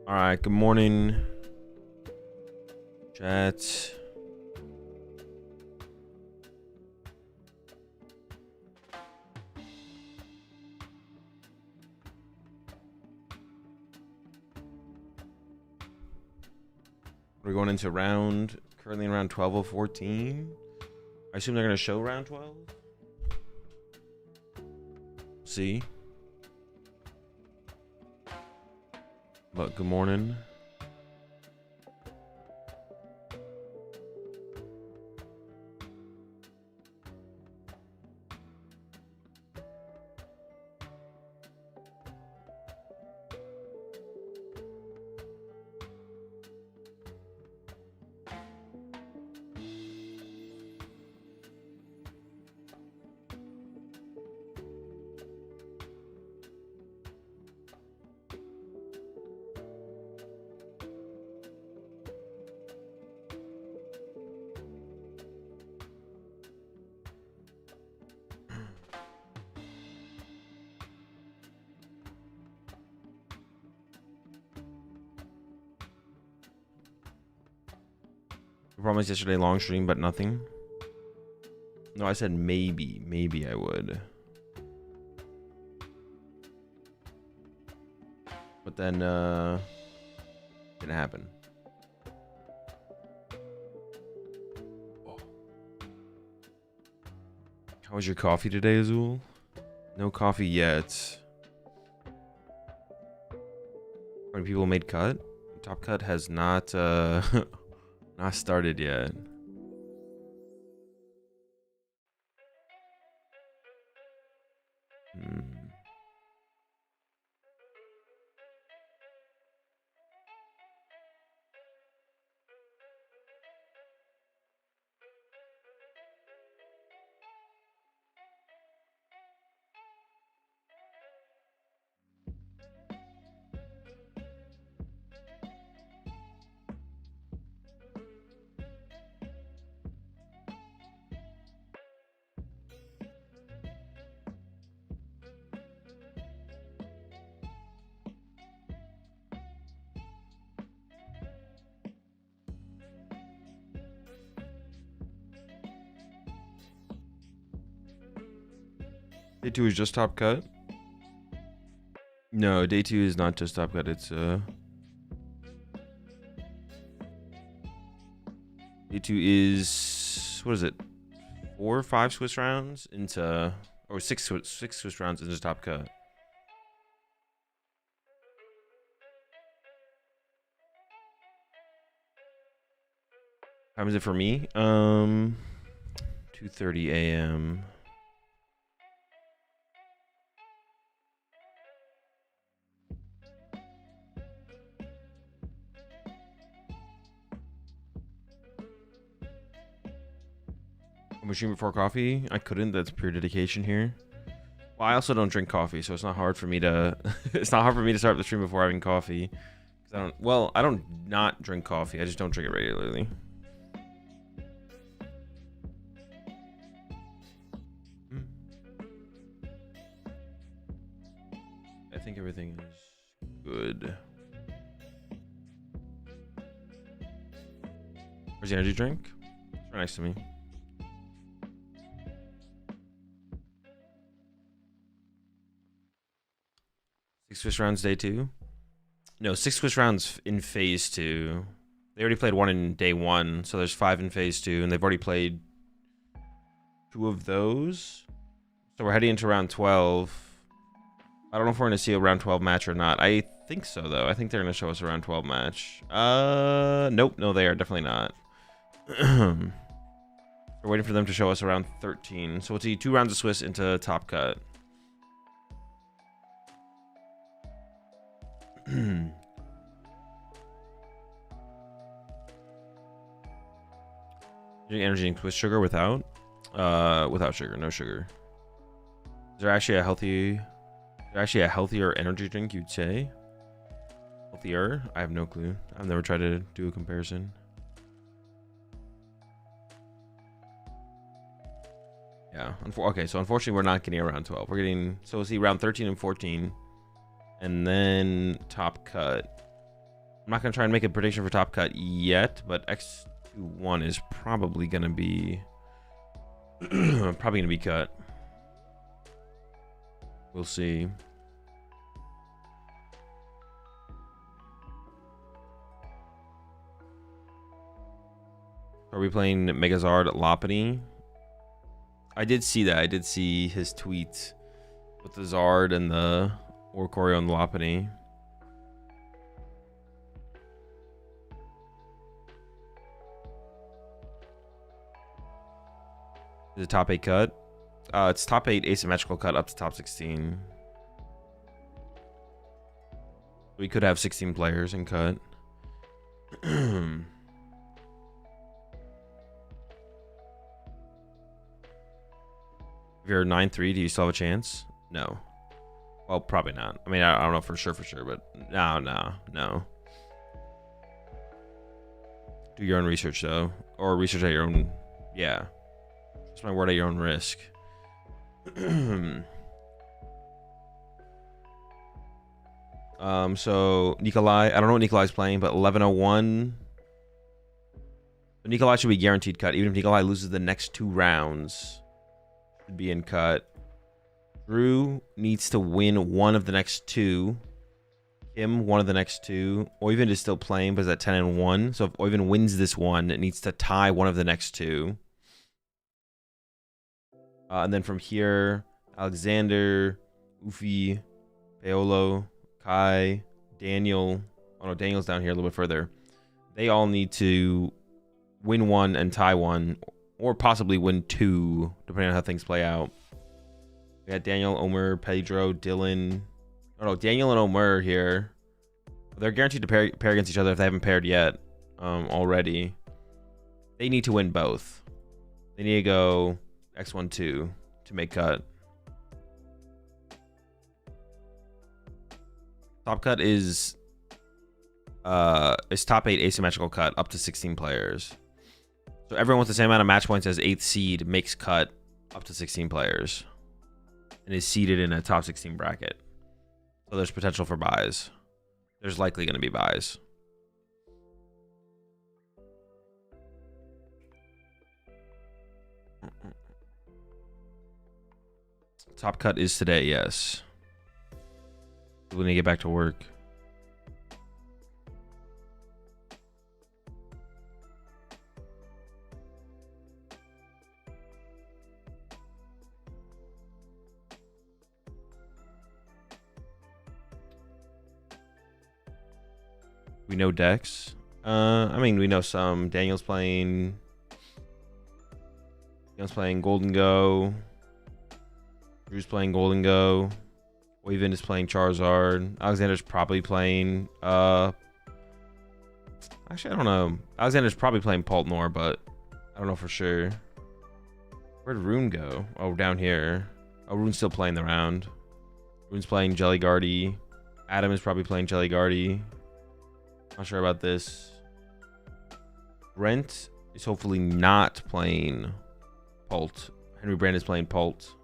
All right, good morning, chat. We're going into currently in round 12 of 14. I assume they're going to show round 12. See? But good morning. I promised yesterday long stream, but nothing. No, I said maybe. Maybe I would. But then, didn't happen. Oh. How was your coffee today, Azul? No coffee yet. How many people made cut? Top cut has not, not started yet. Day 2 is just top cut? No, day 2 is not just top cut, it's day 2 is, what is it? 4 or 5 Swiss rounds into, or six Swiss rounds into top cut. How is it for me? 2:30 a.m. Machine before coffee? I couldn't. That's pure dedication here. Well, I also don't drink coffee, so it's not hard for me to. It's not hard for me to start the stream before having coffee. I don't. Well, I don't not drink coffee. I just don't drink it regularly. I think everything is good. Where's the energy drink? It's right next to me. Swiss rounds day 2? No, 6 Swiss rounds in phase 2. They already played 1 in day 1, so there's 5 in phase 2, and they've already played 2 of those. So we're heading into round 12. I don't know if we're going to see a round 12 match or not. I think so, though. I think they're going to show us a round 12 match. Nope. No, they are definitely not. We're waiting for them to show us around 13. So we'll see 2 rounds of Swiss into top cut. Drink energy drinks with sugar, without? Without sugar, no sugar. Is there actually a healthier energy drink, you'd say? Healthier? I have no clue. I've never tried to do a comparison. Yeah. Okay, so unfortunately we're not getting a round 12. We're getting, so we'll see round 13 and 14. And then top cut. I'm not gonna try and make a prediction for top cut yet, but X21 is probably gonna be cut. We'll see. Are we playing Megazard Lopunny? I did see that. I did see his tweet with the Zard and the Oricorio and the Lopunny. Is it top 8 cut? It's top 8 asymmetrical cut up to top 16. We could have 16 players in cut. If you're 9-3, do you still have a chance? No. Well, probably not. I mean, I don't know for sure, but no. Do your own research, though. Or research at your own... Yeah. That's my word, at your own risk. So, Nikolai... I don't know what Nikolai's playing, but 1101... Nikolai should be guaranteed cut, even if Nikolai loses the next 2 rounds. Be in cut. Drew needs to win one of the next 2. Kim one of the next 2. Oyvind is still playing, but is at 10-1. So if Oyvind wins this one, it needs to tie one of the next 2. And then from here, Alexander, Ufi, Paolo, Kai, Daniel. Oh no, Daniel's down here a little bit further. They all need to win 1 and tie 1. Or possibly win 2, depending on how things play out. We got Daniel, Omer, Pedro, Dylan. Oh no, Daniel and Omer here. They're guaranteed to pair against each other if they haven't paired yet already. They need to win both. They need to go X1-2 to make cut. Top cut is top 8 asymmetrical cut up to 16 players. So everyone with the same amount of match points as 8th seed makes cut up to 16 players and is seeded in a top 16 bracket. So there's potential for buys. There's likely going to be buys. Top cut is today, yes. When they get back to work. We know decks. I mean, we know some. Daniel's playing Golden Go. Drew's playing Golden Go. Oyvind is playing Charizard. Alexander's probably playing... Actually, I don't know. Alexander's probably playing Paltnor, but I don't know for sure. Where'd Rune go? Oh, down here. Oh, Rune's still playing the round. Rune's playing Jellygardy. Adam is probably playing Jellygardy. Not sure about this. Brent is hopefully not playing Pult. Henry Brand is playing Pult.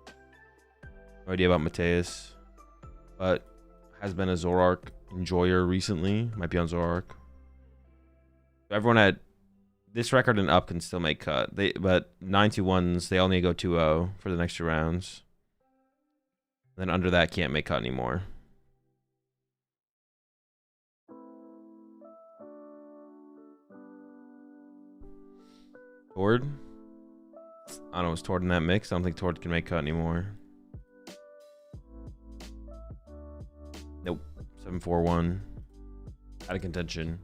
No idea about Mateus. But has been a Zoroark enjoyer recently. Might be on Zoroark. Everyone at this record and up can still make cut. But 9-2-1s, they all need to go 2-0 for the next 2 rounds. Then under that, can't make cut anymore. Tord? I don't know, is Tord in that mix? I don't think Tord can make cut anymore. Nope. 7-4-1. Out of contention.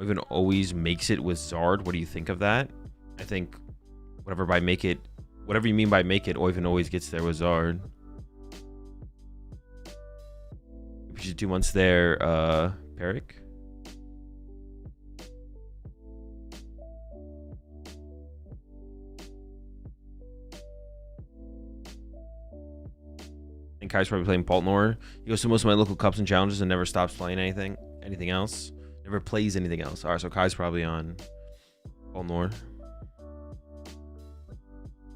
Oyvind always makes it with Zard. What do you think of that? I think whatever you mean by make it, Oyvind always gets there with Zard. We should 2 months there, Peric. And Kai's probably playing Paltnor. He goes to most of my local cups and challenges and never stops playing anything else. Never plays anything else. Alright, so Kai's probably on Paltnor.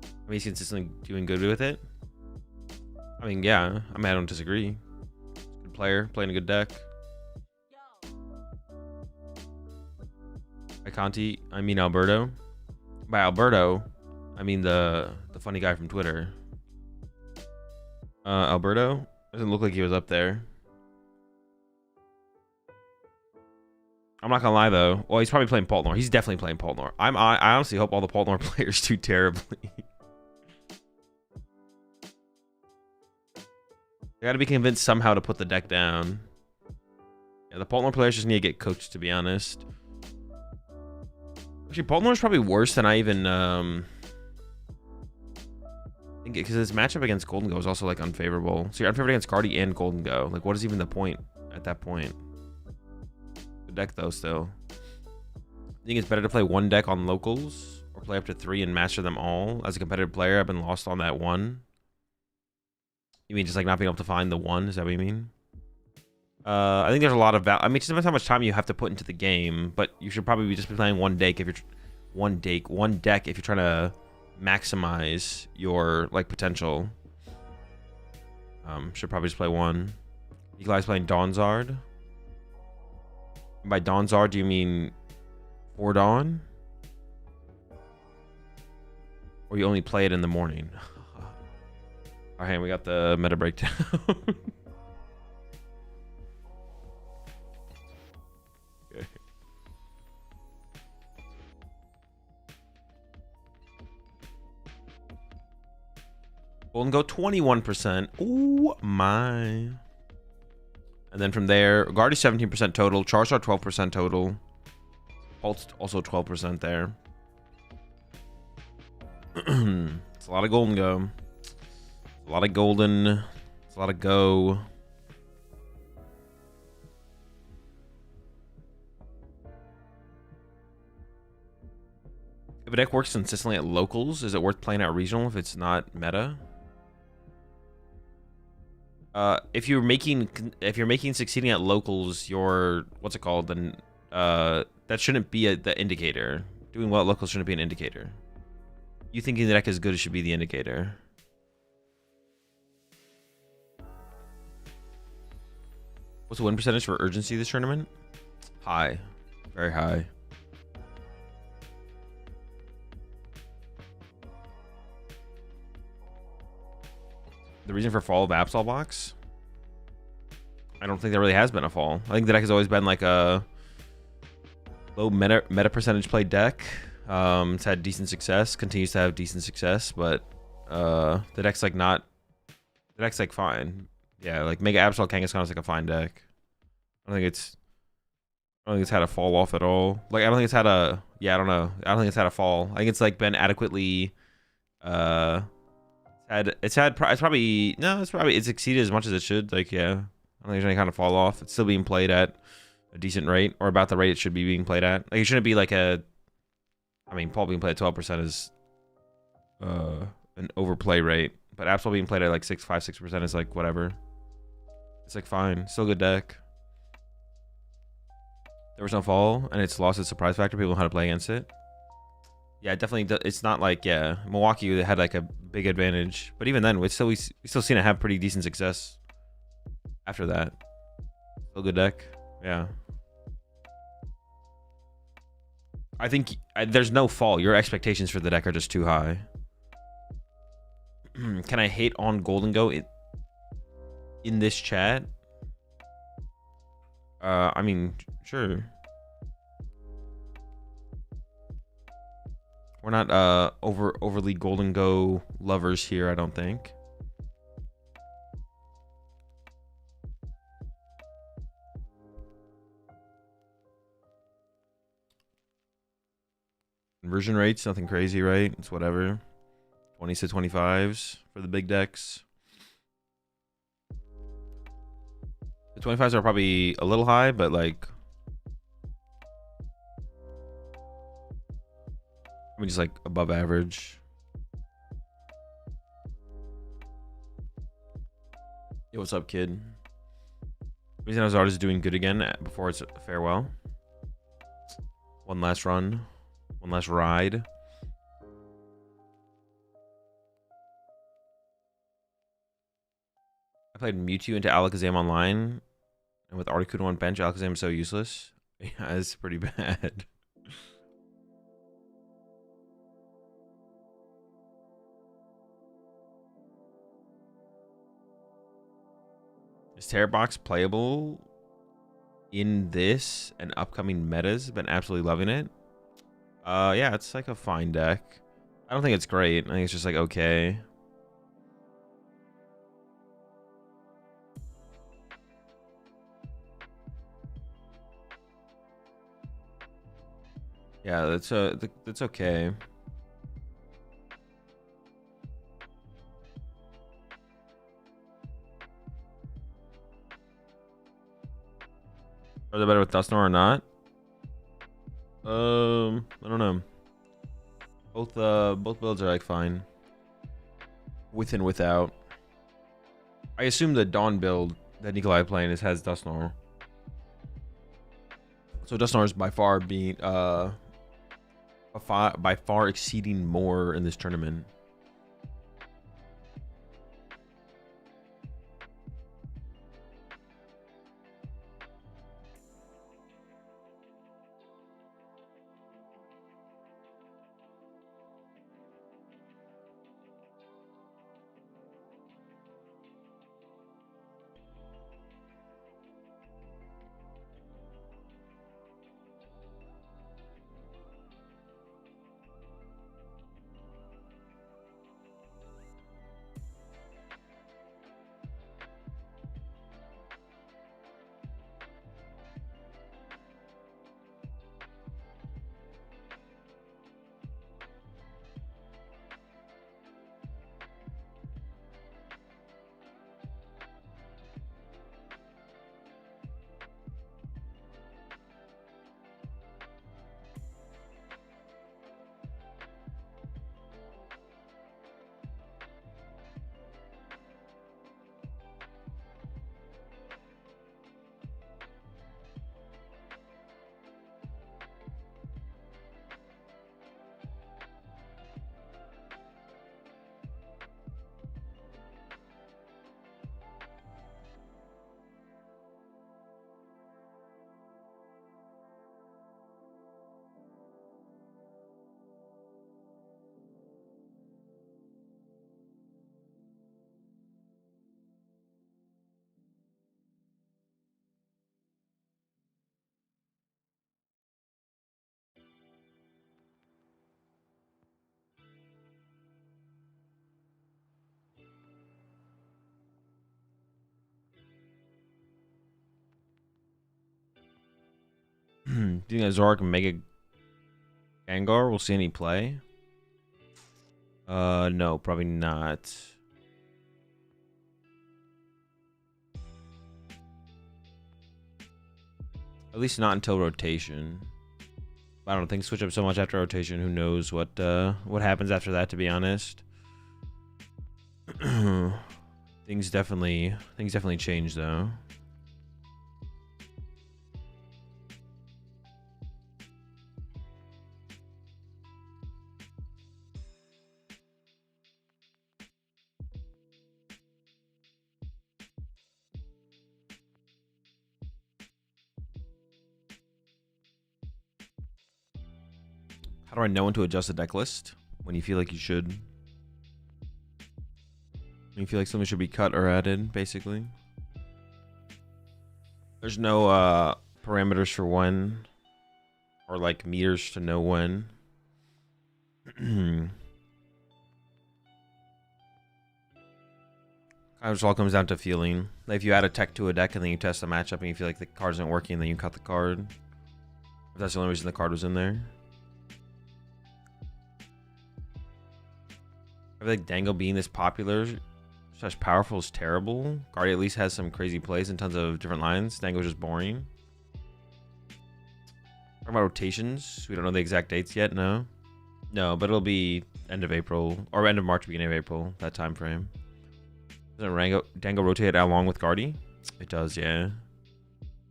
I mean, he's consistently doing good with it. I mean, yeah. I mean, I don't disagree. Good player, playing a good deck. By Conti, I mean Alberto. By Alberto, I mean the funny guy from Twitter. Alberto doesn't look like he was up there. I'm not gonna lie though. Well, he's probably playing Poltnor. He's definitely playing Poltnor. I honestly hope all the Poltnor players do terribly. They gotta be convinced somehow to put the deck down. Yeah, the Poltnor players just need to get coached, to be honest. Actually, Poltnor is probably worse than I even think, because his matchup against Golden Go is also like unfavorable. So you're unfavored against Cardi and Golden Go. Like, what is even the point at that point? Good deck though, still. I think it's better to play one deck on locals or play up to 3 and master them all. As a competitive player, I've been lost on that one. You mean just like not being able to find the one? Is that what you mean? I think there's a lot of I mean, it just depends how much time you have to put into the game, but you should probably just be playing one deck if you're one deck if you're trying to maximize your like potential. Should probably just play one. You guys playing Dawnzard? By Dawnzard, do you mean 4 Dawn? Or you only play it in the morning? Alright, we got the meta breakdown. Okay. Golden Go 21%. Ooh, my. And then from there, Guardy 17% total. Charizard 12% total. Pulse also 12% there. It's a lot of Golden Go. A lot of golden. It's a lot of go. If a deck works consistently at locals, is it worth playing at regional if it's not meta? If you're making succeeding at locals, your what's it called? Then that shouldn't be the indicator. Doing well at locals shouldn't be an indicator. You thinking the deck is good should be the indicator. What's the win percentage for urgency this tournament? High. Very high. The reason for fall of Absol box? I don't think there really has been a fall. I think the deck has always been like a low meta percentage played deck. It's had decent success, continues to have decent success, but the deck's like not. The deck's like fine. Yeah, like Mega Absol Kangaskhan is like a fine deck. I don't think it's had a fall off at all. Like I don't think it's had a I don't know. I don't think it's had a fall. I think it's like been adequately it's exceeded as much as it should. Like yeah. I don't think there's any kind of fall off. It's still being played at a decent rate, or about the rate it should be being played at. Like it shouldn't be like a I mean, Paul being played at 12% is an overplay rate. But Absol being played at like 6% is like whatever. It's like fine. Still a good deck. There was no fall, and it's lost its surprise factor. People know how to play against it. Yeah, definitely. It's not like, yeah, Milwaukee had like a big advantage. But even then, we still seen it have pretty decent success after that. Still good deck. Yeah. I think there's no fall. Your expectations for the deck are just too high. Can I hate on Golden Go in this chat? I mean, sure. We're not overly Golden Go lovers here, I don't think. Conversion rates, nothing crazy, right? It's whatever. 20s to 25s for the big decks. The 25s are probably a little high, but like, I mean, just like above average. Yo, what's up, kid? Reason Azard is doing good again before it's farewell. One last run. One last ride. I played Mewtwo into Alakazam online, and with Articuno on bench, Alakazam is so useless. Yeah, it's pretty bad. Is Terra Box playable in this and upcoming metas? Been absolutely loving it. Yeah, it's like a fine deck. I don't think it's great. I think it's just like okay. Yeah, that's okay. Are they better with Dusknoir or not? I don't know. Both builds are like fine. With and without. I assume the Dawn build that Nikolai playing has Dusknoir. So Dusknoir is by far being by far exceeding more in this tournament. Do you think that Zorak and Mega Gengar will see any play? No, probably not. At least not until rotation. I don't think switch up so much after rotation. Who knows what happens after that? To be honest, things definitely change though. How do I know when to adjust the deck list? When you feel like you should. When you feel like something should be cut or added, basically. There's no parameters for when. Or like meters to know when. Kind of just all comes down to feeling. Like if you add a tech to a deck and then you test the matchup and you feel like the card isn't working, then you cut the card. If that's the only reason the card was in there. I feel like Dango being this popular, such powerful is terrible. Guardy at least has some crazy plays and tons of different lines. Dango's just boring. Talking about rotations. We don't know the exact dates yet, no. No, but it'll be end of April or end of March, beginning of April, that time frame. Doesn't Dango rotate along with Guardy? It does, yeah.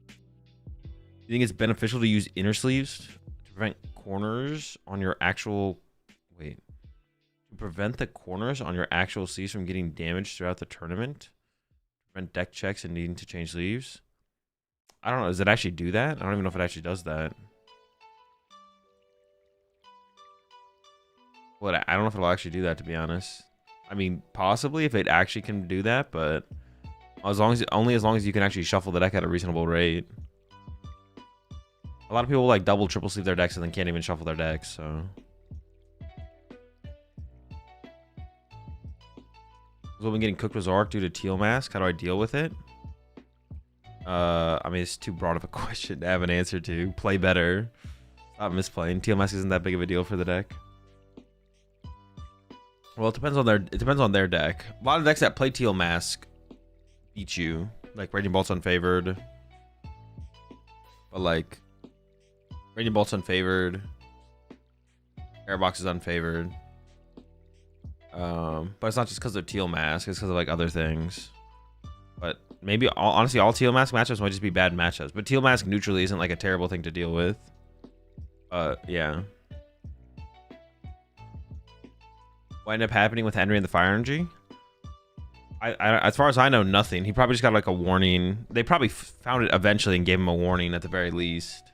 You think it's beneficial to use inner sleeves to prevent corners on your actual... Wait. To prevent the corners on your actual sleeves from getting damaged throughout the tournament? To Prevent deck checks and needing to change sleeves. I don't know. Does it actually do that? I don't even know if it actually does that. Well, I don't know if it'll actually do that, to be honest. I mean, possibly if it actually can do that, but only as long as you can actually shuffle the deck at a reasonable rate. A lot of people like double, triple sleeve their decks and then can't even shuffle their decks, so. I've been getting cooked with Zork due to Teal Mask. How do I deal with it? I mean, it's too broad of a question to have an answer to. Play better. Stop misplaying. Teal Mask isn't that big of a deal for the deck. Well, it depends on their deck. A lot of decks that play Teal Mask beat you. Like Raging Bolt's unfavored. But like Raging Bolt's unfavored. Airbox is unfavored. But it's not just because of Teal Mask, it's because of like other things. But maybe honestly all Teal Mask matchups might just be bad matchups. But Teal Mask neutrally isn't like a terrible thing to deal with. Yeah. What ended up happening with Henry and the Fire Energy? I as far as I know, nothing. He probably just got like a warning. They probably found it eventually and gave him a warning at the very least.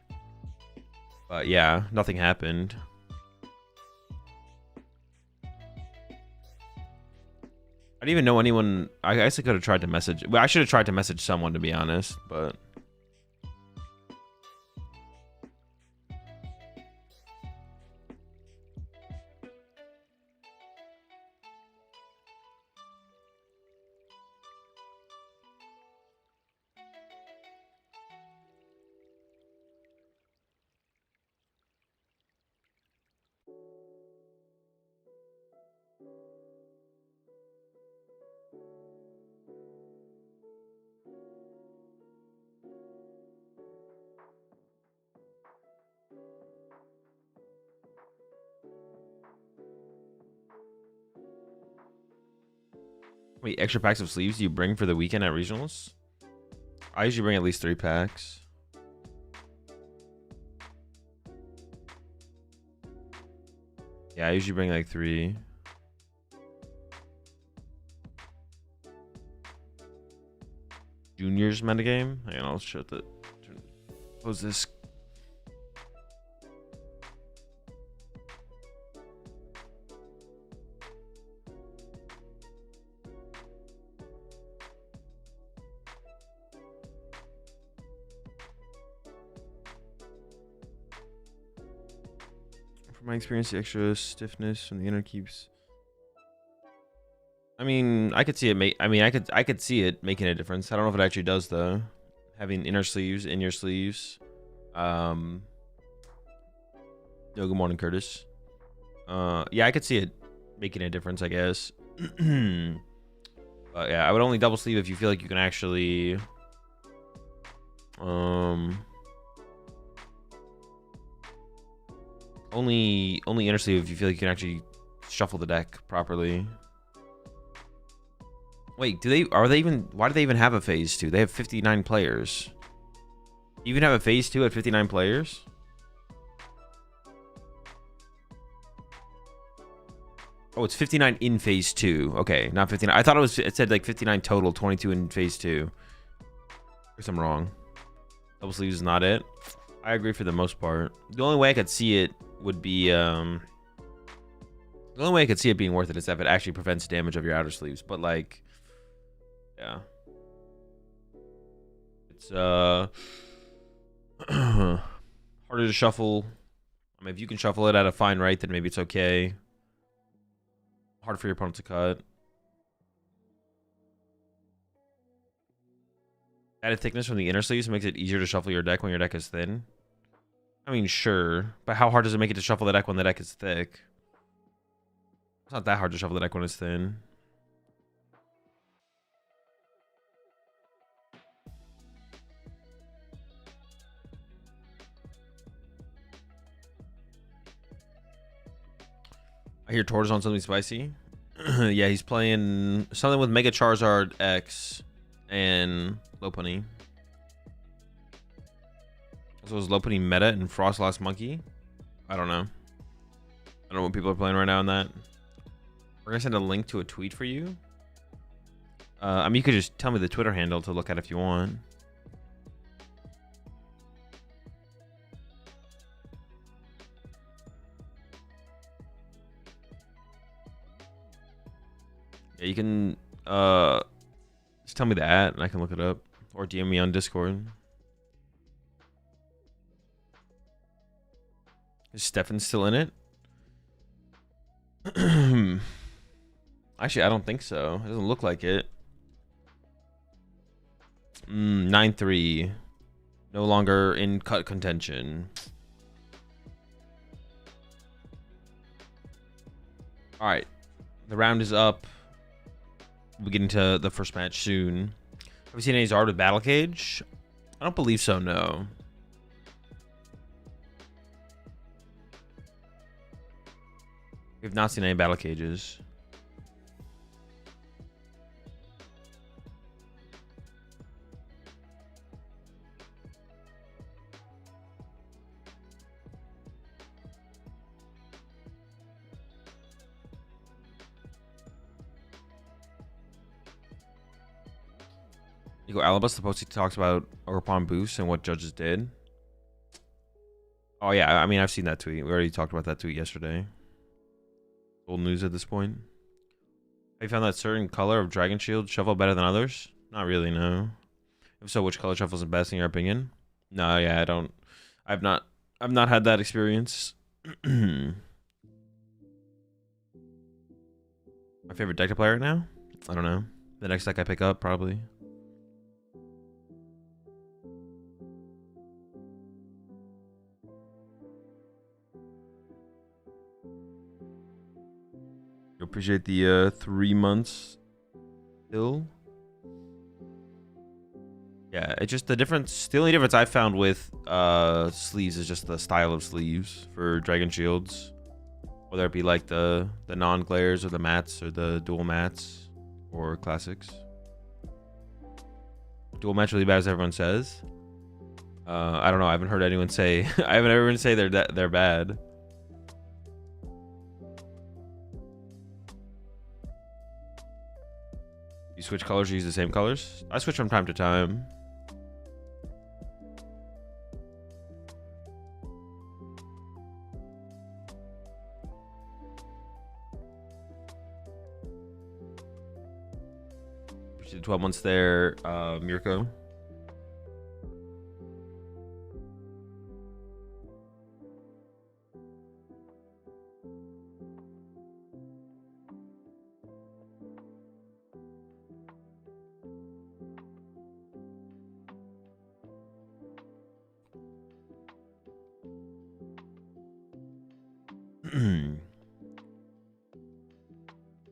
But yeah, nothing happened. I didn't even know anyone. I guess I could have tried to message. Well, I should have tried to message someone, to be honest, but. Wait, extra packs of sleeves do you bring for the weekend at regionals? I usually bring at least 3 packs. Yeah, I usually bring like 3. Juniors metagame? Hang on, I'll shut the. Close this. From my experience, the extra stiffness from the inner keeps. I mean, I could see it I could see it making a difference. I don't know if it actually does though. Having inner sleeves in your sleeves. No, good morning, Curtis. Yeah, I could see it making a difference, I guess. But yeah, I would only double sleeve if you feel like you can actually only inner sleeve if you feel like you can actually shuffle the deck properly. Wait, why do they even have a phase 2? They have 59 players. You even have a phase 2 at 59 players? Oh, it's 59 in phase 2. Okay, not 59. I thought it said like 59 total, 22 in phase 2. I guess I'm wrong. Double sleeves is not it. I agree for the most part. The only way I could see it would be the only way I could see it being worth it is if it actually prevents damage of your outer sleeves. But like, yeah, it's harder to shuffle. I mean, if you can shuffle it at a fine rate, then maybe it's okay. Hard for your opponent to cut. Added thickness from the inner sleeves makes it easier to shuffle your deck when your deck is thin. I mean, sure, but how hard does it make it to shuffle the deck when the deck is thick? It's not that hard to shuffle the deck when it's thin. I hear Tortoise on something spicy. Yeah, he's playing something with Mega Charizard X and Lopunny. So is Lopunny meta and Frost Last Monkey? I don't know. I don't know what people are playing right now in that. We're gonna send a link to a tweet for you. I mean, you could just tell me the Twitter handle to look at if you want. Yeah, you can just tell me the at and I can look it up, or DM me on Discord. Is Stefan still in it? Actually, I don't think so. It doesn't look like it. 9-3. No longer in cut contention. Alright. The round is up. We'll get into the first match soon. Have we seen any Zard with Battle Cage? I don't believe so, no. We've not seen any Battle Cages. You go Alibus, the post he talks about Orpon boosts and what judges did. Oh yeah, I mean I've seen that tweet. We already talked about that tweet yesterday. Old news at this point. Have you found that certain color of Dragon Shield shuffle better than others? Not really, no. If so, which color shuffles the best in your opinion? No, yeah, I don't. I've not had that experience. My favorite deck to play right now? I don't know. The next deck I pick up, probably. Appreciate the 3 months still. Yeah, it's just the difference. The only difference I found with sleeves is just the style of sleeves for Dragon Shields. Whether it be like the non-glares or the mattes or the dual mattes or classics. Dual match really bad as everyone says. I don't know. I haven't heard anyone say. I haven't heard anyone say they're bad. You switch colors or use the same colors? I switch from time to time. Appreciate the 12 months there, Mirko.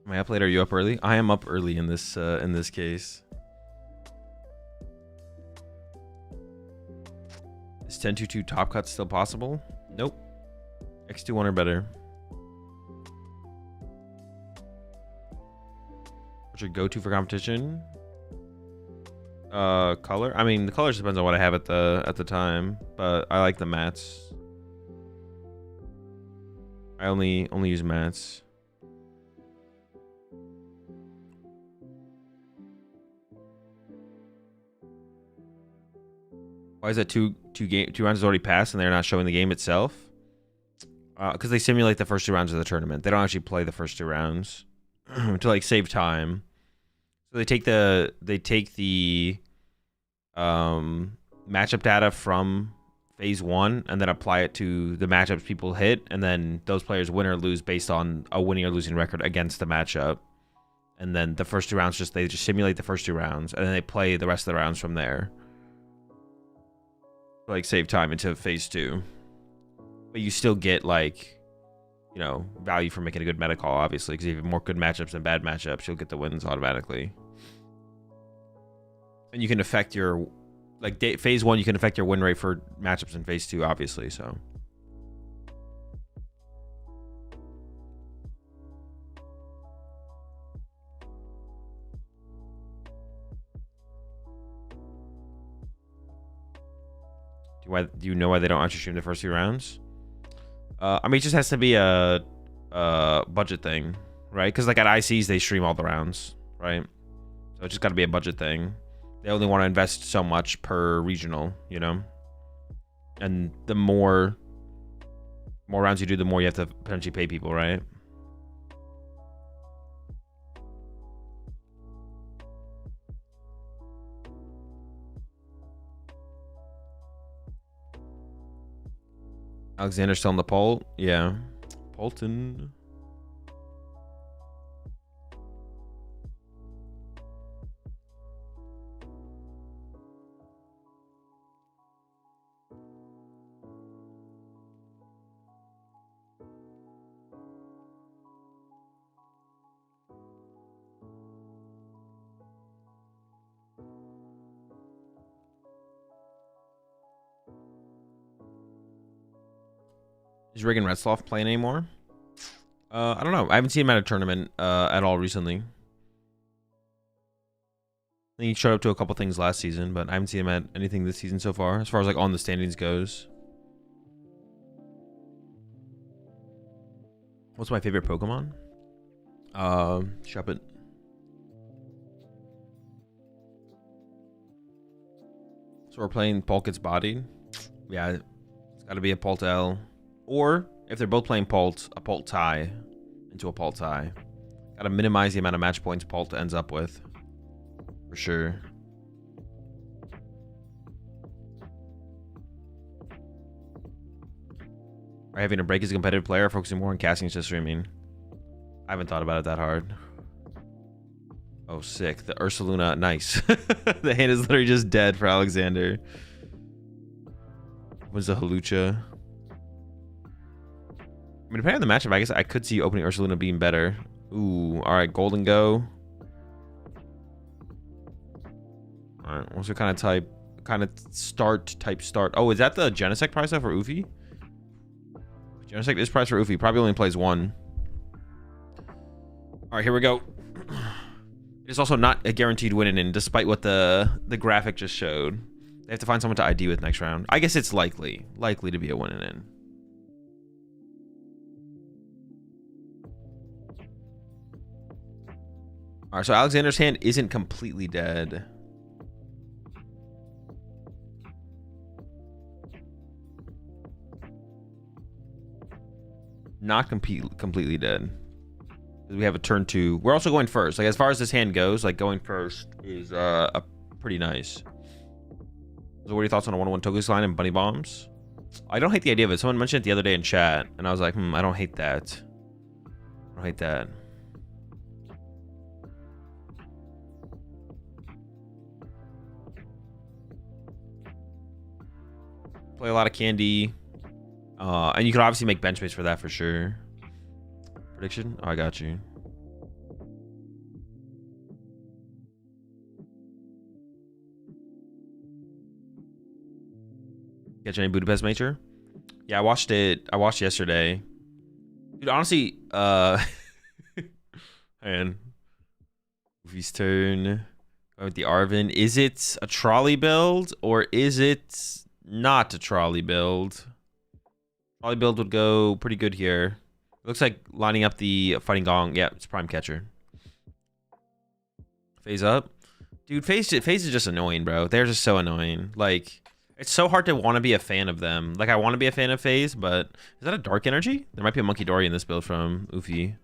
Am I up late? Are you up early? I am up early in this case. Is 10-2-2 top cut still possible? Nope. X2-1 or better. What's your go-to for competition? Color? I mean, the colors depends on what I have at the time, but I like the mattes. I only use mattes. Why is that two rounds already passed and they're not showing the game itself? Because they simulate the first 2 rounds of the tournament. They don't actually play the first 2 rounds to like save time. So they take the matchup data from phase 1 and then apply it to the matchups people hit, and then those players win or lose based on a winning or losing record against the matchup. And then the first 2 rounds they just simulate the first 2 rounds, and then they play the rest of the rounds from there. Like save time into phase 2, but you still get like, you know, value for making a good meta call, obviously, because if you have more good matchups than bad matchups, you'll get the wins automatically. And you can affect your phase 1, you can affect your win rate for matchups in phase 2, obviously. So do you know why they don't actually stream the first 2 rounds? I mean, it just has to be a budget thing, right? Because like at ICs they stream all the rounds, right? So it's just got to be a budget thing. They only want to invest so much per regional, you know? And the more rounds you do, the more you have to potentially pay people, right? Alexander still on the pole? Yeah. Polton. Is Reagan Retzloff playing anymore? I don't know. I haven't seen him at a tournament at all recently. I think he showed up to a couple things last season, but I haven't seen him at anything this season so far, as like on the standings goes. What's my favorite Pokemon? Shuppet. So we're playing Pulk gets bodied. Yeah, it's got to be a Pult L. Or, if they're both playing Pult, a Pult tie into a Pult tie. Gotta minimize the amount of match points Pult ends up with. For sure. Are having to break as a competitive player, focusing more on casting instead of streaming? I haven't thought about it that hard. Oh, sick. The Ursaluna. Nice. The hand is literally just dead for Alexander. What's the Halucha? I mean, depending on the matchup, I guess I could see opening Ursaluna being better. Ooh, all right, Golden Go. All right, what's your kind of type? Kind of start. Oh, is that the Genesect price for Ufi? Genesect is priced for Ufi. Probably only plays one. All right, here we go. It's also not a guaranteed win in, despite what the graphic just showed. They have to find someone to ID with next round. I guess it's likely to be a win in. All right, so Alexander's hand isn't completely dead. Not completely dead. We have a turn 2. We're also going first. Like, as far as this hand goes, like, going first is pretty nice. So what are your thoughts on a 1-1 Togekiss line and Bunny Bombs? I don't hate the idea of it. Someone mentioned it the other day in chat, and I was like, I don't hate that. I don't hate that. Play a lot of candy. And you can obviously make bench space for that for sure. Prediction? Oh, I got you. Catch any Budapest Major? Yeah, I watched it. I watched yesterday. Dude, honestly, and Goofy's turn. Go with the Arvin. Is it a trolley build or is it not a trolley build? Trolley build would go pretty good here. Looks like lining up the Fighting Gong. Yeah, it's Prime Catcher. Phase up. Dude, phase is just annoying, bro. They're just so annoying. Like, it's so hard to want to be a fan of them. Like, I want to be a fan of phase, but is that a Dark Energy? There might be a Monkey Dory in this build from Ufi.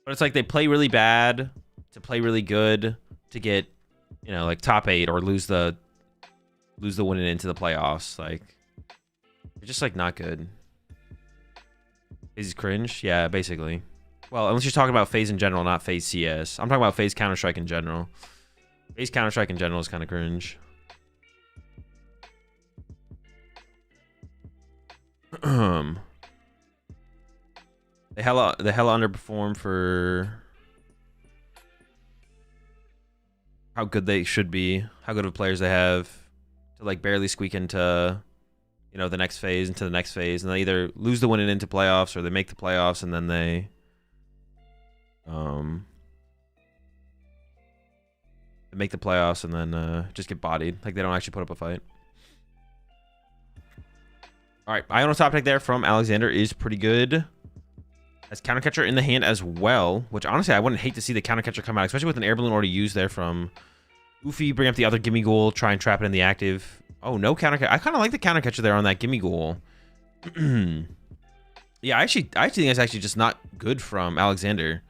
But it's like they play really bad to play really good to get, you know, like top 8 or lose the win and into the playoffs. Like, they're just like not good. Is he cringe? Yeah, basically. Well, unless you're talking about phase in general, not phase CS. I'm talking about phase Counter-Strike in general. Phase Counter-Strike in general is kind of cringe. They hella underperform for how good they should be, how good of players they have to like barely squeak into, you know, the next phase, into the next phase, and they either lose the win and into playoffs or they make the playoffs and then they make the playoffs and then just get bodied. Like, they don't actually put up a fight. All right, Iono top deck there from Alexander is pretty good. Has Countercatcher in the hand as well, which honestly I wouldn't hate to see the Countercatcher come out, especially with an air balloon already used there from Ufi. Bring up the other Gimme Ghoul, try and trap it in the active. Oh, no Countercatcher. I kind of like the Countercatcher there on that Gimme Ghoul. Yeah, I actually think that's actually just not good from Alexander.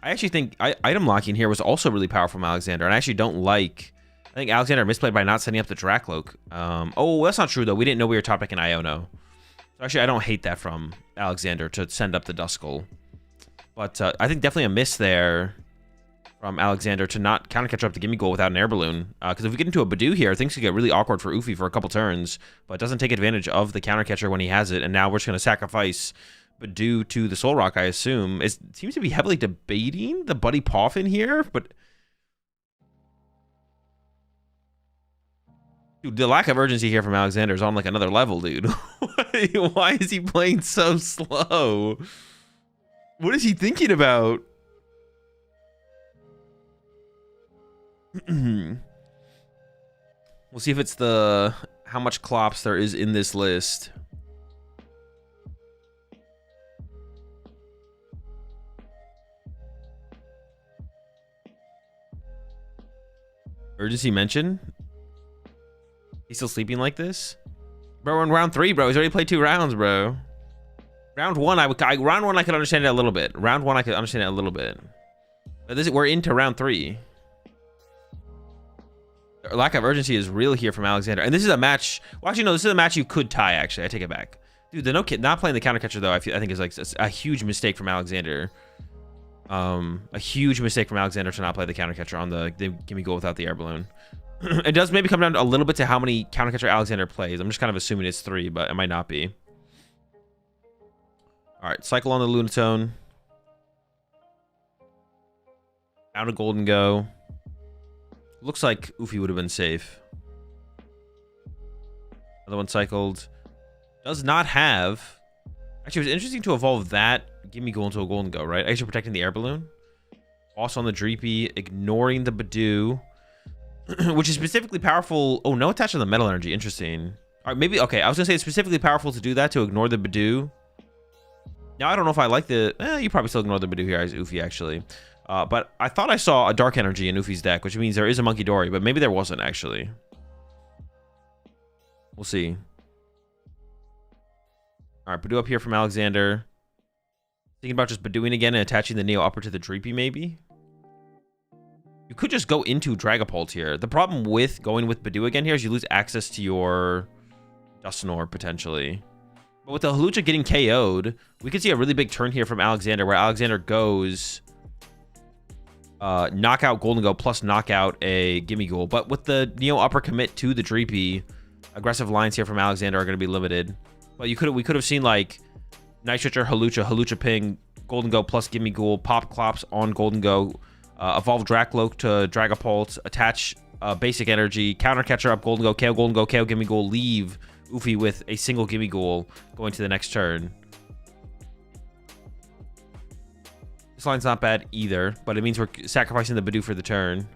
I actually think item locking here was also really powerful from Alexander, and I actually don't like... I think Alexander misplayed by not setting up the Drakloak. Oh, that's not true, though. We didn't know we were top decking Iono. So actually, I don't hate that from Alexander to send up the Duskull. But I think definitely a miss there from Alexander to not countercatcher up the Gimme Goal without an air balloon. Because if we get into a Badoo here, things could get really awkward for Ufi for a couple turns. But doesn't take advantage of the countercatcher when he has it. And now we're just going to sacrifice Badoo to the Soul Rock, I assume. It seems to be heavily debating the Buddy Poffin here, but... Dude, the lack of urgency here from Alexander is on like another level, dude. Why is he playing so slow? What is he thinking about? We'll see if it's the how much Klops there is in this list. Urgency mention? He's still sleeping like this? Bro, we're in round 3, bro. He's already played 2 rounds, bro. Round 1, round 1 I could understand it a little bit. Round 1 I could understand it a little bit. But we're into round 3. The lack of urgency is real here from Alexander. And this is a match. Well, actually, no, this is a match you could tie, actually. I take it back. Dude, the no kid not playing the counter catcher, though, I think is like a huge mistake from Alexander. A huge mistake from Alexander to not play the counter catcher on the Gimme Goal without the air balloon. It does maybe come down a little bit to how many countercatcher Alexander plays. I'm just kind of assuming it's 3, but it might not be. All right, cycle on the Lunatone. Down to Golden Go. Looks like Ufi would have been safe. Another one cycled. Does not have... Actually, it was interesting to evolve that Gimme Goal into a Golden Go, right? Actually protecting the air balloon. Also on the Dreepy, ignoring the Badoo. Which is specifically powerful. Oh, no attach to the metal energy. Interesting. All right, maybe. Okay, I was gonna say it's specifically powerful to do that, to ignore the Badoo. Now I don't know if I like the. You probably still ignore the Badoo here as Ufi actually. But I thought I saw a dark energy in Ufi's deck, which means there is a Monkey Dory, but maybe there wasn't actually. We'll see. All right, Badoo up here from Alexander. Thinking about just Badooing again and attaching the Neo Upper to the Dreepy, maybe. You could just go into Dragapult here. The problem with going with Badoo again here is you lose access to your Dusknoir, potentially. But with the Hawlucha getting KO'd, we could see a really big turn here from Alexander, where Alexander goes knockout Golden Go plus knockout a Gimme Ghoul. But with the Neo Upper commit to the Dreepy, aggressive lines here from Alexander are going to be limited. But we could have seen like Night Stretcher, Hawlucha Ping, Golden Go plus Gimme Ghoul, pop Klops on Golden Go. Evolve Drakloak to Dragapult, attach basic energy, counter catcher up Golden Go, KO Gimme Ghoul, leave Ufi with a single Gimme Ghoul going to the next turn. This line's not bad either, but it means we're sacrificing the Badoo for the turn.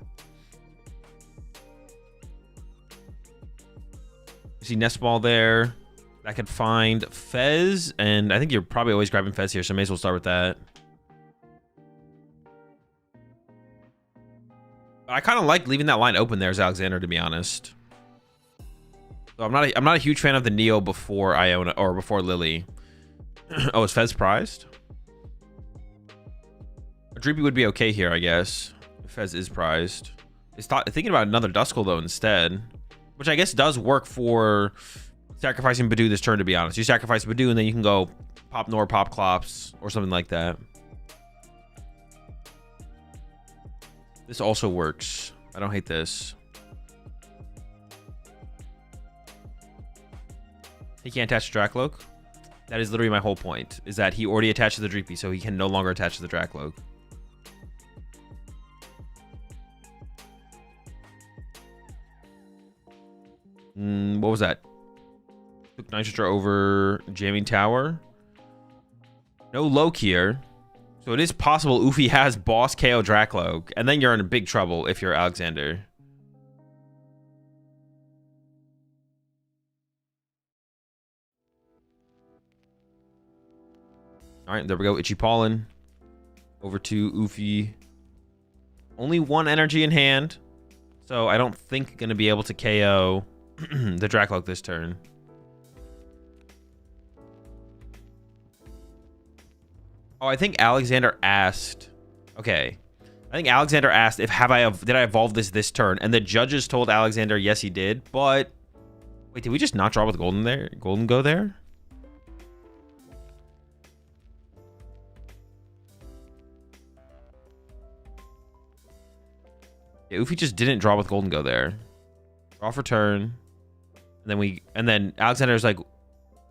You see Nest Ball there. That could find Fez, and I think you're probably always grabbing Fez here, so may as well start with that. I kind of like leaving that line open there as Alexander, to be honest. So I'm not a huge fan of the Neo before Iona or before Lily. Oh, is Fez prized? A Dreepy would be okay here, I guess. If Fez is prized. It's thinking about another Duskull though instead, which I guess does work for sacrificing Badoo this turn. To be honest, you sacrifice Badoo and then you can go pop Nor, pop Klops, or something like that. This also works. I don't hate this. He can't attach to Drakloak. That is literally my whole point, is that he already attached to the Dreepy, so he can no longer attach to the Drakloak. What was that? Took Nitrotra over Jamming Tower. No Loke here. So it is possible Ufi has boss KO Drakloak, and then you're in big trouble if you're Alexander. All right, there we go. Itchy Pollen. Over to Oofy. Only one energy in hand. So I don't think going to be able to KO the Dracloak this turn. Oh, I think Alexander asked. Okay. I think Alexander asked if did I evolve this turn? And the judges told Alexander yes he did, but wait, did we just not draw with Golden there? Golden go there? Yeah, Oofy just didn't draw with Golden go there. Draw for turn. And then Alexander's like,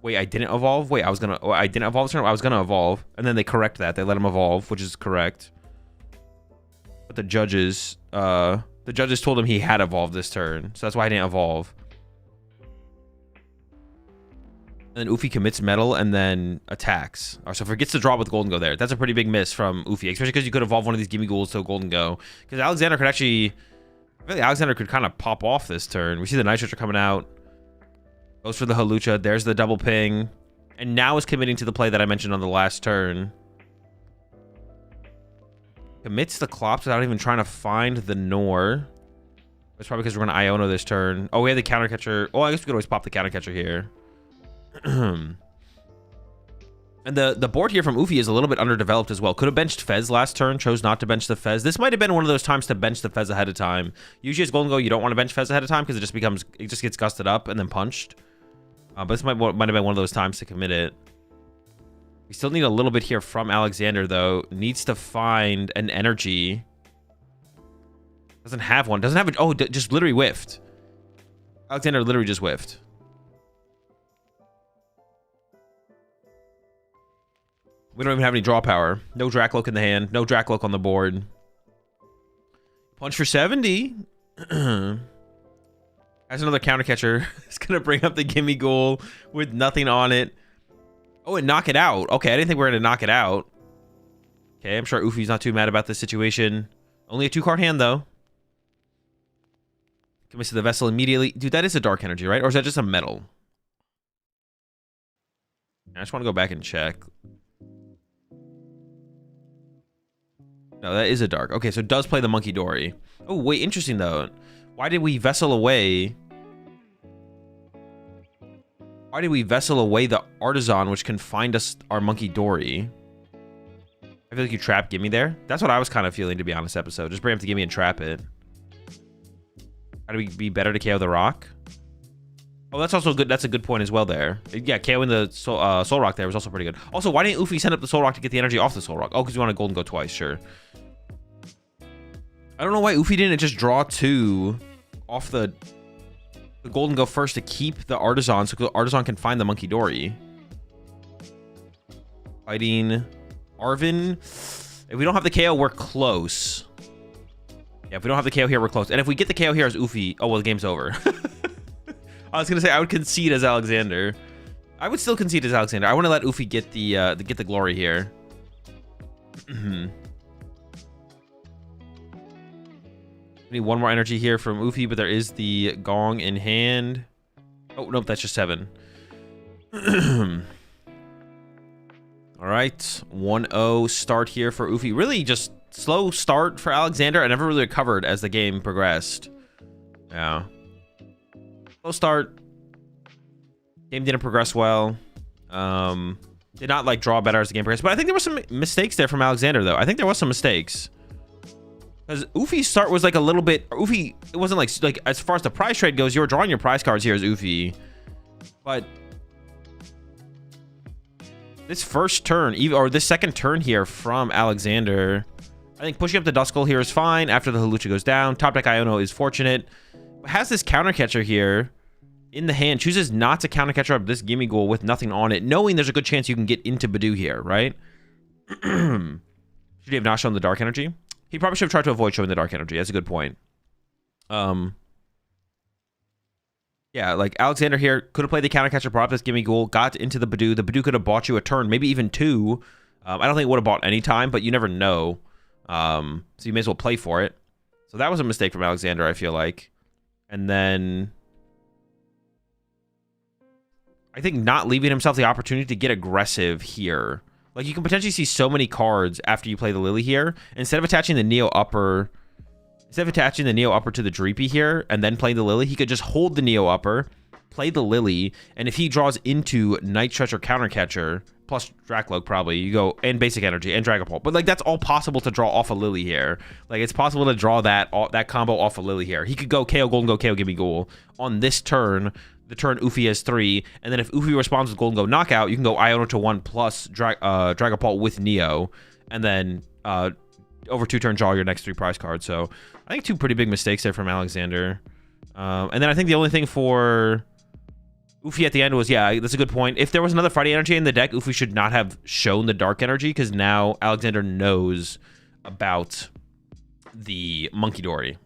wait, I didn't evolve? Wait, I didn't evolve this turn? I was gonna evolve. And then they correct that. They let him evolve, which is correct. But the judges told him he had evolved this turn. So that's why I didn't evolve. And then Oofy commits metal and then attacks. So forgets to draw with Golden Go there. That's a pretty big miss from Oofy, especially because you could evolve one of these Gimme Ghouls to Golden Go. Because Alexander could actually... I feel like Alexander could kind of pop off this turn. We see the Night Stretcher coming out. Goes for the Hawlucha. There's the double ping. And now is committing to the play that I mentioned on the last turn. Commits the Clops without even trying to find the Nor. It's probably because we're going to Iono this turn. Oh, we had the counter catcher. Oh, I guess we could always pop the counter catcher here. And the board here from Oofy is a little bit underdeveloped as well. Could have benched Fez last turn, chose not to bench the Fez. This might have been one of those times to bench the Fez ahead of time. Usually as Golden Go, you don't want to bench Fez ahead of time because it just gets gusted up and then punched. But this might have been one of those times to commit it. We still need a little bit here from Alexander though. Needs to find an energy. Doesn't have one. Doesn't have it. Oh, just literally whiffed. Alexander literally just whiffed. We don't even have any draw power. No Dracloak in the hand. No Dracloak on the board. Punch for 70. Has another counter catcher. It's going to bring up the Gimme Ghoul with nothing on it. Oh, and knock it out. Okay, I didn't think we were going to knock it out. Okay, I'm sure Oofy's not too mad about this situation. Only a 2-card hand, though. Commits to the Vessel immediately. Dude, that is a dark energy, right? Or is that just a metal? I just want to go back and check. No, that is a dark. Okay, so it does play the Monkey Dory. Oh, wait, interesting, though. Why did we Vessel away... Why did we Vessel away the Artisan, which can find us our Monkey Dory? I feel like you trap Gimme there. That's what I was kind of feeling, to be honest, episode. Just bring up the Gimme and trap it. How do we be better to KO the Rock? Oh, that's also good. That's a good point as well there. Yeah, KOing the Soul Rock there was also pretty good. Also, why didn't Oofy send up the Soul Rock to get the energy off the Soul Rock? Oh, because we want a Golden Go twice, sure. I don't know why Oofy didn't just draw 2 off the Golden Go first to keep the Artisan so the Artisan can find the Monkey Dory. Fighting Arvin. If we don't have the KO, we're close. Yeah, if we don't have the KO here, we're close. And if we get the KO here as Oofy... Oh, well, the game's over. I was going to say, I would concede as Alexander. I would still concede as Alexander. I want to let Oofy get the glory here. We need one more energy here from Oofy, but there is the Gong in hand. Oh, nope, that's just 7. All right, 1-0 start here for Oofy. Really just slow start for Alexander. I never really recovered as the game progressed. Yeah. Slow start. Game didn't progress well. Did not like draw better as the game progressed. But I think there were some mistakes there from Alexander, though. I think there was some mistakes. Because Oofy's start was like a little bit... Oofy, it wasn't like as far as the prize trade goes, you were drawing your prize cards here as Oofy. But this first turn, or this second turn here from Alexander, I think pushing up the Duskull here is fine after the Hawlucha goes down. Top deck Iono is fortunate. Has this counter catcher here in the hand, chooses not to counter catcher up this Gimme Ghoul with nothing on it, knowing there's a good chance you can get into Badoo here, right? Should he have not shown the dark energy? He probably should have tried to avoid showing the dark energy. That's a good point. Yeah, like Alexander here could have played the counter catcher, brought up this Gimme Ghoul, got into the Badoo. The Badoo could have bought you a turn, maybe even 2. I don't think it would have bought any time, but you never know. So you may as well play for it. So that was a mistake from Alexander, I feel like. And then I think not leaving himself the opportunity to get aggressive here. Like, you can potentially see so many cards after you play the Lily here. Instead of attaching the Neo Upper to the Dreepy here and then playing the Lily, he could just hold the Neo Upper, play the Lily, and if he draws into Night Stretch or Countercatcher, plus Dracloak probably, you go, and Basic Energy, and Dragapult. But, like, that's all possible to draw off a Lily here. Like, it's possible to draw that combo off a Lily here. He could go KO Golden Go, KO Gimme Ghoul. On this turn, the turn Ufi has 3, and then if Ufi responds with Golden Go Knockout, you can go Iono to 1 plus Dragapult with Neo, and then over 2 turns draw your next 3 prize cards. So I think 2 pretty big mistakes there from Alexander. And then I think the only thing for Ufi at the end was, yeah, that's a good point. If there was another Fighting Energy in the deck, Ufi should not have shown the Dark Energy, because now Alexander knows about the Monkey Dory.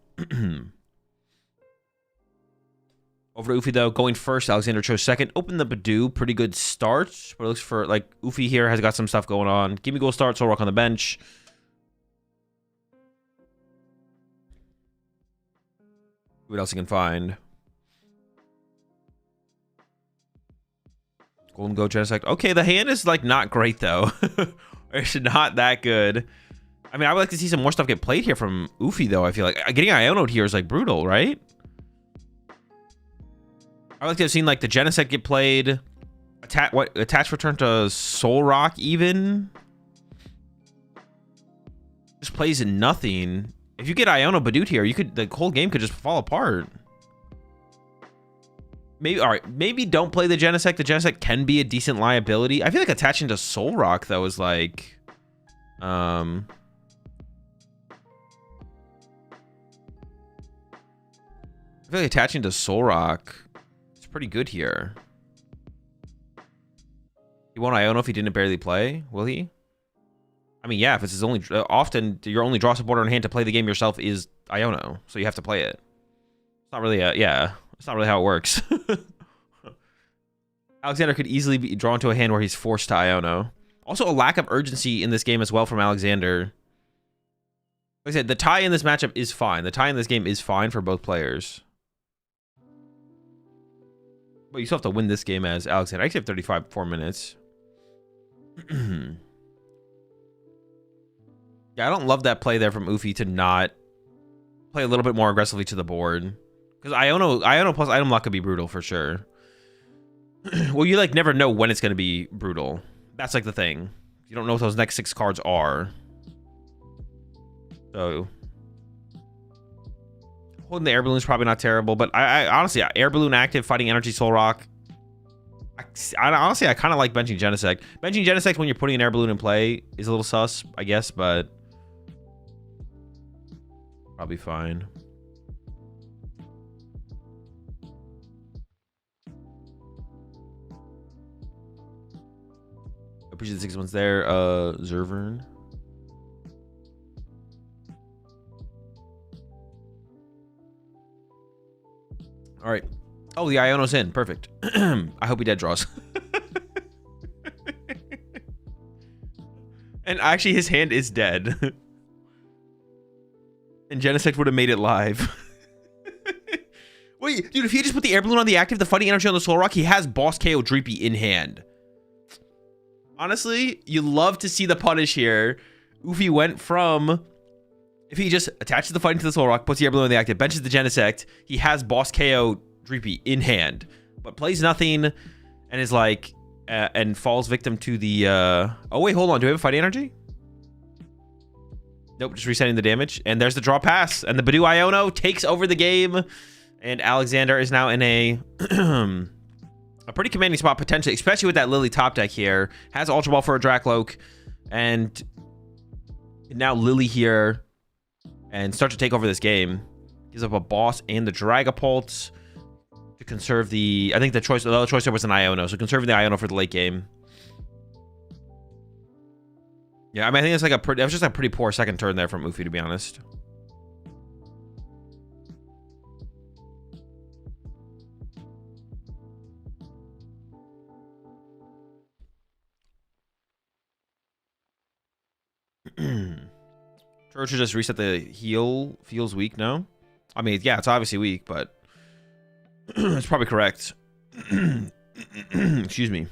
Over to Ufi, though. Going first, Alexander chose second. Open the Badoo. Pretty good start. But it looks for, like, Ufi here has got some stuff going on. Gimme Goal start, Soul Rock on the bench. What else you can find? Golden Go Genesect. Okay, the hand is, like, not great, though. It's not that good. I mean, I would like to see some more stuff get played here from Ufi, though, I feel like. Getting Iono'd here is, like, brutal, right? I would like to have seen, like, the Genesect get played. Attach return to Soul Rock, even. Just plays nothing. If you get Iono Badoo here, you could, the whole game could just fall apart. Maybe, all right, maybe don't play the Genesect. The Genesect can be a decent liability. I feel like attaching to Soul Rock, though, is like, I feel like attaching to Soul Rock is pretty good here. He won't Iono if he didn't barely play, will he? I mean, yeah, if it's his only, often your only draw supporter in hand to play the game yourself is Iono, so you have to play it. It's not really yeah, it's not really how it works. Alexander could easily be drawn to a hand where he's forced to Iono. Also, a lack of urgency in this game as well from Alexander. Like I said, the tie in this matchup is fine. The tie in this game is fine for both players. But you still have to win this game as Alexander. I actually have 4 minutes. Yeah, I don't love that play there from Ufi to not play a little bit more aggressively to the board. Because Iono plus item lock could be brutal for sure. Well, you like never know when it's going to be brutal. That's like the thing. You don't know what those next 6 cards are. So holding the Air Balloon is probably not terrible. But I honestly, Air Balloon active, Fighting Energy, Soul Rock. Honestly, I kind of like benching Genesect. Benching Genesect when you're putting an Air Balloon in play is a little sus, I guess, but probably fine. Appreciate the 6 months there, Zervern. All right. Oh, the Iono's in. Perfect. I hope he dead draws. And actually, his hand is dead. And Genesect would have made it live. Wait, dude, if he just put the Air Balloon on the active, the Fighting Energy on the Soul Rock, he has Boss KO Dreepy in hand. Honestly, you love to see the punish here. Ufi went from... If he just attaches the Fighting to the Soul Rock, puts the Air Balloon on the active, benches the Genesect, he has Boss KO Dreepy in hand, but plays nothing and is like, and falls victim to the, oh wait, hold on. Do we have a Fighting Energy? Nope, just resetting the damage. And there's the draw pass, and the Badoo Iono takes over the game, and Alexander is now in a, a pretty commanding spot potentially, especially with that Lily top deck here. Has Ultra Ball for a Dracloak, and now Lily here, and start to take over this game. Gives up a Boss and the Dragapult to conserve the... I think the other choice there was an Iono, so conserving the Iono for the late game. Yeah, I mean, I think it's like that was just a pretty poor second turn there from Ufi, to be honest. Church should just reset the heal. Feels weak, no? I mean, yeah, it's obviously weak, but it's probably correct. Excuse me.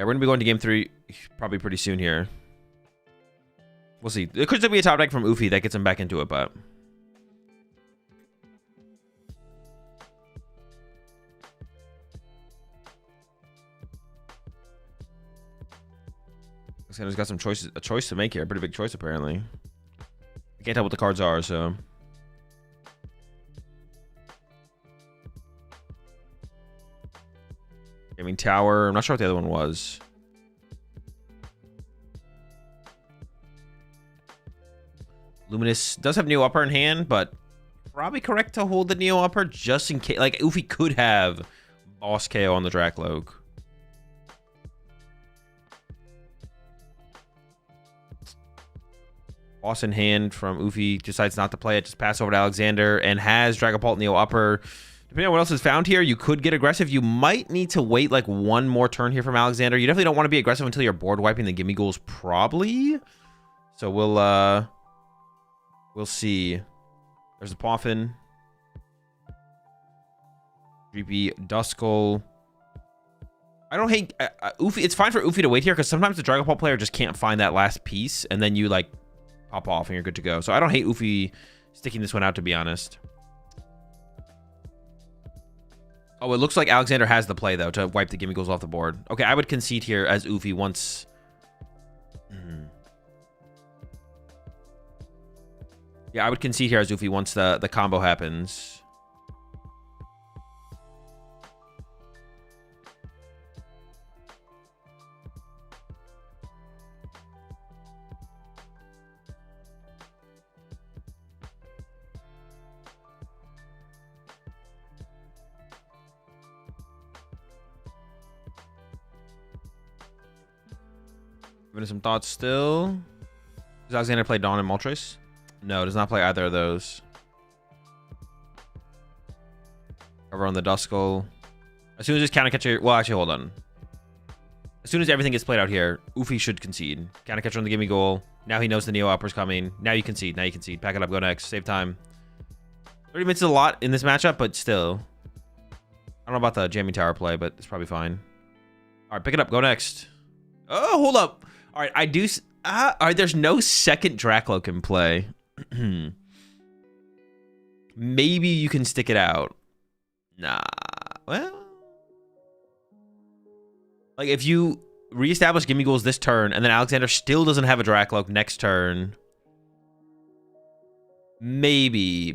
Yeah, we're gonna be going to game 3 probably pretty soon here. We'll see. It could still be a top deck from Ufi that gets him back into it, but Alexander's got some choices, a choice to make here. A pretty big choice apparently. I can't tell what the cards are, so. Gaming Tower. I'm not sure what the other one was. Luminous does have Neo Upper in hand, but probably correct to hold the Neo Upper just in case. Like, Ufi could have Boss KO on the Drakloak. Boss in hand from Ufi, decides not to play it, just pass over to Alexander, and has Dragapult Neo Upper. Depending on what else is found here, you could get aggressive. You might need to wait like one more turn here from Alexander. You definitely don't want to be aggressive until you're board wiping the gimme ghouls, probably. So we'll see. There's a Poffin. Dreepy Duskull. I don't hate Ufi. It's fine for Ufi to wait here because sometimes the Dragapult player just can't find that last piece, and then you like pop off and you're good to go. So I don't hate Ufi sticking this one out, to be honest. Oh, it looks like Alexander has the play, though, to wipe the gimme ghouls off the board. Okay, I would concede here as Ufi once. Yeah, I would concede here as Ufi once the combo happens. Giving some thoughts still. Does Alexander play Dawn and Moltres? No, does not play either of those. Cover on the Duskull. As soon as this counter catcher... Well, actually, hold on. As soon as everything gets played out here, Ufi should concede. Counter catcher on the gimme goal. Now he knows the Neo Upper's coming. Now you concede. Now you concede. Pack it up. Go next. Save time. 30 minutes is a lot in this matchup, but still. I don't know about the jamming tower play, but it's probably fine. All right, pick it up. Go next. Oh, hold up. All right, I do... all right, there's no second Drakloak in play. Maybe you can stick it out. Nah. Well... Like, if you reestablish gimme ghouls this turn, and then Alexander still doesn't have a Drakloak next turn... Maybe.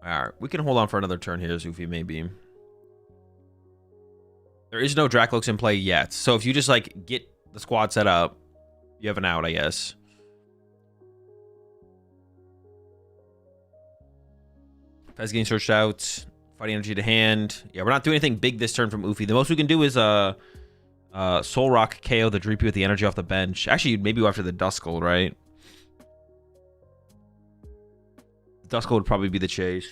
Alright, we can hold on for another turn here, Zufi, maybe. There is no Drakloaks in play yet, so if you just, like, get the squad set up, you have an out, I guess. Fez getting searched out. Fighting energy to hand. Yeah, we're not doing anything big this turn from Ufi. The most we can do is Soul Rock KO the Dreepy with the energy off the bench. Actually, maybe go after the Duskull, right? Duskull would probably be the chase.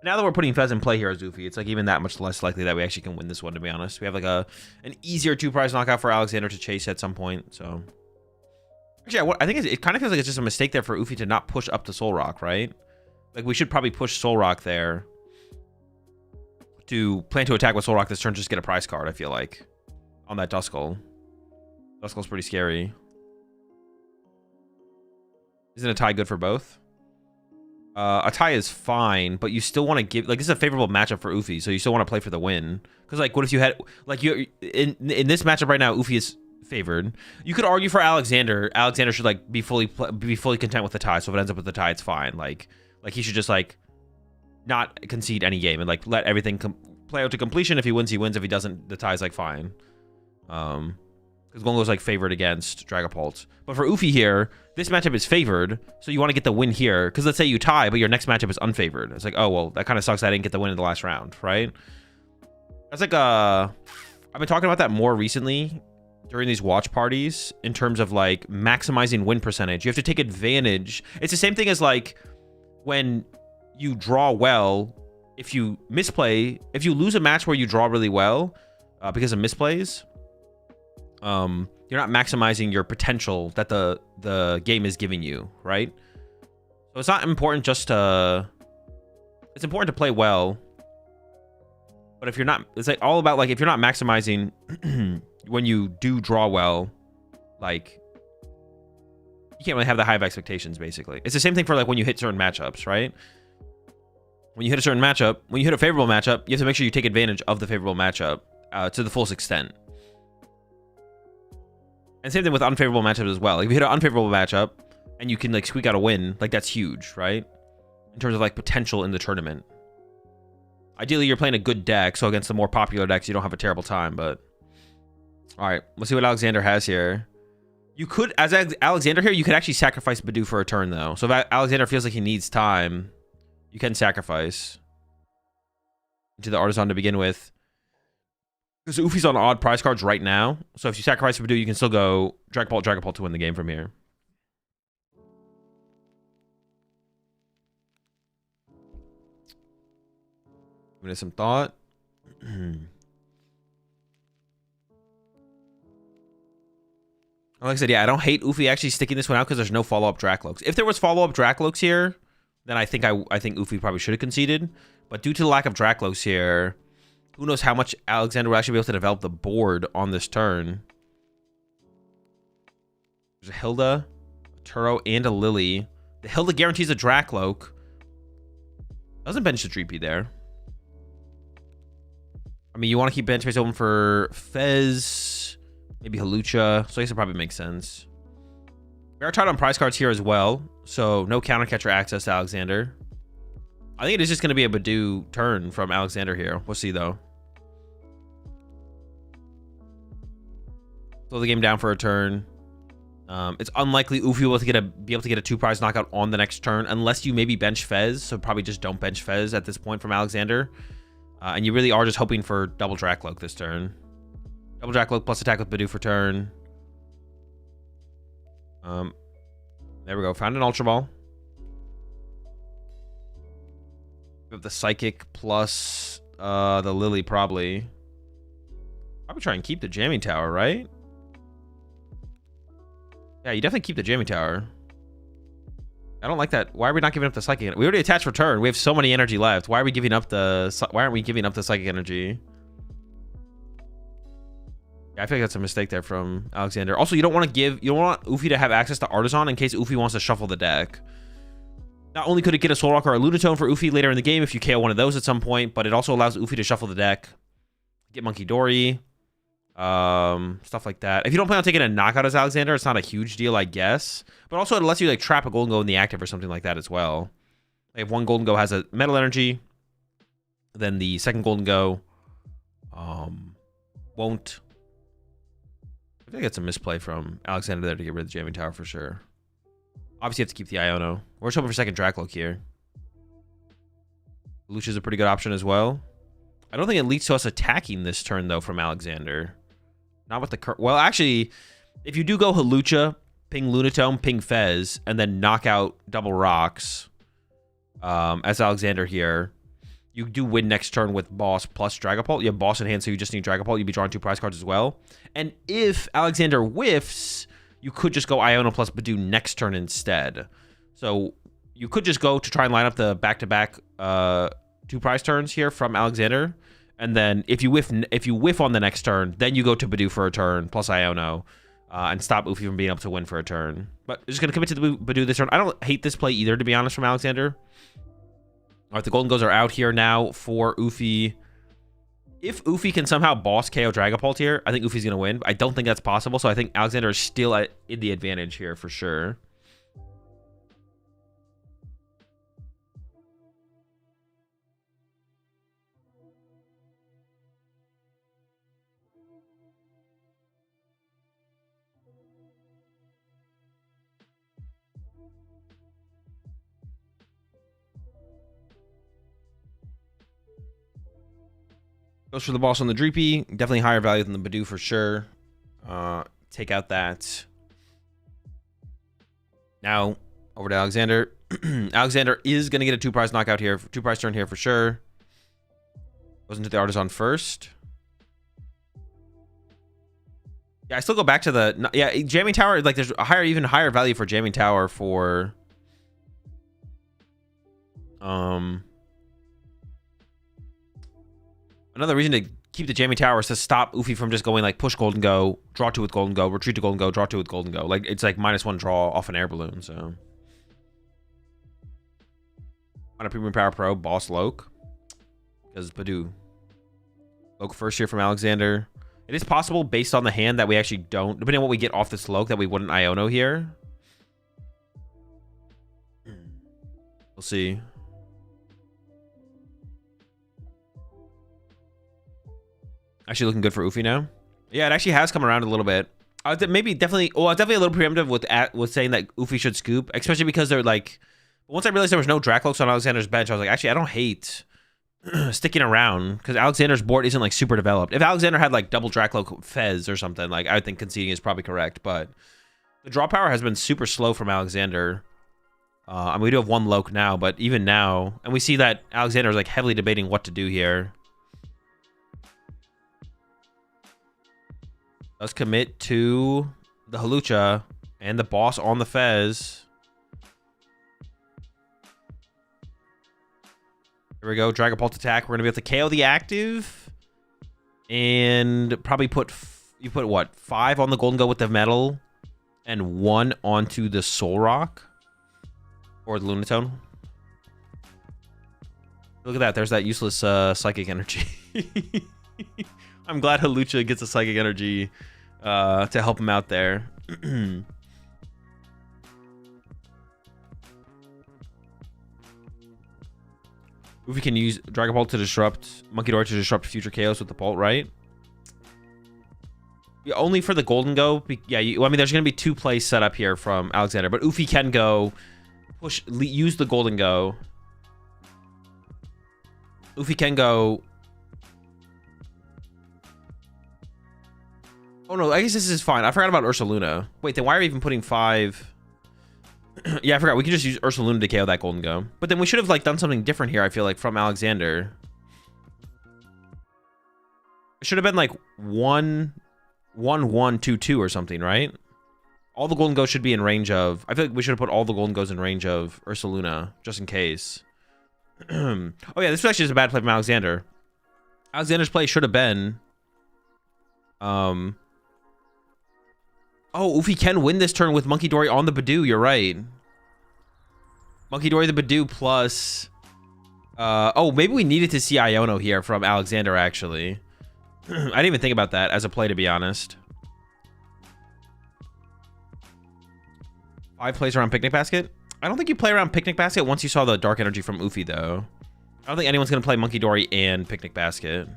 Now that we're putting Fez in play here as Ufi, it's like even that much less likely that we actually can win this one, to be honest. We have like an easier 2-prize knockout for Alexander to chase at some point, so... Actually, I think it kind of feels like it's just a mistake there for Ufi to not push up to Soul Rock, right? Like, we should probably push Soul Rock there to plan to attack with Soul Rock this turn, just get a prize card, I feel like, on that Duskull. Duskull's pretty scary. Isn't a tie good for both? A tie is fine, but you still want to give... Like, this is a favorable matchup for Ufi, so you still want to play for the win. Because, like, what if you had... Like, you in this matchup right now, Ufi is favored. You could argue for Alexander. Alexander should, like, be fully content with the tie, so if it ends up with the tie, it's fine. Like he should just, like, not concede any game and, like, let everything play out to completion. If he wins, he wins. If he doesn't, the tie's, like, fine. Because Gongo's, like, favored against Dragapult. But for Ufi here, this matchup is favored, so you want to get the win here. Because let's say you tie, but your next matchup is unfavored. It's like, oh, well, that kind of sucks that I didn't get the win in the last round, right? That's like I've been talking about that more recently during these watch parties in terms of, like, maximizing win percentage. You have to take advantage. It's the same thing as, like, when you draw well, if you misplay, if you lose a match where you draw really well because of misplays, you're not maximizing your potential that the game is giving you, right? So it's not important just to it's important to play well. But if you're not, it's like all about like if you're not maximizing when you do draw well, like you can't really have the high of expectations. Basically, it's the same thing for like when you hit certain matchups, right? When you hit a certain matchup, when you hit a favorable matchup, you have to make sure you take advantage of the favorable matchup to the fullest extent. And same thing with unfavorable matchups as well. Like if you hit an unfavorable matchup and you can like squeak out a win, like that's huge, right? In terms of like potential in the tournament. Ideally, you're playing a good deck, so against the more popular decks, you don't have a terrible time, but... Alright, let's see what Alexander has here. You could, as Alexander here, you could actually sacrifice Badu for a turn, though. So if Alexander feels like he needs time, you can sacrifice into the Artisan to begin with. Because Ufi's on odd prize cards right now, so if you sacrifice Badu, you can still go Dragapult to win the game from here. Give it some thought. Like I said, yeah, I don't hate Ufi actually sticking this one out because there's no follow-up Dracloaks. If there was follow-up Dracloaks here, then I think Ufi probably should have conceded. But due to the lack of Dracloaks here, who knows how much Alexander will actually be able to develop the board on this turn. There's a Hilda, a Turo, and a Lily. The Hilda guarantees a Dracloak. Doesn't bench the Dreepy there. I mean, you want to keep bench space open for Fez, maybe Halucha, so I guess it probably makes sense. We are tied on prize cards here as well, so no counter catcher access to Alexander. I think it is just going to be a Badu turn from Alexander here. We'll see, though. Slow the game down for a turn. It's unlikely Ufi will be able to get a 2-prize knockout on the next turn, unless you maybe bench Fez, so probably just don't bench Fez at this point from Alexander. And you really are just hoping for double Dracloak this turn. Double Dracloak plus attack with Badu for turn. There we go. Found an Ultra Ball. We have the Psychic plus the Lily probably. Probably try and keep the Jamming Tower, right? Yeah, you definitely keep the Jamming Tower. I don't like that. Why are we not giving up the Psychic? We already attached for turn. We have so many energy left. Why are we giving up the... Why aren't we giving up the Psychic energy? Yeah, I feel like that's a mistake there from Alexander. Also, you don't want to give... You don't want Ufi to have access to Artisan in case Ufi wants to shuffle the deck. Not only could it get a Soul Rock or a Lunatone for Ufi later in the game if you KO one of those at some point, but it also allows Ufi to shuffle the deck. Get Monkey Dory. Stuff like that. If you don't plan on taking a knockout as Alexander, it's not a huge deal, I guess. But also it lets you like trap a Golden Go in the active or something like that as well. Like if one Golden Go has a metal energy, then the second Golden Go won't. I think that's a misplay from Alexander there to get rid of the Jamming Tower for sure. Obviously you have to keep the Iono. We're just hoping for second Dracloak here. Lucia's a pretty good option as well. I don't think it leads to us attacking this turn though from Alexander. Not with the... Well, actually, if you do go Halucha, ping Lunatone, ping Fez, and then knock out double rocks as Alexander here, you do win next turn with Boss plus Dragapult. You have Boss in hand, so you just need Dragapult. You'd be drawing 2 prize cards as well. And if Alexander whiffs, you could just go Iono plus Badu next turn instead. So you could just go to try and line up the back-to-back 2 prize turns here from Alexander. And then if you whiff on the next turn, then you go to Badu for a turn plus Iono and stop Ufi from being able to win for a turn. But just going to commit to the Badu this turn. I don't hate this play either, to be honest, from Alexander. All right, the Golden Goes are out here now for Ufi. If Ufi can somehow boss KO Dragapult here, I think Ufi's going to win. I don't think that's possible, so I think Alexander is still in the advantage here for sure. Goes for the boss on the Dreepy. Definitely higher value than the Badu for sure. Take out that. Now, over to Alexander. Alexander is going to get a 2 prize knockout here. 2 prize turn here for sure. Goes into the Artisan first. Yeah, I still go back to the... Yeah, Jamming Tower, like there's a even higher value for Jamming Tower for... Another reason to keep the jamming tower is to stop Ufi from just going like push golden go, draw 2 with golden go, retreat to golden go, draw 2 with golden go. Like it's like -1 draw off an air balloon. So on a premium power pro boss Loke because Badoo Loke first here from Alexander. It is possible based on the hand that we actually don't, depending on what we get off this Loke, that we wouldn't Iono here. We'll see. Actually looking good for Ufi now. Yeah, it actually has come around a little bit. I was definitely a little preemptive with saying that Ufi should scoop, especially because they're like, once I realized there was no Draklokes on Alexander's bench, I was like, actually, I don't hate sticking around because Alexander's board isn't like super developed. If Alexander had like double Drakloak Fez or something, like I would think conceding is probably correct, but the draw power has been super slow from Alexander. I mean, we do have 1 Loke now, but even now, and we see that Alexander is like heavily debating what to do here. Does commit to the Halucha and the boss on the Fez. Here we go, Dragapult attack. We're gonna be able to KO the active, and probably put what 5 on the golden go with the metal, and 1 onto the Soul Rock or the Lunatone. Look at that. There's that useless psychic energy. I'm glad Halucha gets a psychic energy to help him out there. Ufi can use Dragapult to disrupt Monkey Dory to disrupt future chaos with the Bolt, right? Yeah, only for the golden go. Yeah, I mean, there's going to be 2 plays set up here from Alexander, but Ufi can go use the golden go. Ufi can go. Oh no, I guess this is fine. I forgot about Ursaluna. Wait, then why are we even putting 5? Yeah, I forgot. We could just use Ursaluna to KO that golden go. But then we should have like done something different here, I feel like, from Alexander. It should have been like 1-1-1-2-2 or something, right? All the golden goes should be in range of... I feel like we should have put all the golden goes in range of Ursaluna, just in case. Oh yeah, this was actually just a bad play from Alexander. Alexander's play should have been... Oh, Ufi can win this turn with Monkey Dory on the Badoo. You're right. Monkey Dory the Badoo plus... oh, maybe we needed to see Iono here from Alexander, actually. I didn't even think about that as a play, to be honest. 5 plays around Picnic Basket? I don't think you play around Picnic Basket once you saw the Dark Energy from Ufi, though. I don't think anyone's going to play Monkey Dory and Picnic Basket.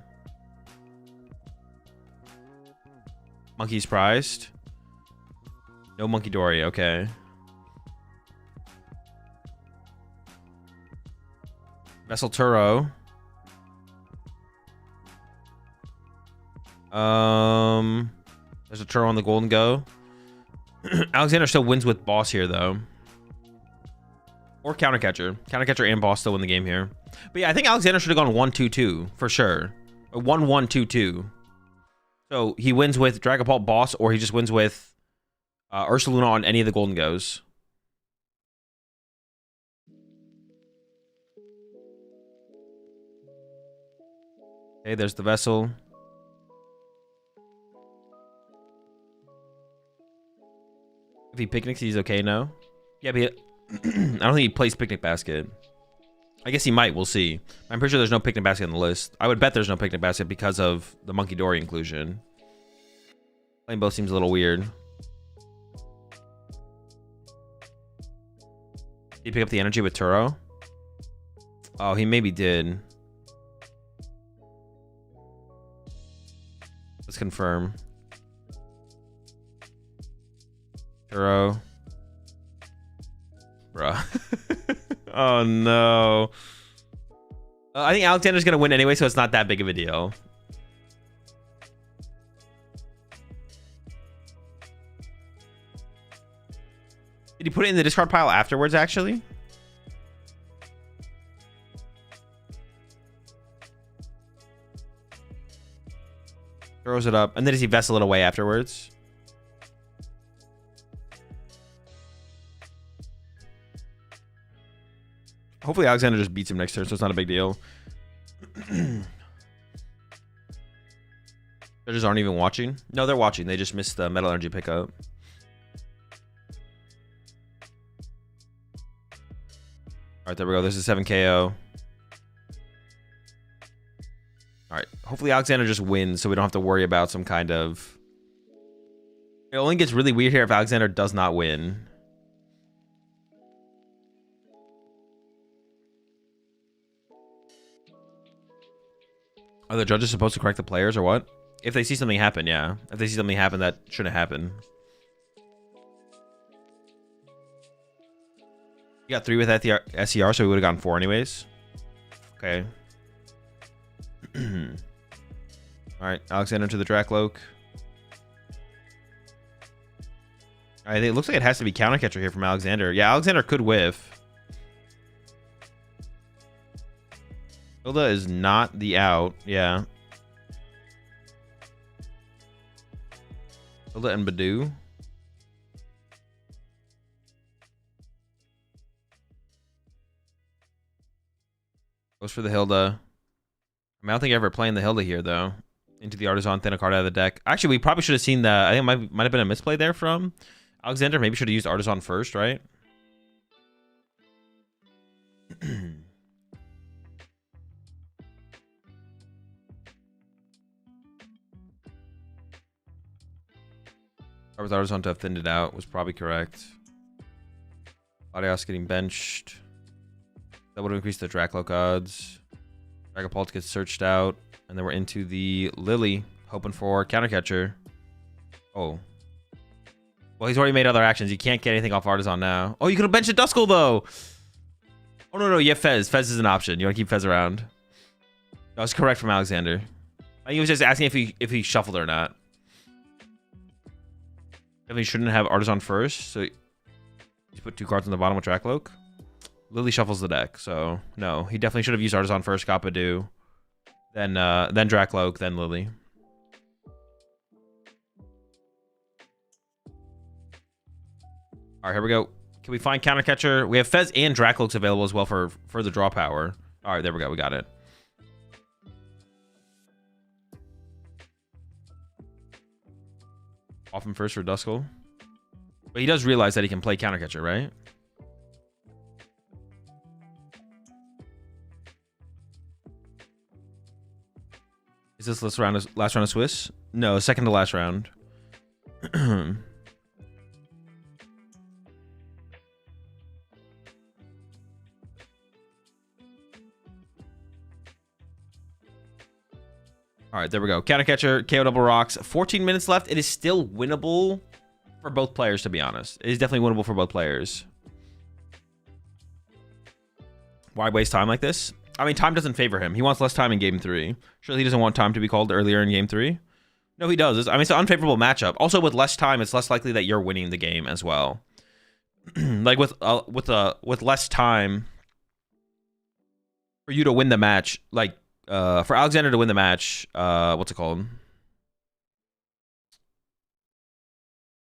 Monkey's prized. No Monkey Dory, okay. Vessel Turo. There's a Turo on the golden go. Alexander still wins with boss here, though. Or countercatcher. Countercatcher and boss still win the game here. But yeah, I think Alexander should have gone 1-2-2 for sure. Or 1-1-2-2. So he wins with Dragapult boss, or he just wins with Ursaluna on any of the golden goes. Okay, there's the vessel. If he picnics, he's okay now. Yeah, but I don't think he plays Picnic Basket. I guess he might. We'll see. I'm pretty sure there's no Picnic Basket on the list. I would bet there's no Picnic Basket because of the Monkey Dory inclusion. Playing both seems a little weird. Did he pick up the energy with Turo? Oh, he maybe did. Let's confirm. Turo. Bruh. Oh no. I think Alexander's gonna win anyway, so it's not that big of a deal. Did he put it in the discard pile afterwards, actually? Throws it up. And then does he vessel it away afterwards? Hopefully Alexander just beats him next turn, so it's not a big deal. Judges aren't even watching. No, they're watching. They just missed the Metal Energy pickup. All right, there we go. There's a 7 KO. All right. Hopefully Alexander just wins so we don't have to worry about some kind of... It only gets really weird here if Alexander does not win. Are the judges supposed to correct the players or what? If they see something happen, yeah. If they see something happen that shouldn't happen. You got 3 with SER, so we would have gotten 4 anyways. Okay. Alright, Alexander to the Drakloak. Alright, it looks like it has to be counter catcher here from Alexander. Yeah, Alexander could whiff. Hilda is not the out. Yeah. Hilda and Badoo. Goes for the Hilda. I mean, I don't think I ever playing the Hilda here, though. Into the Artisan, thin a card out of the deck. Actually, we probably should have seen that. I think it might have been a misplay there from Alexander. Maybe should have used Artisan first, right? With Artisan to have thinned it out was probably correct. Latios getting benched. That would have increased the Drakloak odds. Dragapult gets searched out. And then we're into the Lily, hoping for countercatcher. Oh. Well, he's already made other actions. You can't get anything off Artisan now. Oh, you could have benched a Duskull, though. Oh, no, you have Fez. Fez is an option. You want to keep Fez around. That was correct from Alexander. I think he was just asking if he shuffled or not. Definitely shouldn't have Artisan first, so you put 2 cards on the bottom with Drakloak. Lily shuffles the deck, so no, he definitely should have used Artisan first, got Badoo, then Drakloak, then Lily. All right, here we go. Can we find counter catcher? We have Fez and Drakloaks available as well for the draw power. All right, there we go. We got it. Off him first for Duskull. But he does realize that he can play counter catcher, right? Is this last round of Swiss? No, second to last round. All right, there we go. Counter catcher, KO double rocks. 14 minutes left. It is still winnable for both players, to be honest. It is definitely winnable for both players. Why waste time like this? I mean, time doesn't favor him. He wants less time in game 3. Surely he doesn't want time to be called earlier in game 3. No, he does. I mean, it's an unfavorable matchup. Also, with less time, it's less likely that you're winning the game as well. Like with less time for you to win the match, like for Alexander to win the match, what's it called?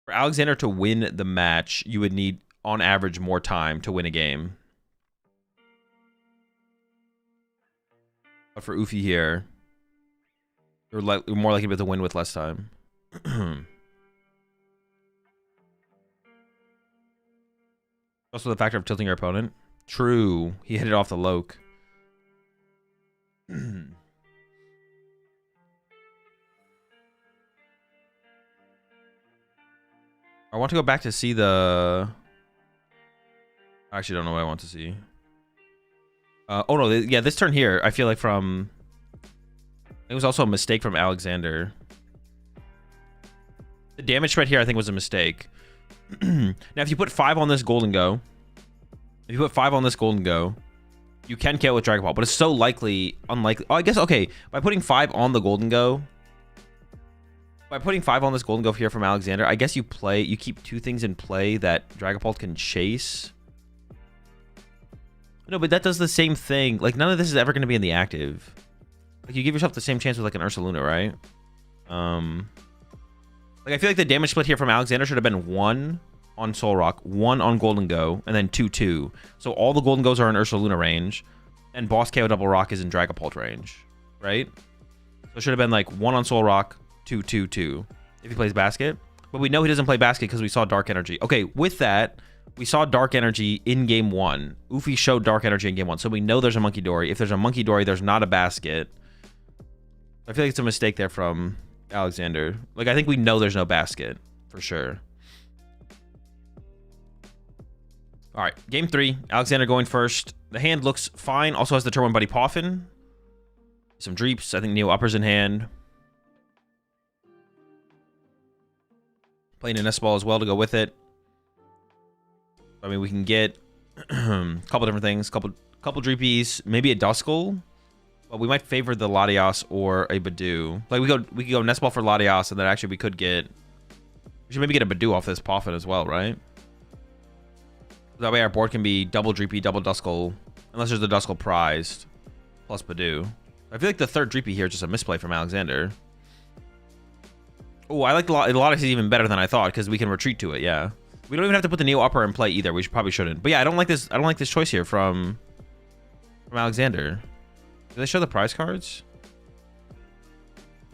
For Alexander to win the match, you would need, on average, more time to win a game. But for Ufi here, you're more likely to win with less time. Also the factor of tilting your opponent. True. He hit it off the Loke. I want to go back to see the... I actually don't know what I want to see. Oh no, yeah, this turn here, I feel like from... It was also a mistake from Alexander. The damage spread here, I think, was a mistake. Now, if you put 5 on this Golden Go, you can KO with Dragon Ball, but it's so unlikely. Oh, I guess, okay, by putting 5 on the Golden Go, by putting 5 on this Golden Go here from Alexander, I guess you keep 2 things in play that Dragon Ball can chase. No, but that does the same thing. Like, none of this is ever going to be in the active. Like, you give yourself the same chance with, like, an Ursaluna, right? Like, I feel like the damage split here from Alexander should have been 1 on Soul Rock, 1 on Golden Go, and then 2-2. So all the Golden Goes are in Ursaluna range, and Boss KO Double Rock is in Dragapult range, right? So it should have been, like, 1 on Soul Rock, 2/2/2 if he plays basket. But we know he doesn't play basket because we saw Dark Energy. Okay, with that, we saw Dark Energy in game 1. Ufi showed Dark Energy in game 1, so we know there's a Monkey Dory. If there's a Monkey Dory, there's not a basket. I feel like it's a mistake there from Alexander. Like, I think we know there's no basket for sure. All right, game 3. Alexander going first. The hand looks fine. Also has the turn 1 Buddy Poffin. Some Dreeps. I think Neo Uppers in hand. Playing an S-Ball as well to go with it. I mean, we can get a couple different things. Couple Dreepies. Maybe a Duskull. But we might favor the Latias or a Badoo. Like, we could go Nest Ball for Latias, and then actually we could get... We should maybe get a Badoo off this Poffin as well, right? That way our board can be double Dreepy, double Duskull. Unless there's the Duskull prized. Plus Badoo. I feel like the third Dreepy here is just a misplay from Alexander. Oh, I like the Latias even better than I thought, because we can retreat to it, yeah. We don't even have to put the Neo Upper in play either. We probably shouldn't. But yeah, I don't like this choice here from Alexander. Do they show the prize cards?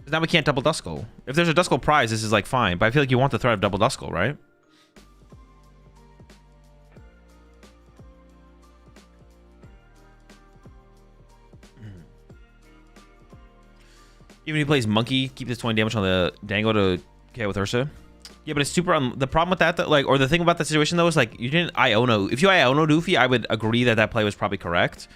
Now we can't double Duskull. If there's a Duskull prize, this is like fine. But I feel like you want the threat of double Duskull, right? Even if he plays Monkey, keep this 20 damage on the Dango to KO with Ursa. Yeah, but it's super... the problem with that, like, or the thing about the situation, though, is, like, you didn't Iono. If you Iono Doofy, I would agree that play was probably correct.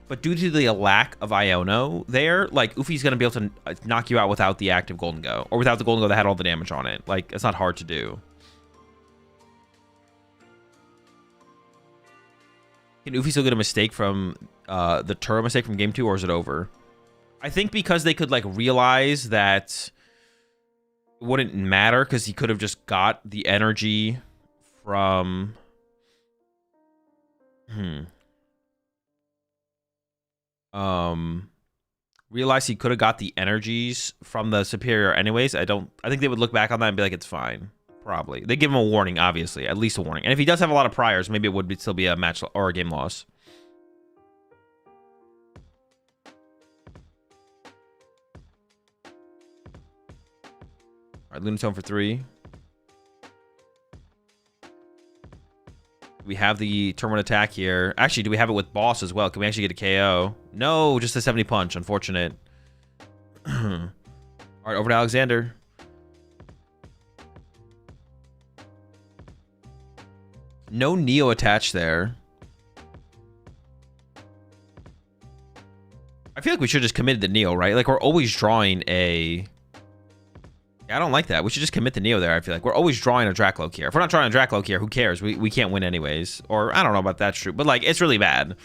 But due to the lack of Iono there, like, Ufi's going to be able to knock you out without the active Golden Go. Or without the Golden Go that had all the damage on it. Like, it's not hard to do. Can Ufi still get a mistake from the Turo mistake from game 2, or is it over? I think because they could, like, realize that it wouldn't matter because he could have just got the energy from... Realize he could have got the energies from the superior anyways. I think they would look back on that and be like, it's fine. Probably. They give him a warning, obviously. At least a warning. And if he does have a lot of priors, maybe it would still be a match or a game loss. All right, Lunatone for 3. We have the turn 1 attack here. Actually, do we have it with boss as well? Can we actually get a KO? No, just a 70 punch. Unfortunate. All right, over to Alexander. No Neo attached there. I feel like we should just commit the Neo, right? Like, we're always drawing a... Yeah, I don't like that. We should just commit the Neo there, I feel like. We're always drawing a Dracloak here. If we're not drawing a Dracloak here, who cares? We can't win anyways. Or, I don't know about that's true. But, like, it's really bad.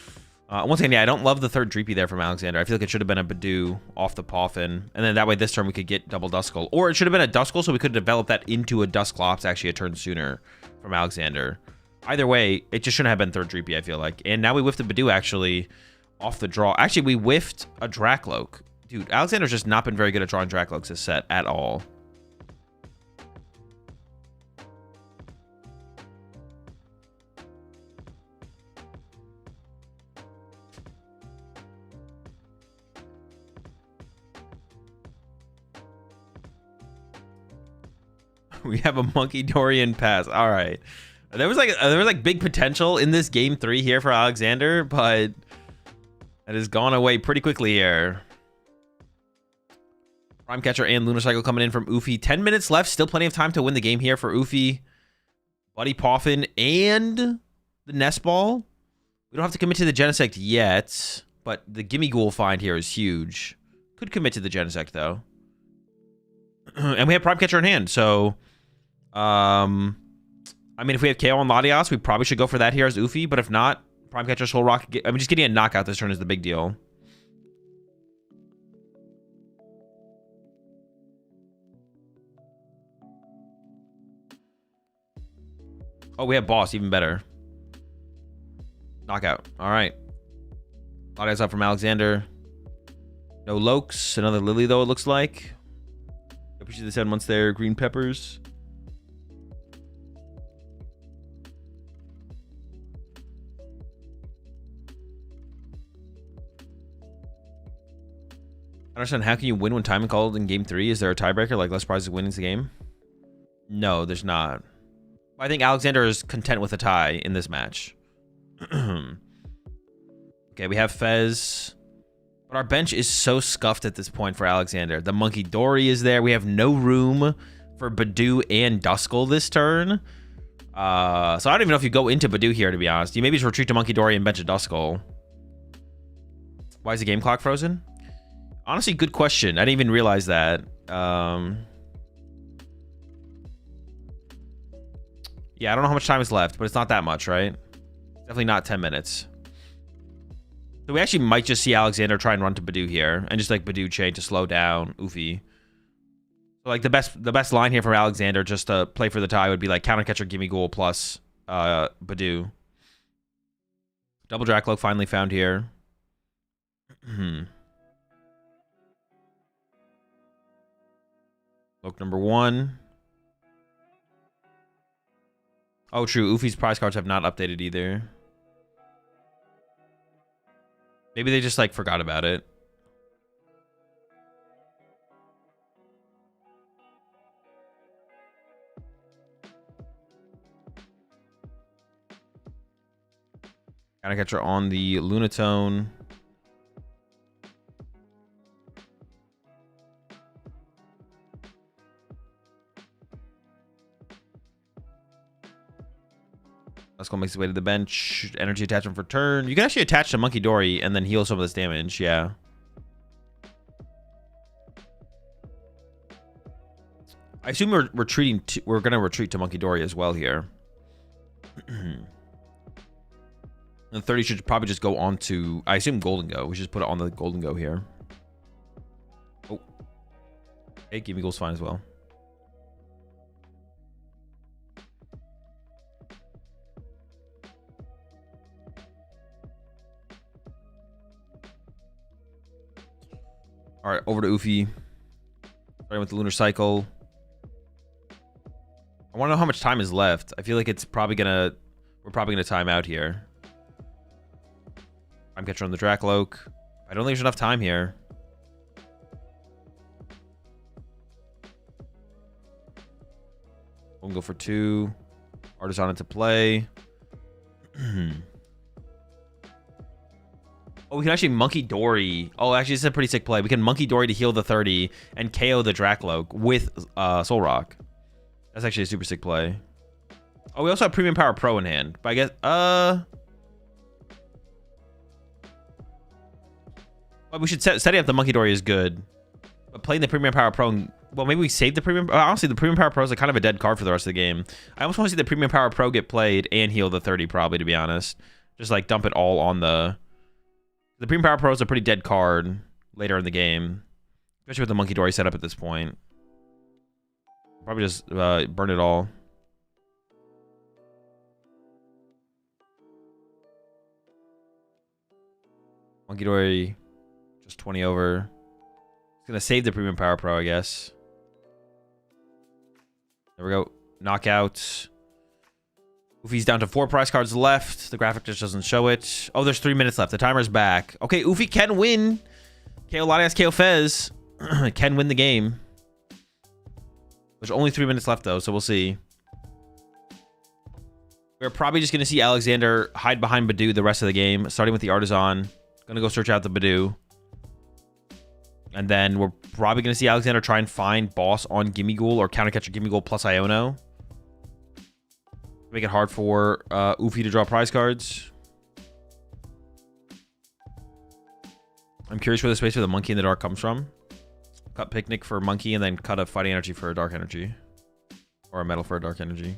Once again, yeah, I don't love the third Dreepy there from Alexander. I feel like it should have been a Badoo off the Poffin. And then that way this turn we could get double Duskull. Or it should have been a Duskull so we could develop that into a Dusclops actually a turn sooner from Alexander. Either way, it just shouldn't have been third Dreepy, I feel like. And now we whiffed a Badoo actually off the draw. Actually, we whiffed a Dracloak. Dude, Alexander's just not been very good at drawing Dracloaks this set at all. We have a Monkey Dorian pass. All right. There was like big potential in this game 3 here for Alexander, but it has gone away pretty quickly here. Prime Catcher and Lunar Cycle coming in from Ufi. 10 minutes left. Still plenty of time to win the game here for Ufi. Buddy Poffin and the Nest Ball. We don't have to commit to the Genesect yet, but the Gimme Ghoul find here is huge. Could commit to the Genesect though. And we have Prime Catcher in hand, so... I mean, if we have KO on Latias, we probably should go for that here as Ufi, but if not, Prime Catcher, Soul Rock... I mean, just getting a knockout this turn is the big deal. Oh, we have Boss, even better. Knockout. All right. Latias up from Alexander. No Lokes. Another Lily, though, it looks like. Appreciate the 7 months there. Green Peppers. understand, how can you win when timing called in game 3? Is there a tiebreaker, like less prizes wins the game? No, there's not. I think Alexander is content with a tie in this match. Okay, we have Fez. But our bench is so scuffed at this point for Alexander. The Monkey Dory is there. We have no room for Badoo and Duskull this turn. So I don't even know if you go into Badoo here, to be honest. You maybe just retreat to Monkey Dory and bench a Duskull. Why is the game clock frozen? Honestly, good question. I didn't even realize that. Yeah, I don't know how much time is left, but it's not that much, right? Definitely not 10 minutes. So we actually might just see Alexander try and run to Badoo here, and just like Badoo chain to slow down Oofy. So like the best line here for Alexander just to play for the tie would be like counter catcher Gimme Ghoul plus Badoo. Double Dracloak finally found here. Look number 1. Oh, true. Oofy's prize cards have not updated either. Maybe they just, like, forgot about it. Counter catcher on the Lunatone. Duskull makes his way to the bench. Energy attachment for turn. You can actually attach to Monkey Dory and then heal some of this damage. Yeah. I assume we're retreating. We're gonna retreat to Monkey Dory as well here. And 30 should probably just go on to, I assume, Golden Go. We should just put it on the Golden Go here. Oh. Hey, Gimme Ghoul's fine as well. All right, over to Oofy. Starting with the Lunar Cycle. I want to know how much time is left. I feel like it's probably gonna, we're probably gonna time out here. Time catcher on the Dracloak. I don't think there's enough time here. We'll go for 2. Artisan into play. Oh, we can actually Monkey Dory. Oh, actually, this is a pretty sick play. We can Monkey Dory to heal the 30 and KO the Dracloak with Soul Rock. That's actually a super sick play. Oh, we also have Premium Power Pro in hand. But I guess, well, we should setting up the Monkey Dory is good. But playing the Premium Power Pro, well, maybe we save the Premium. Honestly, the Premium Power Pro is like kind of a dead card for the rest of the game. I almost want to see the Premium Power Pro get played and heal the 30, probably, to be honest. Just like dump it all on the Premium Power Pro is a pretty dead card later in the game, especially with the Monkey Dory setup at this point. Probably just burn it all. Monkey Dory, just 20 over. It's gonna save the Premium Power Pro, I guess. There we go. Knockout. Oofy's down to 4 prize cards left. The graphic just doesn't show it. Oh, there's 3 minutes left. The timer's back. Okay, Oofy can win. KO Latias, KO Fez. Can win the game. There's only 3 minutes left, though, so we'll see. We're probably just going to see Alexander hide behind Badoo the rest of the game, starting with the Artisan. Going to go search out the Badoo. And then we're probably going to see Alexander try and find boss on Gimme Ghoul or counter catcher Gimme Ghoul plus Iono. Make it hard for Oofy to draw prize cards. I'm curious where the space for the Monkey in the Dark comes from. Cut Picnic for Monkey and then cut a Fighting Energy for a Dark Energy. Or a Metal for a Dark Energy.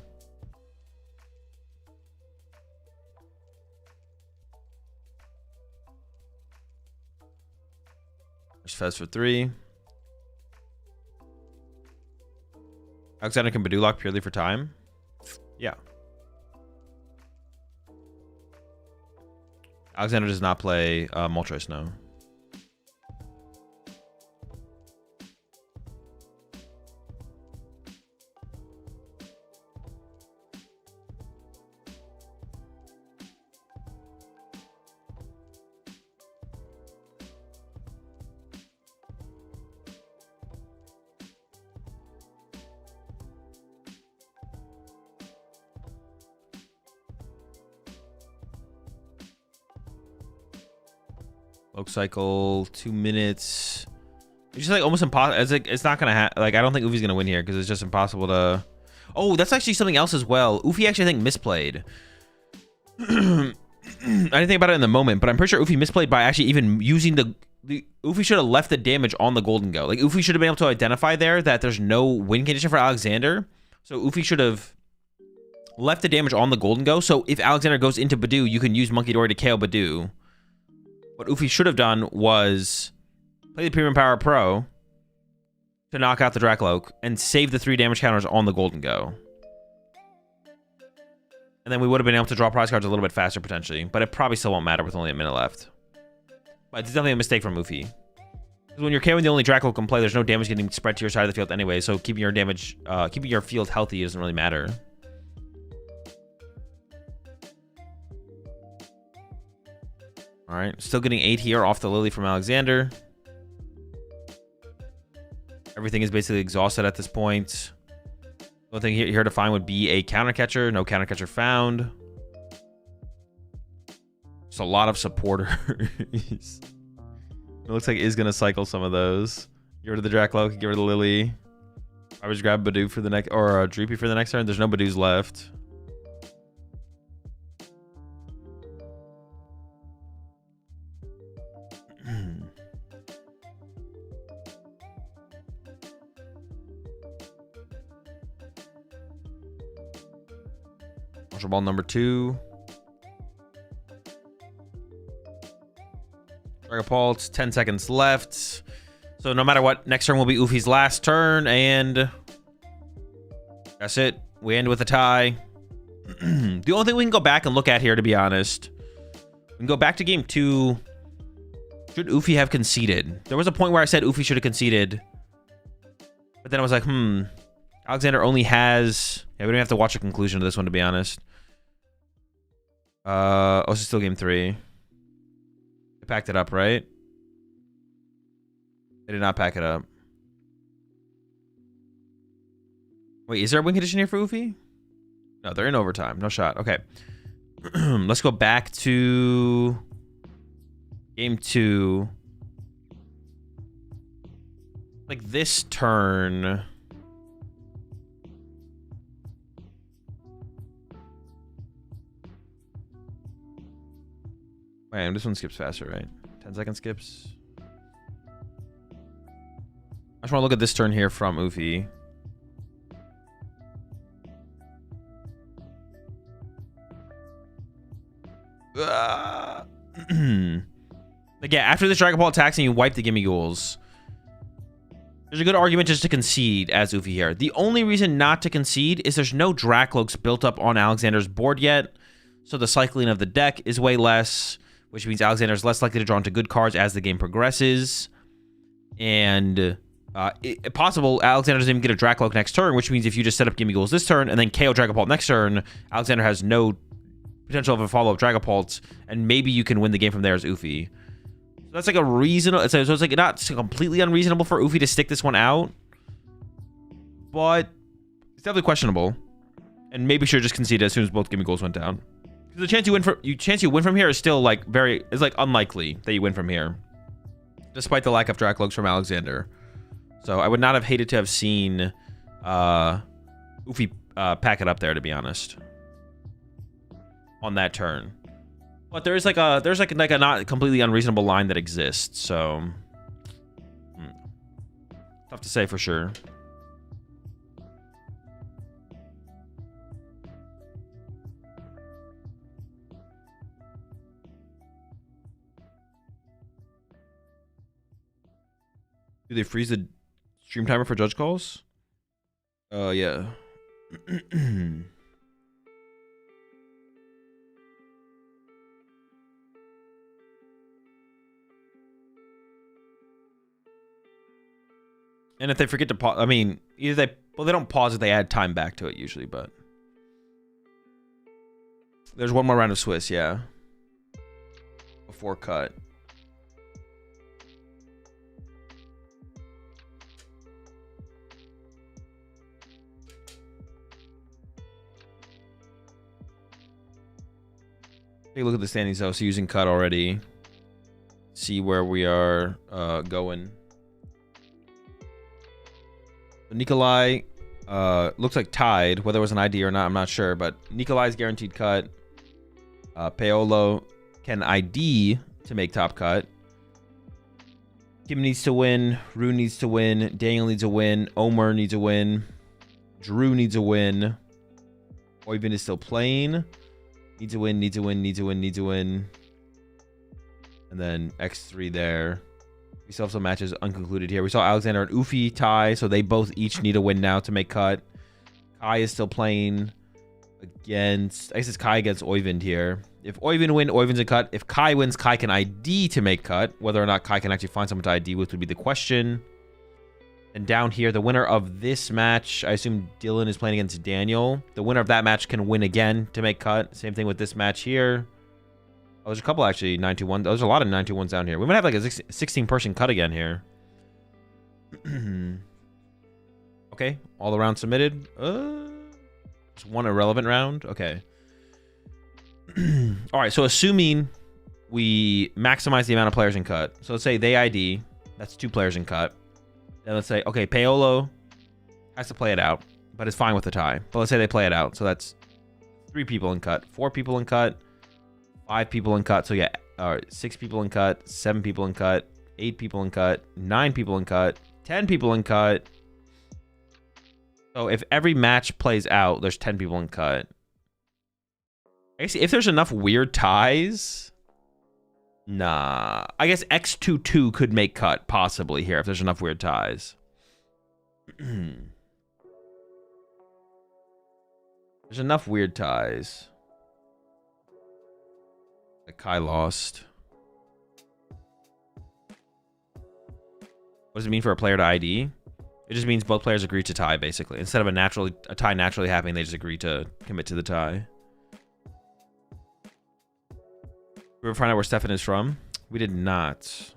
There's Fez for 3. Alexander can Badoo lock purely for time? Yeah. Alexander does not play Moltres, no. Low cycle, 2 minutes. It's just like almost impossible. It's like it's not gonna like I don't think Ufi's gonna win here because it's just impossible to. Oh, that's actually something else as well. Ufi actually I think misplayed. I didn't think about it in the moment, but I'm pretty sure Ufi misplayed by actually even using the Ufi should have left the damage on the golden go. Like Ufi should have been able to identify there that there's no win condition for Alexander. So Ufi should have left the damage on the golden go. So if Alexander goes into Badoo, you can use Monkey Dory to KO Badoo. What Ufi should have done was play the Premium Power Pro to knock out the Dracloak and save the 3 damage counters on the golden go. And then we would have been able to draw prize cards a little bit faster potentially, but it probably still won't matter with only a minute left. But it's definitely a mistake from Ufi. Because when you're KOing the only Dracloak in play, there's no damage getting spread to your side of the field anyway, so keeping your damage, keeping your field healthy doesn't really matter. All right, still getting 8 here off the Lily from Alexander. Everything is basically exhausted at this point. The only thing here to find would be a counter catcher. No counter catcher found. Just a lot of supporters. It looks like is gonna cycle some of those. Get rid of the Dracloak, get rid of the Lily. I would just grab Badoo for the next, or a Dreepy for the next turn. There's no Badoos left. Marshall Ball number 2. Dragapult, 10 seconds left. So no matter what, next turn will be Ufi's last turn, and that's it. We end with a tie. The only thing we can go back and look at here, to be honest, we can go back to game 2. Should Ufi have conceded? There was a point where I said Ufi should have conceded, but then I was like, Alexander only has... Yeah, we don't have to watch a conclusion to this one, to be honest. Oh, this is still game 3. They packed it up, right? They did not pack it up. Wait, is there a win condition here for Ufi? No, they're in overtime. No shot. Okay. Let's go back to game 2. Like this turn... Man, this one skips faster, right? 10-second skips. I just want to look at this turn here from Ufi. Like, yeah, after this Dragon Ball attacks and you wipe the Gimme Ghouls, there's a good argument just to concede as Ufi here. The only reason not to concede is there's no Dracloaks built up on Alexander's board yet, so the cycling of the deck is way less, which means Alexander is less likely to draw into good cards as the game progresses. And possible Alexander doesn't even get a Dracloak next turn, which means if you just set up Gimme Ghouls this turn and then KO Dragapult next turn, Alexander has no potential of a follow-up Dragapult, and maybe you can win the game from there as Ufi. So that's like a reasonable... So it's like not completely unreasonable for Ufi to stick this one out, but it's definitely questionable. And maybe should just concede as soon as both Gimme Ghouls went down. The chance you win from here is still like unlikely that you win from here, despite the lack of Dracloaks from Alexander. So I would not have hated to have seen Ufi pack it up there, to be honest, on that turn. But there's like a not completely unreasonable line that exists. So tough to say for sure. Do they freeze the stream timer for judge calls? Yeah. And if they forget to pause, I mean, either they don't pause it, they add time back to it usually, but there's one more round of Swiss, yeah, before cut. Take a look at the standings though. So using cut already. see where we are going. Nikolai looks like tied. Whether it was an ID or not, I'm not sure. But Nikolai's guaranteed cut. Paolo can ID to make top cut. Kim needs to win. Rue needs to win. Daniel needs a win. Omer needs a win. Drew needs a win. Oyvind is still playing. Needs to win, needs to win, needs to win, needs to win. And then X3 there. We still have some matches unconcluded here. We saw Alexander and Ufi tie, so they both each need a win now to make cut. Kai is still playing against... I guess it's Kai against Oyvind here. If Oyvind wins, Oyvind's a cut. If Kai wins, Kai can ID to make cut. Whether or not Kai can actually find someone to ID with would be the question. And down here, the winner of this match, I assume Dylan is playing against Daniel. The winner of that match can win again to make cut. Same thing with this match here. Oh, there's a couple actually 9-2-1. There's a lot of 9-2-1s down here. We might have like a 16-person cut again here. Okay, all around submitted. Just one irrelevant round. Okay. All right, so assuming we maximize the amount of players in cut. So let's say they ID. That's 2 players in cut. Then let's say, okay, Paolo has to play it out, but it's fine with the tie. But let's say they play it out. So that's 3 people in cut, 4 people in cut, 5 people in cut. So yeah, 6 people in cut, 7 people in cut, 8 people in cut, 9 people in cut, 10 people in cut. So if every match plays out, there's 10 people in cut. I guess if there's enough weird ties... Nah. I guess X22 could make cut, possibly, here, if there's enough weird ties. There's enough weird ties. Like Kai lost. What does it mean for a player to ID? It just means both players agree to tie, basically. Instead of a tie naturally happening, they just agree to commit to the tie. We ever find out where Stefan is from? We did not.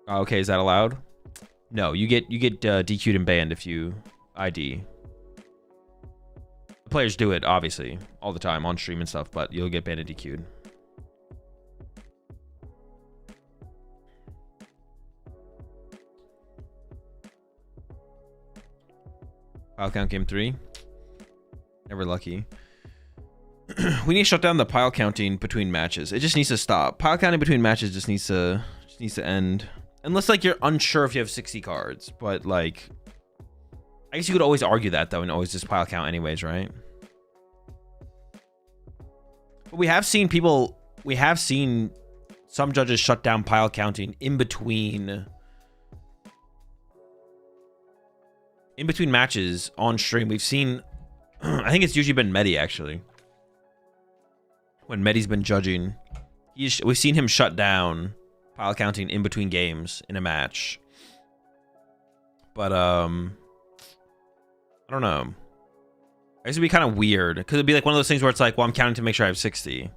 Okay, is that allowed? No, you get DQ'd and banned if you ID. The players do it, obviously, all the time on stream and stuff, but you'll get banned and DQ'd. File count game 3. Never lucky. We need to shut down the pile counting between matches. It just needs to stop. Pile counting between matches just needs to end. Unless like you're unsure if you have 60 cards, but like I guess you could always argue that though and always just pile count anyways, right? But we have seen some judges shut down pile counting in between matches on stream. We've seen I think it's usually been Medi actually. When Medi's been judging, we've seen him shut down pile counting in between games in a match. But I don't know. I guess it'd be kind of weird because it'd be like one of those things where it's like, well, I'm counting to make sure I have 60.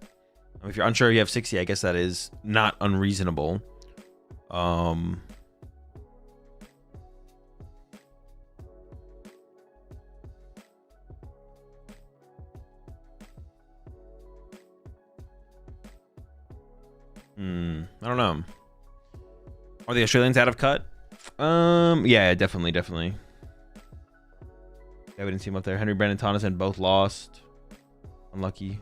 If you're unsure you have 60, I guess that is not unreasonable. I don't know. Are the Australians out of cut? Yeah, definitely. Yeah, we didn't see him up there. Henry, Brandon, Tonneson both lost. Unlucky.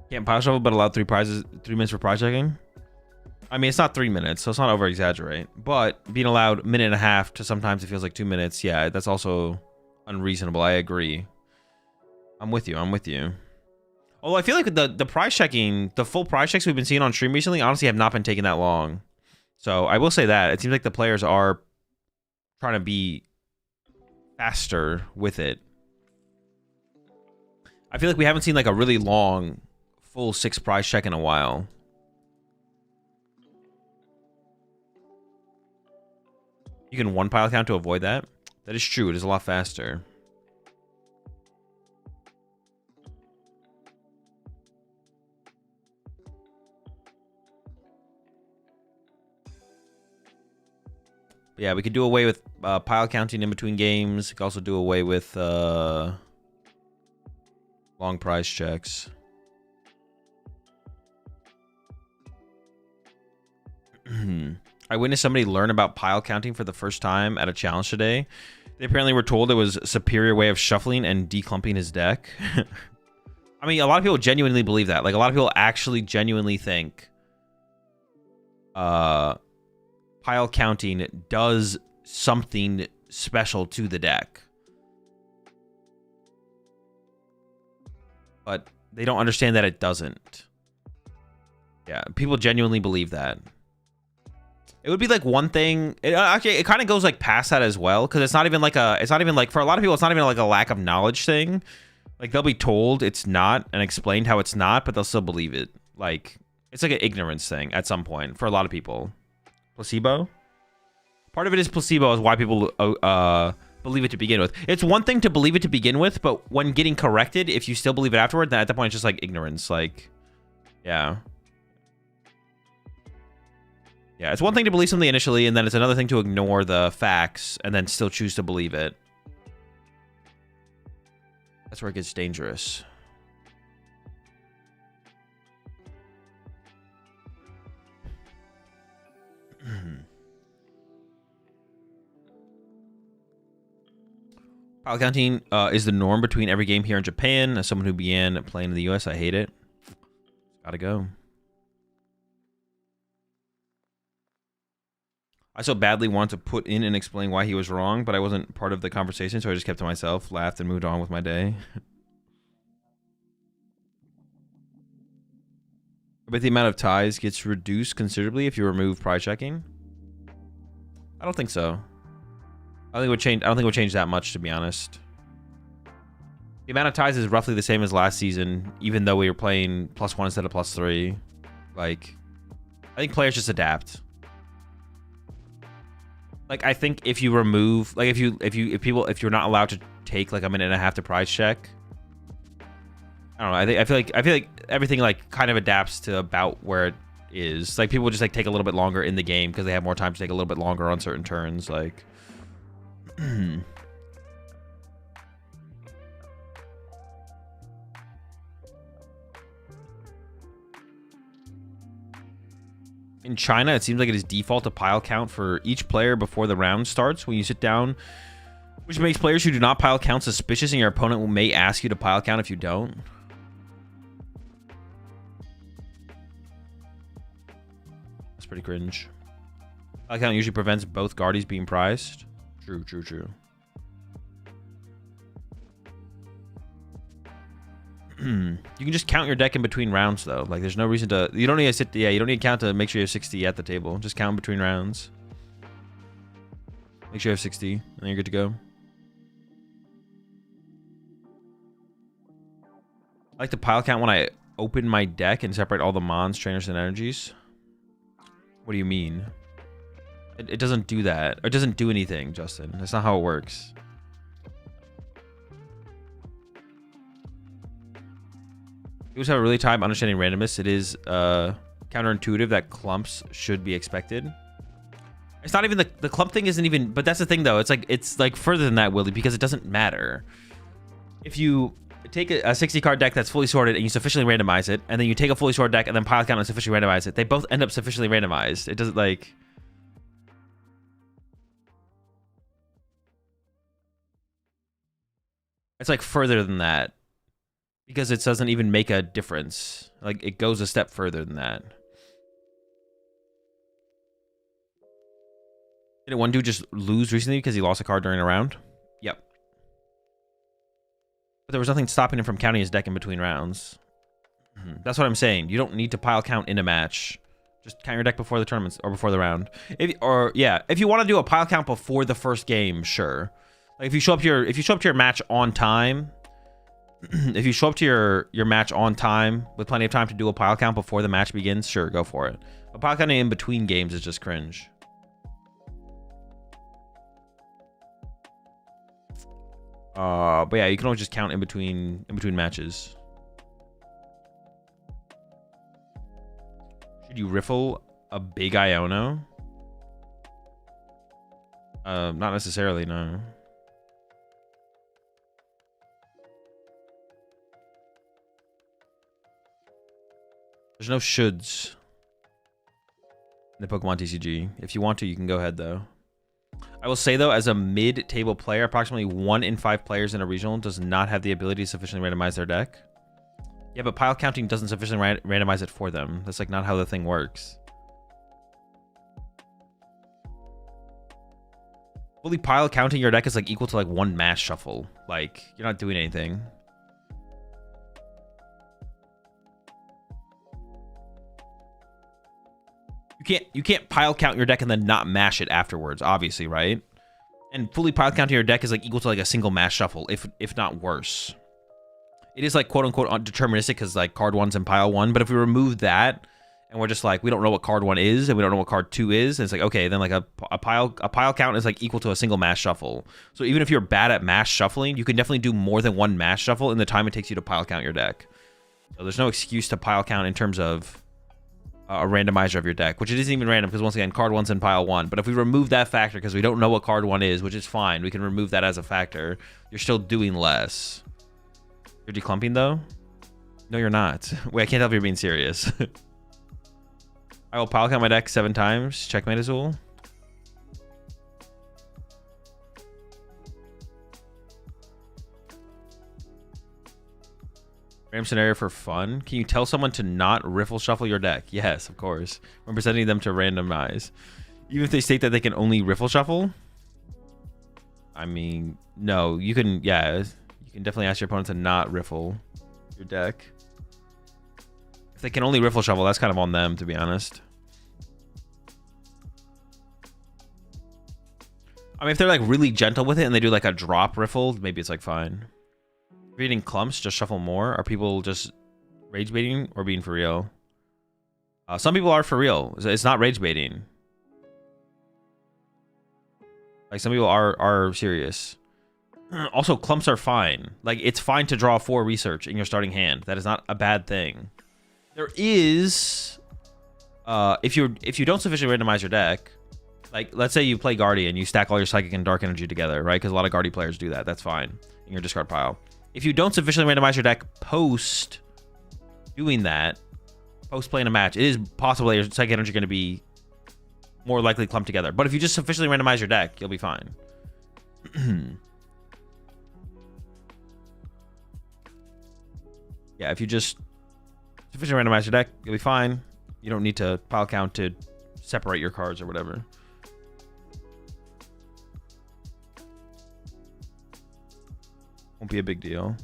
Can't pile shuffle, but allowed 3 minutes for prize checking. I mean, it's not 3 minutes, so it's not over exaggerate. But being allowed a minute and a half to sometimes it feels like 2 minutes. Yeah, that's also unreasonable. I agree. I'm with you. Although I feel like the prize checking, the full prize checks we've been seeing on stream recently, honestly have not been taking that long. So I will say that. It seems like the players are trying to be faster with it. I feel like we haven't seen like a really long full 6 prize check in a while. You can 1 pile count to avoid that. That is true. It is a lot faster. Yeah, we could do away with pile counting in between games. We could also do away with what Long price checks. I witnessed somebody learn about pile counting for the first time at a challenge today. They apparently were told it was a superior way of shuffling and declumping his deck. I mean, a lot of people genuinely believe that. Like, a lot of people actually genuinely think pile counting does something special to the deck. But they don't understand that it doesn't. Yeah, people genuinely believe that. It would be like one thing. Actually, it kind of goes like past that as well, because it's not even like for a lot of people, it's not even like a lack of knowledge thing. Like, they'll be told it's not and explained how it's not, but they'll still believe it. Like, it's like an ignorance thing at some point for a lot of people. Placebo? Part of it is placebo, is why people believe it to begin with. It's one thing to believe it to begin with, but when getting corrected, if you still believe it afterward, then at that point it's just like ignorance. Like, yeah. Yeah, it's one thing to believe something initially, and then it's another thing to ignore the facts and then still choose to believe it. That's where it gets dangerous. Pile counting is the norm between every game here in Japan. As someone who began playing in the US, I hate it. Gotta go. I so badly wanted to put in and explain why he was wrong, but I wasn't part of the conversation, so I just kept to myself, laughed, and moved on with my day. I bet the amount of ties gets reduced considerably if you remove prize checking. I don't think so. I don't think it would change that much, to be honest. The amount of ties is roughly the same as last season, even though we were playing +1 instead of +3. Like, I think players just adapt. Like, I think if you remove, like, if you're not allowed to take like a minute and a half to prize check, I don't know. I feel like everything like kind of adapts to about where it is. Like, people just like take a little bit longer in the game because they have more time to take a little bit longer on certain turns. Like, in China, it seems like it is default to pile count for each player before the round starts when you sit down, which makes players who do not pile count suspicious, and your opponent may ask you to pile count if you don't. That's pretty cringe. Pile count usually prevents both guardies being prized. True, true, true. You can just count your deck in between rounds, though. Like, there's no reason to. You don't need to sit. Yeah, you don't need to count to make sure you have 60 at the table. Just count between rounds. Make sure you have 60, and then you're good to go. I like to pile count when I open my deck and separate all the mons, trainers, and energies. What do you mean? It doesn't do that. It doesn't do anything, Justin. That's not how it works. You also have a really time understanding randomness. It is counterintuitive that clumps should be expected. It's not even the clump thing isn't even, but that's the thing though. It's like further than that, Willie, because it doesn't matter. If you take a 60 card deck that's fully sorted and you sufficiently randomize it, and then you take a fully sorted deck and then pile count and sufficiently randomize it, they both end up sufficiently randomized. It doesn't like. It's like further than that. Because it doesn't even make a difference. Like, it goes a step further than that. Did one dude just lose recently because he lost a card during a round? Yep. But there was nothing stopping him from counting his deck in between rounds. That's what I'm saying. You don't need to pile count in a match. Just count your deck before the tournaments or before the round. If you want to do a pile count before the first game, sure. Like, if you show up to your match on time. If you show up to your match on time with plenty of time to do a pile count before the match begins, sure, go for it. But pile counting in between games is just cringe. But yeah, you can always just count in between matches. Should you riffle a big Iono? Not necessarily, no. There's no shoulds in the Pokemon TCG. If you want to, you can go ahead though. I will say though, as a mid-table player, approximately 1 in 5 players in a regional does not have the ability to sufficiently randomize their deck. Yeah, but pile counting doesn't sufficiently randomize it for them. That's like not how the thing works. Fully pile counting your deck is like equal to like 1 mass shuffle. Like you're not doing anything. You can't pile count your deck and then not mash it afterwards, obviously, right? And fully pile counting your deck is like equal to like a single mass shuffle, if not worse. It is like quote unquote deterministic because like card 1's in pile 1, but if we remove that and we're just like we don't know what card 1 is and we don't know what card 2 is, and it's like okay, then like a pile count is like equal to a single mass shuffle. So even if you're bad at mass shuffling, you can definitely do more than 1 mass shuffle in the time it takes you to pile count your deck. So there's no excuse to pile count in terms of a randomizer of your deck, which it isn't even random because once again card 1's in pile 1. But if we remove that factor because we don't know what card 1 is, which is fine, we can remove that as a factor, you're still doing less. You're declumping though? No, you're not. Wait, I can't tell if you're being serious. I will pile count my deck 7 times. Checkmate Azul. Random scenario for fun. Can you tell someone to not riffle shuffle your deck? Yes, of course. When presenting them to randomize. Even if they state that they can only riffle shuffle? I mean, no. You can, yeah. You can definitely ask your opponent to not riffle your deck. If they can only riffle shuffle, that's kind of on them, to be honest. I mean, if they're like really gentle with it and they do like a drop riffle, maybe it's like fine. Reading clumps, just shuffle more. Are people just rage baiting or being for real? Some people are for real. It's not rage baiting. Like some people are serious. Also, clumps are fine. Like it's fine to draw 4 research in your starting hand. That is not a bad thing. There is, if you don't sufficiently randomize your deck, like let's say you play Guardian, you stack all your Psychic and Dark Energy together, right? Because a lot of Guardian players do that. That's fine in your discard pile. If you don't sufficiently randomize your deck post doing that, post playing a match, it is possible that your Psychic Energy going to be more likely clumped together. But if you just sufficiently randomize your deck, you'll be fine. Yeah, if you just sufficiently randomize your deck, you'll be fine. You don't need to pile count to separate your cards or whatever. Won't be a big deal.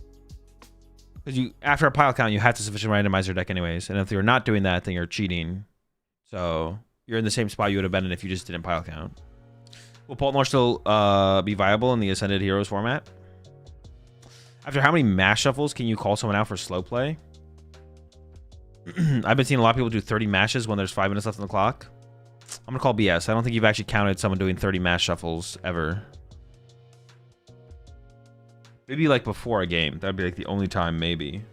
Because you, after a pile count, you have to sufficiently randomize your deck anyways. And if you're not doing that, then you're cheating. So you're in the same spot you would have been in if you just didn't pile count. Will Poltmore still be viable in the Ascended Heroes format? After how many mash shuffles can you call someone out for slow play? I've been seeing a lot of people do 30 mashes when there's 5 minutes left on the clock. I'm going to call BS. I don't think you've actually counted someone doing 30 mash shuffles ever. Maybe like before a game. That'd be like the only time, maybe.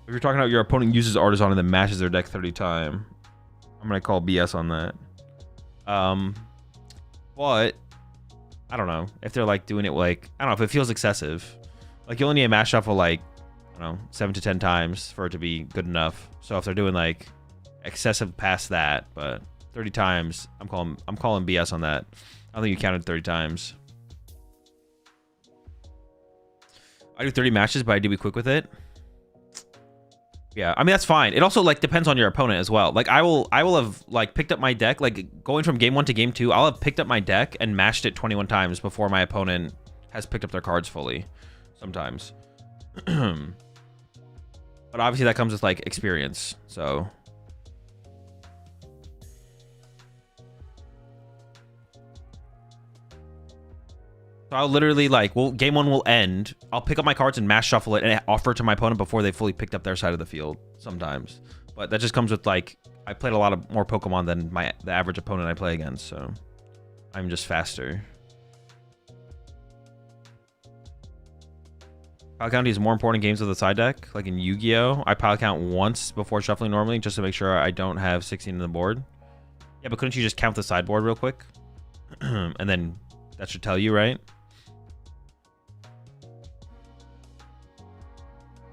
If you're talking about your opponent uses Artisan and then mashes their deck 30 times, I'm going to call BS on that. But I don't know. If they're like doing it like, I don't know, if it feels excessive. Like you only need a mash shuffle like, I don't know, 7 to 10 times for it to be good enough. So if they're doing like excessive past that, but 30 times, I'm calling BS on that. I don't think you counted 30 times. I do 30 matches, but I do be quick with it. Yeah, I mean that's fine. It also like depends on your opponent as well. Like I will have like picked up my deck, like going from game 1 to game 2, I'll have picked up my deck and mashed it 21 times before my opponent has picked up their cards fully. Sometimes. But obviously that comes with like experience. So I'll literally like, well, game 1 will end. I'll pick up my cards and mash shuffle it and offer it to my opponent before they fully picked up their side of the field sometimes. But that just comes with like, I played a lot of more Pokemon than the average opponent I play against. So I'm just faster. Pile counting is more important in games with a side deck. Like in Yu-Gi-Oh! I pile count once before shuffling normally just to make sure I don't have 16 in the board. Yeah, but couldn't you just count the sideboard real quick? And then that should tell you, right?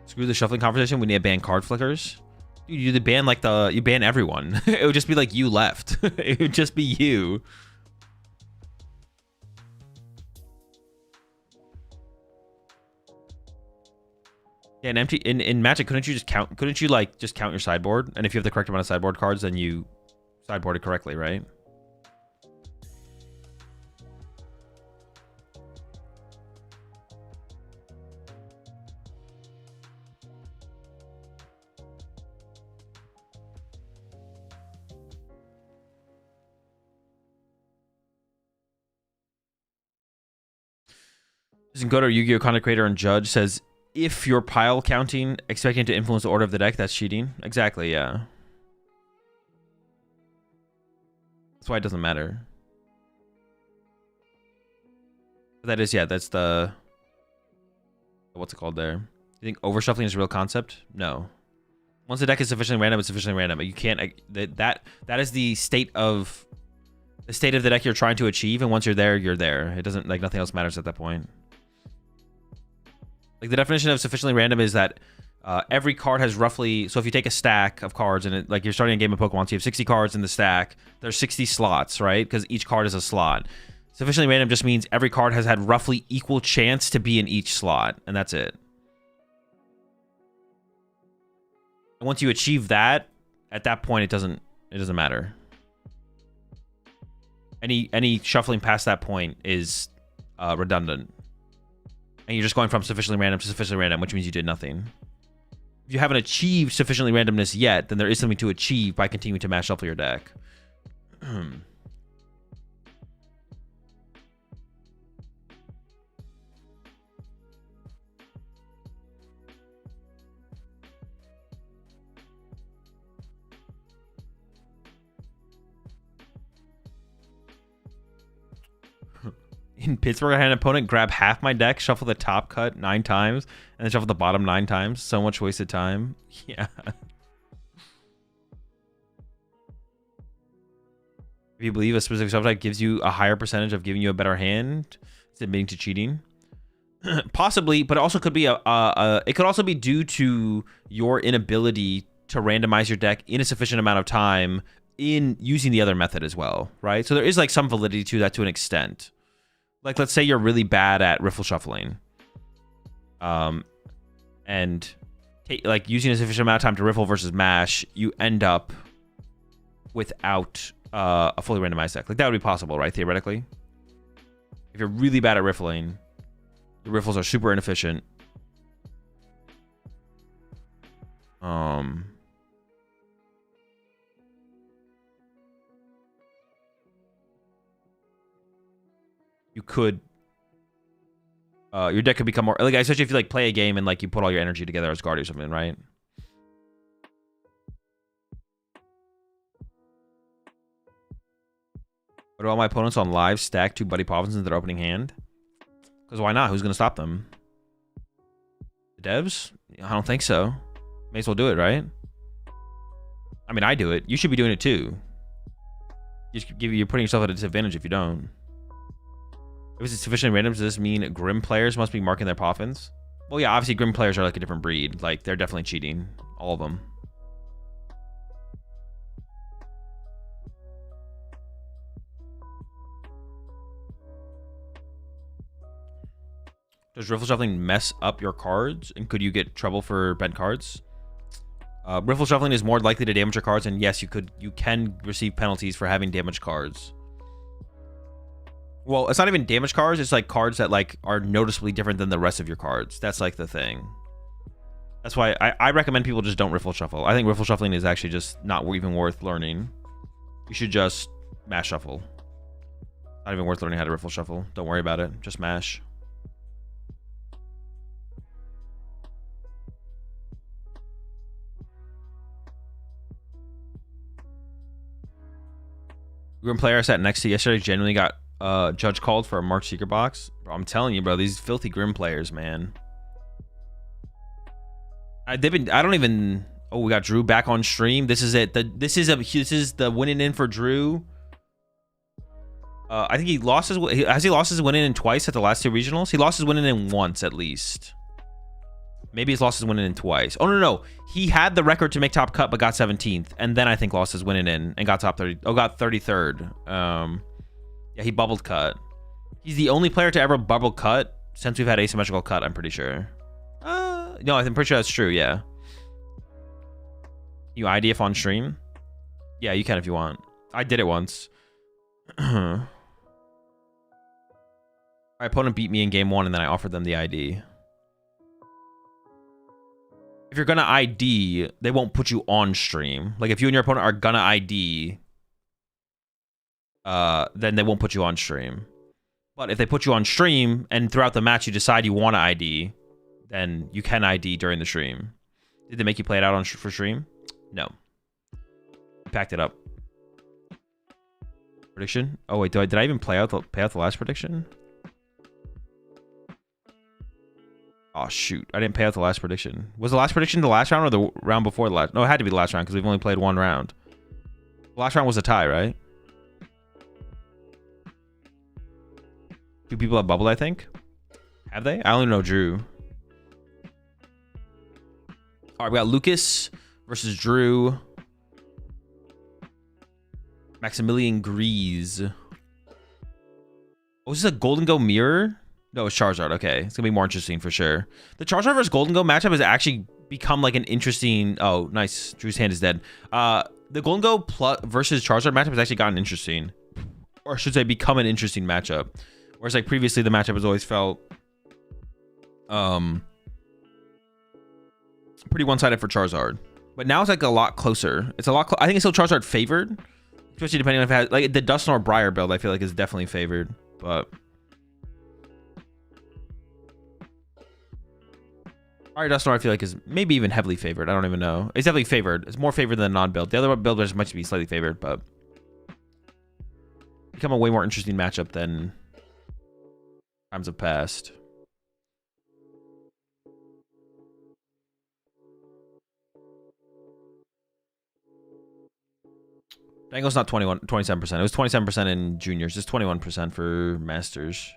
Screw the shuffling conversation. We need to ban card flickers. Dude, you ban like you ban everyone. It would just be like you left. It would just be you. Yeah, in empty in Magic, couldn't you just count? Couldn't you like just count your sideboard? And if you have the correct amount of sideboard cards, then you sideboarded correctly, right? Zinkoto, Yu-Gi-Oh! Content creator and judge says, if you're pile counting, expecting to influence the order of the deck, that's cheating. Exactly, yeah. That's why it doesn't matter. That is, yeah, that's the... What's it called there? You think overshuffling is a real concept? No. Once the deck is sufficiently random, it's sufficiently random. You can't... That is the state of... The state of the deck you're trying to achieve, and once you're there, you're there. It doesn't... Like, nothing else matters at that point. Like, the definition of sufficiently random is that every card has roughly... So if you take a stack of cards, and like you're starting a game of Pokemon, so you have 60 cards in the stack, there's 60 slots, right? Because each card is a slot. Sufficiently random just means every card has had roughly equal chance to be in each slot, and that's it. And once you achieve that, at that point, it doesn't matter. Any shuffling past that point is redundant. And you're just going from sufficiently random to sufficiently random, which means you did nothing. If you haven't achieved sufficiently randomness yet, then there is something to achieve by continuing to mash shuffle your deck. In Pittsburgh, I had an opponent grab half my deck, shuffle the top cut 9 times, and then shuffle the bottom 9 times. So much wasted time. Yeah. If you believe a specific subtype gives you a higher percentage of giving you a better hand, it's admitting to cheating. Possibly, but it also could be it could also be due to your inability to randomize your deck in a sufficient amount of time in using the other method as well, right? So there is like some validity to that to an extent. Like, let's say you're really bad at riffle shuffling. And like using a sufficient amount of time to riffle versus mash, you end up without a fully randomized deck. Like, that would be possible, right? Theoretically. If you're really bad at riffling, the riffles are super inefficient. You could your deck could become more like, especially if you like play a game and like you put all your energy together as guard or something, right? What do all my opponents on live stack 2 Buddy Poppins in their opening hand? Because why not? Who's gonna stop them? The devs? I don't think so. May as well do it, right? I mean, I do it. You should be doing it too. You're putting yourself at a disadvantage if you don't. If it's sufficiently random, does this mean Grim players must be marking their Poffins? Well, yeah, obviously Grim players are like a different breed. Like, they're definitely cheating. All of them. Does riffle shuffling mess up your cards? And could you get trouble for bent cards? Riffle shuffling is more likely to damage your cards, and yes, you can receive penalties for having damaged cards. Well, it's not even damaged cards. It's like cards that like are noticeably different than the rest of your cards. That's like the thing. That's why I recommend people just don't riffle shuffle. I think riffle shuffling is actually just not even worth learning. You should just mash shuffle. Not even worth learning how to riffle shuffle. Don't worry about it. Just mash. Grim player I sat next to yesterday genuinely got judge called for a Mark Secret box. Bro, I'm telling you, bro, these filthy Grim players, man. I don't even. Oh, we got Drew back on stream. This is it. This is the winning in for Drew. I think he lost his. Has he lost his winning in twice at the last 2 regionals? He lost his winning in once at least. Maybe his lost his winning in twice. Oh, no. He had the record to make top cut, but got 17th. And then I think lost his winning in and got top 30. Oh, got 33rd. Yeah, he bubbled cut. He's the only player to ever bubble cut since we've had asymmetrical cut, I'm pretty sure. No, I'm pretty sure that's true, yeah. You IDF on stream? Yeah, you can if you want. I did it once. My opponent beat me in game 1, and then I offered them the ID. If you're gonna ID, they won't put you on stream. Like, if you and your opponent are gonna ID, then they won't put you on stream. But if they put you on stream, and throughout the match you decide you want to ID, then you can ID during the stream. Did they make you play it out for stream? No. Packed it up. Prediction? Oh wait, did I even play out the last prediction? Oh shoot, I didn't pay out the last prediction. Was the last prediction the last round or the round before the last? No, it had to be the last round because we've only played one round. The last round was a tie, right? 2 people have bubbled, I think. Have they? I only know Drew. All right, we got Lucas versus Drew. Maximilian Grease. Oh, is this a Golden Go mirror? No, it's Charizard. Okay, it's gonna be more interesting for sure. The Charizard versus Golden Go matchup has actually become like an interesting. Oh, nice. Drew's hand is dead. The Golden Go versus Charizard matchup has actually gotten interesting, or I should say, become an interesting matchup. Whereas like previously, the matchup has always felt pretty one-sided for Charizard, but now it's like a lot closer. It's a lot. I think it's still Charizard favored, especially depending on if it has, like the Dustin or Briar build. I feel like is definitely favored, but. Alright, Dustin, I feel like is maybe even heavily favored. I don't even know. It's definitely favored. It's more favored than non-build. The other builders might be slightly favored, but become a way more interesting matchup than times have passed. Dango's not 27%. It was 27% in juniors. Just 21% for masters.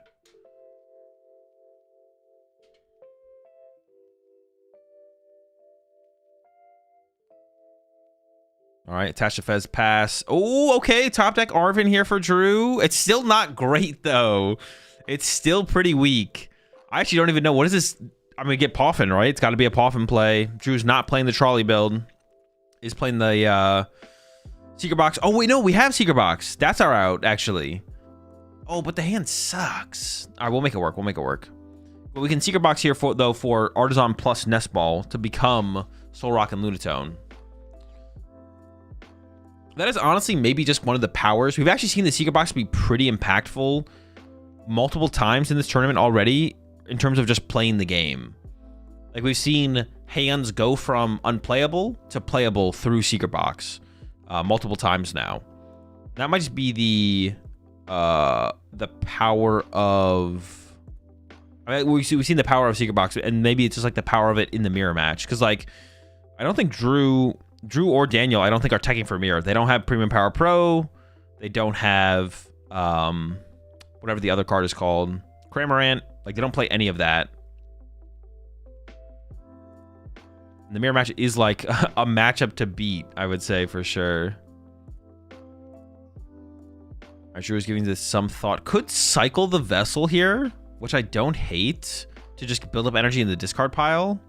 All right, Tasha Fez pass. Oh, okay. Top deck Arvin here for Drew. It's still not great, though. It's still pretty weak. I actually don't even know. What is this? I'm going to get Poffin, right? It's got to be a Poffin play. Drew's not playing the trolley build. He's playing the Secret Box. Oh, wait, no. We have Secret Box. That's our out, actually. Oh, but the hand sucks. All right, we'll make it work. We'll make it work. But we can Secret Box here, for Artisan plus Nest Ball to become Soul Rock and Lunatone. That is honestly maybe just one of the powers. We've actually seen the Secret Box be pretty impactful multiple times in this tournament already in terms of just playing the game. Like we've seen hands go from unplayable to playable through Secret Box multiple times now. That might just be the power of... I mean, we've seen the power of Secret Box, and maybe it's just like the power of it in the mirror match. Because like, I don't think Drew or Daniel, I don't think are teching for mirror. They don't have Premium Power Pro. They don't have whatever the other card is called, Cramorant. Like they don't play any of that. And the mirror match is like a matchup to beat, I would say for sure. I sure was giving this some thought. Could cycle the Vessel here, which I don't hate, to just build up energy in the discard pile.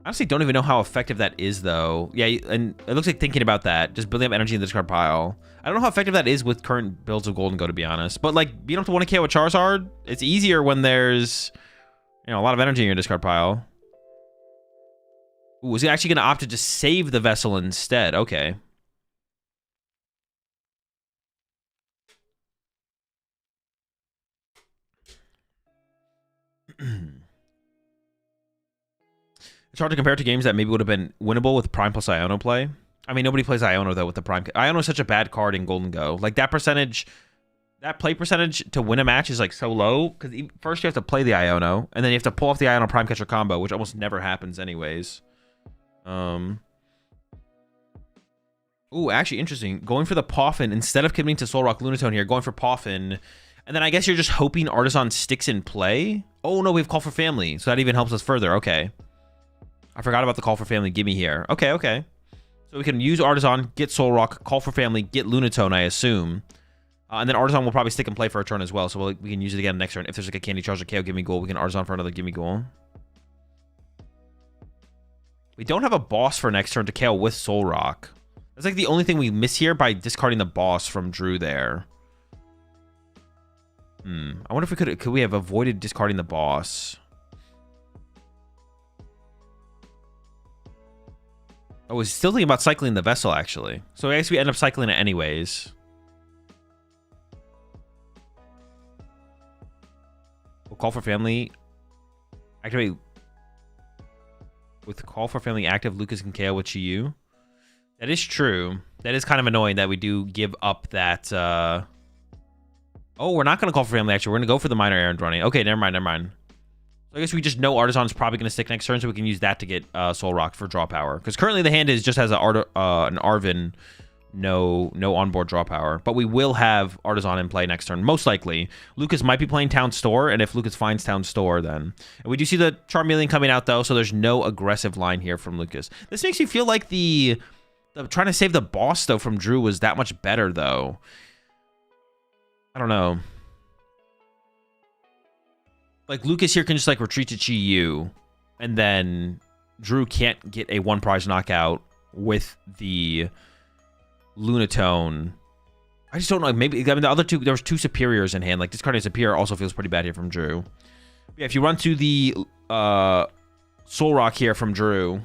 Honestly, don't even know how effective that is, though. Yeah, and it looks like thinking about that, just building up energy in the discard pile. I don't know how effective that is with current builds of Golden Go, to be honest. But, like, you don't have to want to KO with Charizard. It's easier when there's, a lot of energy in your discard pile. Ooh, is he actually going to opt to just save the Vessel instead? Okay. It's hard to compare to games that maybe would have been winnable with Prime plus Iono play. I mean, nobody plays Iono, though, with the Prime. Iono is such a bad card in Golden Go. Like, that play percentage to win a match is, like, so low. Because first you have to play the Iono, and then you have to pull off the Iono Prime Catcher combo, which almost never happens anyways. Ooh, actually interesting. Going for the Poffin, instead of committing to Soul Rock Lunatone here, going for Poffin. And then I guess you're just hoping Artisan sticks in play. Oh, no, we have Call for Family. So that even helps us further. Okay. I forgot about the Call for Family gimme here. Okay, okay. So we can use Artisan, get Soul Rock, Call for Family, get Lunatone, I assume. And then Artisan will probably stick and play for a turn as well. So we can use it again next turn. If there's like a Candy Charge or KO Gimme Goal, we can Artisan for another Gimme Goal. We don't have a boss for next turn to KO with Soul Rock. That's like the only thing we miss here by discarding the boss from Drew there. I wonder if we could we have avoided discarding the boss? I was still thinking about cycling the vessel, actually. So I guess we end up cycling it anyways. We'll Call for Family. Activate. With Call for Family active, Lucas can KO with Chiyu. That is true. That is kind of annoying that we do give up that... Oh, we're not going to Call for Family, actually. We're going to go for the Minor Errand running. Okay, never mind, never mind. So I guess we just know Artisan's probably going to stick next turn, so we can use that to get Soul Rock for draw power. Because currently the hand just has an Arvin, no onboard draw power. But we will have Artisan in play next turn, most likely. Lucas might be playing Town Store, and if Lucas finds Town Store, then... And we do see the Charmeleon coming out, though, so there's no aggressive line here from Lucas. This makes me feel like the trying to save the boss, though, from Drew was that much better, though. I don't know. Like, Lucas here can just, like, retreat to Chi-Yu, and then Drew can't get a one-prize knockout with the Lunatone. I just don't know. Maybe, I mean, the other two, there was two Superiors in hand. Like, discarding a Superior also feels pretty bad here from Drew. Yeah, if you run to the Soul Rock here from Drew...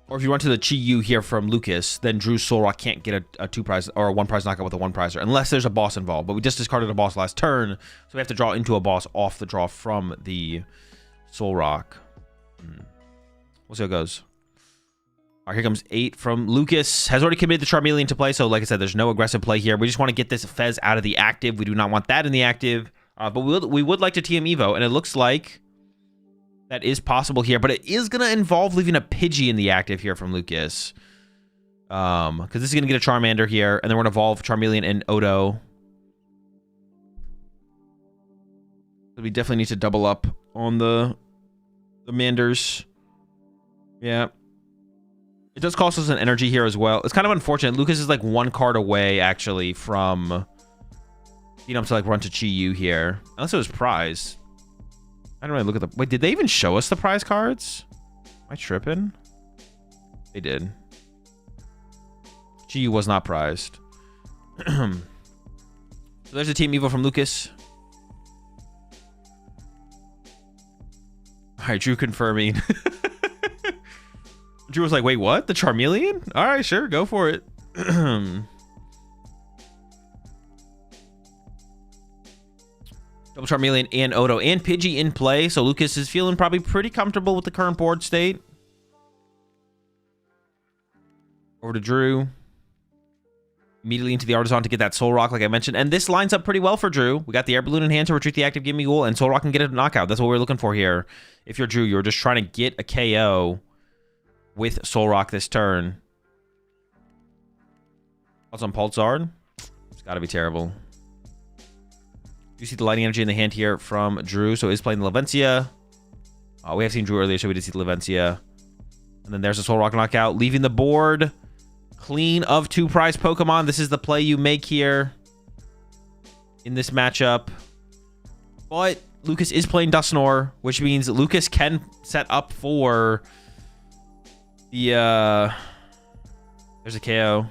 Or if you run to the Chi-Yu here from Lucas, then Drew's Soul Rock can't get a two-prize or a one-prize knockout with a one-prizer, unless there's a boss involved. But we just discarded a boss last turn, so we have to draw into a boss off the draw from the Soul Rock. We'll see how it goes. All right, here comes 8 from Lucas. Has already committed the Charmeleon to play, so like I said, there's no aggressive play here. We just want to get this Fez out of the active. We do not want that in the active, but we would like to TM Evo, and it looks like that is possible here, but it is going to involve leaving a Pidgey in the active here from Lucas. Because this is going to get a Charmander here, and then we're going to evolve Charmeleon and Odo. So we definitely need to double up on the Manders. Yeah. It does cost us an energy here as well. It's kind of unfortunate. Lucas is like one card away, actually, from being able to like run to Chi-Yu here. Unless it was prize. I don't really look at the... Wait, did they even show us the prize cards? Am I tripping? They did. Chi-Yu was not prized. So there's a Team Evo from Lucas. Alright, Drew confirming. Drew was like, wait, what? The Charmeleon? Alright, sure, go for it. Double Charmeleon and Odo and Pidgey in play, so Lucas is feeling probably pretty comfortable with the current board state. Over to Drew. Immediately into the Artisan to get that Soul Rock, like I mentioned. And this lines up pretty well for Drew. We got the Air Balloon in hand to retreat the active Gimme Ghoul, and Soul Rock can get a knockout. That's what we're looking for here. If you're Drew, you're just trying to get a KO with Soul Rock this turn. What's on Pulsar? It's got to be terrible. You see the Lightning Energy in the hand here from Drew, so he's playing the Lavencia. We have seen Drew earlier, so we did see the Lavencia. And then there's a Soul Rock knockout, leaving the board clean of 2 prize Pokemon. This is the play you make here in this matchup. But Lucas is playing Dusknoir, which means Lucas can set up for the... There's a KO.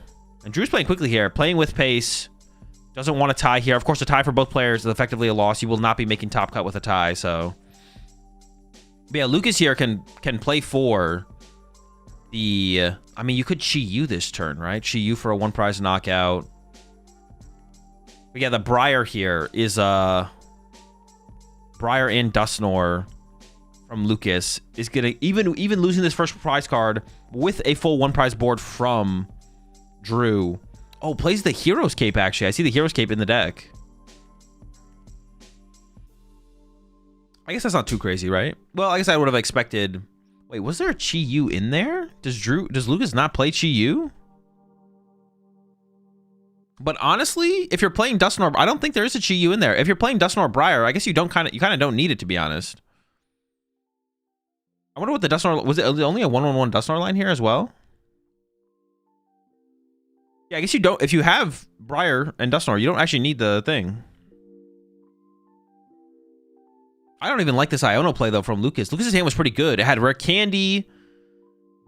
And Drew's playing quickly here, playing with pace. Doesn't want a tie here. Of course, a tie for both players is effectively a loss. You will not be making top cut with a tie, so... But yeah, Lucas here can play for the... I mean, you could Chi-Yu this turn, right? Chi-Yu for a 1 prize knockout. But yeah, the Briar here is Briar and Dusknoir from Lucas is gonna even losing this first prize card with a full 1 prize board from Drew. Oh, plays the Hero's Cape, actually. I see the Hero's Cape in the deck. I guess that's not too crazy, right? Well, I guess I would have expected... Wait, was there a Chi-Yu in there? Does Lucas not play Chi-Yu? But honestly, if you're playing Dusknoir, I don't think there is a Chi-Yu in there. If you're playing Dusknoir Briar, I guess you kind of don't need it, to be honest. I wonder what the Dusknoir was. It only a 1/1/1 Dusknoir line here as well? Yeah, I guess you don't. If you have Briar and Dusknoir, you don't actually need the thing. I don't even like this Iono play though from Lucas. Lucas's hand was pretty good. It had rare candy,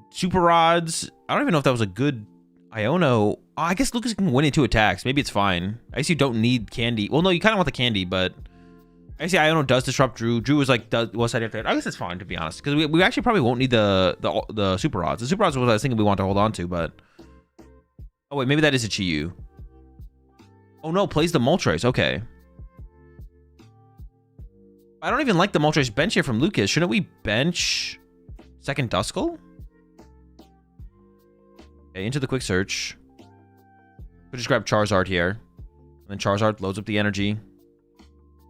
super rods. I don't even know if that was a good Iono. Oh, I guess Lucas can win in 2 attacks. Maybe it's fine. I guess you don't need candy. Well, no, you kind of want the candy, but I see Iono does disrupt Drew. Drew was like, what's that after? I guess it's fine, to be honest, because we actually probably won't need the super rods. The super rods was what I was thinking we want to hold on to, but oh wait, maybe that is a Chi-Yu. Oh no, plays the Moltres. Okay. I don't even like the Moltres bench here from Lucas. Shouldn't we bench second Duskull? Okay, into the quick search. We'll just grab Charizard here. And then Charizard loads up the energy.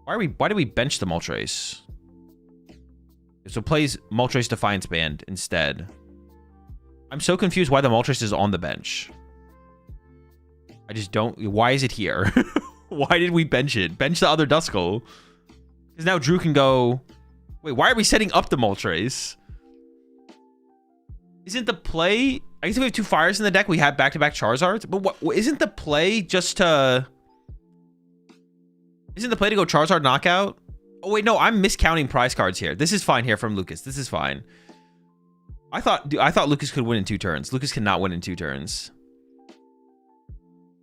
Why do we bench the Moltres? So plays Moltres Defiance Band instead. I'm so confused why the Moltres is on the bench. I just don't. Why is it here? Why did we bench it? Bench the other Duskull. Because now Drew can go... Wait, why are we setting up the Moltres? Isn't the play... I guess if we have 2 fires in the deck, we have back-to-back Charizards. But what isn't the play just to... Isn't the play to go Charizard knockout? Oh, wait, no. I'm miscounting prize cards here. This is fine here from Lucas. This is fine. I thought Lucas could win in 2 turns. Lucas cannot win in 2 turns.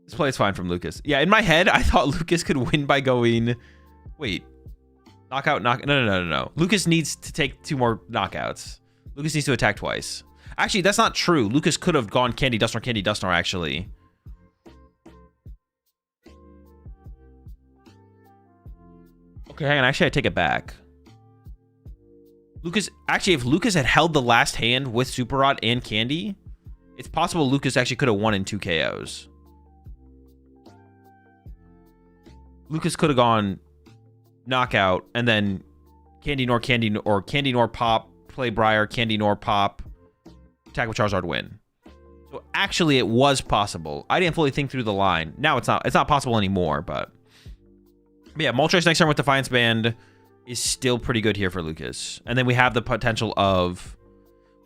This play is fine from Lucas. Yeah, in my head, I thought Lucas could win by going... Wait... Knockout, no. Lucas needs to take 2 more knockouts. Lucas needs to attack twice. Actually, that's not true. Lucas could have gone Candy Dusknoir, actually. Okay, hang on. Actually, I take it back. Lucas, actually, if Lucas had held the last hand with Super Rod and Candy, it's possible Lucas actually could have won in 2 KOs. Lucas could have gone... knockout, and then Candy Nor pop, play Briar, Candy Nor pop, attack with Charizard, win. So actually it was possible. I didn't fully think through the line. Now it's not possible anymore, but yeah, Moltres next turn with Defiance Band is still pretty good here for Lucas. And then we have the potential of,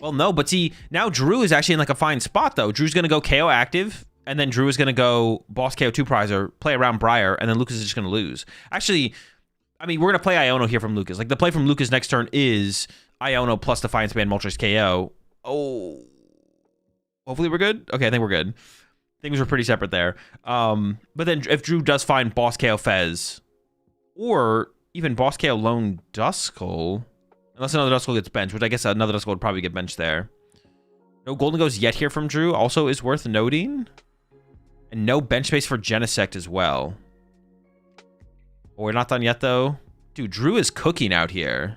well, no, but see, now Drew is actually in like a fine spot though. Drew's gonna go KO active, and then Drew is gonna go boss KO 2 prizer, play around Briar, and then Lucas is just gonna lose. Actually, I mean, we're going to play Iono here from Lucas. Like, the play from Lucas next turn is Iono plus Defiance Band, Moltres KO. Oh. Hopefully we're good. Okay, I think we're good. Things were pretty separate there. But then if Drew does find boss KO Fez, or even boss KO Lone Duskull, unless another Duskull gets benched, which I guess another Duskull would probably get benched there. No Golden Goes yet here from Drew also is worth noting. And no bench space for Genesect as well. Oh, we're not done yet, though. Dude, Drew is cooking out here.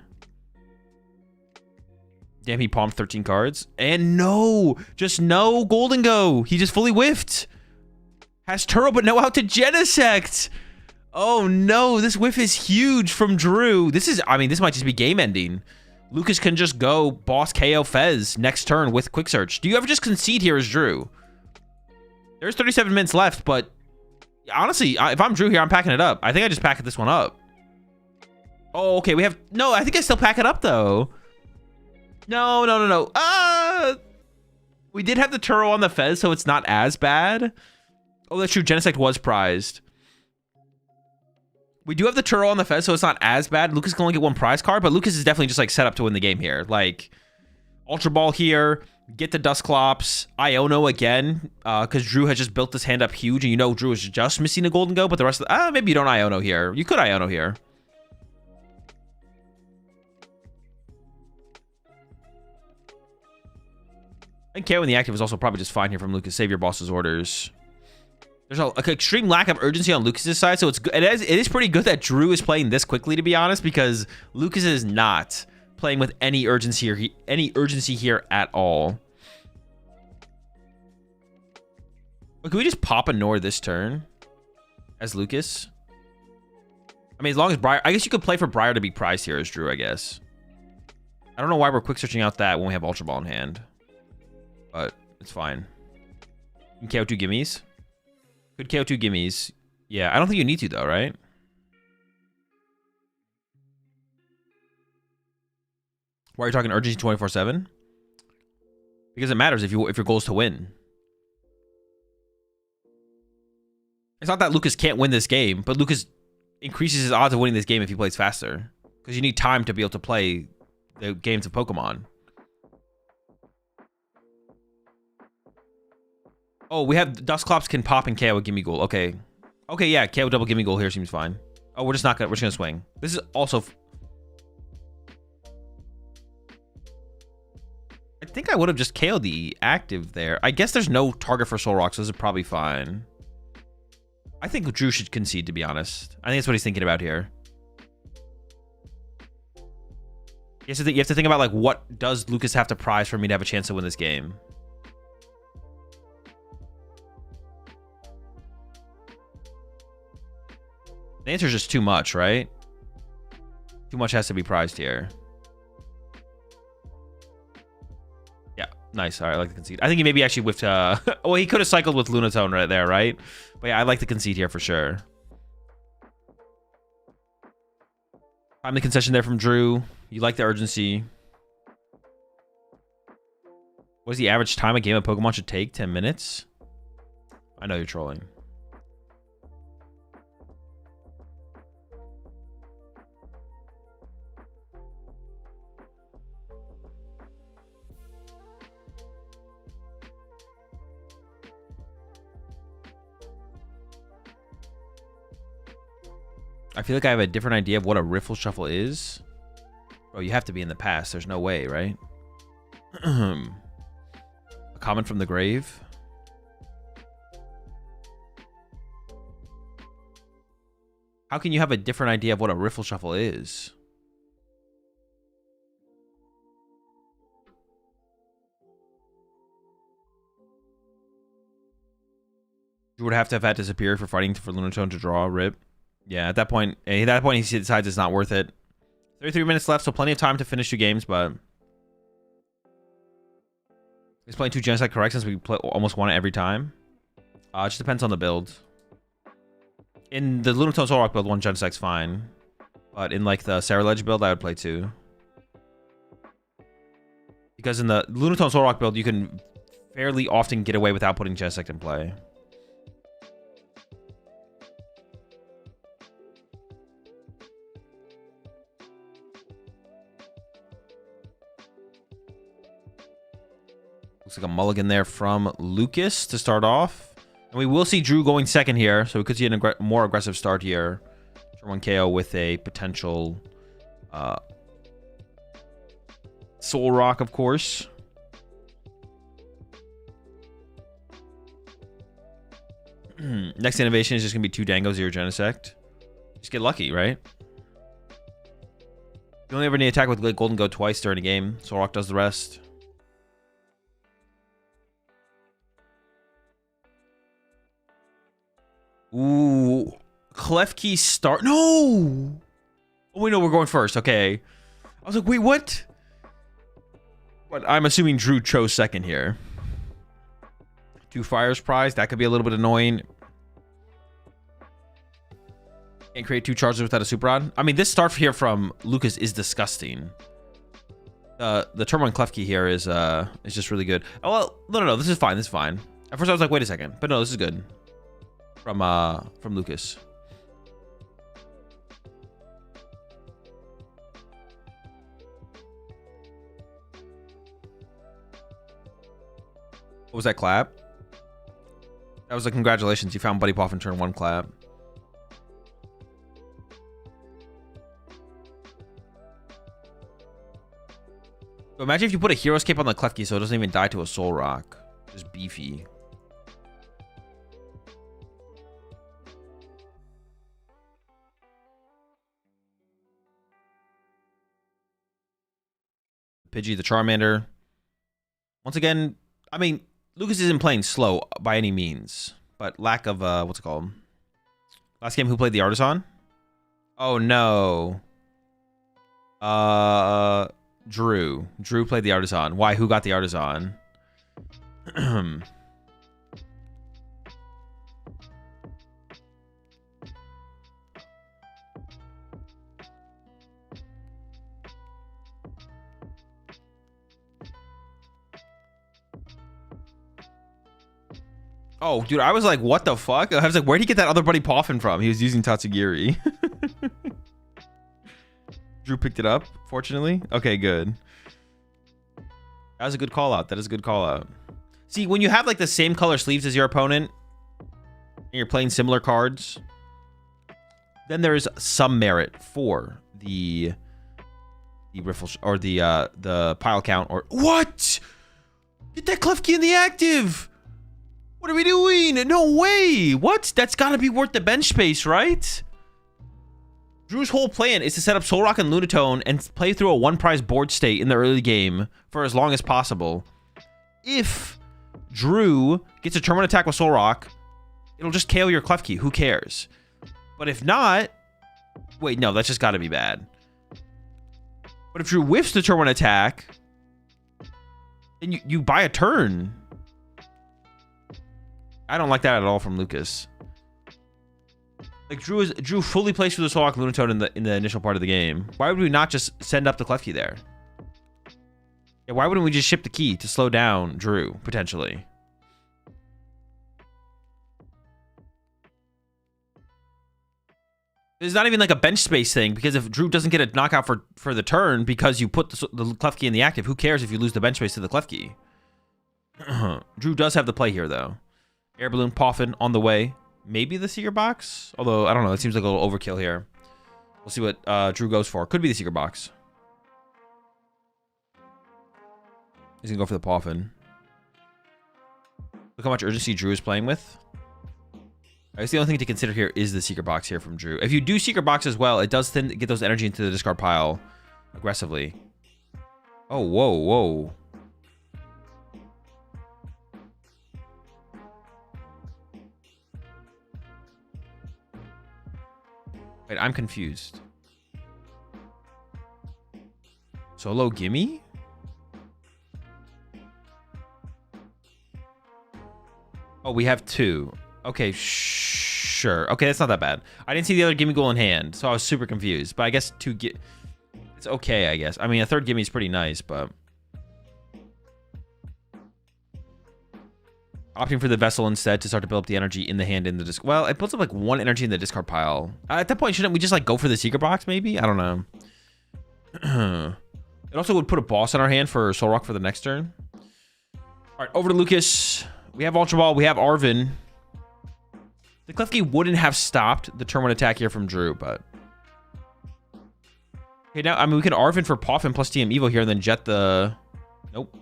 Damn, he palmed 13 cards. And no! Just no Golden Go. He just fully whiffed. Has Turo, but no out to Genesect. Oh, no. This whiff is huge from Drew. This is, I mean, this might just be game ending. Lucas can just go boss KO Fez next turn with Quick Search. Do you ever just concede here as Drew? There's 37 minutes left, but... honestly, if I'm Drew here, I'm packing it up. I think I just packed this one up. Oh, okay. We have... no, I think I still pack it up, though. No. We did have the Turo on the Fez, so it's not as bad. Oh, that's true. Genesect was prized. We do have the Turo on the Fez, so it's not as bad. Lucas can only get 1 prize card, but Lucas is definitely just, like, set up to win the game here. Like, Ultra Ball here... get the Dusclops, Iono again, because Drew has just built this hand up huge, and you know Drew is just missing a Golden Go, but the rest of the... maybe you don't Iono here. You could Iono here. I think KO in the active is also probably just fine here from Lucas. Save your boss's orders. There's an extreme lack of urgency on Lucas's side, so it is pretty good that Drew is playing this quickly, to be honest, because Lucas is not playing with any urgency here at all. But can we just pop a Nor this turn as Lucas? I mean, as long as Briar... I guess you could play for Briar to be prized here as Drew, I guess. I don't know why we're quick searching out that when we have Ultra Ball in hand. But it's fine. You can KO 2 gimmies. Could KO 2 gimmies. Yeah, I don't think you need to though, right? Why are you talking urgency 24/7? Because it matters if your goal is to win. It's not that Lucas can't win this game, but Lucas increases his odds of winning this game if he plays faster. Because you need time to be able to play the games of Pokemon. Oh, we have Dusclops can pop and KO a Gimme Ghoul. Okay. Okay, yeah, KO double Gimme Ghoul here seems fine. Oh, we're just gonna swing. This is also... I think I would have just KO'd the active there. I guess there's no target for Soul Rock, so this is probably fine. I think Drew should concede, to be honest. I think that's what he's thinking about here. You have to think about, like, what does Lucas have to prize for me to have a chance to win this game? The answer is just too much, right? Too much has to be prized here. Yeah, nice. All right, I like the concede. I think he maybe actually whiffed... well, he could have cycled with Lunatone right there, right? But yeah, I like the concede here for sure. Time the concession there from Drew. You like the urgency. What is the average time a game of Pokemon should take? 10 minutes? I know you're trolling. I feel like I have a different idea of what a Riffle Shuffle is. Bro, you have to be in the past. There's no way, right? A comment from the grave. How can you have a different idea of what a Riffle Shuffle is? You would have to have had disappear for fighting for Lunatone to draw a rip. Yeah, at that point he decides it's not worth it. 33 minutes left, so plenty of time to finish 2 games, but... He's playing 2 Genesect correct since we almost won it every time. It just depends on the build. In the Lunatone Soul Rock build, 1 Genesect's fine. But in, like, the Sarah Ledge build, I would play 2. Because in the Lunatone Soul Rock build, you can fairly often get away without putting Genesect in play. Looks like a mulligan there from Lucas to start off. And we will see Drew going second here. So we could see a more aggressive start here. Turn 1 KO with a potential Soul Rock, of course. Next innovation is just going to be 2 Dango, 0 Genesect. Just get lucky, right? You only ever need to attack with Golden Go twice during a game. Soul Rock does the rest. Ooh, Klefki start. No! Oh, wait, no, we're going first. Okay. I was like, wait, what? But I'm assuming Drew chose second here. 2 Fires prize. That could be a little bit annoying. Can't create 2 charges without a Super Rod. I mean, this start here from Lucas is disgusting. The turn 1 Klefki here is just really good. Oh, well, no. This is fine. This is fine. At first I was like, wait a second. But no, this is good. From Lucas. What was that clap? That was a congratulations. You found Buddy Poff in turn 1 clap. So imagine if you put a Hero's Cape on the Klefki so it doesn't even die to a Soul Rock. Just beefy. Pidgey the Charmander. Once again, I mean, Lucas isn't playing slow by any means, but lack of, what's it called? Last game, who played the Artisan? Oh, no. Drew. Drew played the Artisan. Why? Who got the Artisan? Oh, dude, I was like, what the fuck? I was like, where'd he get that other buddy Poffin from? He was using Tatsugiri. Drew picked it up, fortunately. Okay, good. That was a good call out. That is a good call out. See, when you have like the same color sleeves as your opponent, and you're playing similar cards, then there is some merit for the riffle or the pile count or what? Get that Klefki in the active. What are we doing? No way. What? That's got to be worth the bench space, right? Drew's whole plan is to set up Solrock and Lunatone and play through a one-prize board state in the early game for as long as possible. If Drew gets a turn 1 attack with Solrock, it'll just KO your Klefki. Who cares? But if not... Wait, no, that's just got to be bad. But if Drew whiffs the turn 1 attack, then you buy a turn. I don't like that at all from Lucas. Like Drew fully plays for the Solrock Lunatone in the initial part of the game. Why would we not just send up the Klefki there? Yeah, why wouldn't we just ship the key to slow down Drew potentially? It's not even like a bench space thing, because if Drew doesn't get a knockout for the turn because you put the Klefki in the active, who cares if you lose the bench space to the Klefki? Drew does have the play here though. Air Balloon, Poffin on the way. Maybe the Secret Box? Although, I don't know. It seems like a little overkill here. We'll see what Drew goes for. Could be the Secret Box. He's going to go for the Poffin. Look how much urgency Drew is playing with. I guess the only thing to consider here is the Secret Box here from Drew. If you do Secret Box as well, it does tend to get those energy into the discard pile aggressively. Oh, whoa, whoa. Wait, I'm confused. Solo gimme? Oh, we have 2. Okay, sure. Okay, that's not that bad. I didn't see the other gimme goal in hand, so I was super confused. But I guess 2 it's okay, I guess. I mean, a 3rd gimme is pretty nice, but... Opting for the Vessel instead to start to build up the energy in the hand in the disc. Well, it puts up like 1 energy in the discard pile. At that point, shouldn't we just like go for the Secret Box maybe? I don't know. It also would put a boss in our hand for Solrock for the next turn. All right, over to Lucas. We have Ultra Ball. We have Arvin. The Klefki wouldn't have stopped the turn 1 attack here from Drew, but... Okay, now, I mean, we can Arvin for Poffin plus TM Evo here and then jet the... Nope.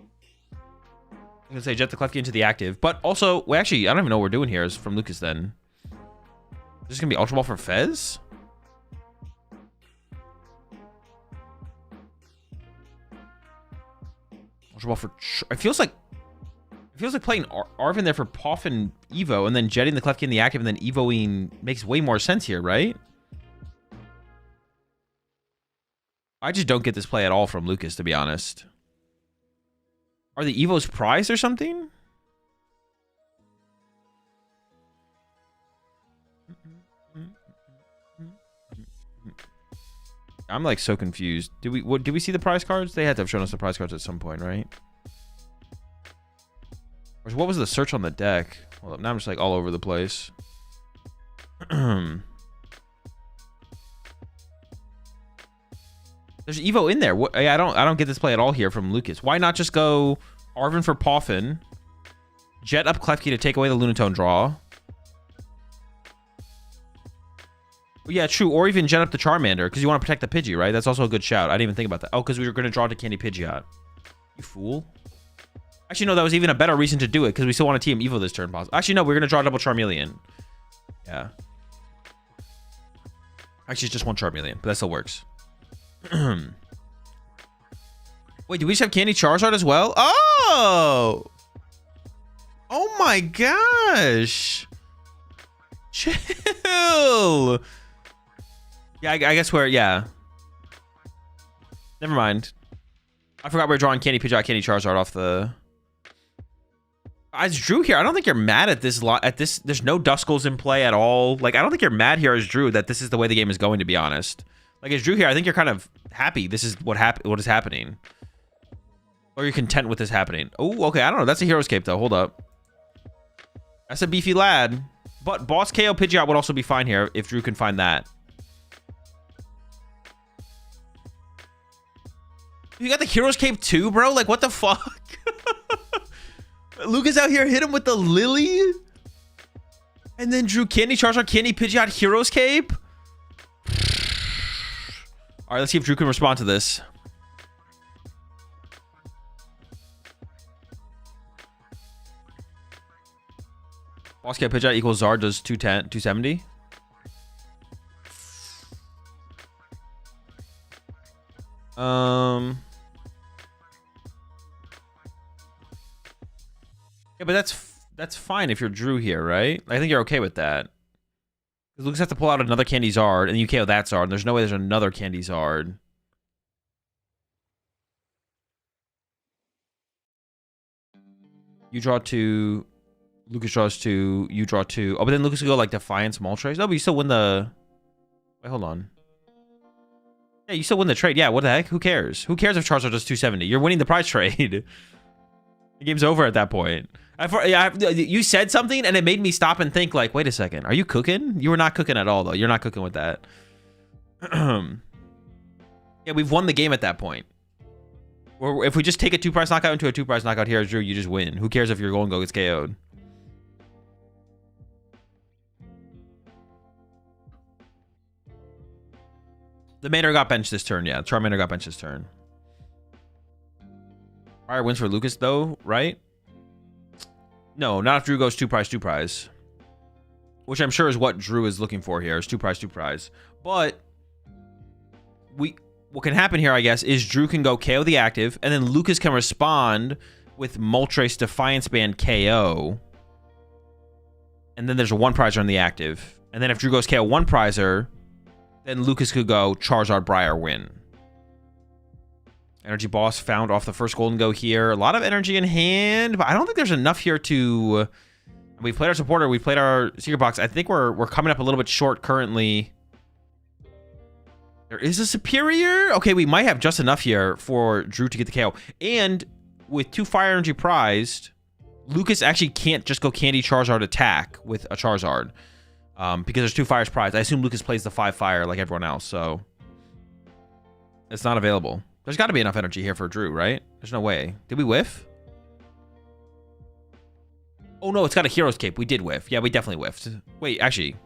I'm gonna say jet the Klefki into the active, but also, well, actually, I don't even know what we're doing here is from Lucas then. Is this gonna be Ultra Ball for Fez? Ultra Ball for... It feels like playing Arvin there for Poffin Evo and then jetting the Klefki in the active and then Evoing makes way more sense here, right? I just don't get this play at all from Lucas, to be honest. Are the Evos prized or something? I'm like so confused. Did we see the prize cards? They had to have shown us the prize cards at some point, right? Or what was the search on the deck? Well, now I'm just like all over the place. There's Evo in there. What, I don't get this play at all here from Lucas. Why not just go Arvin for Poffin, jet up Klefki to take away the Lunatone draw? Well, yeah, true. Or even jet up the Charmander because you want to protect the Pidgey, right? That's also a good shout. I didn't even think about that. Oh, because we were going to draw to Candy Pidgeot. You fool. Actually, no, that was even a better reason to do it because we still want to TM Evo this turn. Actually, no, we're going to draw double Charmeleon. Yeah. Actually, it's just 1 Charmeleon, but that still works. Wait, do we just have Candy Charizard as well? Oh! Oh my gosh! Chill! Yeah, I guess we're... Yeah. Never mind. I forgot we were drawing Candy Pidgeot, Candy Charizard off the... As Drew here, I don't think you're mad at this lot. There's no Duskulls in play at all. Like, I don't think you're mad here as Drew that this is the way the game is going, to be honest. Like, as Drew here, I think you're kind of happy this is what is happening. Or you're content with this happening. Oh, okay, I don't know. That's a Hero's Cape, though. Hold up. That's a beefy lad. But boss KO Pidgeot would also be fine here if Drew can find that. You got the Hero's Cape too, bro? Like, what the fuck? Lucas out here hit him with the Lily. And then Drew Candy, Charizard, Candy, Pidgeot, Hero's Cape. All right, let's see if Drew can respond to this. Boss Cape Pidgeot equals Zard does 210, 270. Yeah, but that's fine if you're Drew here, right? I think you're okay with that. Because Lucas has to pull out another Candy Zard, and you KO that Zard, and there's no way there's another Candy Zard. You draw 2, Lucas draws 2, you draw 2. Oh, but then Lucas will go like Defiance, Moltres. No, but you still win the... Wait, hold on. Yeah, you still win the trade. Yeah, what the heck? Who cares? Who cares if Charizard does 270? You're winning the prize trade. The game's over at that point. You said something, and it made me stop and think, like, wait a second. Are you cooking? You were not cooking at all, though. You're not cooking with that. Yeah, we've won the game at that point. Or if we just take a 2-prize knockout into a 2-prize knockout here, Drew, you just win. Who cares if your Golden Go gets KO'd? The Manor got benched this turn, yeah. Charmander got benched this turn. Fire wins for Lucas, though, right? No, not if Drew goes 2-prize, 2-prize. Which I'm sure is what Drew is looking for here, is 2-prize, 2-prize. But what can happen here, I guess, is Drew can go KO the active, and then Lucas can respond with Moltres Defiance Band KO. And then there's a 1-prizer on the active. And then if Drew goes KO 1-prizer, then Lucas could go Charizard Briar win. Energy Boss found off the first Golden Go here. A lot of energy in hand, but I don't think there's enough here to... We've played our supporter, we've played our secret box. I think we're coming up a little bit short currently. There is a superior? Okay, we might have just enough here for Drew to get the KO. And with 2 Fire Energy prized, Lucas actually can't just go Candy Charizard attack with a Charizard. Because there's 2 fires prized. I assume Lucas plays the 5 fire like everyone else, so... It's not available. There's got to be enough energy here for Drew, right? There's no way. Did we whiff? Oh, no, it's got a Hero's Cape. We did whiff. Yeah, we definitely whiffed. Wait, actually,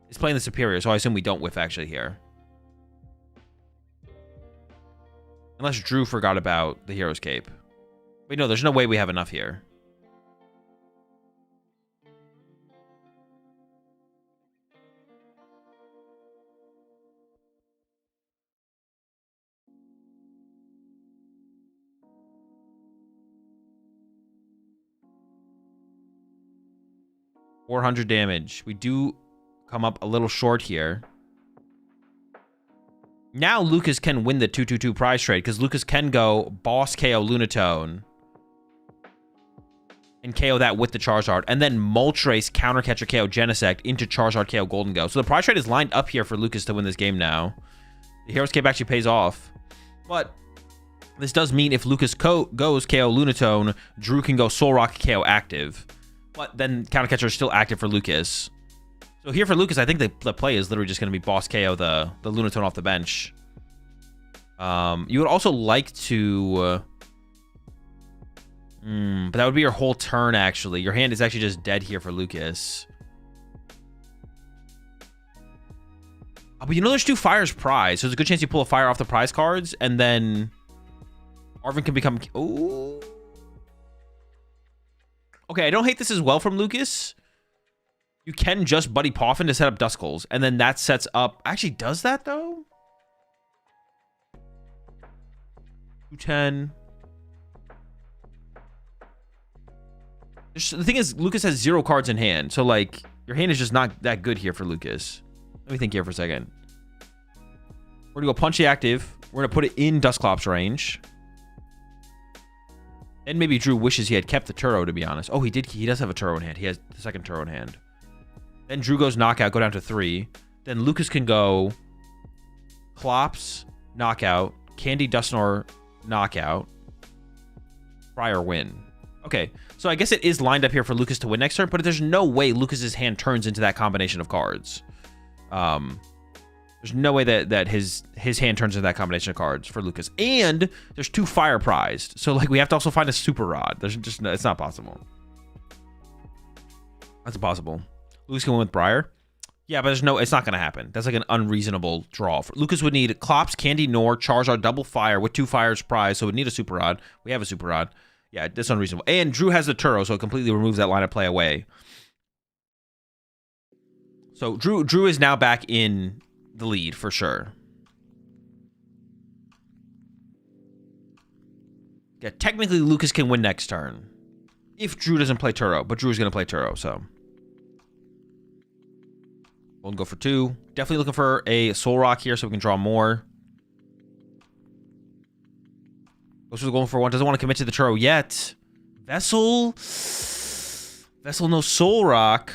it's playing the Superior, so I assume we don't whiff actually here. Unless Drew forgot about the Hero's Cape. Wait, no, there's no way we have enough here. $400 damage. We do come up a little short here. Now Lucas can win the 2-2-2 prize trade because Lucas can go Boss KO Lunatone and KO that with the Charizard, and then Moltres Counter Catcher KO Genesect into Charizard KO Golden Go. So the prize trade is lined up here for Lucas to win this game now. The Hero's Cape actually pays off, but this does mean if Lucas goes KO Lunatone, Drew can go Soul Rock KO active. But then Counter Catcher is still active for Lucas. So here for Lucas, I think the play is literally just going to be Boss KO the Lunatone off the bench. You would also like to... but that would be your whole turn, actually. Your hand is actually just dead here for Lucas. But you know there's 2 fires prize, so there's a good chance you pull a fire off the prize cards, and then Arvin can become... Ooh. Okay, I don't hate this as well from Lucas. You can just Buddy Poffin to set up Duskulls, and then that sets up... Actually, does that, though? 210. The thing is, Lucas has 0 cards in hand, so, like, your hand is just not that good here for Lucas. Let me think here for a second. We're going to go Punchy Active. We're going to put it in Dusclops range. And maybe Drew wishes he had kept the Turo, to be honest. Oh, he did. He does have a Turo in hand. He has the second Turo in hand. Then Drew goes Knockout, go down to 3. Then Lucas can go Clops, Knockout, Candy Dusknoir, Knockout, Friar win. Okay, so I guess it is lined up here for Lucas to win next turn, but there's no way Lucas's hand turns into that combination of cards. There's no way that his hand turns into that combination of cards for Lucas. And there's 2 fire prized. So, like, we have to also find a super rod. There's just no, it's not possible. That's impossible. Lucas can win with Briar. Yeah, but there's no, it's not going to happen. That's like an unreasonable draw. Lucas would need Klops, Candy, Nor, Charizard, double fire with 2 fires prized. So would need a super rod. We have a super rod. Yeah, that's unreasonable. And Drew has the Turo, so it completely removes that line of play away. So Drew is now back in the lead for sure. Yeah, technically Lucas can win next turn if Drew doesn't play Turo, but Drew's going to play Turo, so. We'll go for 2. Definitely looking for a Soul Rock here so we can draw more. Goes for the going for 1. Doesn't want to commit to the Turo yet. Vessel, no Soul Rock.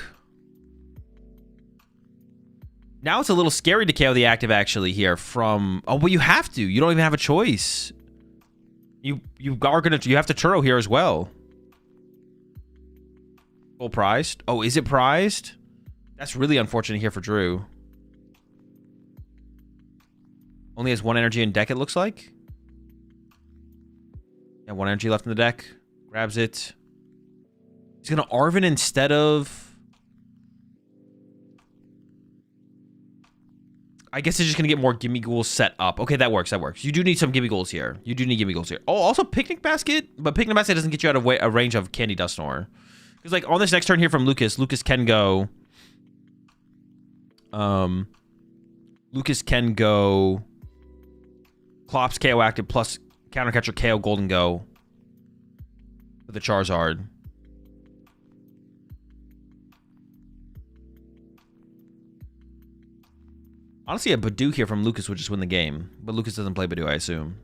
Now it's a little scary to KO the active actually here from... Oh, but you have to. You don't even have a choice. You have to Turo here as well. Full prized. Oh, is it prized? That's really unfortunate here for Drew. Only has 1 energy in deck, it looks like. Yeah, 1 energy left in the deck. Grabs it. He's going to Arven instead of... I guess he's just going to get more Gimme Ghouls set up. Okay, that works. That works. You do need some Gimme Ghouls here. You do need Gimme Ghouls here. Oh, also Picnic Basket. But Picnic Basket doesn't get you out of a range of Candy Dusknoir. Because, like, on this next turn here from Lucas, Lucas can go... Lucas can go Klops, KO active, plus Countercatcher, KO Golden Go with the Charizard. Honestly, a Badoo here from Lucas would just win the game. But Lucas doesn't play Badoo, I assume.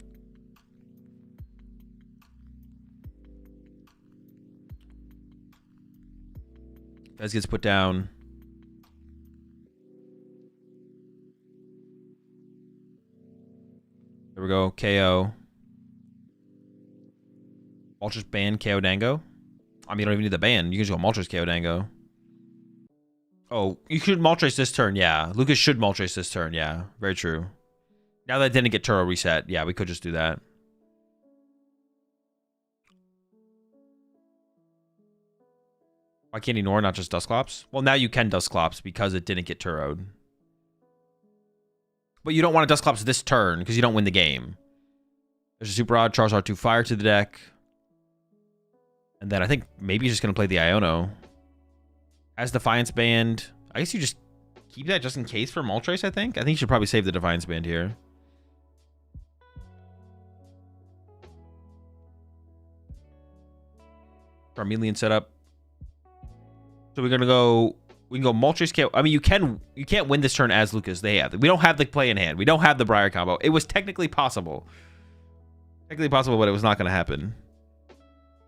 Fez gets put down. There we go. KO. Moltres ban KO Dango. I mean, you don't even need the ban. You can just go Moltres KO Dango. Oh, you should Moltres this turn. Yeah. Lucas should Moltres this turn. Yeah. Very true. Now that it didn't get Turo reset. Yeah, we could just do that. Why can't ignore, not just Dusclops? Well, now you can Dusclops because it didn't get Turoed. But you don't want to Dusclops this turn because you don't win the game. There's a Super Rod, Charizard 2 Fire to the deck. And then I think maybe he's just going to play the Iono. As Defiance Band. I guess you just keep that just in case for Moltres, I think. I think you should probably save the Defiance Band here. Charmeleon setup. So we're going to go... We can go Moltres KO. I mean, you can't win this turn as Lucas. We don't have the play in hand. We don't have the Briar combo. It was technically possible. Technically possible, but it was not going to happen.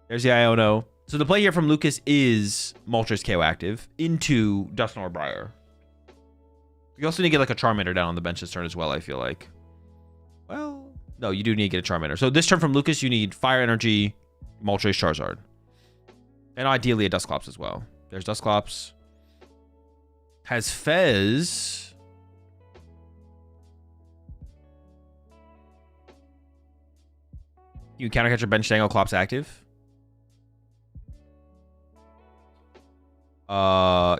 There's the Iono. So the play here from Lucas is Moltres KO active into Dusknoir Briar. You also need to get like a Charmander down on the bench this turn as well, I feel like. Well, no, you do need to get a Charmander. So this turn from Lucas, you need Fire Energy, Moltres, Charizard. And ideally a Dusclops as well. There's Dusclops. Has Fez. You can Countercatcher Bench Dango Klops active.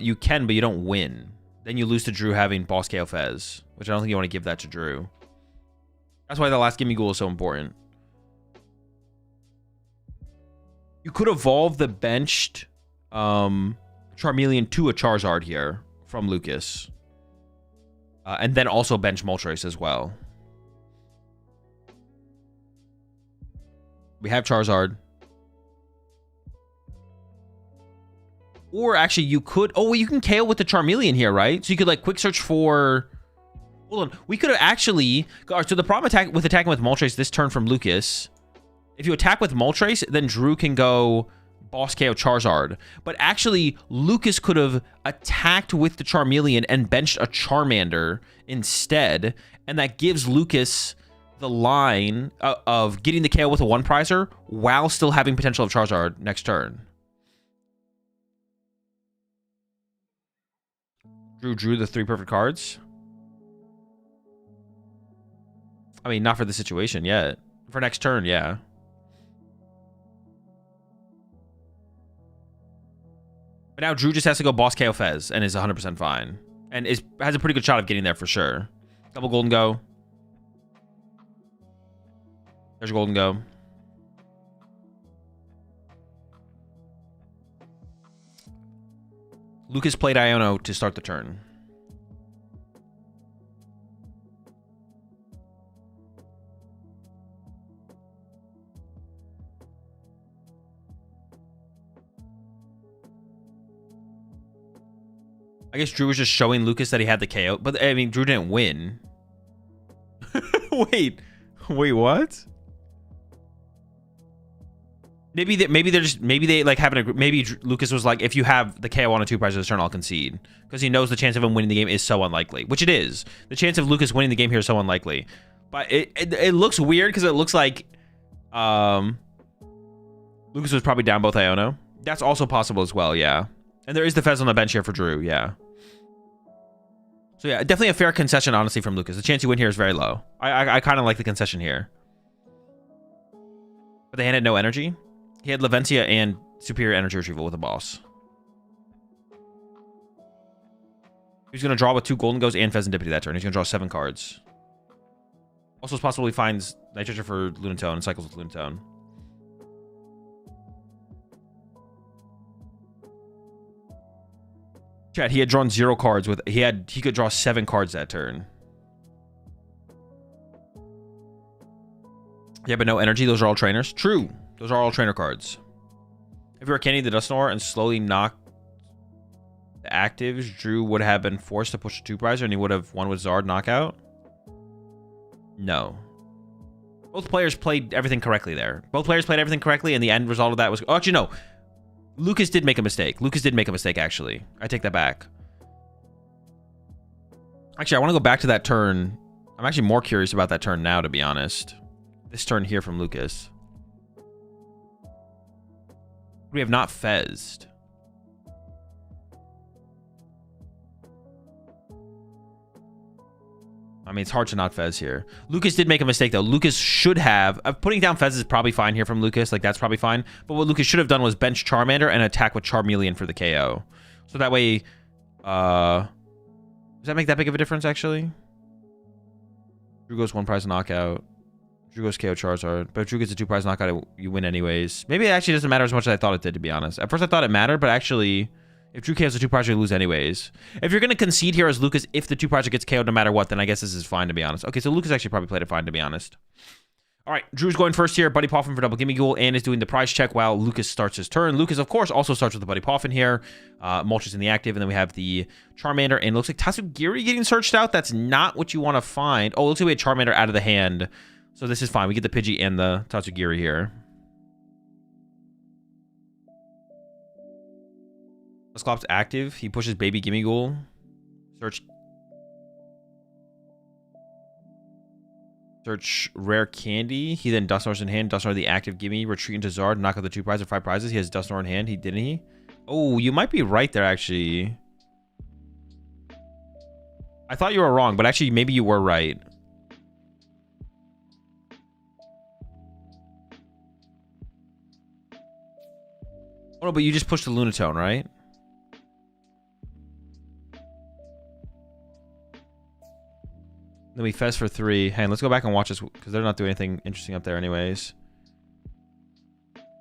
You can, but you don't win. Then you lose to Drew having Boss KO Fez, which I don't think you want to give that to Drew. That's why the last Gimme Ghoul is so important. You could evolve the benched Charmeleon to a Charizard here from Lucas. And then also bench Moltres as well. We have Charizard. Or actually, you could... Oh, you can KO with the Charmeleon here, right? So you could, like, quick search for... Hold on. We could have actually... So the problem with attacking with Moltres this turn from Lucas... If you attack with Moltres, then Drew can go Boss KO Charizard. But actually, Lucas could have attacked with the Charmeleon and benched a Charmander instead. And that gives Lucas the line of getting the KO with a 1-prizer while still having potential of Charizard next turn. Drew the 3 perfect cards. I mean, not for the situation yet. For next turn, yeah. But now Drew just has to go boss KO Fez and is 100% fine. And has a pretty good shot of getting there for sure. Double Golden Go. There's a Golden Go. Lucas played Iono to start the turn. I guess Drew was just showing Lucas that he had the KO, but I mean, Drew didn't win. Wait, what? Maybe they like having a, maybe Lucas was like, if you have the KO on a 2-prizer this turn, I'll concede, because he knows the chance of him winning the game is so unlikely, which it is. The chance of Lucas winning the game here is so unlikely, but it looks weird because it looks like Lucas was probably down both Iono. That's also possible as well, yeah. And there is the Fez on the bench here for Drew, yeah. So yeah, definitely a fair concession, honestly, from Lucas. The chance you win here is very low. I kind of like the concession here. But the hand had no energy. He had Lavencia and superior energy retrieval with a boss. He's going to draw with 2 Golden Goes and Pheasantipity that turn. He's going to draw 7 cards. Also, it's possible he finds Nitrogen for Lunatone and cycles with Lunatone. Chat, he had drawn 0 cards with he could draw 7 cards that turn. Yeah, but no energy. Those are all trainers. True. Those are all trainer cards. If you were Kenny the Dusknoir and slowly knocked the actives, Drew would have been forced to push a 2-prizer and he would have won with Zard knockout. No. Both players played everything correctly there. Both players played everything correctly, and the end result of that was... Oh, actually, no. Lucas did make a mistake. Lucas did make a mistake, actually. I take that back. Actually, I want to go back to that turn. I'm actually more curious about that turn now, to be honest. This turn here from Lucas. We have not fezzed. I mean, it's hard to not fez here. Lucas did make a mistake, though. Lucas should have... putting down fez is probably fine here from Lucas. Like, that's probably fine. But what Lucas should have done was bench Charmander and attack with Charmeleon for the KO. So that way... does that make that big of a difference, actually? Drew goes 1-prize knockout. Drew goes KO Charizard. But if Drew gets a 2-prize knockout, you win anyways. Maybe it actually doesn't matter as much as I thought it did, to be honest. At first, I thought it mattered, but actually... If Drew KOs a 2-prizer, you lose anyways. If you're going to concede here as Lucas, if the 2-prizer gets KO'd no matter what, then I guess this is fine, to be honest. Okay, so Lucas actually probably played it fine, to be honest. All right, Drew's going first here. Buddy Poffin for double Gimme Ghoul and is doing the prize check while Lucas starts his turn. Lucas, of course, also starts with the Buddy Poffin here. Mulch in the active, and then we have the Charmander. And it looks like Tatsugiri getting searched out. That's not what you want to find. Oh, it looks like we had Charmander out of the hand. So this is fine. We get the Pidgey and the Tatsugiri here. Cyclops active. He pushes Baby Gimme Ghoul. Search Rare Candy. He then Dusknoir's in hand. Dusknoir the active Gimme. Retreat into Zard. Knock out the 2 prizes or 5 prizes. He has Dusknoir in hand. Didn't he? Oh, you might be right there, actually. I thought you were wrong, but actually, maybe you were right. Oh, no, but you just pushed the Lunatone, right? Then we fez for 3. Hey, let's go back and watch this because they're not doing anything interesting up there anyways.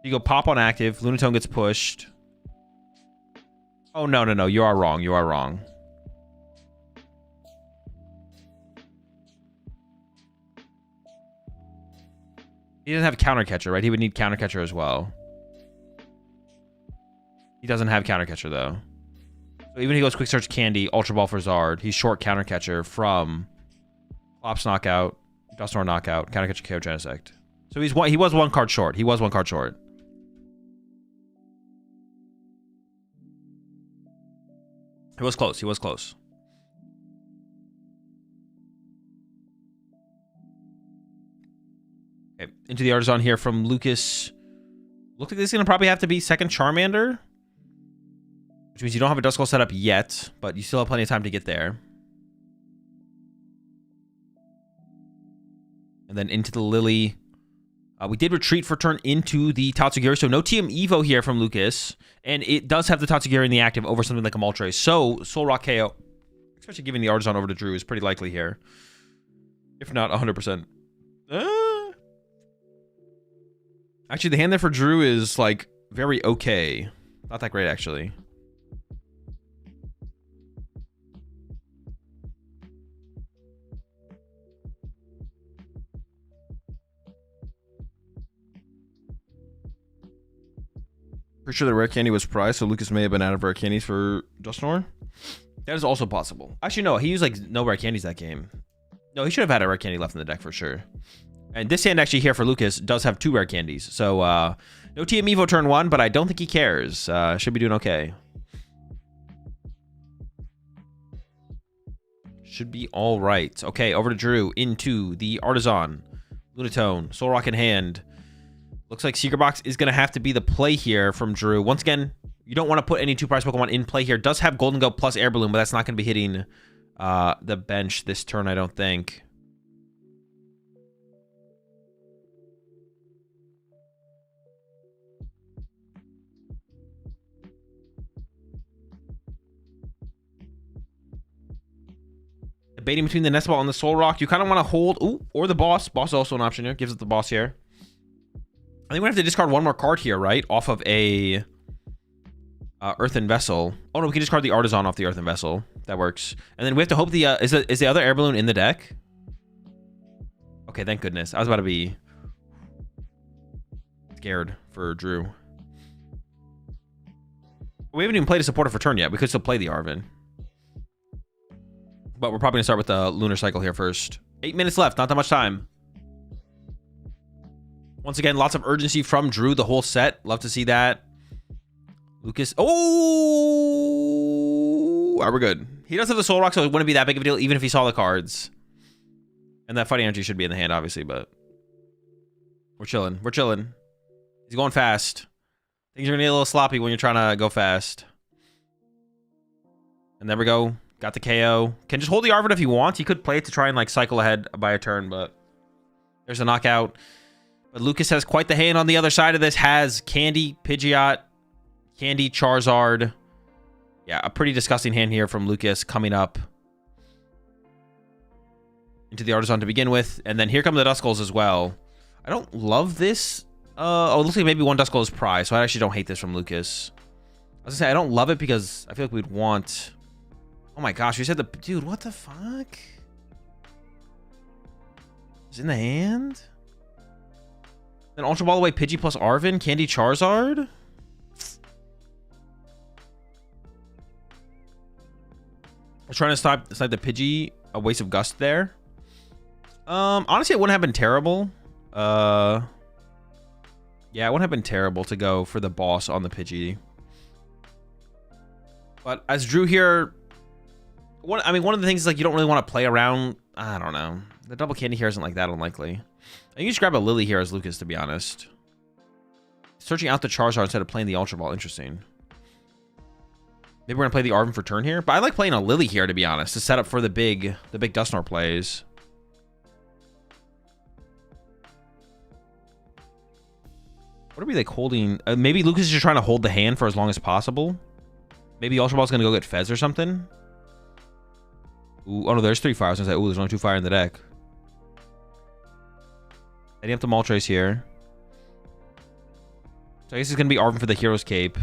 You go pop on active. Lunatone gets pushed. Oh, no, no, no. You are wrong. You are wrong. He doesn't have counter catcher, right? He would need counter catcher as well. He doesn't have counter catcher, though. So even if he goes quick search Candy, Ultra Ball for Zard, he's short counter catcher from... Klops knockout, Dusknoir knockout, counter catcher KO Genesect. So he was 1 card short. He was 1 card short. He was close. He was close. into the Artisan here from Lucas. Looks like this is going to probably have to be second Charmander. Which means you don't have a Duskull set up yet, but you still have plenty of time to get there. And then into the Lily. We did retreat for turn into the Tatsugiri, so no TM Evo here from Lucas. And it does have the Tatsugiri in the active over something like a Moltres. So Soul Rock KO, especially giving the Artisan over to Drew, is pretty likely here. If not 100%. Actually, the hand there for Drew is, like, very okay. Not that great, actually. Pretty sure the rare candy was prized, so Lucas may have been out of rare candies for Dusknoir. That is also possible. Actually, no, he used like no rare candies that game. No, he should have had a rare candy left in the deck for sure. And this hand actually here for Lucas does have 2 rare candies. So no TM Evo turn 1, but I don't think he cares. Should be doing okay. Should be all right. Okay, over to Drew into the Artisan. Lunatone, Soul Rock in hand. Looks like Secret Box is going to have to be the play here from Drew. Once again, you don't want to put any 2-prize Pokemon in play here. Does have Golden Go plus Air Balloon, but that's not going to be hitting the bench this turn, I don't think. Debating between the Nest Ball and the Soul Rock. You kind of want to hold... Ooh, or the Boss. Boss is also an option here. Gives it the Boss here. I think we have to discard one more card here, right? Off of a Earthen Vessel. Oh, no, we can discard the Artisan off the Earthen Vessel. That works. And then we have to hope the... is the other Air Balloon in the deck? Okay, thank goodness. I was about to be scared for Drew. We haven't even played a supporter for turn yet. We could still play the Arven. But we're probably going to start with the Lunar Cycle here first. 8 minutes left. Not that much time. Once again, lots of urgency from Drew, the whole set. Love to see that. Lucas. Oh! All right, we're good. He does have the Soul Rock, so it wouldn't be that big of a deal, even if he saw the cards. And that Fighting Energy should be in the hand, obviously, but... We're chilling. We're chilling. He's going fast. Things are going to get a little sloppy when you're trying to go fast. And there we go. Got the KO. Can just hold the Arvid if he wants. He could play it to try and, like, cycle ahead by a turn, but... There's a knockout. But Lucas has quite the hand on the other side of this. Has Candy, Pidgeot, Candy, Charizard. Yeah, a pretty disgusting hand here from Lucas coming up into the Artisan to begin with. And then here come the Duskulls as well. I don't love this. Oh, it looks like maybe one Duskull is prize, so I actually don't hate this from Lucas. I was gonna say, I don't love it because I feel like we'd want... Oh my gosh, you said the... Dude, what the fuck? It's in the hand? Then Ultra Ball away Pidgey plus Arven, Candy Charizard. I'm trying to stop the Pidgey, a waste of Gust there. Honestly, it wouldn't have been terrible. Yeah, it wouldn't have been terrible to go for the Boss on the Pidgey. But as Drew here, one of the things is like you don't really want to play around. I don't know. The double candy here isn't like that unlikely. I think you just grab a Lily here as Lucas, to be honest. Searching out the Charizard instead of playing the Ultra Ball. Interesting. Maybe we're going to play the Arven for turn here. But I like playing a Lily here, to be honest, to set up for the big Dusknoir plays. What are we, like, holding? Maybe Lucas is just trying to hold the hand for as long as possible. Maybe Ultra Ball's going to go get Fez or something. Ooh, oh, no, there's 3 fires. I was going to say, ooh, there's only 2 fire in the deck. Setting up the Moltres here. So I guess it's going to be Arven for the Hero's Cape.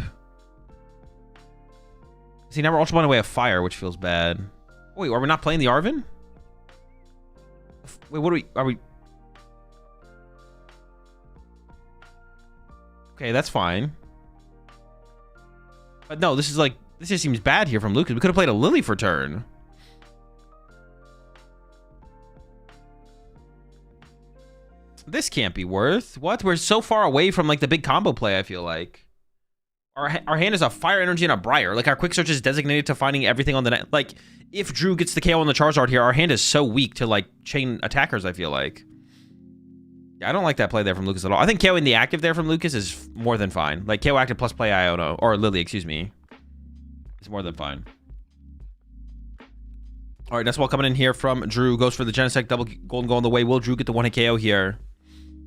See, now we're Ultra Ball away a fire, which feels bad. Oh, wait, are we not playing the Arven? Wait, what are we... Okay, that's fine. But no, this is like... This just seems bad here from Lucas. We could have played a Lily for turn. This can't be worth. What? We're so far away from, like, the big combo play, I feel like. Our hand is a Fire Energy and a Briar. Like, our Quick Search is designated to finding everything on the net. Like, if Drew gets the KO on the Charizard here, our hand is so weak to, like, chain attackers, I feel like. Yeah, I don't like that play there from Lucas at all. I think KOing the active there from Lucas is more than fine. Like, KO active plus play Iono, or Lily, excuse me. It's more than fine. All right, next ball coming in here from Drew. Goes for the Genesect, double golden goal on the way. Will Drew get the 1-hit KO here?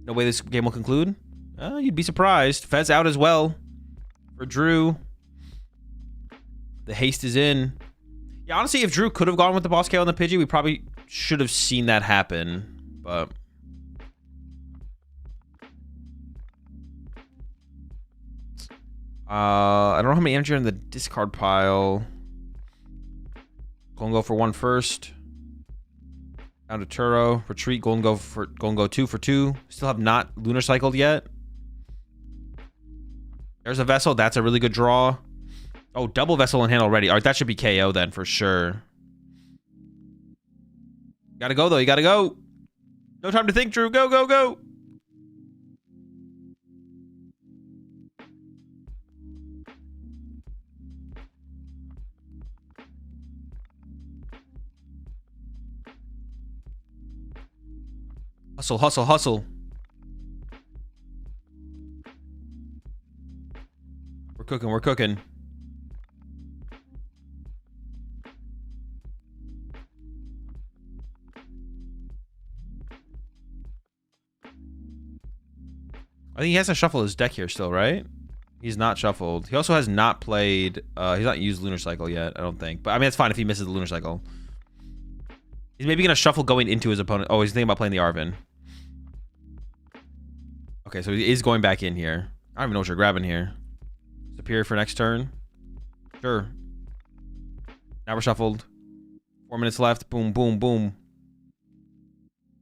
No way this game will conclude? You'd be surprised. Fez out as well for Drew. The haste is in. Yeah, honestly, if Drew could have gone with the boss KO on the Pidgey, we probably should have seen that happen. But... I don't know how many energy are in the discard pile. Golden go for 1 first. Down to Turo. Retreat. Golden go 2 for 2. Still have not lunar cycled yet. There's a Vessel. That's a really good draw. Oh, double Vessel in hand already. All right, that should be KO then for sure. Gotta go though. You gotta go. No time to think, Drew. Go, go, go. Hustle, hustle, hustle. We're cooking, we're cooking. I think he has to shuffle his deck here still, right? He's not shuffled. He also has not played... he's not used Lunar Cycle yet, I don't think. But I mean, it's fine if he misses the Lunar Cycle. He's maybe going to shuffle going into his opponent. Oh, he's thinking about playing the Arven. Okay, so he is going back in here. I don't even know what you're grabbing here. Superior for next turn. Sure. Now we're shuffled. 4 minutes left. Boom, boom, boom.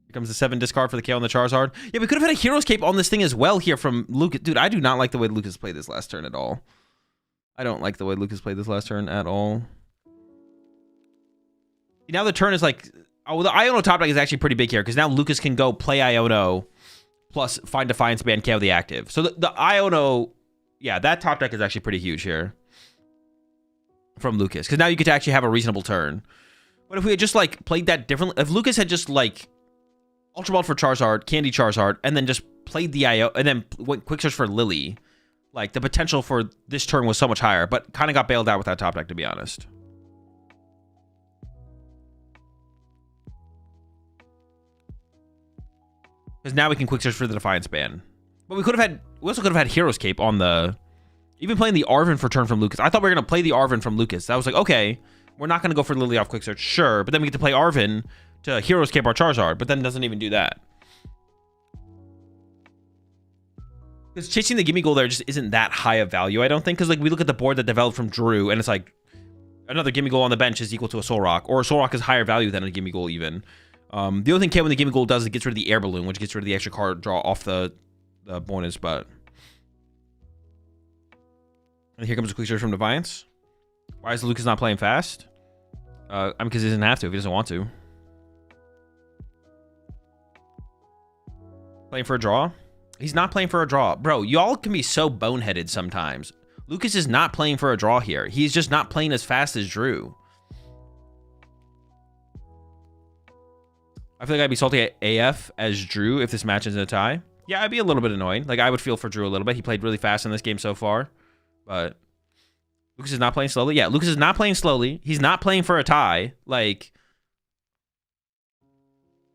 Here comes the 7 discard for the KO on the Charizard. Yeah, we could have had a Hero's Cape on this thing as well here from Lucas. Dude, I do not like the way Lucas played this last turn at all. I don't like the way Lucas played this last turn at all. Now the turn is like... Oh, the Iono top deck is actually pretty big here because now Lucas can go play Iono plus find Defiance Band, KO the active. So the Iono... Yeah, that top deck is actually pretty huge here from Lucas because now you get to actually have a reasonable turn. But if we had just like played that differently... If Lucas had just like... Ultra Ball for Charizard, Candy Charizard, and then just played the IO, and then went Quick Search for Lily. Like, the potential for this turn was so much higher, but kind of got bailed out with that top deck, to be honest. Because now we can Quick Search for the Defiance Band. But we also could have had Hero's Cape on the... Even playing the Arven for turn from Lucas. I thought we were going to play the Arven from Lucas. I was like, okay, we're not going to go for Lily off Quick Search, sure, but then we get to play Arven to Hero's Cape our Charizard, but then doesn't even do that. Because chasing the Gimme Goal there just isn't that high of value, I don't think. Because like we look at the board that developed from Drew, and it's like another Gimme Goal on the bench is equal to a Soul Rock, or a Soul Rock is higher value than a Gimme Goal even. The other thing when the Gimme Goal does is it gets rid of the Air Balloon, which gets rid of the extra card draw off the bonus. But and here comes a Quick Search from Defiance. Why is Lucas not playing fast? I mean, because he doesn't have to if he doesn't want to. Playing for a draw? He's not playing for a draw. Bro, y'all can be so boneheaded sometimes. Lucas is not playing for a draw here. He's just not playing as fast as Drew. I feel like I'd be salty at AF as Drew if this match is in a tie. Yeah, I'd be a little bit annoyed. Like, I would feel for Drew a little bit. He played really fast in this game so far. But Lucas is not playing slowly. Yeah, Lucas is not playing slowly. He's not playing for a tie. Like,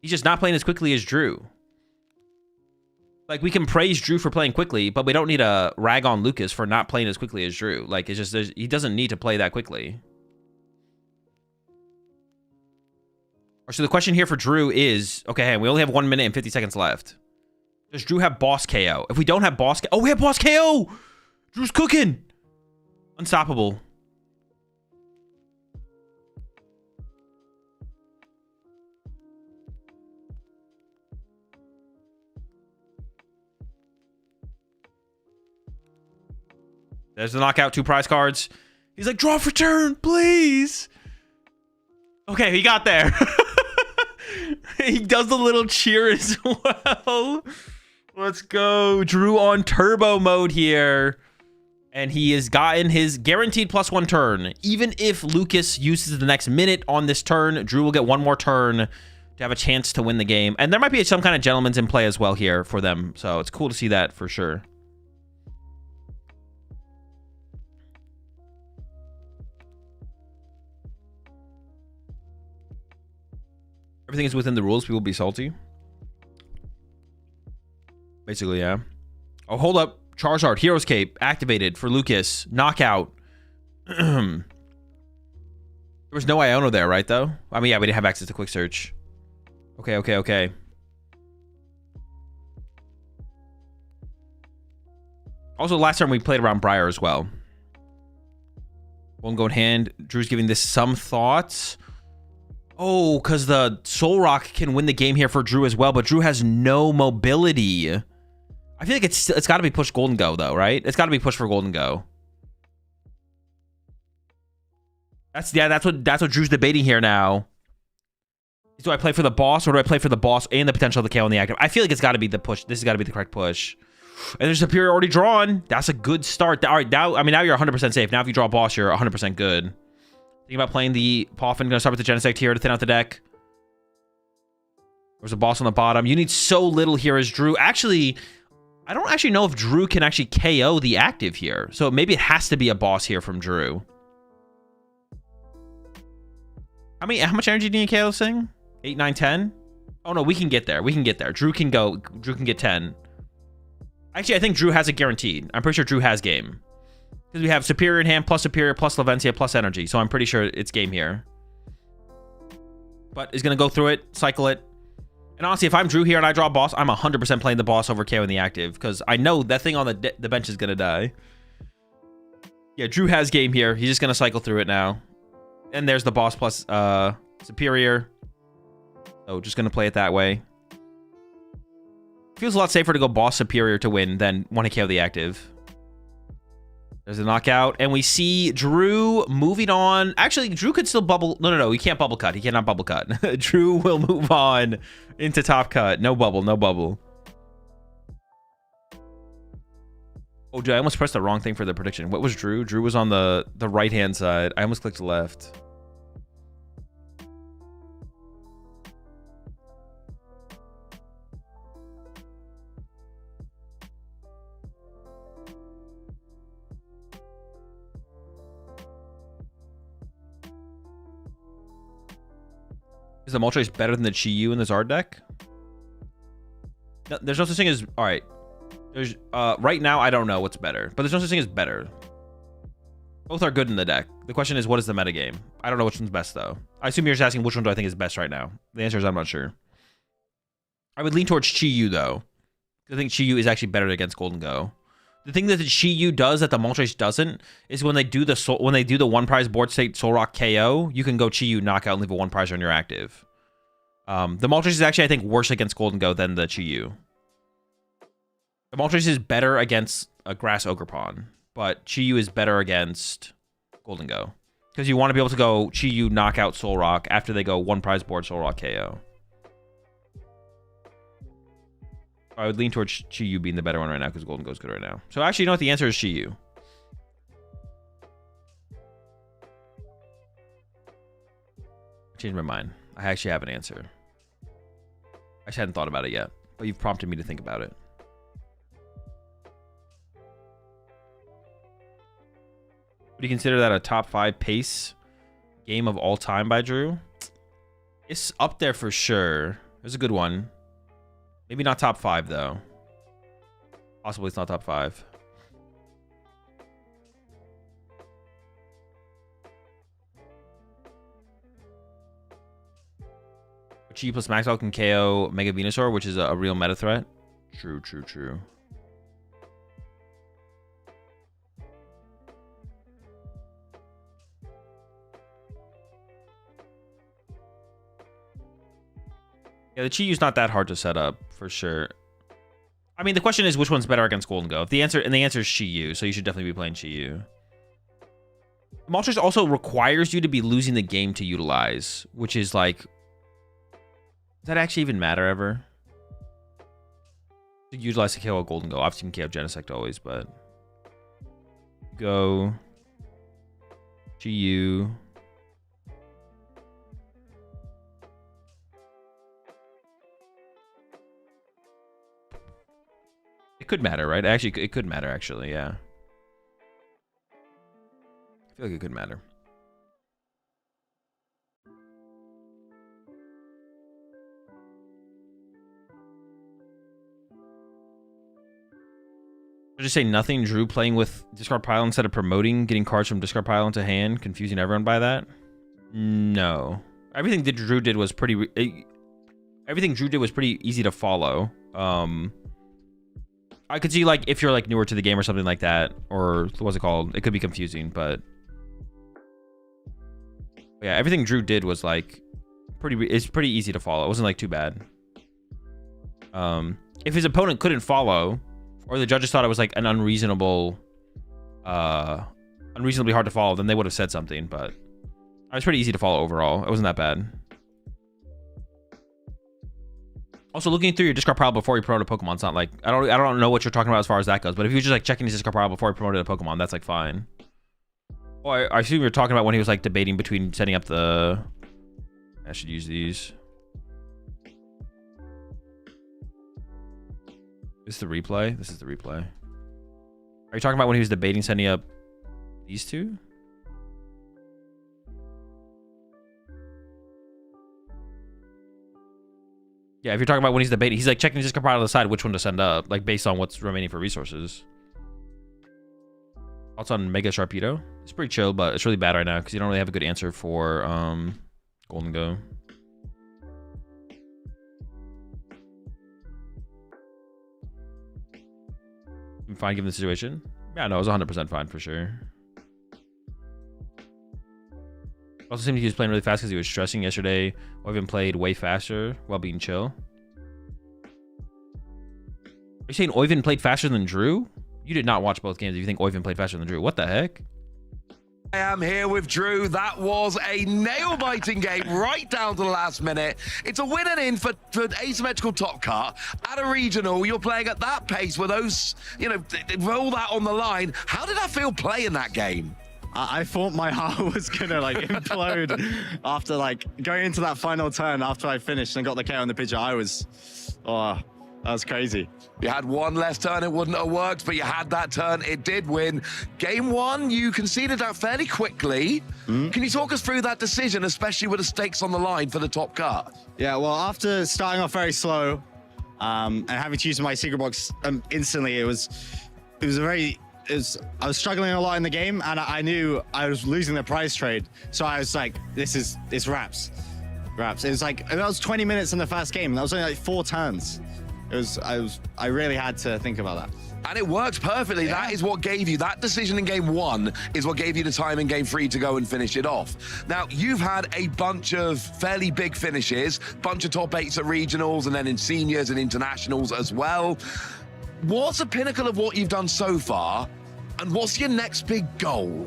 he's just not playing as quickly as Drew. Like, we can praise Drew for playing quickly, but we don't need to rag on Lucas for not playing as quickly as Drew. Like, it's just, he doesn't need to play that quickly. So the question here for Drew is, okay, hey, we only have 1 minute and 50 seconds left. Does Drew have boss KO? If we don't have boss KO, oh, we have boss KO! Drew's cooking! Unstoppable. There's the knockout, 2 prize cards. He's like, draw for turn, please. Okay, he got there. He does the little cheer as well. Let's go. Drew on turbo mode here. And he has gotten his guaranteed +1 turn. Even if Lucas uses the next minute on this turn, Drew will get 1 more turn to have a chance to win the game. And there might be some kind of gentleman's in play as well here for them. So it's cool to see that for sure. Everything is within the rules. People will be salty. Basically, yeah. Oh, hold up. Charizard, Hero's Cape, activated for Lucas. Knockout. There was no Iono there, right, though? I mean, yeah, we didn't have access to quick search. Okay, okay, okay. Also, last time we played around Briar as well. Won't go in hand. Drew's giving this some thoughts. Oh, because the Soul Rock can win the game here for Drew as well, but Drew has no mobility. I feel like it's got to be pushed Golden Go, though, right? It's got to be pushed for Golden Go. That's what Drew's debating here now. Do I play for the boss, or do I play for the boss and the potential of the KO on the active? I feel like it's got to be the push. This has got to be the correct push. And there's Superior already drawn. That's a good start. All right, now, I mean, now you're 100% safe. Now if you draw a boss, you're 100% good. Thinking about playing the Poffin. Gonna start with the Genesect here to thin out the deck. There's a boss on the bottom. You need so little here as Drew. Actually, I don't actually know if Drew can actually KO the active here. So maybe it has to be a boss here from Drew. How much energy do you need to KO this thing? 8, 9, 10? Oh no, we can get there. We can get there. Drew can get 10. Actually, I think Drew has it guaranteed. I'm pretty sure Drew has game. Because we have Superior in hand, plus Superior, plus Lavencia, plus Energy. So I'm pretty sure it's game here. But he's going to go through it, cycle it. And honestly, if I'm Drew here and I draw a boss, I'm 100% playing the boss over KO in the active. Because I know that thing on the bench is going to die. Yeah, Drew has game here. He's just going to cycle through it now. And there's the boss plus Superior. So just going to play it that way. Feels a lot safer to go boss Superior to win than want to KO the active. There's a knockout. And we see Drew moving on. Actually, Drew could still bubble. No. He can't bubble cut. He cannot bubble cut. Drew will move on into top cut. No bubble. No bubble. Oh, dude, I almost pressed the wrong thing for the prediction. What was Drew? Drew was on the right-hand side. I almost clicked left. Is the Moltres better than the Chi-Yu in the Zard deck? No, there's no such thing as... Alright. There's right now, I don't know what's better. But there's no such thing as better. Both are good in the deck. The question is, what is the metagame? I don't know which one's best, though. I assume you're just asking which one do I think is best right now. The answer is I'm not sure. I would lean towards Chi-Yu, though. I think Chi-Yu is actually better against Golden Go. The thing that the Chi-Yu does that the Moltres doesn't is when they do the one prize board state Soul Rock KO, you can go Chi-Yu knockout and leave a one prize on your active. The Moltres is actually, I think, worse against Golden Go than the Chi-Yu. The Moltres is better against a Grass Ogerpon, but Chi-Yu is better against Golden Go. Because you want to be able to go Chi-Yu knockout Soul Rock after they go one prize board Soul Rock KO. I would lean towards Chi-Yu being the better one right now because Golden Go's good right now. So actually, you know what? The answer is Chi-Yu. I changed my mind. I actually have an answer. I just hadn't thought about it yet, but you've prompted me to think about it. Would you consider that a top 5 pace game of all time by Drew? It's up there for sure. It's a good one. Maybe not top 5, though. Possibly it's not top 5. Chi plus Maxwell can KO Mega Venusaur, which is a real meta threat. True. Yeah, the Chi-Yu's not that hard to set up, for sure. I mean, the question is which one's better against Golden Go. The answer is Chi-Yu, so you should definitely be playing Chi-Yu. Moltres also requires you to be losing the game to utilize, which is like... Does that actually even matter ever? To utilize to KO a Golden Go. Obviously, you can KO Genesect always, but... Go... Chi-Yu... It could matter, right? Actually, it could matter, actually, yeah. I feel like it could matter. I just say nothing. Drew playing with discard pile instead of promoting, getting cards from discard pile into hand, confusing everyone by that. No, everything that Drew did was pretty. Everything Drew did was pretty easy to follow. I could see like if you're like newer to the game or something like that, or what's it called? It could be confusing, but yeah, everything Drew did was like it's pretty easy to follow. It wasn't like too bad. If his opponent couldn't follow, or the judges thought it was like an unreasonably hard to follow, then they would have said something, but it was pretty easy to follow overall. It wasn't that bad. Also, looking through your discard pile before you promote a Pokemon, it's not like I don't know what you're talking about as far as that goes, but if you're just like checking his discard pile before he promoted a Pokemon, that's like fine. Oh, I assume you're talking about when he was like debating between setting up the... I should use these. This is the replay? This is the replay. Are you talking about when he was debating setting up these two? Yeah, if you're talking about when he's debating, he's like checking his discard pile to decide which one to send up, like based on what's remaining for resources. Thoughts on Mega Sharpedo? It's pretty chill, but it's really bad right now because you don't really have a good answer for Golden Go. I'm fine given the situation. Yeah, no, it was 100% fine for sure. Also seemed he was playing really fast because he was stressing yesterday. Oiven played way faster while being chill. Are you saying Oiven played faster than Drew? You did not watch both games if you think Oiven played faster than Drew. What the heck? I am here with Drew. That was a nail-biting game right down to the last minute. It's a win and in for asymmetrical top cut. At a regional, you're playing at that pace with those, you know, roll that on the line. How did that feel playing that game? I thought my heart was gonna like implode after like going into that final turn after I finished and got the KO on the pitcher. I was, oh, that was crazy. You had one less turn, it wouldn't have worked, but you had that turn, it did win. Game one, you conceded that fairly quickly. Can you talk us through that decision, especially with the stakes on the line for the top cut? Yeah, well, after starting off very slow and having to use my secret box instantly, I was struggling a lot in the game, and I knew I was losing the prize trade. So I was like, it's wraps. It was like, that was 20 minutes in the first game. That was only like 4 turns. I really had to think about that. And it worked perfectly. Yeah. That is what gave you, that decision in game 1 is what gave you the time in game 3 to go and finish it off. Now, you've had a bunch of fairly big finishes, bunch of top 8s at regionals, and then in seniors and internationals as well. What's the pinnacle of what you've done so far, and what's your next big goal?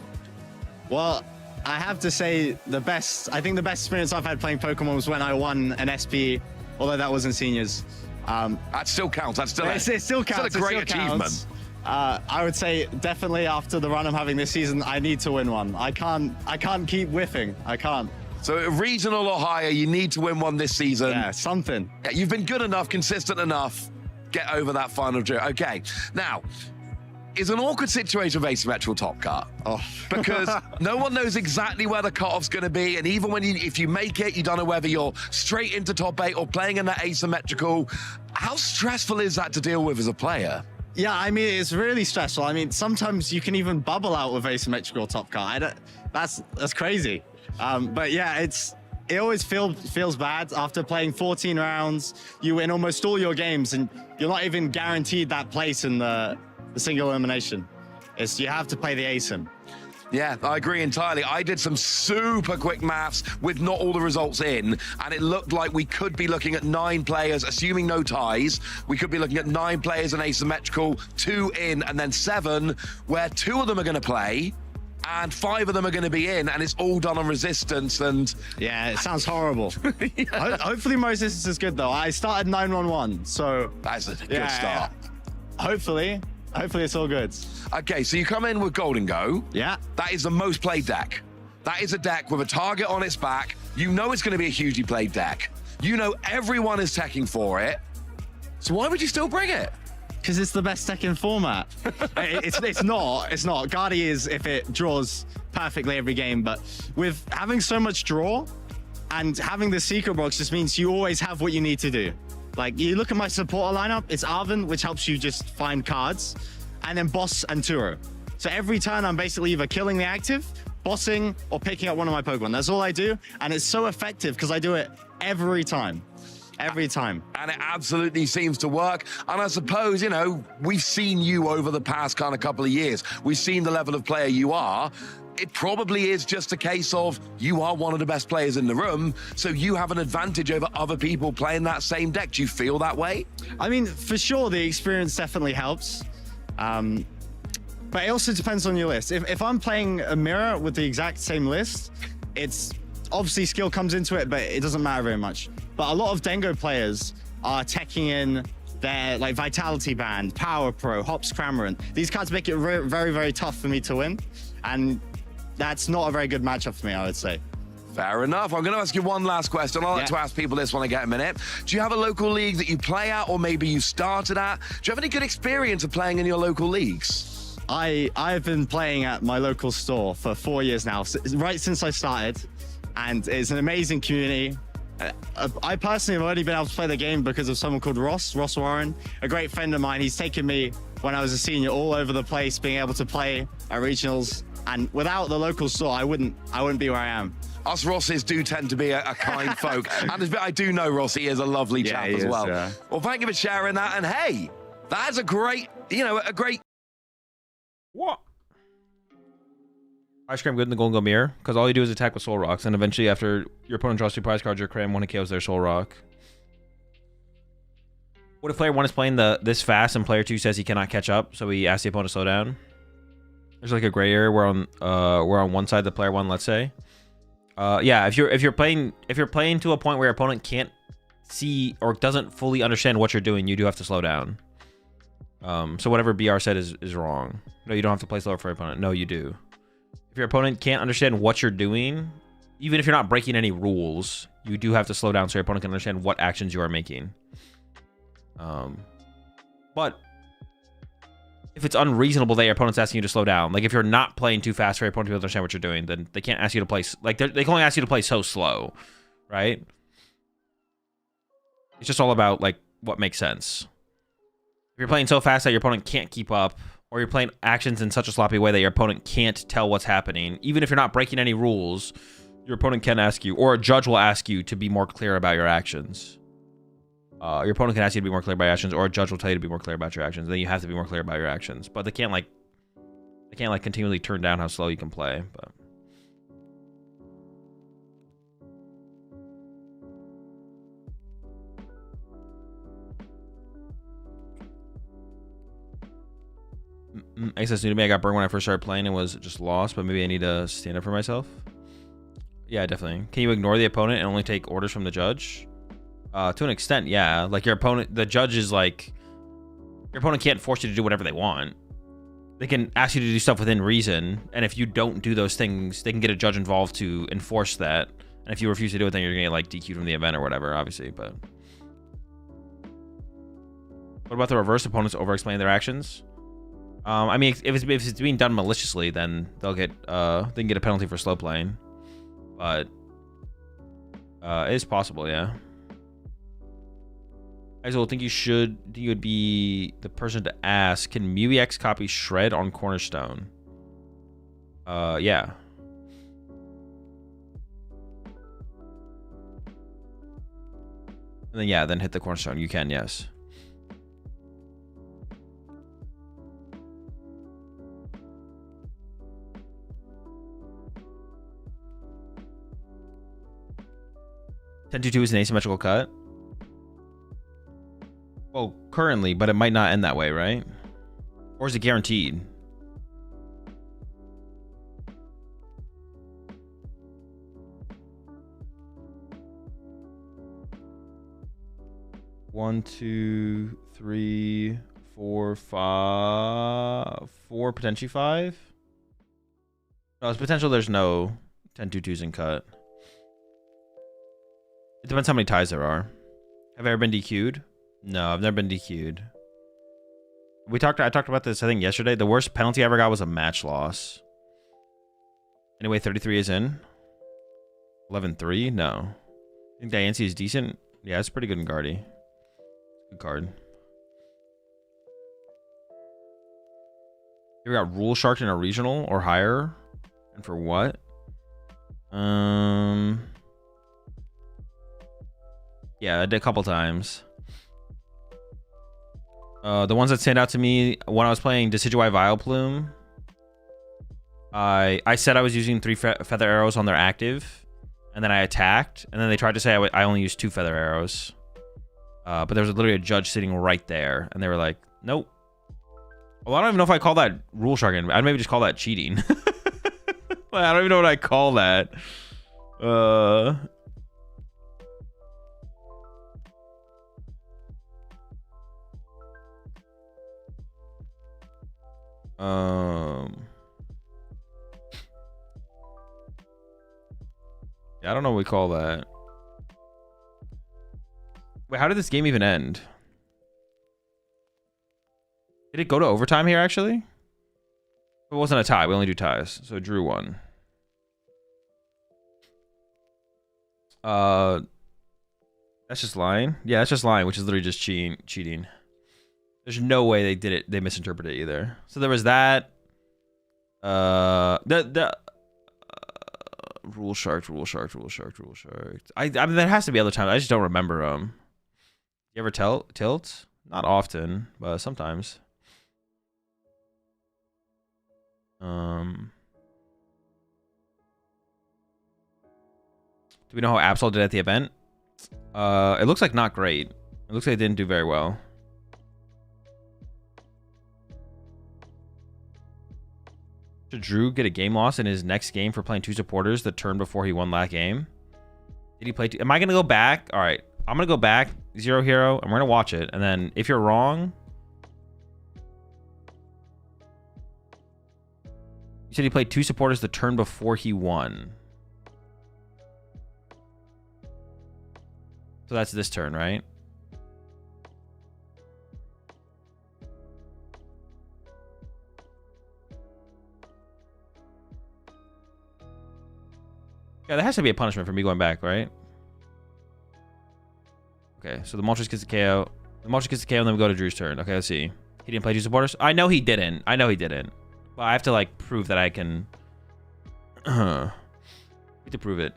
Well, I have to say I think the best experience I've had playing Pokemon was when I won an SP, although that wasn't seniors. That still counts. That's still it still counts. Still a great achievement. I would say definitely after the run I'm having this season, I need to win one. I can't keep whiffing. I can't. So regional or higher, you need to win one this season. Yeah, something. Yeah, you've been good enough, consistent enough. Get over that final drill. Okay, now, it's an awkward situation of asymmetrical top cut. Oh. Because no one knows exactly where the cutoff's going to be, and even when if you make it, you don't know whether you're straight into top 8 or playing in that asymmetrical. How stressful is that to deal with as a player? Yeah, I mean, it's really stressful. I mean, sometimes you can even bubble out with asymmetrical top cut. That's crazy. But yeah, it always feels bad after playing 14 rounds. You win almost all your games, and you're not even guaranteed that place in the single elimination. You have to play the asym. Yeah, I agree entirely. I did some super quick maths with not all the results in, and it looked like we could be looking at 9 players, assuming no ties. We could be looking at 9 players in asymmetrical, 2 in, and then 7, where 2 of them are going to play, and 5 of them are going to be in, and it's all done on resistance. And yeah, it sounds horrible. Yeah. Hopefully my resistance is good though. I started 9-1-1, so that's a good start. Hopefully it's all good. Okay, so you come in with Golden Go. Yeah. That is the most played deck. That is a deck with a target on its back. You know it's going to be a hugely played deck. You know everyone is teching for it. So why would you still bring it? Because it's the best deck in format. It's not. Guardy is if it draws perfectly every game, but with having so much draw and having the secret box just means you always have what you need to do. Like, you look at my supporter lineup, it's Arven, which helps you just find cards, and then Boss and Turo. So every turn I'm basically either killing the active, bossing, or picking up one of my Pokemon. That's all I do, and it's so effective because I do it every time. Every time. And it absolutely seems to work. And I suppose, you know, we've seen you over the past kind of couple of years. We've seen the level of player you are. It probably is just a case of you are one of the best players in the room, so you have an advantage over other people playing that same deck. Do you feel that way? I mean, for sure, the experience definitely helps. But it also depends on your list. If I'm playing a mirror with the exact same list, it's obviously skill comes into it, but it doesn't matter very much. But a lot of Dengo players are teching in their like Vitality Band, Power Pro, Hops Cramorant. These cards make it very, very tough for me to win. And that's not a very good matchup for me, I would say. Fair enough. I'm going to ask you one last question. I like to ask people this when I get a minute. Do you have a local league that you play at, or maybe you started at? Do you have any good experience of playing in your local leagues? I've been playing at my local store for 4 years now, right since I started. And it's an amazing community. I personally have only been able to play the game because of someone called Ross Warren, a great friend of mine. He's taken me when I was a senior all over the place, being able to play at regionals. And without the local store, I wouldn't be where I am. Us Rosses do tend to be a kind folk. And I do know Ross, he is a lovely chap as well. Yeah. Well, thank you for sharing that. And hey, that's a great, What? Ice Cream good in the Golden Mirror, because all you do is attack with Soul Rocks, and eventually after your opponent draws 2 prize cards, your Cram 1 KOs their Soul Rock. What if player 1 is playing this fast and player 2 says he cannot catch up, so he asks the opponent to slow down? There's like a gray area where on one side the player 1, let's say. Yeah, if you're playing to a point where your opponent can't see or doesn't fully understand what you're doing, you do have to slow down. So whatever BR said is wrong. No, you don't have to play slower for your opponent. No, you do. If your opponent can't understand what you're doing, even if you're not breaking any rules, you do have to slow down so your opponent can understand what actions you are making. But if it's unreasonable that your opponent's asking you to slow down, like if you're not playing too fast for your opponent to understand what you're doing, then they can't ask you to play, like they can only ask you to play so slow, right? It's just all about like what makes sense. If you're playing so fast that your opponent can't keep up, or you're playing actions in such a sloppy way that your opponent can't tell what's happening, even if you're not breaking any rules, your opponent can ask you, or a judge will ask you to be more clear about your actions. Your opponent can ask you to be more clear about your actions, or a judge will tell you to be more clear about your actions. Then you have to be more clear about your actions. But they can't continually turn down how slow you can play. But Ace says, new to me, I got burned when I first started playing and was just lost, but maybe I need to stand up for myself. Yeah, definitely. Can you ignore the opponent and only take orders from the judge? To an extent, yeah. Like your opponent, the judge is like, your opponent can't force you to do whatever they want. They can ask you to do stuff within reason, and if you don't do those things, they can get a judge involved to enforce that. And if you refuse to do it, then you're gonna get like DQ'd from the event or whatever, obviously. But what about the reverse? Opponents over-explain their actions. I mean, if it's being done maliciously, then they can get a penalty for slow playing. But it is possible, yeah. I think you would be the person to ask, can MewEX copy Shred on Cornerstone? Yeah. And then then hit the Cornerstone. You can, yes. $10-2 is an asymmetrical cut. Well, currently, but it might not end that way, right? Or is it guaranteed? One, two, three, four, five, four, potentially 5. No, it's potential. There's no 10-2-2s in cut. It depends how many ties there are. Have I ever been DQ'd? No, I've never been DQ'd. I talked about this, I think, yesterday. The worst penalty I ever got was a match loss. Anyway, 33 is in. 11-3? No. I think Diancie is decent. Yeah, it's pretty good in Guardy. Good card. Here we got Rule Shark in a regional or higher. And for what? Yeah, I did a couple times. The ones that stand out to me when I was playing Decidueye Vileplume, I said I was using 3 feather arrows on their active, and then I attacked, and then they tried to say I only used 2 feather arrows. But there was literally a judge sitting right there, and they were like, nope. Well, I don't even know if I call that rule sharking. I'd maybe just call that cheating. I don't even know what I call that. Yeah, I don't know what we call that. Wait, how did this game even end? Did it go to overtime here, actually? It wasn't a tie. We only do ties. So Drew won. That's just lying? Yeah, that's just lying, which is literally just cheating. There's no way they did it. They misinterpreted it either. So there was that. Rule shark. I mean, there has to be other times. I just don't remember them. You ever tilt? Not often, but sometimes. Do we know how Absol did at the event? It looks like not great. It looks like they didn't do very well. Should Drew get a game loss in his next game for playing 2 supporters the turn before he won that game? Did he play 2? Am I going to go back? All right. I'm going to go back, Zero Hero, and we're going to watch it. And then if you're wrong... You said he played 2 supporters the turn before he won. So that's this turn, right? Yeah, there has to be a punishment for me going back, right? Okay, so the Moltres gets the KO. The Moltres gets the KO, and then we go to Drew's turn. Okay, let's see. He didn't play 2 supporters? I know he didn't. But I have to, like, prove that I can... We have to prove it.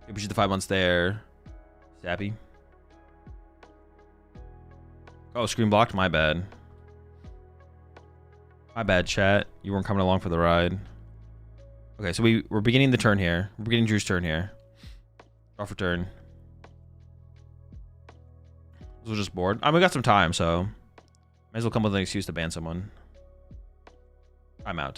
Okay, push the 5 months there. Sappy. Oh, screen blocked? My bad. My bad, chat. You weren't coming along for the ride. Okay, so we're beginning the turn here. We're beginning Drew's turn here. Draw for turn. This was just bored. I mean, we got some time, so... Might as well come with an excuse to ban someone. Time out.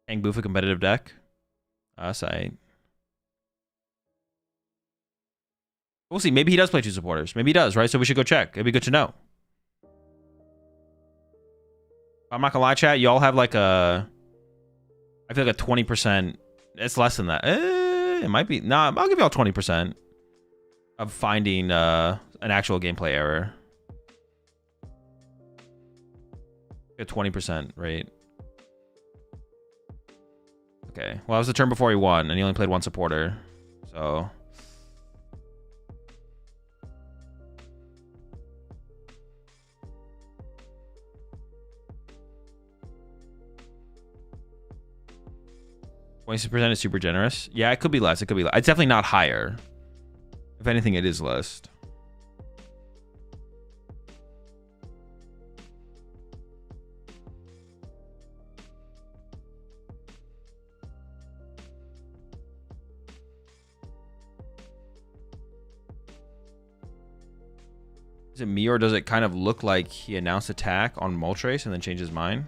Hang Boof a competitive deck. Sight. We'll see. Maybe he does play 2 supporters. Maybe he does, right? So we should go check. It'd be good to know. I'm not gonna lie, chat. Y'all have like a... I feel like a 20%... It's less than that. It might be... Nah, I'll give y'all 20% of finding an actual gameplay error. A 20% rate. Okay. Well, that was the turn before he won, and he only played 1 supporter. So... 26% is super generous. Yeah, it could be less. It could be less. It's definitely not higher. If anything, it is less. Is it me, or does it kind of look like he announced attack on Moltres and then changed his mind?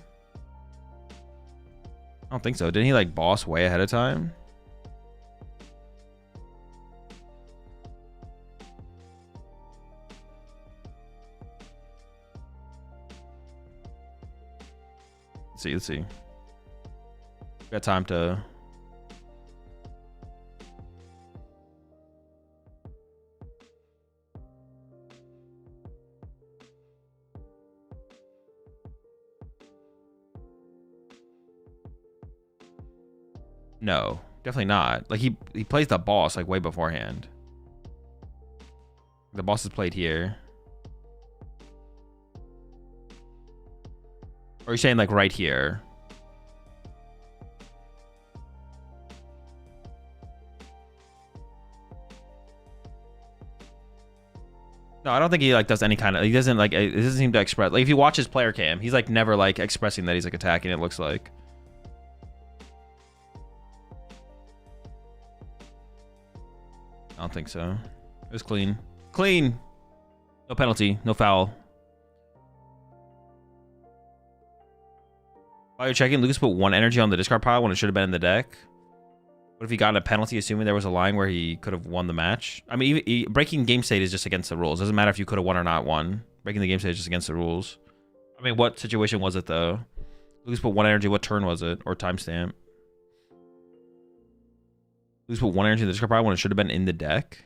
I don't think so. Didn't he like boss way ahead of time? Let's see. Got time to. No, definitely not. Like he plays the boss like way beforehand. The boss is played here. Or are you saying like right here? No, I don't think he like does any kind of. He doesn't like. It doesn't seem to express. Like if you watch his player cam, he's like never like expressing that he's like attacking. It looks like. I don't think so. It was clean. Clean. No penalty. No foul. While you're checking, Lucas put 1 energy on the discard pile when it should have been in the deck. What if he got a penalty, assuming there was a line where he could have won the match? I mean, breaking game state is just against the rules. Doesn't matter if you could have won or not won. Breaking the game state is just against the rules. I mean, what situation was it, though? Lucas put 1 energy. What turn was it? Or timestamp? Lucas put 1 energy in the discard pile when it should have been in the deck?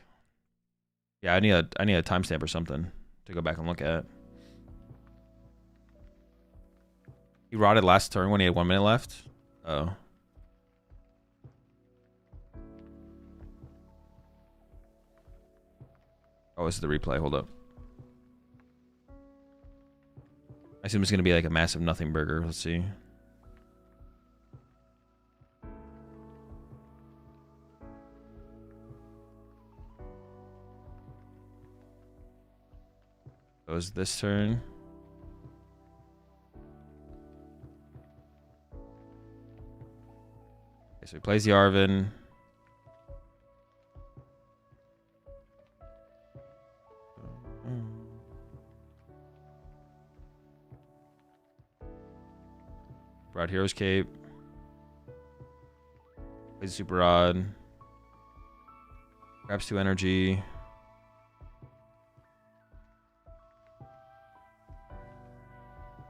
Yeah, I need a timestamp or something to go back and look at. He rotted last turn when he had 1 minute left? Oh. Oh, this is the replay. Hold up. I assume it's going to be like a massive nothing burger. Let's see. It was this turn. Okay, so he plays the Arvin. Broad Hero's Cape. Plays Super Rod. Grabs 2 energy.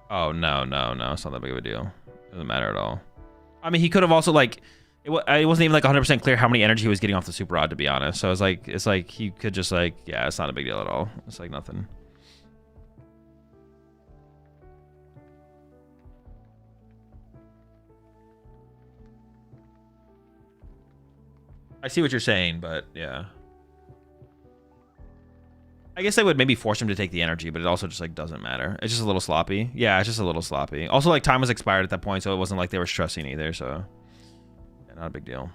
Oh, no. It's not that big of a deal. Doesn't matter at all. I mean, he could have also, like... It wasn't even, like, 100% clear how many energy he was getting off the Super Rod, to be honest. So, it's like he could just, like... Yeah, it's not a big deal at all. It's, like, nothing. I see what you're saying, but, yeah. I guess I would maybe force him to take the energy, but it also just like doesn't matter. It's just a little sloppy. Yeah, it's just a little sloppy. Also, like time was expired at that point, so it wasn't like they were stressing either. So, yeah, not a big deal.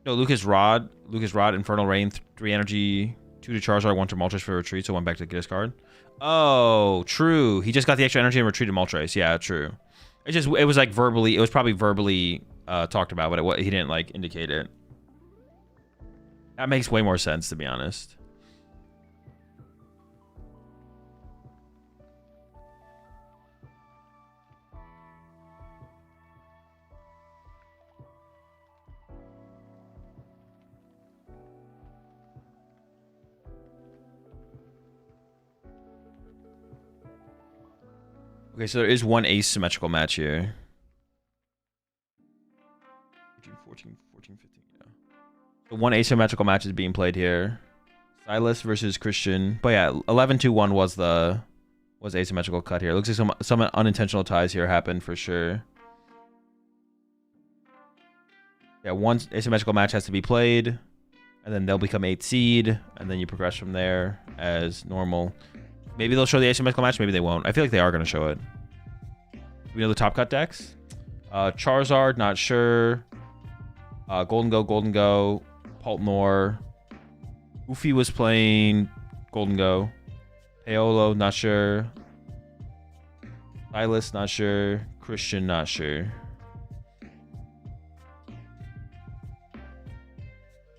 No, Lucas Rod, Infernal Rain, 3 energy, 2 to Charizard, 1 to Moltres for retreat, so 1 back to get his card. Oh, true. He just got the extra energy and retreated Moltres. Yeah, true. It was like verbally. It was probably verbally talked about, but he didn't like indicate it. That makes way more sense, to be honest. Okay, so there is one asymmetrical match here. 14, 15, yeah. So one asymmetrical match is being played here. Silas versus Christian. But yeah, 11-2-1 was asymmetrical cut here. Looks like some unintentional ties here happened for sure. Yeah, one asymmetrical match has to be played, and then they'll become 8 seed, and then you progress from there as normal. Maybe they'll show the asymmetrical match, maybe they won't. I feel like they are going to show it. We know the top cut decks. Charizard, not sure. Golden Go. Paltnor. Goofy was playing Golden Go. Paolo, not sure. Silas, not sure. Christian, not sure.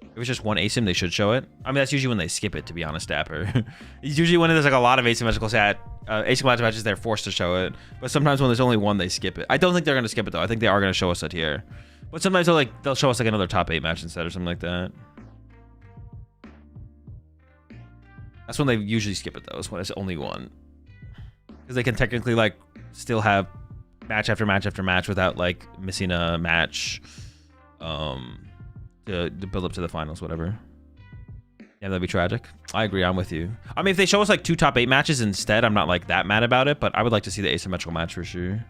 If it's just one asim, they should show it. I mean, that's usually when they skip it, to be honest, Dapper. It's usually when there's like a lot of asymmetrical asymmetrical matches, they're forced to show it. But sometimes when there's only one, they skip it. I don't think they're going to skip it, though. I think they are going to show us it here. But sometimes they'll show us like another top 8 match instead or something like that. That's when they usually skip it, though. Is when it's only one. Because they can technically like still have match after match after match without like missing a match to build up to the finals, whatever. Yeah, that'd be tragic. I agree. I'm with you. I mean, if they show us like 2 top 8 matches instead, I'm not like that mad about it, but I would like to see the asymmetrical match for sure.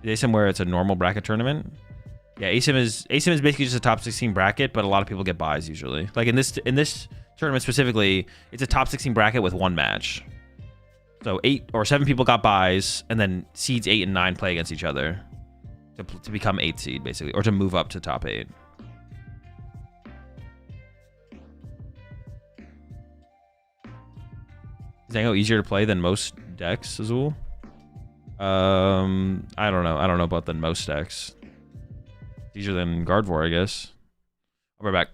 The ASIM where it's a normal bracket tournament. Yeah, ASIM is basically just a top 16 bracket, but a lot of people get buys usually. Like in this tournament specifically, it's a top 16 bracket with 1 match. So 8 or 7 people got buys, and then seeds 8 and 9 play against each other to become 8th seed basically, or to move up to top 8. Is Zango easier to play than most decks, Azul? I don't know. I don't know about than most decks. It's easier than Gardevoir, I guess. I'll be right back.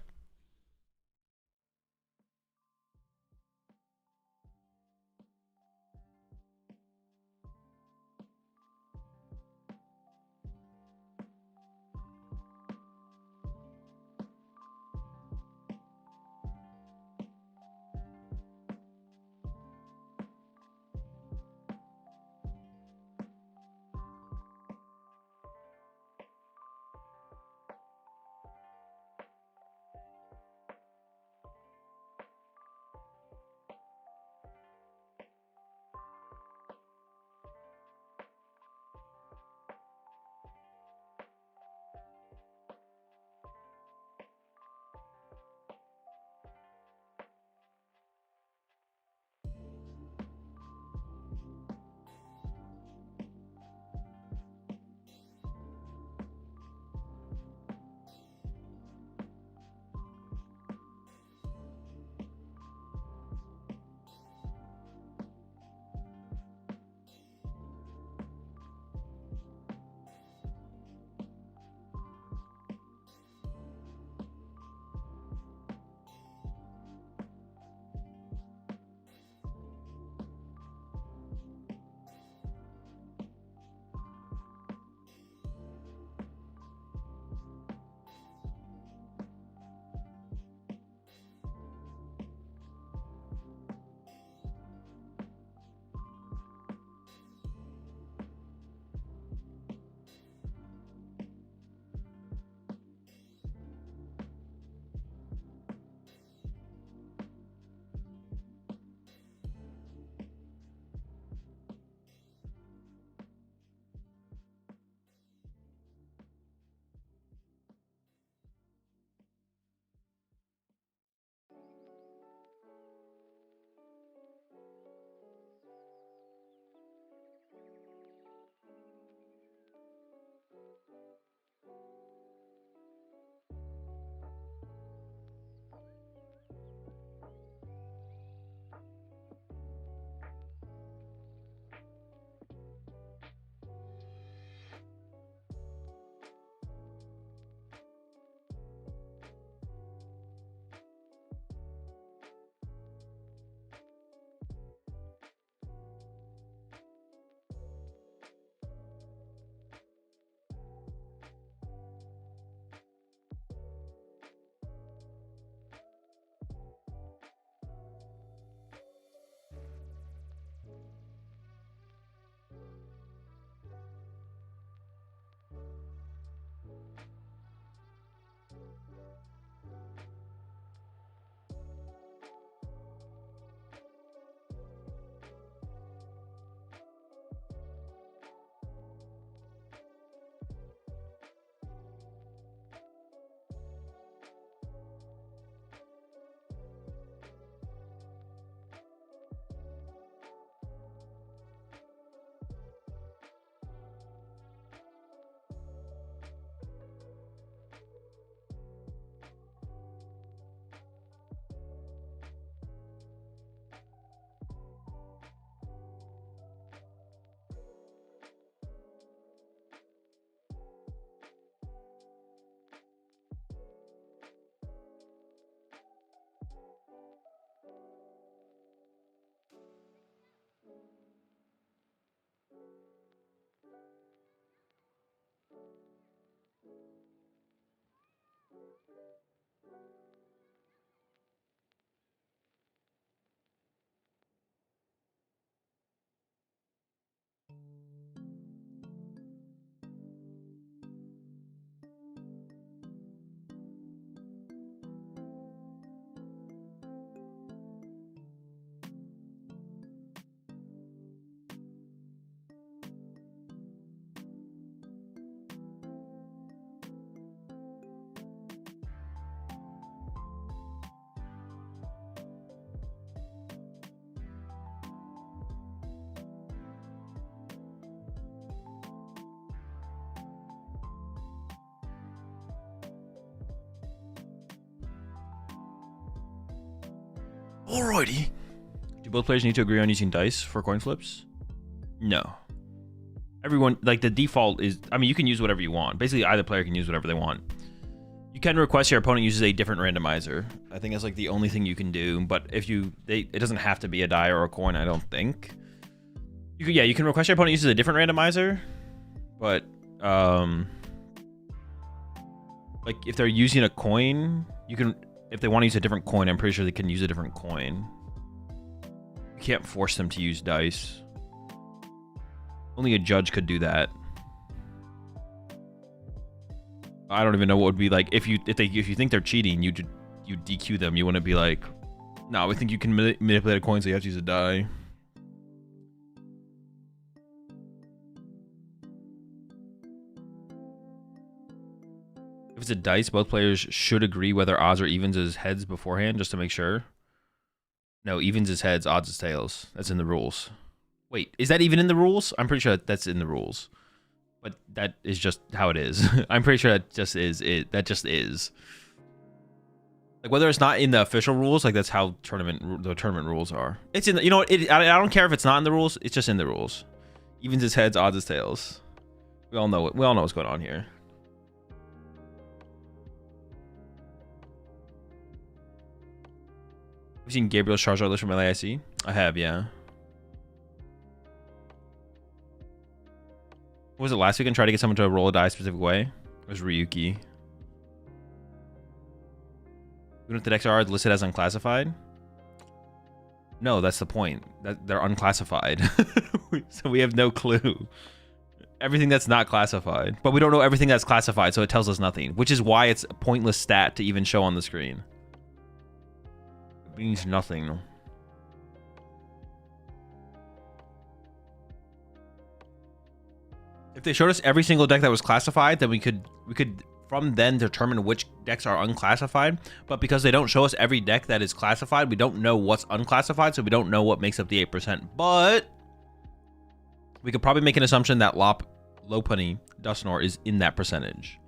Alrighty. Do both players need to agree on using dice for coin flips? No. Everyone, like, the default is, I mean, you can use whatever you want. Basically, either player can use whatever they want. You can request your opponent uses a different randomizer. I think that's like the only thing you can do. But if it doesn't have to be a die or a coin, I don't think. You can request your opponent uses a different randomizer. But, like, if they're using a coin, you can, if they want to use a different coin, I'm pretty sure they can use a different coin. You can't force them to use dice. Only a judge could do that. I don't even know what would be like if you think they're cheating, you DQ them. You want to be like, no, we think you can manipulate a coin, so you have to use a die. If it's a dice, both players should agree whether odds or evens is heads beforehand, just to make sure. No, evens is heads, odds is tails. That's in the rules. Wait, is that even in the rules? I'm pretty sure that's in the rules. But that is just how it is. I'm pretty sure that just is it. That just is. Like, whether it's not in the official rules, like, that's how the tournament rules are. It's in the, you know what? I don't care if it's not in the rules. It's just in the rules. Evens is heads, odds is tails. We all know what's going on here. Have you seen Gabriel's Charizard list from LAIC? I have, yeah. What was it last week and try to get someone to roll a die a specific way? It was Ryuki. Even if the decks are listed as unclassified? No, that's the point. That they're unclassified. So we have no clue. Everything that's not classified. But we don't know everything that's classified, so it tells us nothing. Which is why it's a pointless stat to even show on the screen. It means nothing. If they showed us every single deck that was classified, then we could from then determine which decks are unclassified. But because they don't show us every deck that is classified, we don't know what's unclassified, so we don't know what makes up the 8%. But we could probably make an assumption that Lopunny Dusknoir is in that percentage.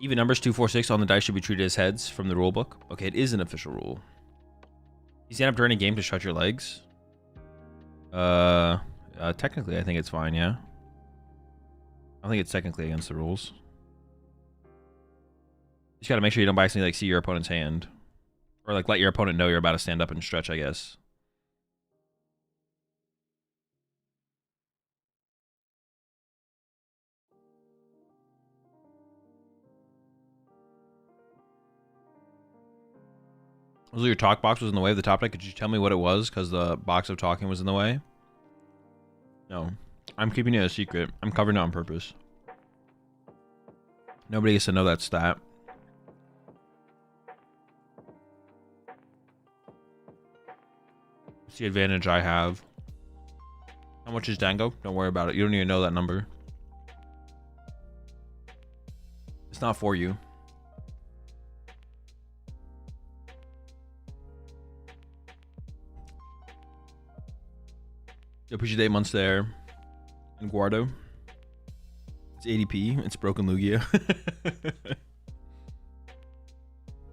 Even numbers 2, 4, 6 on the dice should be treated as heads from the rulebook. Okay, it is an official rule. You stand up during a game to stretch your legs? Technically, I think it's fine, yeah. I think it's technically against the rules. You just gotta make sure you don't by accidentally, like, see your opponent's hand. Or, like, let your opponent know you're about to stand up and stretch, I guess. Was your talk box was in the way of the top deck? Could you tell me what it was? Because the box of talking was in the way. No. I'm keeping it a secret. I'm covering it on purpose. Nobody gets to know that stat. It's the advantage I have. How much is Dango? Don't worry about it. You don't even know that number. It's not for you. I appreciate 8 months there. And Guardo. It's ADP. It's Broken Lugia.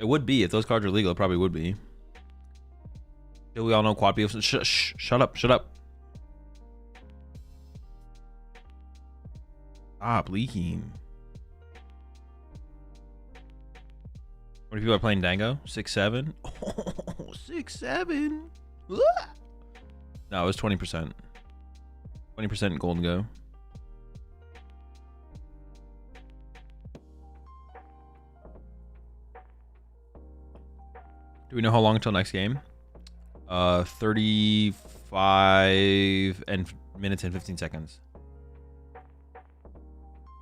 It would be. If those cards are legal, it probably would be. We all know quad B. Shut up. Shut up. Stop leaking. How many people are playing Dango? 6, 7? Oh, 6, 7. No, it was 20%. 20% Golden Go. Do we know how long until next game? 35 minutes and 15 seconds.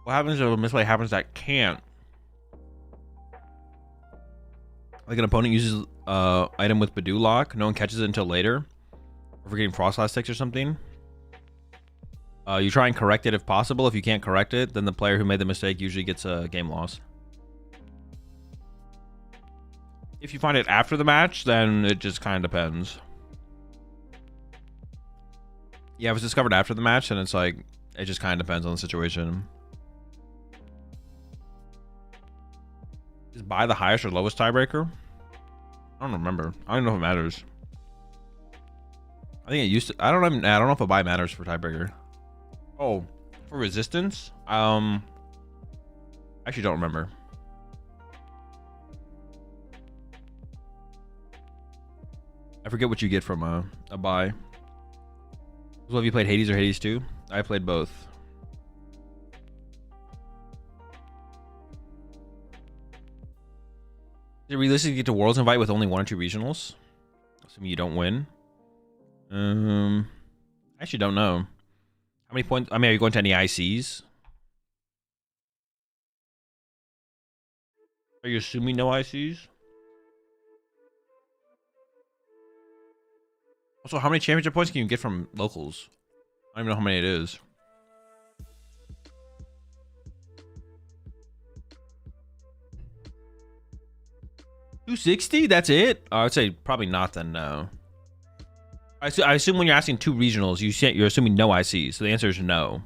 What happens if a misplay happens that can't? Like an opponent uses item with Badoo lock, no one catches it until later. Or for getting Frostlass sticks or something. You try and correct it if possible. If you can't correct it, then the player who made the mistake usually gets a game loss. If you find it after the match, then it just kind of depends. Yeah, if it's discovered after the match, then it's like, it just kind of depends on the situation. Is buy the highest or lowest tiebreaker? I don't remember. I don't know if it matters. I think it used to. I don't know if a buy matters for tiebreaker. Oh, for resistance? Actually don't remember. I forget what you get from a buy. So have you played Hades or Hades 2? I played both. Is it realistic to get to Worlds Invite with only 1 or 2 regionals? Assuming you don't win. I actually don't know. How many points? I mean, are you going to any ICs? Are you assuming no ICs? Also, how many championship points can you get from locals? I don't even know how many it is. $260? That's it? I would say probably not then, no. I assume when you're asking 2 regionals, you're assuming no ICs. So the answer is no.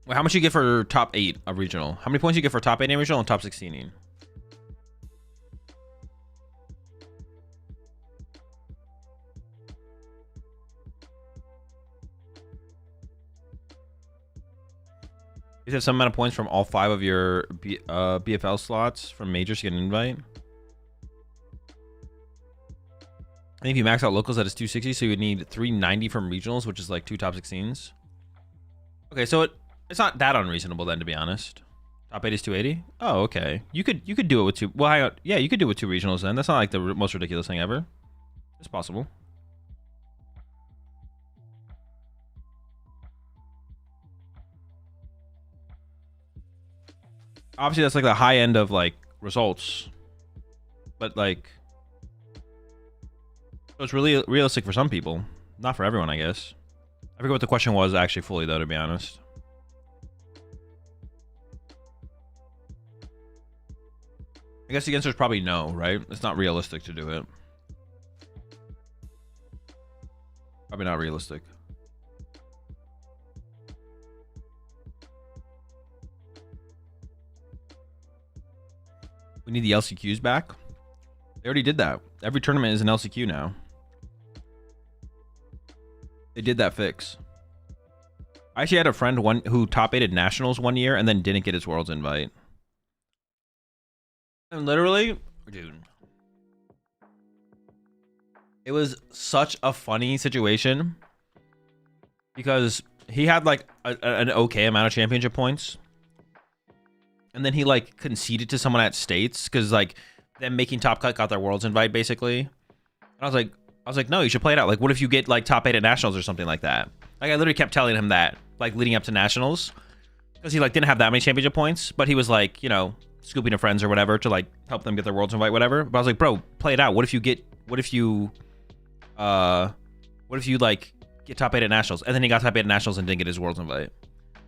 Well, how much you get for top 8 of regional? How many points you get for top 8 in regional and top 16? You have some amount of points from all 5 of your BFL slots from majors to get an invite. I think if you max out locals, that is 260, so you would need 390 from regionals, which is like 2 top 16s. Okay, so it's not that unreasonable then, to be honest. Top 8 is 280. Oh, okay. You could do it with 2. Well, hang on. Yeah, you could do it with 2 regionals then. That's not like the most ridiculous thing ever. It's possible. Obviously, that's like the high end of like results, but like, so it's really realistic for some people, not for everyone, I guess. I forget what the question was actually fully, though, to be honest. I guess the answer is probably no, right? It's not realistic to do it. Probably not realistic. We need the LCQs back. They already did that. Every tournament is an LCQ now. They did that fix. I actually had a friend who top 8'd nationals one year and then didn't get his Worlds invite. And literally, dude, it was such a funny situation because he had like an okay amount of championship points. And then he like conceded to someone at States because like them making top cut got their Worlds invite basically. And I was like, no, you should play it out. Like, what if you get like top 8 at nationals or something like that? Like, I literally kept telling him that, like, leading up to nationals, because he like didn't have that many championship points, but he was like, you know, scooping to friends or whatever to like help them get their Worlds invite, whatever. But I was like, bro, play it out. What if you like get top 8 at nationals, and then he got top 8 at nationals and didn't get his Worlds invite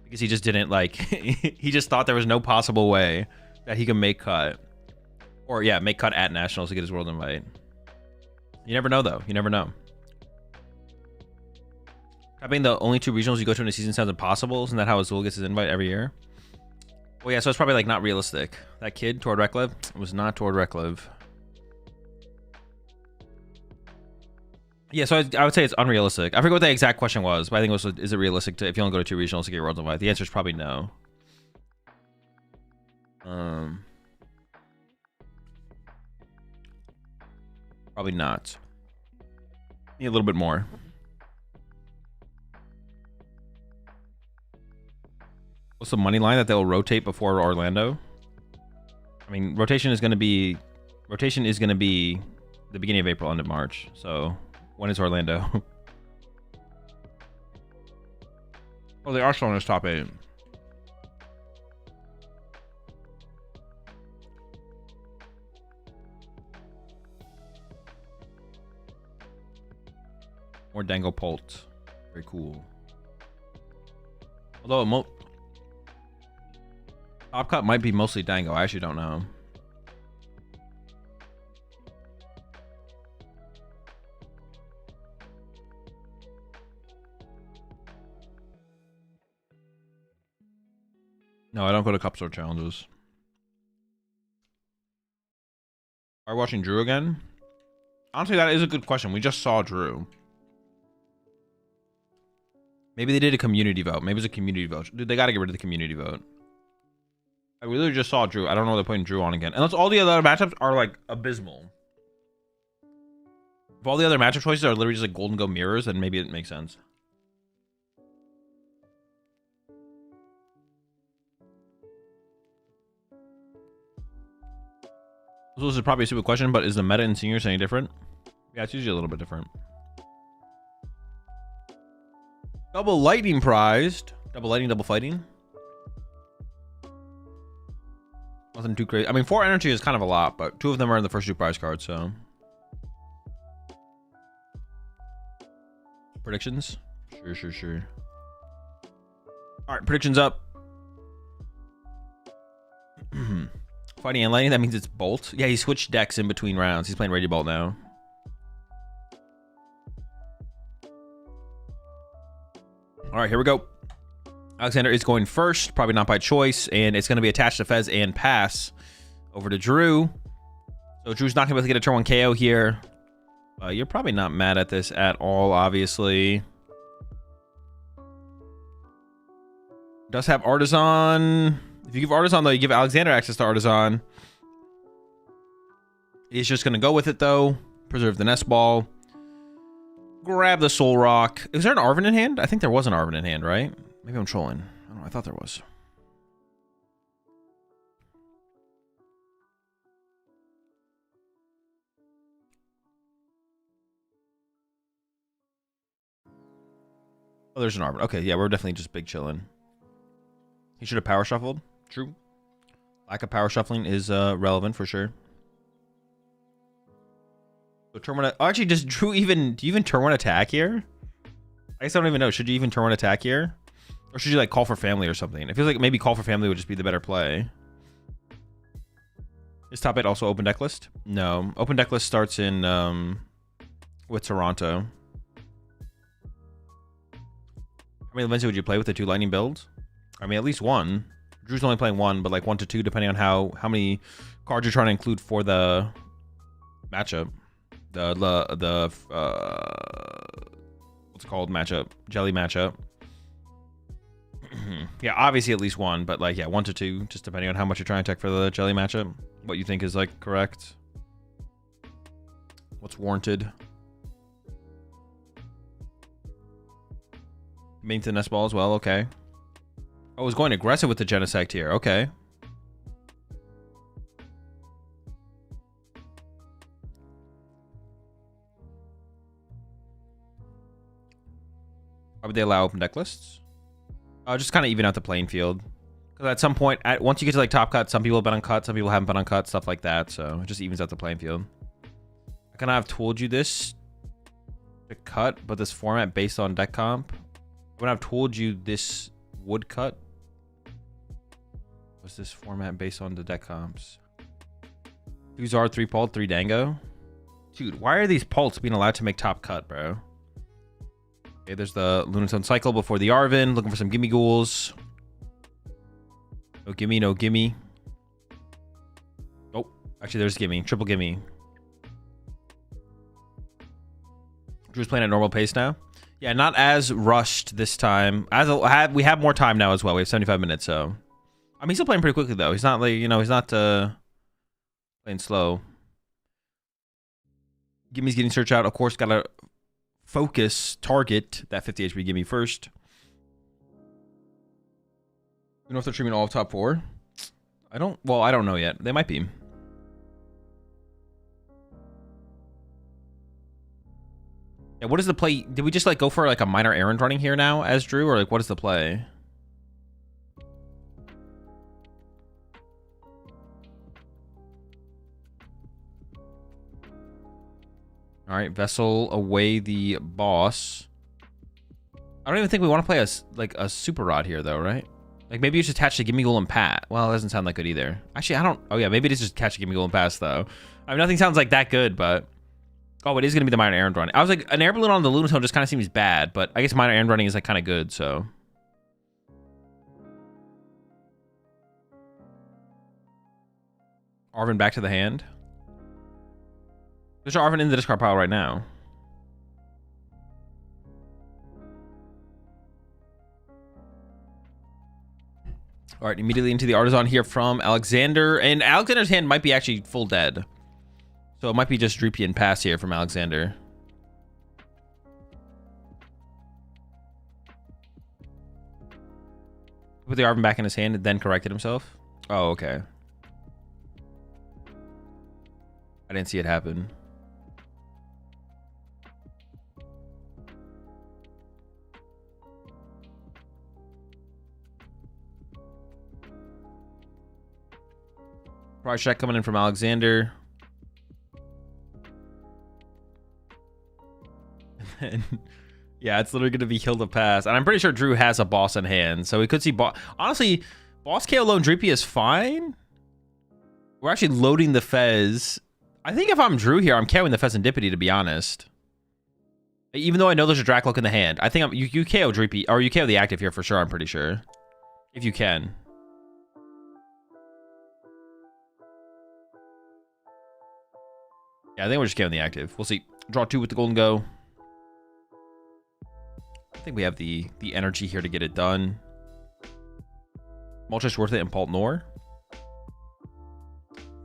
because he just didn't like he just thought there was no possible way that he could make cut, or yeah, make cut at nationals to get his World invite. You never know, though. You never know. Having the only 2 regionals you go to in a season sounds impossible. Isn't that how Azul gets his invite every year? Well, yeah, so it's probably like not realistic. That kid, Tord Reklev, was not Tord Reklev. Yeah, so I would say it's unrealistic. I forget what the exact question was, but I think it was, is it realistic to, if you only go to 2 regionals to get your Worlds invite? The answer is probably no. Probably not. Need a little bit more. What's the money line that they'll rotate before Orlando? I mean, rotation is going to be the beginning of April, end of March. So when is Orlando? Oh, they are showing us top 8. Or Dango Polt. Very cool. Although top cut might be mostly Dango. I actually don't know. No, I don't go to Cup Store challenges. Are we watching Drew again? Honestly, that is a good question. We just saw Drew. Maybe they did a community vote. Maybe it's a community vote. Dude, they got to get rid of the community vote. I literally just saw Drew. I don't know why they're putting Drew on again. Unless all the other matchups are, like, abysmal. If all the other matchup choices are literally just, like, Golden Go mirrors, then maybe it makes sense. So this is probably a stupid question, but is the meta in seniors any different? Yeah, it's usually a little bit different. Double lightning prized. Double lightning, double fighting. Nothing too crazy. I mean, 4 energy is kind of a lot, but 2 of them are in the first 2 prize cards, so. Predictions? Sure. Alright, predictions up. Fighting and lightning, that means it's Bolt. Yeah, he switched decks in between rounds. He's playing Radio Bolt now. Alright, here we go. Alexander is going first, probably not by choice, and it's going to be attached to Fez and pass over to Drew. So Drew's not going to be able to get a turn 1 KO here. You're probably not mad at this at all, obviously. Does have Artisan. If you give Artisan, though, you give Alexander access to Artisan. He's just going to go with it, though. Preserve the Nest Ball. Grab the Soul Rock. Is there an Arven in hand? I think there was an Arven in hand, right? Maybe I'm trolling. I don't know. I thought there was. Oh, there's an Arven. Okay, yeah, we're definitely just big chilling. He should have power shuffled. True. Lack of power shuffling is relevant for sure. So turn 1. Oh, actually, does Drew even... Do you even turn 1 attack here? I guess I don't even know. Should you even turn 1 attack here? Or should you, like, call for family or something? It feels like maybe call for family would just be the better play. Is top 8 also open deck list? No. Open deck list starts in... with Toronto. How many Levensi would you play with the 2 lightning builds? I mean, at least 1. Drew's only playing 1, but like 1 to 2, depending on how many cards you're trying to include for the matchup. The what's it called? Matchup. Jelly matchup. Yeah, obviously at least 1, but like, yeah, 1 to 2, just depending on how much you're trying to tech for the jelly matchup. What you think is like correct. What's warranted. Main to Nest Ball as well, okay. I was going aggressive with the Genesect here. Okay. Why would they allow open deck lists? Just kind of even out the playing field. Because at some point, once you get to like top cut, some people have been on cut, some people haven't been on cut, stuff like that. So it just evens out the playing field. I kind of have told you this to cut, but this format based on deck comp. When I've told you this would cut. Was this format based on the deck comps? 2 Zard, 3 Pult, 3 Dango. Dude, why are these Pults being allowed to make top cut, bro? Okay, there's the Lunatone Cycle before the Arven. Looking for some gimme ghouls. No gimme, no gimme. Oh, actually there's gimme. Triple gimme. Drew's playing at normal pace now. Yeah, not as rushed this time. We have more time now as well. We have 75 minutes, so... I mean, he's still playing pretty quickly, though. He's not, like, you know, he's not playing slow. Gimme's getting search out. Of course, got to focus, target that 50 HP gimme first. You know if they're streaming all of top 4? I don't know yet. They might be. Yeah, what is the play? Did we just, like, go for, like, a minor errand running here now as Drew? Or, like, what is the play? All right, Vessel away the boss. I don't even think we want to play a Super Rod here, though, right? Like, maybe you should attach to Gimme Ghoul and Pat. Well, it doesn't sound that good either. Actually, I don't... Oh, yeah, maybe it is just catch a Gimme Ghoul and Pass, though. I mean, nothing sounds like that good, but... Oh, it is going to be the minor errand run. I was like, an air balloon on the Lunatone just kind of seems bad, but I guess minor errand running is, like, kind of good, so... Arven back to the hand. There's Arvin in the discard pile right now. All right, immediately into the Artisan here from Alexander. And Alexander's hand might be actually full dead. So it might be just Droopy and pass here from Alexander. Put the Arvin back in his hand and then corrected himself. Oh, okay. I didn't see it happen. Price check coming in from Alexander. And yeah, it's literally going to be kill to pass. And I'm pretty sure Drew has a boss in hand. So we could see boss. Honestly, boss KO Lone Dreepy is fine. We're actually loading the Fez. I think if I'm Drew here, I'm KOing the Fezandipity, to be honest. Even though I know there's a Dracloak in the hand. I think you KO Dreepy, or you KO the active here for sure, I'm pretty sure. If you can. Yeah, I think we're just KOing the active. We'll see. Draw 2 with the Golden Go. I think we have the energy here to get it done. Moltres worth it in Palt Nor?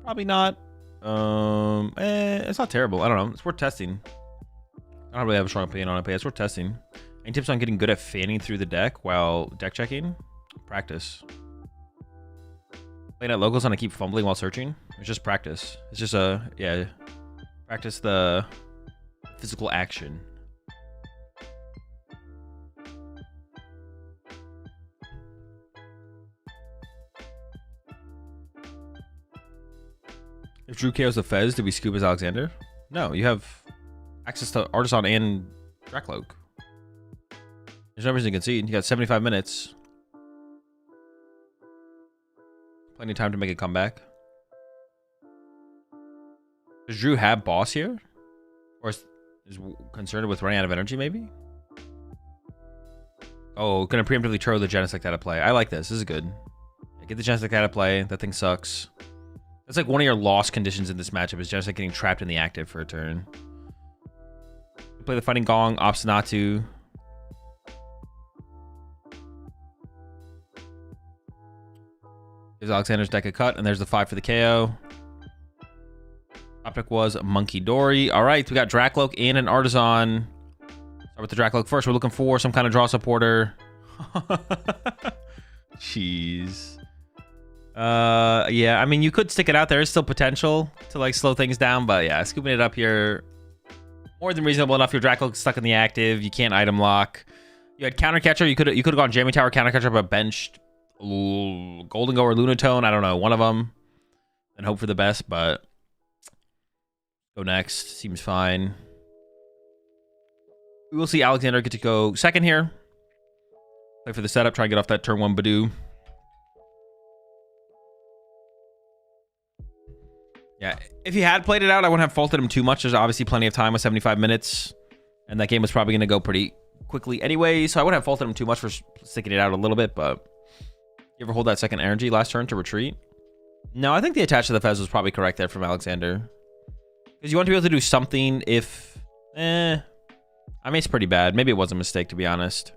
Probably not. It's not terrible. I don't know. It's worth testing. I don't really have a strong opinion on it, but it's worth testing. Any tips on getting good at fanning through the deck while deck checking? Practice. Playing at locals and I keep fumbling while searching? It's just practice. It's just yeah. Practice the physical action. If Drew KOs the Fez, did we scoop as Alexander? No, you have access to Artisan and Dracloak. There's no reason to concede. You got 75 minutes. Plenty of time to make a comeback. Does Drew have boss here? Or is concerned with running out of energy, maybe? Oh, gonna preemptively throw the Genesect out of play. I like this. This is good. Yeah, get the Genesect out of play. That thing sucks. That's like one of your lost conditions in this matchup is Genesect getting trapped in the active for a turn. Play the Fighting Gong, Obstinatu. Gives Alexander's deck a cut, and there's the 5 for the KO. Top pick was Monkey Dory. All right, we got Dracloak and an Artisan. Start with the Dracloak first. We're looking for some kind of draw supporter. Jeez. Yeah, I mean, you could stick it out. There is still potential to like slow things down, but yeah, scooping it up here, more than reasonable enough. Your Dracloak stuck in the active. You can't item lock. You had counter catcher. You could have gone Jamming Tower counter catcher, but benched Golden Go or Lunatone. I don't know, one of them, and hope for the best. But go next. Seems fine. We will see Alexander get to go second here. Play for the setup. Try and get off that turn 1 Badoo. Yeah, if he had played it out, I wouldn't have faulted him too much. There's obviously plenty of time with 75 minutes. And that game was probably going to go pretty quickly anyway. So I wouldn't have faulted him too much for sticking it out a little bit. But you ever hold that second energy last turn to retreat? No, I think the attach to the Fez was probably correct there from Alexander. Because you want to be able to do something if... I mean, it's pretty bad. Maybe it was a mistake, to be honest.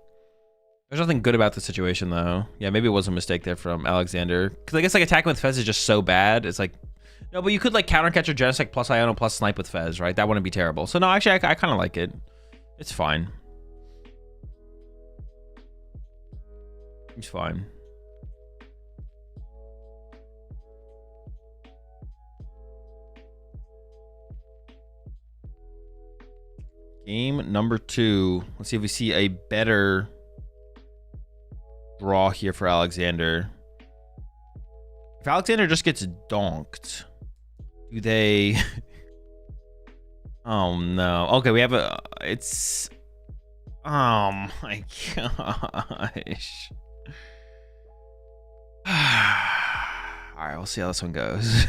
There's nothing good about the situation, though. Yeah, maybe it was a mistake there from Alexander. Because I guess like attacking with Fez is just so bad. It's like... No, but you could like counter catcher Genesect plus Iono plus snipe with Fez, right? That wouldn't be terrible. So no, actually, I kind of like it. It's fine. It's fine. Game number 2. Let's see if we see a better draw here for Alexander. If Alexander just gets donked, do they... Oh, no. Okay, we have a... It's... Oh, my gosh. All right, we'll see how this one goes.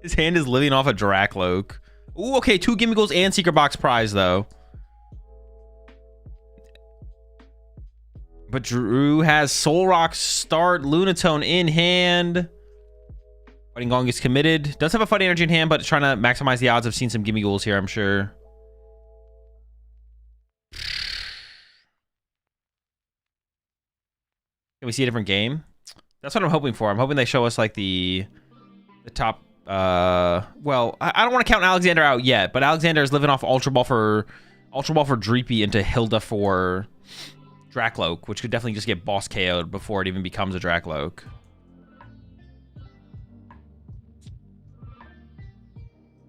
His hand is living off a Dracloak. Ooh, okay, 2 Gimme Goals and Secret Box prize, though. But Drew has Soul Rock start, Lunatone in hand. Fighting Gong is committed. Does have a fighting energy in hand, but it's trying to maximize the odds. I've seen some gimme goals here, I'm sure. Can we see a different game? That's what I'm hoping for. I'm hoping they show us like the top. Well, I don't want to count Alexander out yet, but Alexander is living off Ultra Ball for Dreepy into Hilda for Drakloak, which could definitely just get boss KO'd before it even becomes a Drakloak.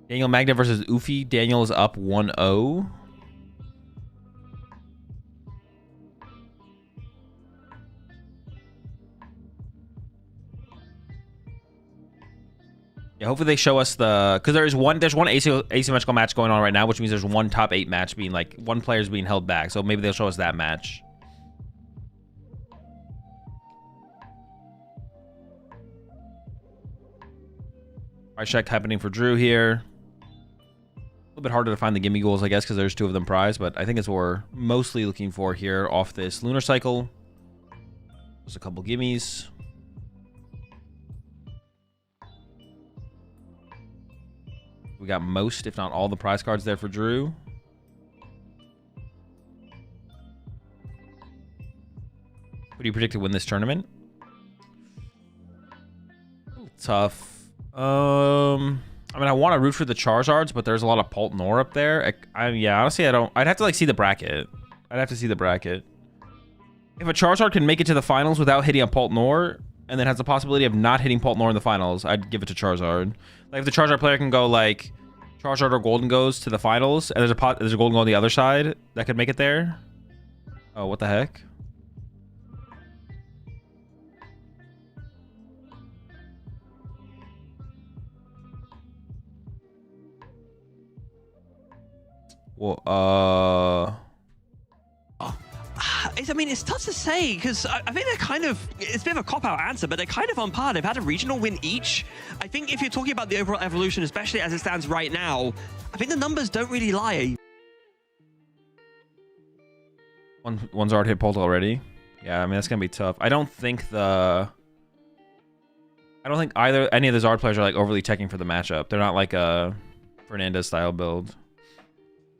Daniel Magna versus Ufi. Daniel is up 1-0. Yeah, hopefully they show us because there's one asymmetrical match going on right now, which means there's one top 8 match being like one player's being held back. So maybe they'll show us that match. Price check happening for Drew here. A little bit harder to find the gimme goals, I guess, because there's 2 of them prized, but I think it's what we're mostly looking for here off this lunar cycle. There's a couple gimmies. We got most, if not all, the prize cards there for Drew. What do you predict to win this tournament? Tough. I mean, I want to root for the Charizards, but there's a lot of Pult Nor up there. Yeah, honestly, I don't. I'd have to like see the bracket. I'd have to see the bracket. If a Charizard can make it to the finals without hitting a Pult Nor, and then has the possibility of not hitting Pult Nor in the finals, I'd give it to Charizard. Like if the Charizard player can go like Charizard or Golden goes to the finals, and there's a Golden go on the other side that could make it there. Oh, what the heck? Well, I mean, it's tough to say because I think they're kind of, it's a bit of a cop-out answer, but they're kind of on par. They've had a regional win each. I think if you're talking about the overall evolution, especially as it stands right now, I think the numbers don't really lie. One's already hit Pult already. Yeah, I mean, that's going to be tough. I don't think any of the Zard players are like overly teching for the matchup. They're not like a Fernandez style build.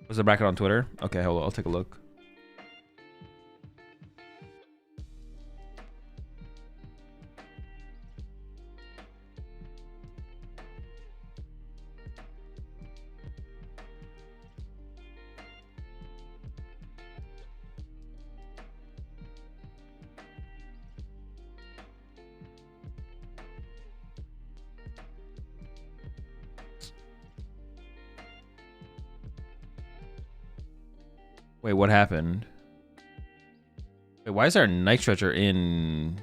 Was the bracket on Twitter? Okay, hold on, I'll take a look. Wait, what happened? Wait, why is there a Night Stretcher in...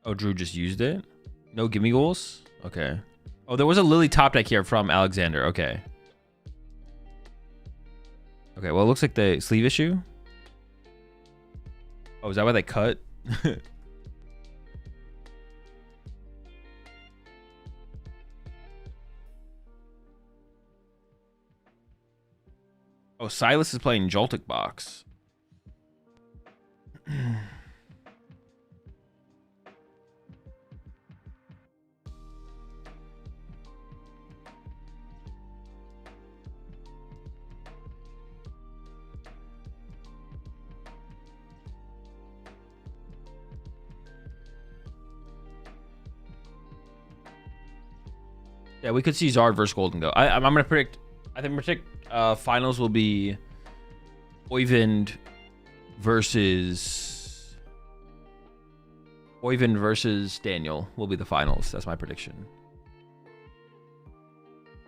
Oh, Drew just used it? No gimme goals? Okay. Oh, there was a Lily top deck here from Alexander. Okay. Okay, well, it looks like the sleeve issue. Oh, is that why they cut? Oh, Silas is playing Joltik Box. Yeah, we could see Zard versus Golden go. I'm gonna predict. I think finals will be Oyvind versus Daniel will be the finals. That's my prediction.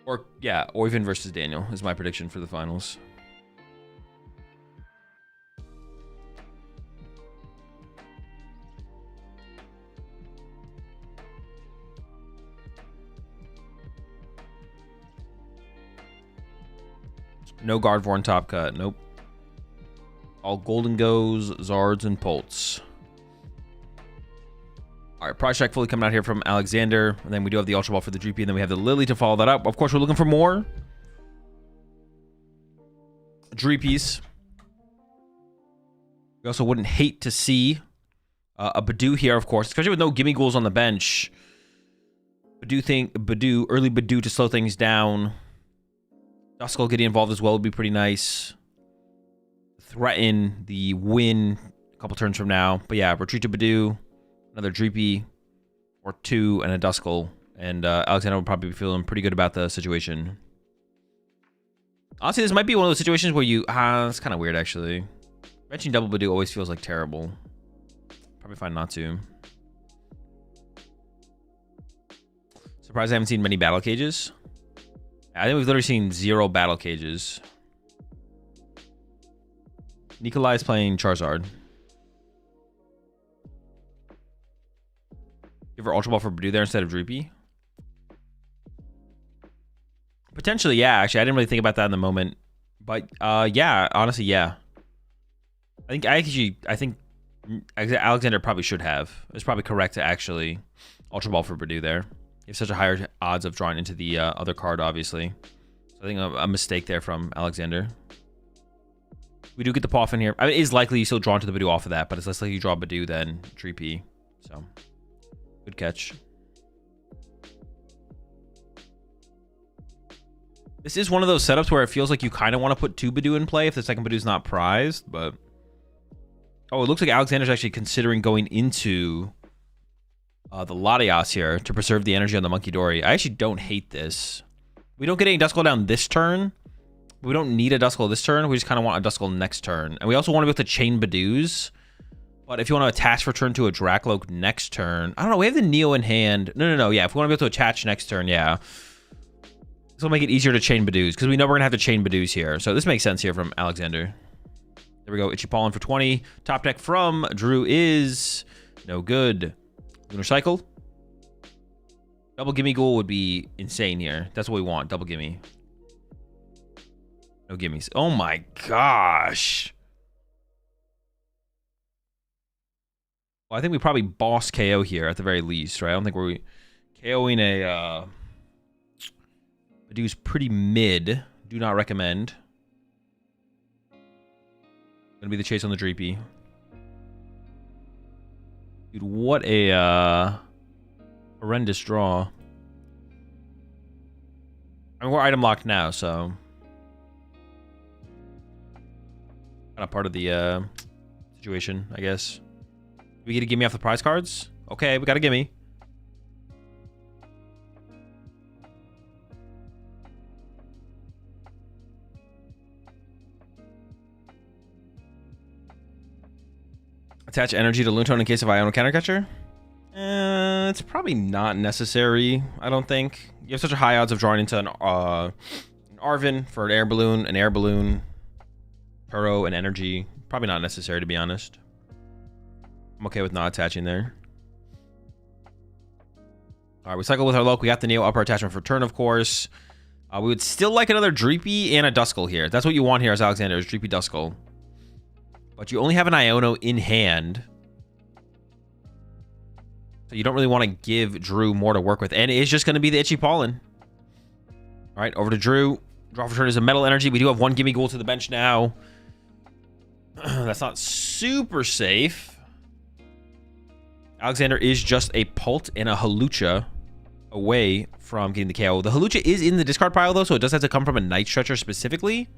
Or yeah, Oyvind versus Daniel is my prediction for the finals. No Guardvorn top cut. Nope. All Golden goes, Zards, and Pults. All right, prize check fully coming out here from Alexander. And then we do have the Ultra Ball for the GP, and then we have the Lily to follow that up. Of course, we're looking for more Dreepies. We also wouldn't hate to see a Badoo here, of course, especially with no gimme ghouls on the bench. early Badoo to slow things down. Duskull getting involved as well would be pretty nice. Threaten the win a couple turns from now. But yeah, retreat to Badoo, another Dreepy, or 2, and a Duskull. And Alexander will probably be feeling pretty good about the situation. Honestly, this might be one of those situations where you... it's kind of weird, actually. Benching double Badoo always feels like terrible. Probably fine not to. Surprised I haven't seen many battle cages. I think we've literally seen 0 battle cages. Nikolai is playing Charizard. Give her Ultra Ball for Badoo there instead of Dreepy. Potentially, yeah. Actually, I didn't really think about that in the moment. But, yeah. Honestly, yeah. I think Alexander probably should have. It's probably correct to actually Ultra Ball for Badoo there. You have such a higher odds of drawing into the other card, obviously. So I think a mistake there from Alexander. We do get the Poff in here. I mean, it is likely you still draw into the Badoo off of that, but it's less likely you draw Badoo than Dreepy. So, good catch. This is one of those setups where it feels like you kind of want to put 2 Badoo in play if the second Badoo's not prized, but... Oh, it looks like Alexander's actually considering going into the Latias here to preserve the energy on the Monkey Dory. I actually don't hate this. We don't get any Duskull down this turn. We don't need a Duskull this turn. We just kind of want a Duskull next turn. And we also want to be able to chain Badoos. But if you want to attach for turn to a Dracloak next turn... I don't know, we have the Neo in hand. No. Yeah, if we want to be able to attach next turn, yeah. This will make it easier to chain Badoos, because we know we're going to have to chain Badoos here. So this makes sense here from Alexander. There we go, Itchy Pollen for 20. Top deck from Drew is no good. Lunar Cycle. Double Gimme Ghoul would be insane here. That's what we want, double Gimme. No gimmies. Oh my gosh. Well, I think we probably boss KO here at the very least, right? I don't think we're KOing a... Badoo's pretty mid. Do not recommend. Gonna be the chase on the Dreepy. Dude, what a horrendous draw. I mean, we're item locked now, so kind of part of the situation, I guess. We get a gimme off the prize cards? Okay, we got a gimme. Attach energy to Lunatone in case of Iono Countercatcher? It's probably not necessary, I don't think. You have such a high odds of drawing into an Arvin for an Air Balloon, Turo, and Energy. Probably not necessary, to be honest. I'm okay with not attaching there. Alright, we cycle with our Loke. We got the Neo upper attachment for turn, of course. We would still like another Dreepy and a Duskull here. That's what you want here as Alexander, is Dreepy Duskull. But you only have an Iono in hand. So you don't really want to give Drew more to work with. And it's just going to be the Itchy Pollen. Alright, over to Drew. Draw for turn is a Metal Energy. We do have 1 Gimme Ghoul to the bench now. That's not super safe. Alexander is just a Pult and a Hawlucha away from getting the KO. The Hawlucha is in the discard pile, though, so it does have to come from a Night Stretcher specifically.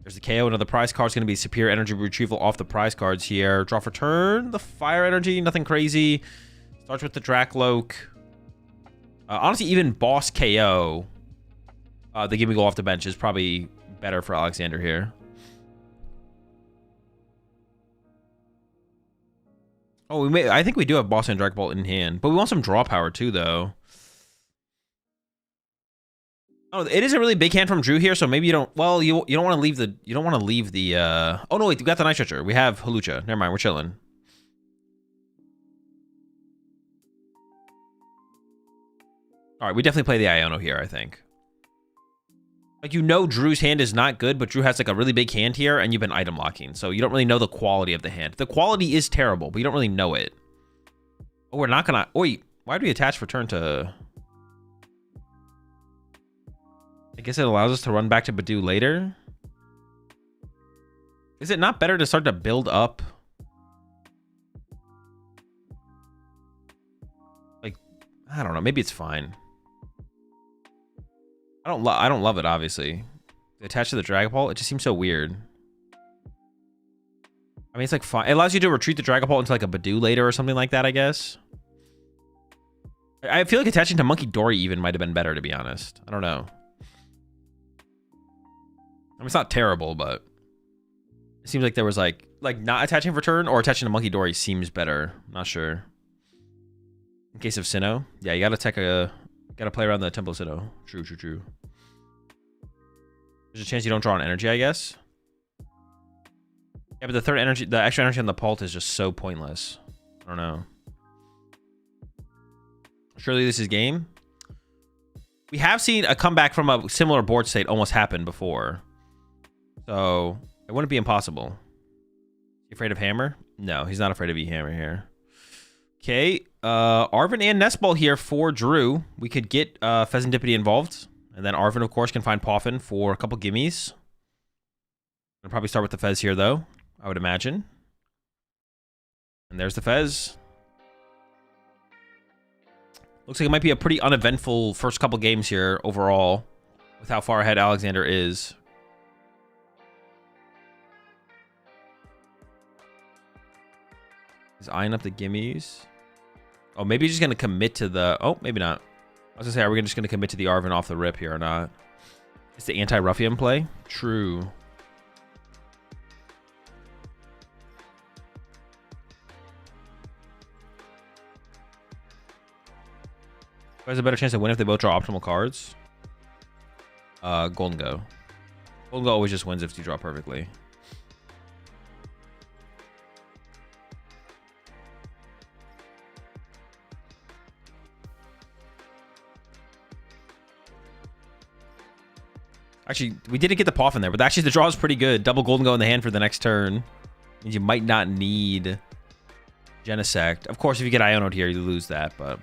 There's the KO. Another prize card is going to be Superior Energy Retrieval off the prize cards here. Draw for turn. The Fire Energy, nothing crazy. Starts with the Dracloak. Honestly, even Boss KO, the Gimme Ghoul off the bench is probably better for Alexander here. Oh, I think we do have Boss and Dragon Bolt in hand, but we want some draw power too, though. Oh, it is a really big hand from Drew here, so maybe you don't. Well, you don't want to leave the. You don't want to leave the. Oh no, wait, we got the Night Stretcher. We have Hawlucha. Never mind, we're chilling. All right, we definitely play the Iono here, I think. Like, you know Drew's hand is not good, but Drew has like a really big hand here, and you've been item locking, so you don't really know the quality of the hand. The quality is terrible, but you don't really know it. Oh, we're not gonna. Wait, why do we attach for turn to? I guess it allows us to run back to Badoo later. Is it not better to start to build up? Like, I don't know. Maybe it's fine. I don't love it, obviously. Attached to the Dragapult, it just seems so weird. I mean, it's like fine. It allows you to retreat the Dragapult into like a Badoo later or something like that, I guess. I feel like attaching to Monkey Dory even might have been better, to be honest. I don't know. I mean, it's not terrible, but it seems like there was like not attaching for turn or attaching to Monkey Dory seems better. I'm not sure. In case of Sinnoh, yeah, you gotta play around the Temple of Sinnoh. True. There's a chance you don't draw an energy, I guess. Yeah, but the extra energy on the Pult is just so pointless. I don't know. Surely this is game. We have seen a comeback from a similar board state almost happen before. So it wouldn't be impossible. You afraid of Hammer? No, he's not afraid of E-Hammer here. Okay, Arven and Nestball here for Drew. We could get Pheasantipity involved. And then Arven, of course, can find Poffin for a couple gimmies. I'll probably start with the Fez here, though, I would imagine. And there's the Fez. Looks like it might be a pretty uneventful first couple games here overall with how far ahead Alexander is. He's eyeing up the gimmies. Oh, maybe he's just going to commit to the... Oh, maybe not. I was going to say, are we just going to commit to the Arven off the rip here or not? It's the anti-Ruffian play? True. Who has a better chance to win if they both draw optimal cards? Golden Go. Golden Go always just wins if you draw perfectly. Actually, we didn't get the Poff in there, but actually the draw is pretty good. Double Golden Go in the hand for the next turn. Means you might not need Genesect. Of course, if you get Ionoed here, you lose that, but...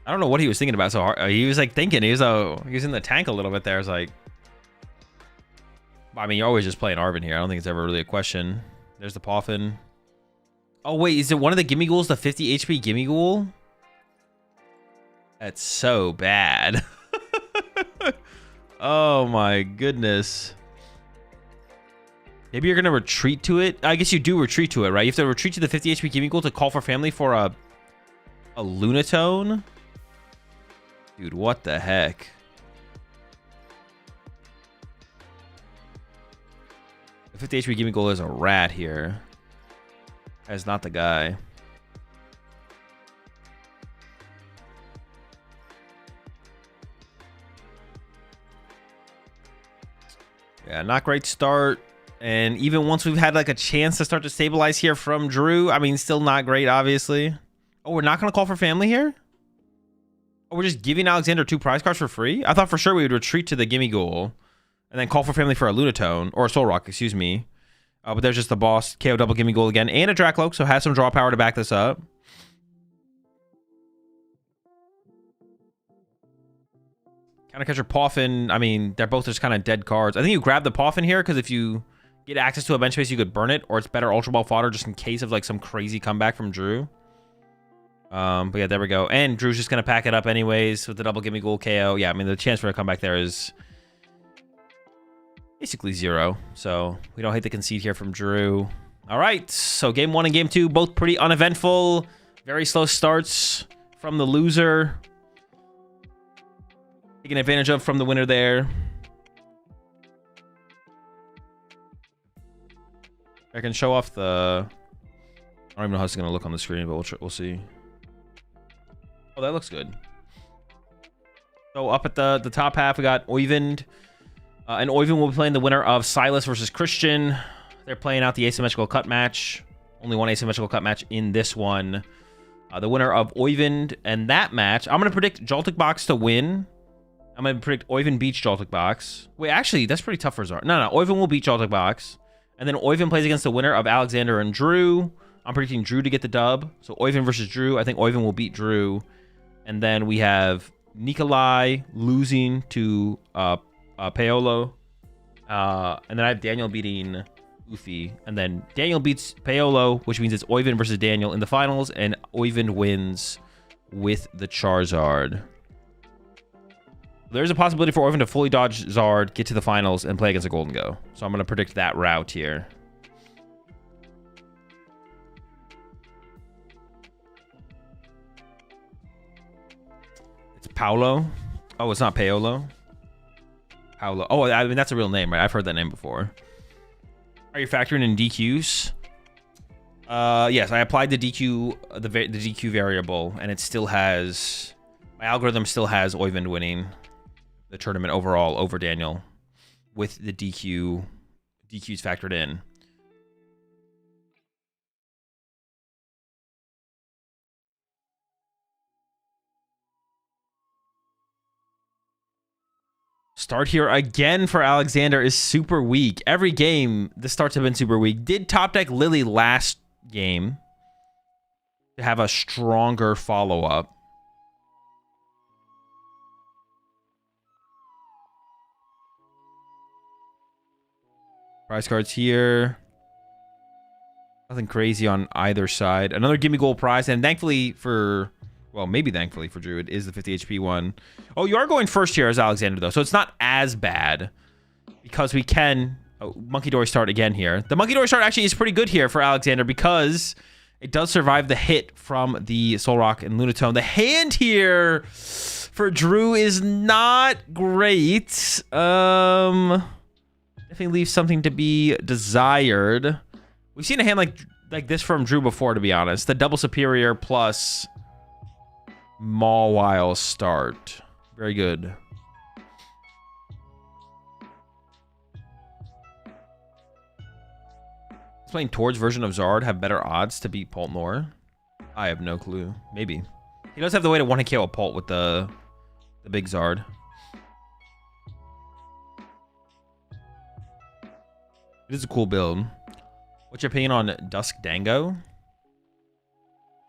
I don't know what he was thinking about so hard. He was like thinking, he was in the tank a little bit there. I was like... I mean, you're always just playing Arven here. I don't think it's ever really a question. There's the Poffin. Oh, wait, is it one of the Gimme Ghouls, the 50 HP Gimme Ghoul? That's so bad. Oh my goodness. Maybe you're gonna retreat to it. I guess you do retreat to it, right? You have to retreat to the 50 HP Gimme Ghoul to call for family for a Lunatone. Dude, what the heck? The 50 HP Gimme Ghoul is a rat here. That's not the guy. Yeah, not great start. And even once we've had like a chance to start to stabilize here from Drew, I mean, still not great, obviously. Oh, we're not going to call for family here? Oh, we're just giving Alexander 2 prize cards for free? I thought for sure we would retreat to the Gimme Ghoul and then call for family for a Lunatone, or a Soul Rock, excuse me. But there's just the boss, KO double Gimme Ghoul again, and a Dracloak, so has some draw power to back this up. Countercatcher Poffin, I mean, they're both just kind of dead cards. I think you grab the Poffin here, because if you get access to a bench space, you could burn it, or it's better Ultra Ball fodder just in case of like some crazy comeback from Drew. But yeah, there we go. And Drew's just going to pack it up anyways with the double Gimme Ghoul KO. Yeah, I mean, the chance for a comeback there is basically 0. So we don't hate the concede here from Drew. All right, so game 1 and game 2, both pretty uneventful. Very slow starts from the loser. Taking advantage of from the winner there. I can show off the... I don't even know how it's going to look on the screen, but we'll see. Oh, that looks good. So up at the top half, we got Oyvind. And Oyvind will be playing the winner of Silas versus Christian. They're playing out the asymmetrical cut match. Only one asymmetrical cut match in this one. The winner of Oyvind and that match. I'm going to predict Joltik Box to win. I'm going to predict Oyvind beats Joltik Box. Wait, actually, that's pretty tough for Zar. No, Oyvind will beat Joltik Box. And then Oyvind plays against the winner of Alexander and Drew. I'm predicting Drew to get the dub. So Oyvind versus Drew. I think Oyvind will beat Drew. And then we have Nikolai losing to Paolo. And then I have Daniel beating Goofy. And then Daniel beats Paolo, which means it's Oyvind versus Daniel in the finals, and Oyvind wins with the Charizard. There's a possibility for Oyvind to fully dodge Zard, get to the finals, and play against a Golden Go. So I'm going to predict that route here. It's Paolo. Oh, it's not Paolo. Paolo. Oh, I mean, that's a real name, right? I've heard that name before. Are you factoring in DQs? Yes, I applied the DQ, the DQ variable, and it still has... My algorithm still has Oyvind winning the tournament overall over Daniel with the DQs factored in. Start here again for Alexander is super weak. Every game, the starts have been super weak. Did top deck Lily last game to have a stronger follow-up. Prize cards here. Nothing crazy on either side. Another Gimme Gold prize, and thankfully for... Well, maybe thankfully for Drew, it is the 50 HP one. Oh, you are going first here as Alexander, though, so it's not as bad. Because we can... Oh, Monkey Dory start again here. The Monkey Dory start actually is pretty good here for Alexander because it does survive the hit from the Soul Rock and Lunatone. The hand here for Drew is not great. Definitely leaves something to be desired. We've seen a hand like this from Drew before, to be honest. The double superior plus Mawile start. Very good. Is playing towards version of Zard have better odds to beat Poltnor? I have no clue. Maybe. He does have the way to one-hit KO a Polt with the big Zard. It is a cool build. What's your opinion on Dusk Dango?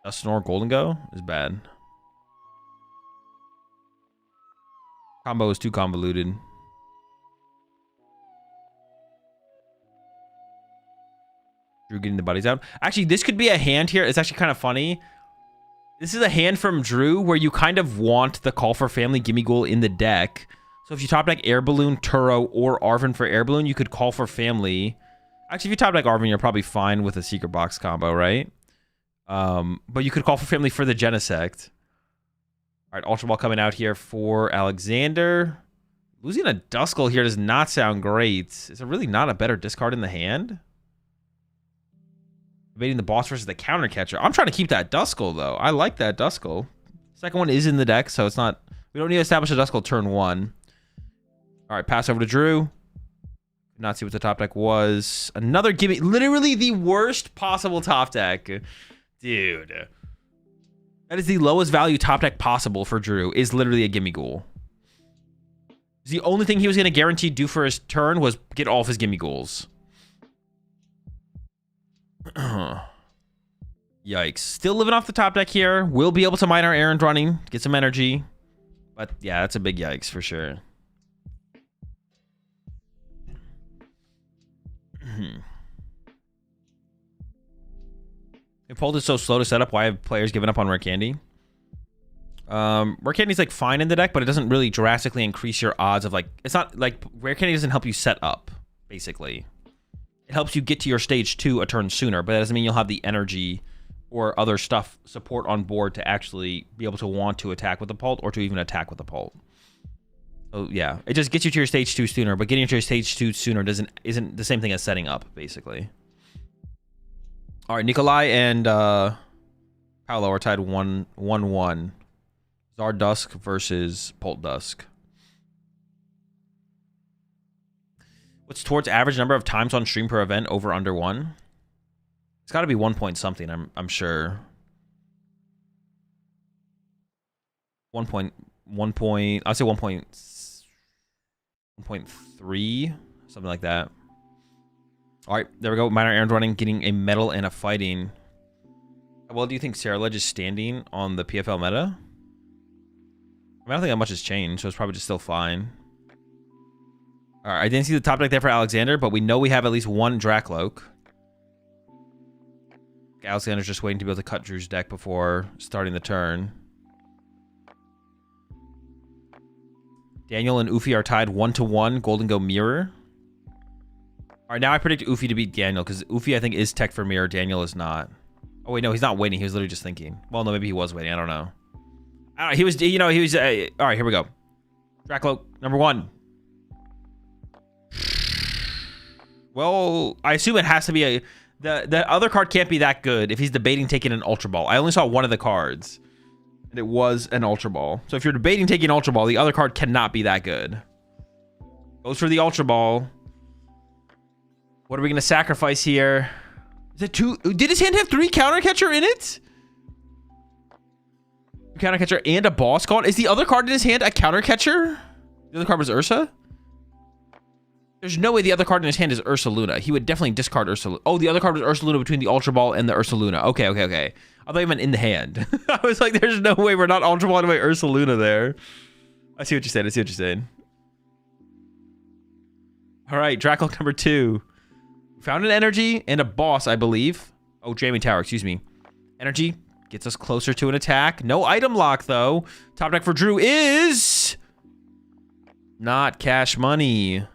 Dusknor Golden Go is bad. Combo is too convoluted. Drew getting the buddies out. Actually, this could be a hand here. It's actually kind of funny. This is a hand from Drew where you kind of want the Call for Family Gimme Goal in the deck. So if you top deck Air Balloon, Turo, or Arven for Air Balloon, you could Call for Family. Actually, if you top deck Arven, you're probably fine with a Secret Box combo, right? But you could Call for Family for the Genesect. All right, Ultra Ball coming out here for Alexander. Losing a Duskull here does not sound great. Is it really not a better discard in the hand? Debating the boss versus the counter catcher. I'm trying to keep that Duskull, though. I like that Duskull. Second one is in the deck, so it's not... We don't need to establish a Duskull turn one. All right, pass over to Drew. Not see what the top deck was. Another gimme. Literally the worst possible top deck. Dude. That is the lowest value top deck possible for Drew. Is literally a Gimme Ghoul. The only thing he was going to guarantee do for his turn was get all of his Gimme Ghouls. Yikes. Still living off the top deck here. We'll be able to mine our errand running. Get some energy. But yeah, that's a big yikes for sure. If Polt is so slow to set up, why have players given up on Rare Candy? Rare Candy's like fine in the deck, but it doesn't really drastically increase your odds of like... It's not like... Rare Candy doesn't help you set up, basically. It helps you get to your stage 2 a turn sooner, but that doesn't mean you'll have the energy or other stuff support on board to actually be able to want to attack with the Polt or to even attack with the Polt. So yeah, it just gets you to your stage 2 sooner, but getting to your stage 2 sooner isn't the same thing as setting up, basically. All right, Nikolai and Paolo are tied 1-1. Zard Dusk versus Polt Dusk. What's towards average number of times on stream per event over under 1? It's got to be 1 point something, I'm sure. 1 point, I'd say 1.3, something like that. All right, there we go. Minor errand running, getting a medal and a fighting. How well do you think Sarah Ledge is standing on the PFL meta? I mean, I don't think that much has changed, so it's probably just still fine. All All right, I didn't see the top deck there for Alexander, but we know we have at least one Dracloak. Alexander's just waiting to be able to cut Drew's deck before starting the turn. Daniel and Ufi are tied 1-1. Golden Go Mirror. All right, now I predict Ufi to beat Daniel because Ufi, I think, is tech for Mirror. Daniel is not. Oh, wait, no, he's not waiting. He was literally just thinking. Well, no, maybe he was waiting. I don't know. He was, you know, he was... all right, here we go. Dracloak, number 1. Well, I assume it has to be a... The other card can't be that good if he's debating taking an Ultra Ball. I only saw one of the cards, and it was an Ultra Ball. So if you're debating taking Ultra Ball, the other card cannot be that good. Goes for the Ultra Ball. What are we going to sacrifice here? Is it 2? Did his hand have 3 Counter Catcher in it? Counter Catcher and a Boss card? Is the other card in his hand a Counter Catcher? The other card was Ursa? There's no way the other card in his hand is Ursa Luna. He would definitely discard Ursa Luna. Oh, the other card was Ursa Luna between the Ultra Ball and the Ursa Luna. Okay. I thought you meant in the hand. I was like, there's no way we're not Ultra Balling away Ursa Luna there. I see what you're saying. All right, Dracloak number 2. Found an Energy and a Boss, I believe. Oh, Jamming Tower, excuse me. Energy gets us closer to an attack. No item lock, though. Top deck for Drew is... not Cash Money.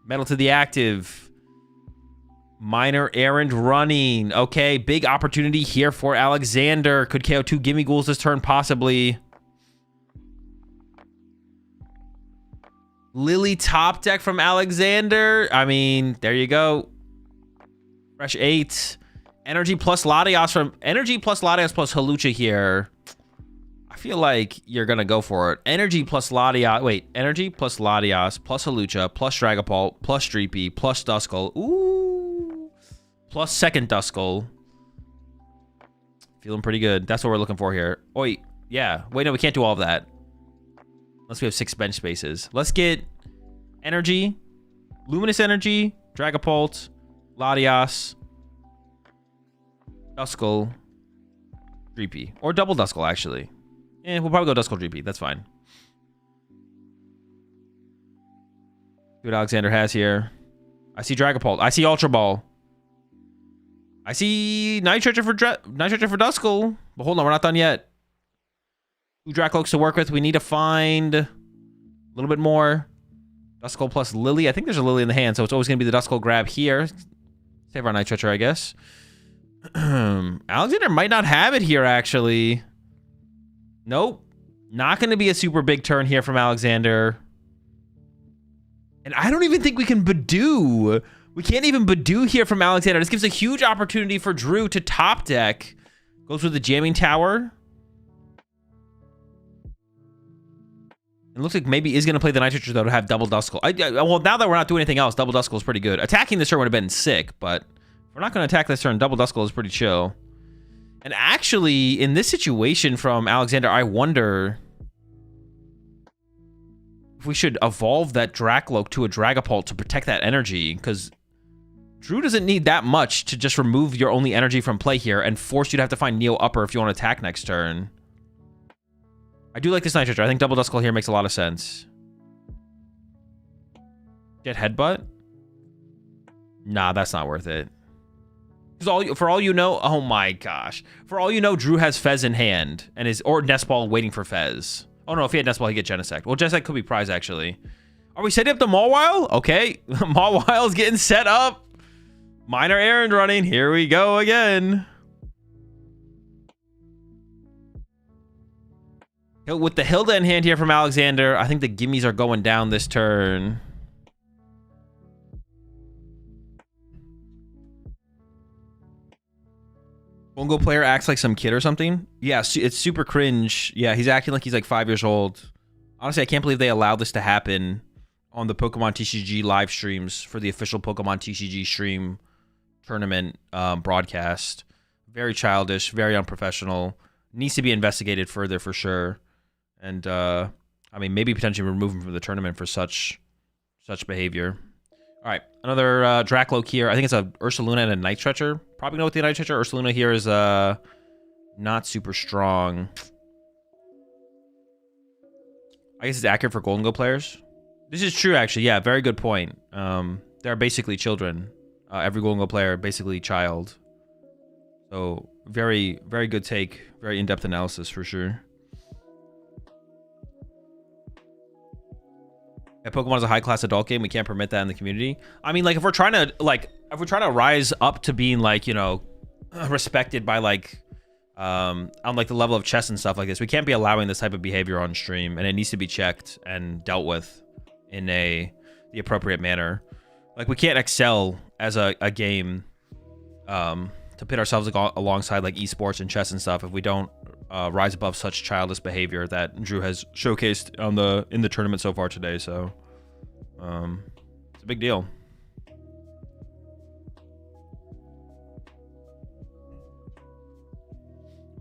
Metal to the Active. Minor Errand Running. Okay, big opportunity here for Alexander. Could KO 2 Gimme Ghouls this turn, possibly. Lily top deck from Alexander. I mean, there you go. Fresh 8. Energy plus Latias plus Halucha here. I feel like you're gonna go for it. Energy plus Latias. Wait, Energy plus Latias plus Halucha plus Dragapult plus Streepy plus Duskull. Ooh. Plus second Duskull. Feeling pretty good. That's what we're looking for here. Oh, wait. Yeah. Wait, no, we can't do all of that. Unless we have 6 bench spaces. Let's get Energy, Luminous Energy, Dragapult, Latias, Duskull, Dreepy. Or double Duskull, actually. We'll probably go Duskull Dreepy. That's fine. See what Alexander has here. I see Dragapult. I see Ultra Ball. I see Night Stretcher for Duskull. But hold on, we're not done yet. 2 Dracloaks to work with. We need to find a little bit more. Duskull plus Lily. I think there's a Lily in the hand, so it's always going to be the Duskull grab here. Save our Night Stretcher, I guess. Alexander might not have it here, actually. Nope. Not going to be a super big turn here from Alexander. And I don't even think we can Badoo. We can't even Badoo here from Alexander. This gives a huge opportunity for Drew to top deck. Goes with the Jamming Tower. It looks like maybe is going to play the Night Stretcher, though, to have double Duskull. Well, now that we're not doing anything else, double Duskull is pretty good. Attacking this turn would have been sick, but if we're not going to attack this turn, double Duskull is pretty chill. And actually, in this situation from Alexander, I wonder if we should evolve that Dracloak to a Dragapult to protect that energy, because Drew doesn't need that much to just remove your only energy from play here and force you to have to find Neo Upper if you want to attack next turn. I do like this Night Stretcher. I think double Duskull here makes a lot of sense. Get Headbutt? Nah, that's not worth it. For all you know, oh my gosh. For all you know, Drew has Fez in hand and or Nest Ball waiting for Fez. Oh no, if he had Nest Ball, he'd get Genesect. Well, Genesect could be prize, actually. Are we setting up the Mawile? Okay, Mawile's getting set up. Minor Errand Running. Here we go again. With the Hilda in hand here from Alexander, I think the gimmies are going down this turn. Bongo player acts like some kid or something. Yeah, it's super cringe. Yeah, he's acting like he's like 5 years old. Honestly, I can't believe they allowed this to happen on the PokemonTCG live streams for the official PokemonTCG stream tournament broadcast. Very childish, very unprofessional. Needs to be investigated further for sure. And I mean, maybe potentially remove him from the tournament for such behavior. All right, another Dracloak here. I think it's a Ursaluna and a Night Stretcher. Probably know what the Night Stretcher. Ursaluna here is not super strong. I guess it's accurate for Golden Go players. This is true, actually. Yeah, very good point. They're basically children. Every Golden player, basically child. So very, very good take. Very in-depth analysis for sure. Yeah, Pokemon is a high-class adult game. We can't permit that in the community. I mean, like, if we're trying to rise up to being, like, you know, respected by, like, on like the level of chess and stuff like this, we can't be allowing this type of behavior on stream, and it needs to be checked and dealt with in the appropriate manner. Like, we can't excel as a game to pit ourselves alongside like esports and chess and stuff if we don't rise above such childish behavior that Drew has showcased in the tournament so far today. So it's a big deal.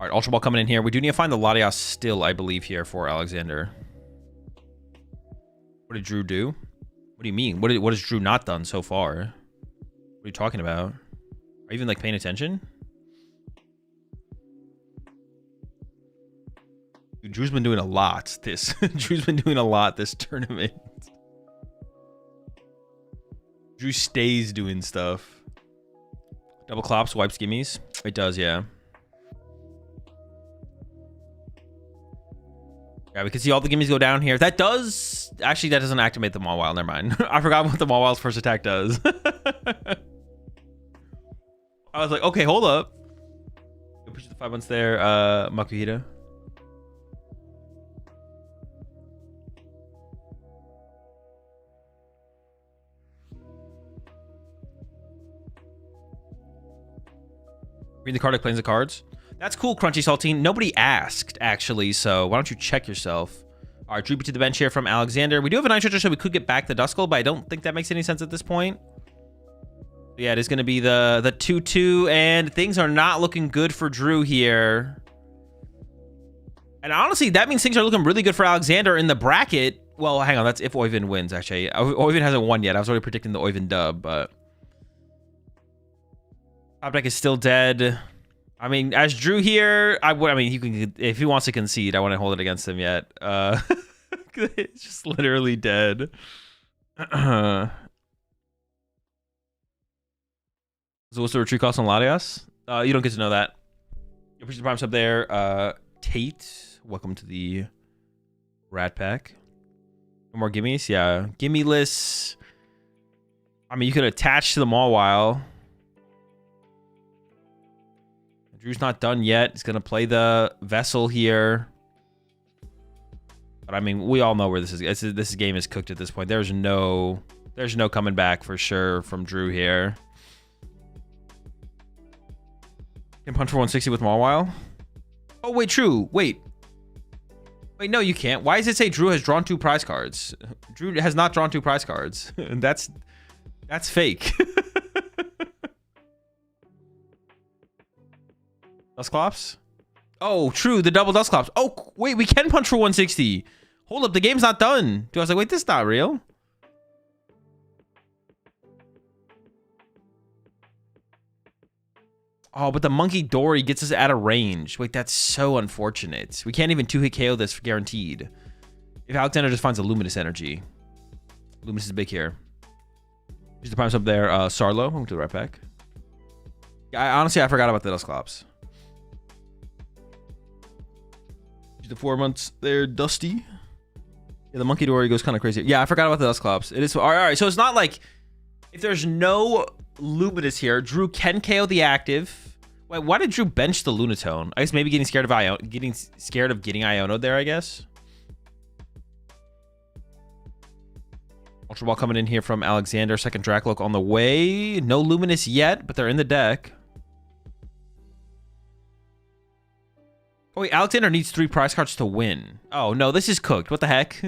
All right, Ultra Ball coming in here. We do need to find the Latias still, I believe, here for Alexander. What did Drew do? What do you mean? What has Drew not done so far? What are you talking about? Are you even like paying attention? Dude, Drew's been doing a lot Drew's been doing a lot this tournament. Drew stays doing stuff. Double clops, wipes gimmies. It does, yeah. Yeah, we can see all the gimmies go down here. That does... Actually, that doesn't activate the Mawile. Never mind. I forgot what the Mawile's first attack does. I was like, okay, hold up. Push the 5 months there. Makuhita. Read the card, explains the cards. That's cool, Crunchy Saltine. Nobody asked, actually, so why don't you check yourself? All right, Droopy to the bench here from Alexander. We do have a 9 stretcher, so we could get back the Duskull, but I don't think that makes any sense at this point. Yeah, it is going to be the 2-2, and things are not looking good for Drew here. And honestly, that means things are looking really good for Alexander in the bracket. Well, hang on, that's if Oyvind wins, actually. Oyvind hasn't won yet. I was already predicting the Oyvind dub, but... Top deck is still dead. I mean, as Drew here, I mean, he can, if he wants to concede, I want to hold it against him yet. It's just literally dead. So what's the retreat cost on Latias? You don't get to know that. You push the primes up there. Tate, welcome to the Rat Pack. No more gimmies? Yeah. Gimme-less. I mean, you could attach to the Mawile. Drew's not done yet. He's going to play the Vessel here. But I mean, we all know where this is. This game is cooked at this point. There's no coming back for sure from Drew here. Can punch for 160 with Mawile. Oh, wait, true. Wait, no, you can't. Why does it say Drew has drawn 2 prize cards? Drew has not drawn 2 prize cards. That's fake. Dusclops? Oh, true. The double Dusclops. Oh, wait, we can punch for 160. Hold up, the game's not done. Dude, I was like, wait, this is not real. Oh, but the Monkey Dory gets us out of range. Wait, that's so unfortunate. We can't even 2-hit KO this for guaranteed. If Alexander just finds a Luminous energy. Luminous is big here. Use the primes up there. Sarlo, welcome to the right back. Yeah, honestly, I forgot about the Dusclops. Use the 4 months there, Dusty. Yeah, the Monkey Dory goes kind of crazy. Yeah, I forgot about the Dusclops. It is all right. So it's not like if there's no Luminous here, Drew can KO the active. Wait, why did Drew bench the Lunatone? I guess maybe getting scared of getting Iono there, I guess. Ultra Ball coming in here from Alexander. Second Dracloak on the way. No Luminous yet, but they're in the deck. Oh, wait, Alexander needs 3 prize cards to win. Oh, no, this is cooked. What the heck?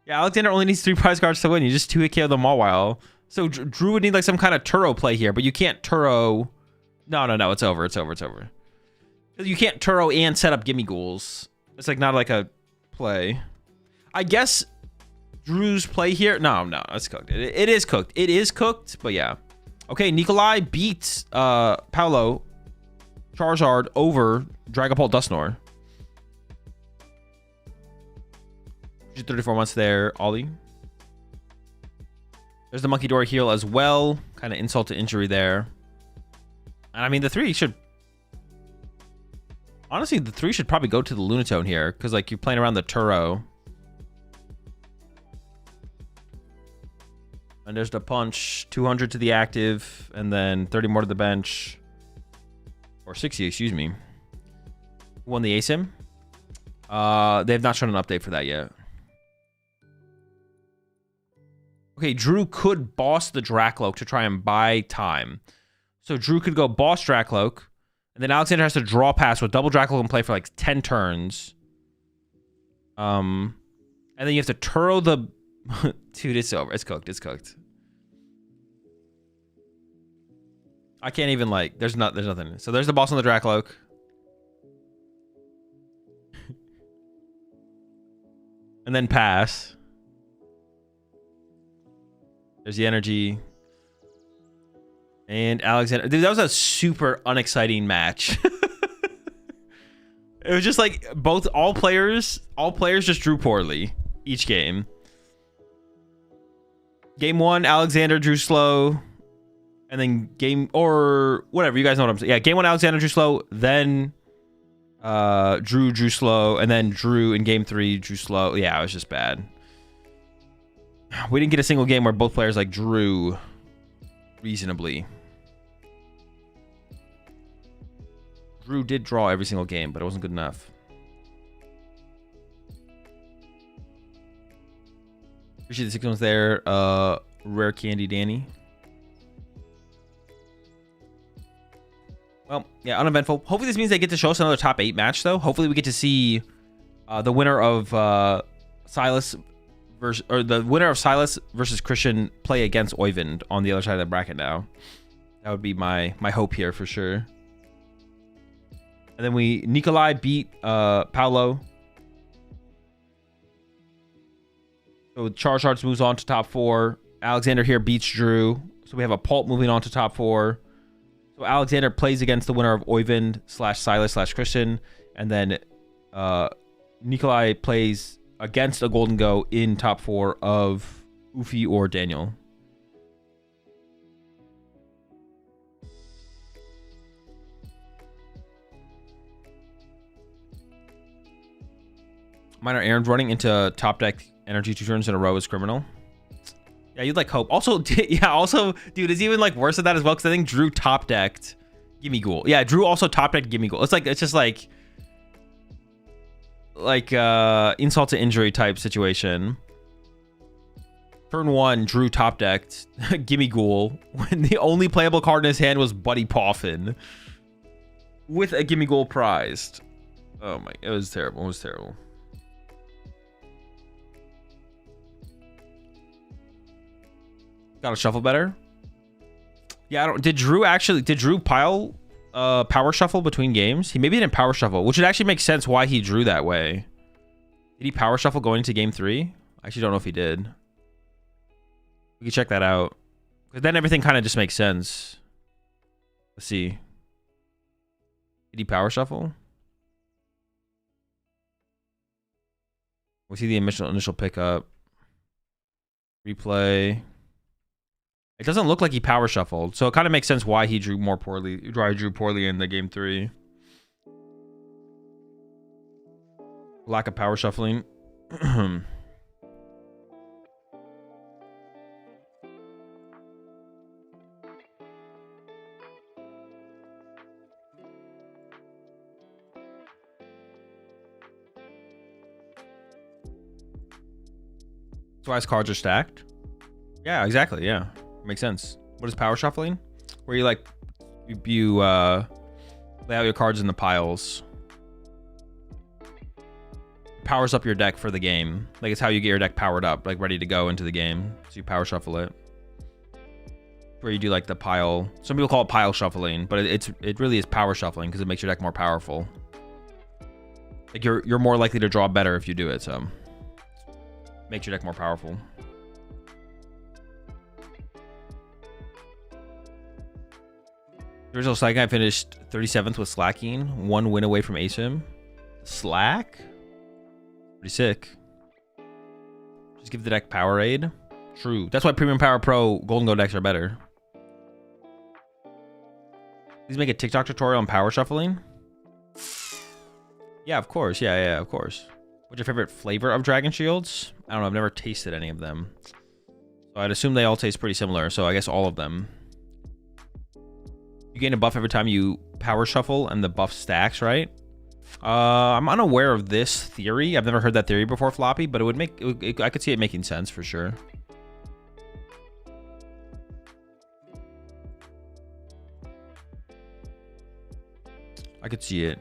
Yeah, Alexander only needs 3 prize cards to win. You just 2-hit KO the Mawile. So Drew would need like some kind of Turo play here, but you can't Turo. No, it's over. It's over. You can't Turo and set up Gimme Ghouls. It's like not like a play. I guess Drew's play here. No, it's cooked. It is cooked. It is cooked, but yeah. Okay, Nikolai beats Paolo Charizard over Dragapult Dusknoir. 34 months there, Ollie. There's the Monkey Door heal as well. Kind of insult to injury there. And I mean, the 3 should... Honestly, the 3 should probably go to the Lunatone here, because like you're playing around the Turo. And there's the punch, 200 to the active, and then 30 more to the bench. Or 60, excuse me. Who won the ASIM? They have not shown an update for that yet. Okay, Drew could boss the Drakloak to try and buy time. So Drew could go boss Drakloak, and then Alexander has to draw pass with double Drakloak and play for like 10 turns. And then you have to Turo the... Dude, it's over. It's cooked. It's cooked. I can't even like... There's nothing. So there's the boss on the Drakloak. And then pass. There's the energy. And Alexander... Dude, that was a super unexciting match. It was just like all players just drew poorly each game. Game 1, Alexander drew slow. And then or whatever, you guys know what I'm saying. Yeah, game 1, Alexander drew slow. Then Drew drew slow. And then Drew in game 3 drew slow. Yeah, it was just bad. We didn't get a single game where both players like drew reasonably. Drew did draw every single game, but it wasn't good enough. Appreciate the 6 ones there. Rare Candy Danny. Well, yeah, uneventful. Hopefully this means they get to show us another top 8 match, though. Hopefully we get to see the winner of Silas versus Christian play against Oyvind on the other side of the bracket now. That would be my hope here for sure. And then Nikolai beat Paolo. So Charizard moves on to top 4. Alexander here beats Drew. So we have a Pulp moving on to top 4. So Alexander plays against the winner of Oyvind /Silas /Christian. And then Nikolai plays against a Golden Go in top 4 of Ufi or Daniel. Minor Aaron's running into top deck energy 2 turns in a row is criminal. Yeah, you'd like hope. Also, dude, it's even like worse than that as well, because I think Drew top decked Gimme Ghoul. Yeah, Drew also top decked Gimme Ghoul. It's just like insult to injury type situation. Turn 1, Drew top decked Gimme Ghoul when the only playable card in his hand was Buddy Poffin with a Gimme Ghoul prized. Oh my, it was terrible. It was terrible. Gotta shuffle better. Yeah, I don't. Did Drew power shuffle between games? He maybe didn't power shuffle, which would actually make sense why he drew that way. Did he power shuffle going into game 3? I actually don't know if he did. We can check that out. Because then everything kind of just makes sense. Let's see. Did he power shuffle? We see the initial pickup. Replay. It doesn't look like he power shuffled, so it kind of makes sense why he drew poorly in the game 3. Lack of power shuffling. That's why his cards are stacked. Yeah, exactly. Yeah. Makes sense. What is power shuffling? Where you like you lay out your cards in the piles. Powers up your deck for the game. Like it's how you get your deck powered up, like ready to go into the game. So you power shuffle it. Where you do like the pile. Some people call it pile shuffling, but it really is power shuffling because it makes your deck more powerful. Like you're more likely to draw better if you do it, so makes your deck more powerful. The original Slack guy finished 37th with slacking. 1 win away from ASIM. Slack? Pretty sick. Just give the deck Powerade. True. That's why Premium Power Pro Golden Go decks are better. Please make a TikTok tutorial on power shuffling. Yeah, of course. Yeah, of course. What's your favorite flavor of Dragon Shields? I don't know. I've never tasted any of them. So I'd assume they all taste pretty similar. So I guess all of them. You gain a buff every time you power shuffle and the buff stacks, right? I'm unaware of this theory. I've never heard that theory before, Floppy, but it would make... I could see it making sense for sure. I could see it.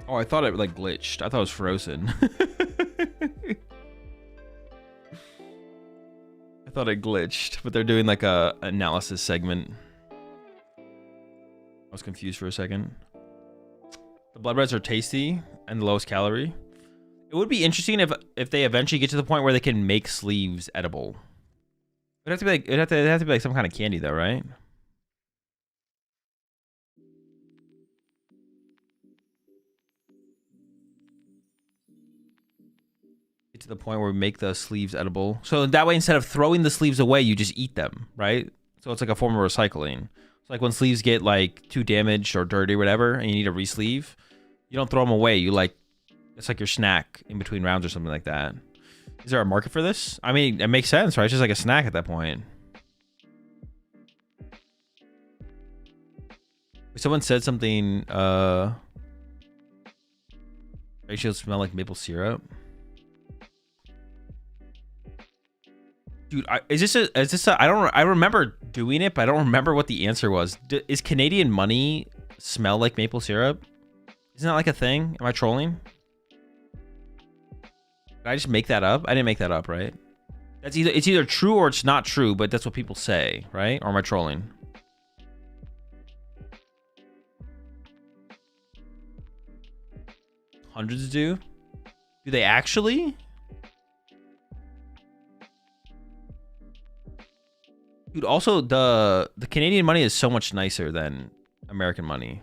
Oh, I thought it like glitched. I thought it was frozen. I thought it glitched, but they're doing like a analysis segment. I was confused for a second. The blood reds are tasty and the lowest calorie. It would be interesting if they eventually get to the point where they can make sleeves edible. It'd have to be like some kind of candy though, right? Get to the point where we make the sleeves edible. So that way, instead of throwing the sleeves away, you just eat them, right? So it's like a form of recycling. It's like when sleeves get like too damaged or dirty or whatever, and you need a re-sleeve, you don't throw them away. You like, it's like your snack in between rounds or something like that. Is there a market for this? I mean, it makes sense, right? It's just like a snack at that point. Someone said something, ratios smell like maple syrup. Dude, I remember doing it, but I don't remember what the answer was. Is Canadian money smell like maple syrup? Isn't that like a thing? Am I trolling? Did I just make that up? I didn't make that up, right? It's either true or it's not true, but that's what people say, right? Or am I trolling? Hundreds do? Do they actually? Dude, also the Canadian money is so much nicer than American money.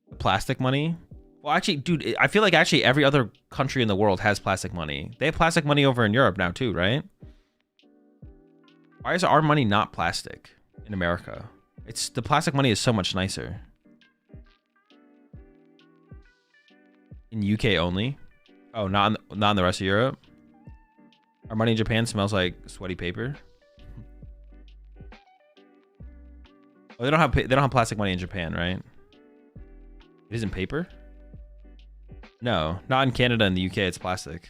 The plastic money. Well, actually, dude, I feel like actually every other country in the world has plastic money. They have plastic money over in Europe now too, right? Why is our money not plastic in America? The plastic money is so much nicer. In UK only? Oh, not in the rest of Europe? Our money in Japan smells like sweaty paper. Oh, they don't have plastic money in Japan, right? It isn't paper? No, not in Canada and the UK. It's plastic.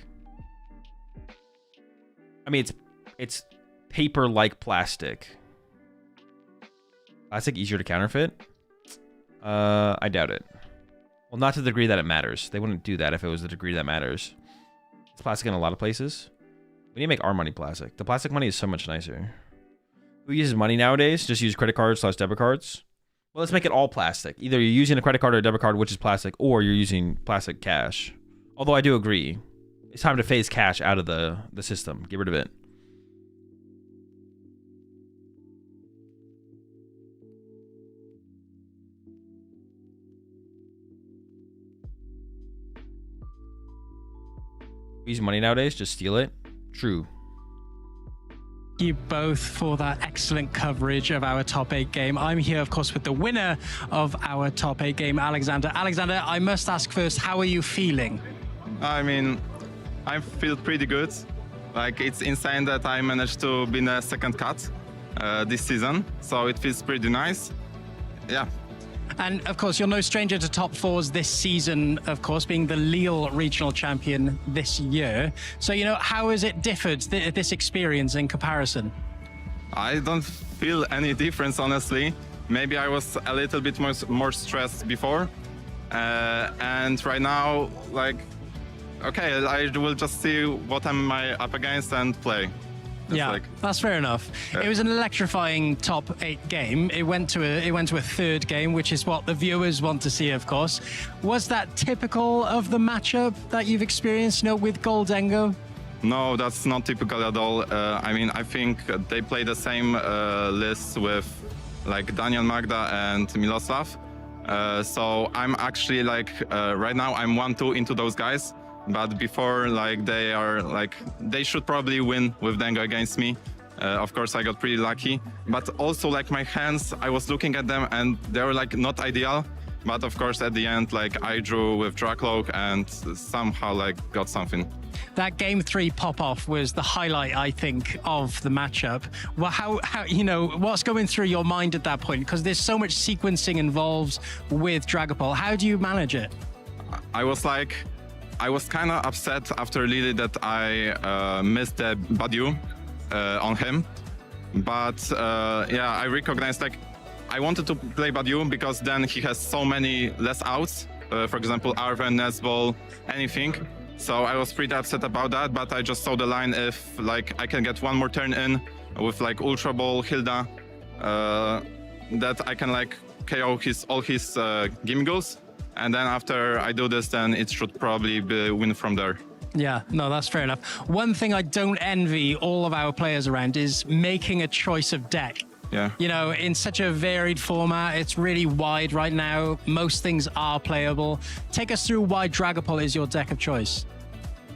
I mean, it's paper like plastic. Plastic easier to counterfeit? I doubt it. Well, not to the degree that it matters. They wouldn't do that if it was the degree that matters. It's plastic in a lot of places. We need to make our money plastic. The plastic money is so much nicer. Who uses money nowadays? Just use credit cards / debit cards? Well, let's make it all plastic. Either you're using a credit card or a debit card, which is plastic, or you're using plastic cash. Although I do agree. It's time to phase cash out of the system. Get rid of it. Use money nowadays, just steal it. True. You both for that excellent coverage of our top 8 game. I'm here, of course, with the winner of our top 8 game, Alexander. Alexander, I must ask first, how are you feeling? I mean, I feel pretty good. Like, it's insane that I managed to be in a second cut this season, so it feels pretty nice. Yeah. And of course, you're no stranger to top 4s this season, of course, being the Lille regional champion this year. So, you know, how has it differed, this experience in comparison? I don't feel any difference, honestly. Maybe I was a little bit more stressed before. And right now, like, okay, I will just see what am I up against and play. That's fair enough. Yeah. It was an electrifying top 8 game. It went to a third game, which is what the viewers want to see, of course. Was that typical of the matchup that you've experienced, you know, with Goldengo? No, that's not typical at all. I mean, I think they play the same list with like Daniel, Magda, and Miloslav. So I'm actually like right now I'm 1-2 into those guys, but before like they should probably win with Dengo against me. Of course, I got pretty lucky, but also like my hands, I was looking at them and they were like not ideal. But of course, at the end, like I drew with Dracloak and somehow like got something. That game 3 pop-off was the highlight, I think, of the matchup. Well, how you know, what's going through your mind at that point? Because there's so much sequencing involved with Dragapult. How do you manage it? I was kind of upset after Lily that I missed the Badu on him. But yeah, I recognized like I wanted to play Badu because then he has so many less outs. For example, Arven, Nesball, anything. So I was pretty upset about that, but I just saw the line if like I can get one more turn in with like Ultra Ball, Hilda, that I can like KO all his Gimmighosts. And then after I do this, then it should probably be win from there. Yeah, no, that's fair enough. One thing I don't envy all of our players around is making a choice of deck. Yeah. You know, in such a varied format, it's really wide right now. Most things are playable. Take us through why Dragapult is your deck of choice.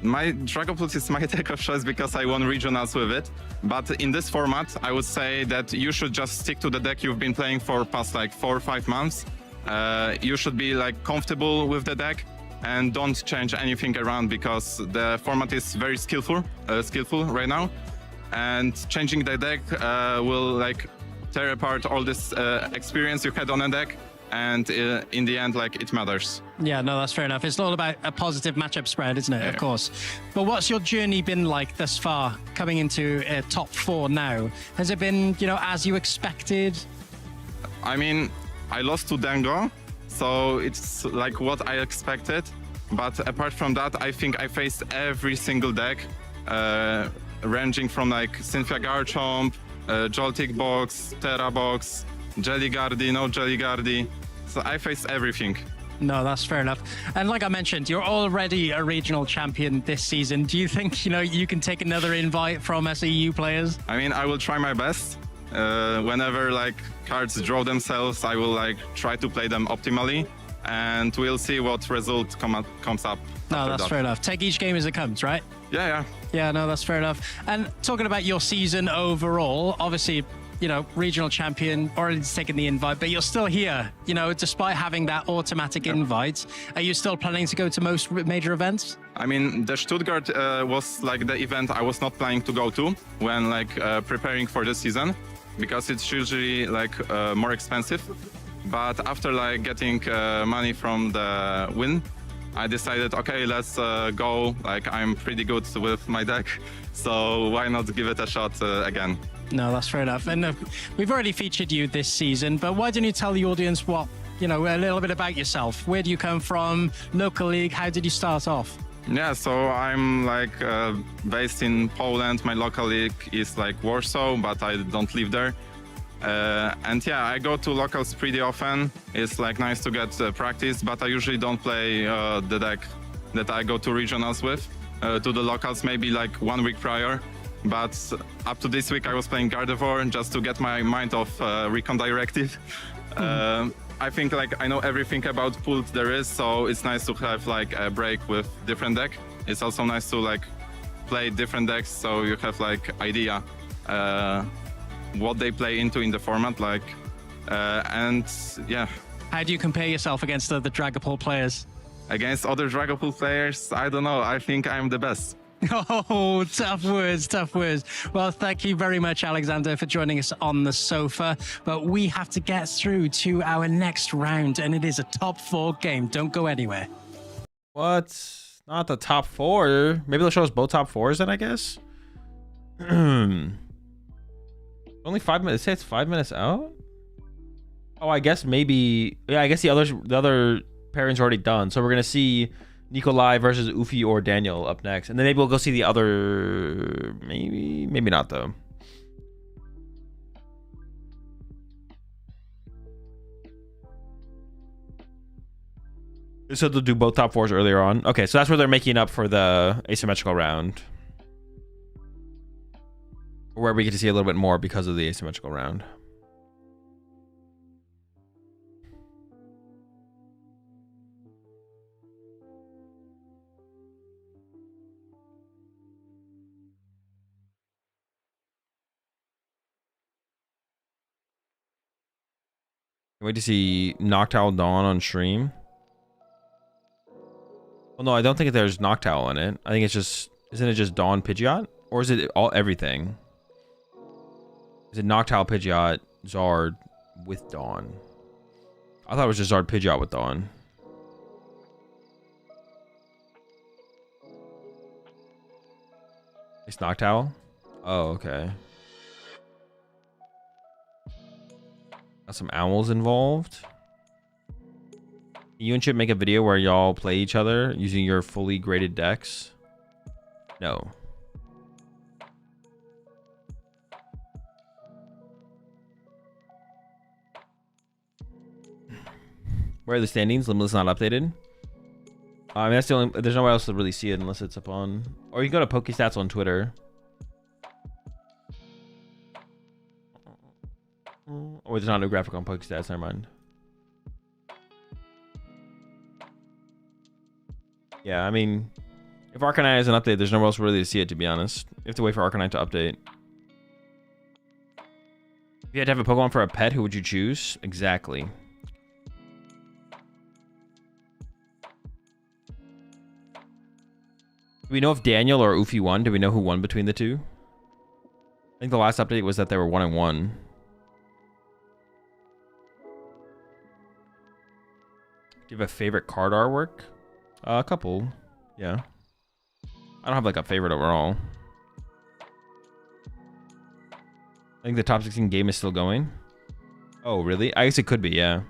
My Dragapult is my deck of choice because I won regionals with it. But in this format, I would say that you should just stick to the deck you've been playing for past like 4 or 5 months. You should be like comfortable with the deck and don't change anything around because the format is very skillful right now. And changing the deck will like tear apart all this experience you had on a deck, and in the end, like, it matters. Yeah, no, that's fair enough. It's all about a positive matchup spread, isn't it? Yeah. Of course. But what's your journey been like thus far, coming into top 4 now? Has it been, you know, as you expected? I mean, I lost to Dengo, so it's like what I expected. But apart from that, I think I faced every single deck, ranging from like Cynthia Garchomp, Joltik box, Terra box, Jellygardy, no Jellygardy. So I faced everything. No, that's fair enough. And like I mentioned, you're already a regional champion this season. Do you think, you know, you can take another invite from SEU players? I mean, I will try my best. Whenever like cards draw themselves, I will like try to play them optimally, and we'll see what result comes up. No, that's fair enough. Take each game as it comes, right? Yeah. Yeah, no, that's fair enough. And talking about your season overall, obviously, you know, regional champion, already taken the invite, but you're still here, you know, despite having that automatic invite. Are you still planning to go to most major events? I mean, the Stuttgart was like the event I was not planning to go to when like preparing for the season, because it's usually like more expensive. But after like getting money from the win, I decided, okay, let's go. Like, I'm pretty good with my deck, so why not give it a shot again? No, that's fair enough. And we've already featured you this season, but why don't you tell the audience what, you know, a little bit about yourself? Where do you come from? Local league? How did you start off? Yeah, so I'm like based in Poland. My local league is like Warsaw, but I don't live there. And yeah, I go to locals pretty often. It's like nice to get practice, but I usually don't play the deck that I go to regionals with. To the locals maybe like 1 week prior. But up to this week I was playing Gardevoir just to get my mind off Recon Directive. I think like I know everything about pools there is, so it's nice to have like a break with different deck. It's also nice to like play different decks, so you have like idea what they play into in the format, like, and yeah. How do you compare yourself against the Dragapult players? Against other Dragapult players, I don't know. I think I'm the best. Oh, tough words, tough words. Well, thank you very much, Alexander, for joining us on the sofa. But we have to get through to our next round, and it is a top 4 game. Don't go anywhere. What? Not the top 4. Maybe they'll show us both top 4s then, I guess. Only 5 minutes. Say it's 5 minutes out. Oh, I guess maybe. Yeah, I guess the other pairings are already done. So we're gonna see Nikolai versus Ufi or Daniel up next, and then maybe we'll go see the other. Maybe not though. So they'll do both top 4s earlier on. Okay, so that's where they're making up for the asymmetrical round. Or where we get to see a little bit more because of the asymmetrical round. Wait to see Noctowl Dawn on stream. Well, no, I don't think there's Noctowl in it. I think it's just, isn't it just Dawn Pidgeot? Or is it all everything? Is it Noctowl Pidgeot Zard with Dawn? I thought it was just Zard Pidgeot with Dawn. It's Noctowl? Oh, okay. Got some owls involved. You and Chip make a video where y'all play each other using your fully graded decks? No. Where are the standings? Limitless not updated. I mean, that's the only. There's nowhere else to really see it unless it's up on. Or you can go to PokeStats on Twitter. Or there's not a graphic on PokeStats. Never mind. Yeah, I mean, if Arcanine is an update, there's nowhere else really to see it. To be honest, you have to wait for Arcanine to update. If you had to have a Pokemon for a pet, who would you choose? Exactly. Do we know if Daniel or Ufi won? Do we know who won between the two? I think the last update was that they were 1-1. Do you have a favorite card artwork? A couple. Yeah. I don't have like a favorite overall. I think the top 16 game is still going. Oh, really? I guess it could be, yeah.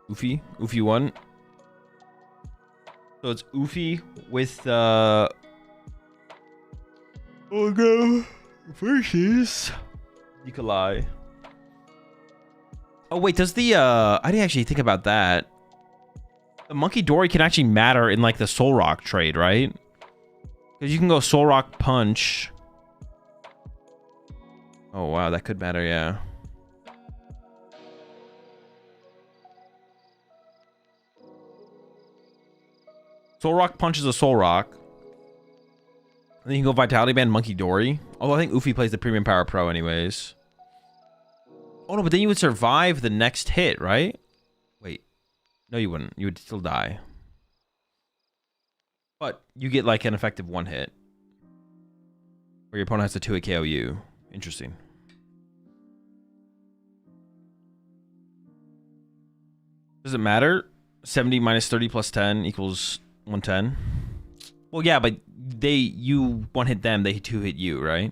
Ufi? Ufi won. So it's Ufi with oh no, versus Nikolai. Oh wait, does the I didn't actually think about that. The Monkey Dory can actually matter in like the Soul Rock trade, right? Because you can go Soul Rock Punch. Oh wow, that could matter, yeah. Soul Rock punches a Soul Rock. And then you can go Vitality Band Monkey Dory. Although I think Ufi plays the Premium Power Pro anyways. Oh no, but then you would survive the next hit, right? Wait. No, you wouldn't. You would still die. But you get like an effective one hit. Where your opponent has to 2-hit KO you. Interesting. Does it matter? 70 minus 30 plus 10 equals 110. Well, yeah, but you one hit them, they 2-hit you, right?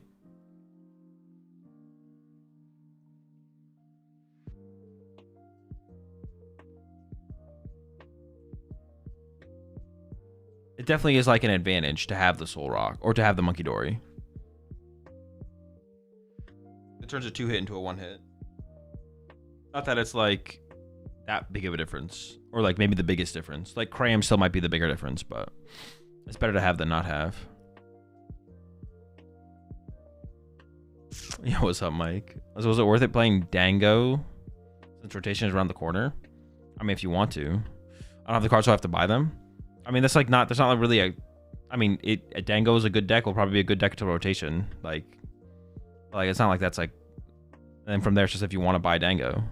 It definitely is like an advantage to have the Soul Rock or to have the Monkey Dory. It turns a 2-hit into a 1-hit. Not that it's like that big of a difference, or like maybe the biggest difference. Like Cram still might be the bigger difference, but it's better to have than not have. Yeah, what's up, Mike? So was it worth it playing Dango since rotation is around the corner? I mean, if you want to. I don't have the cards, so I have to buy them. I mean, that's like not. There's not like really a. I mean, a Dango is a good deck. Will probably be a good deck to rotation. Like it's not like that's like. And then from there, it's just if you want to buy Dango.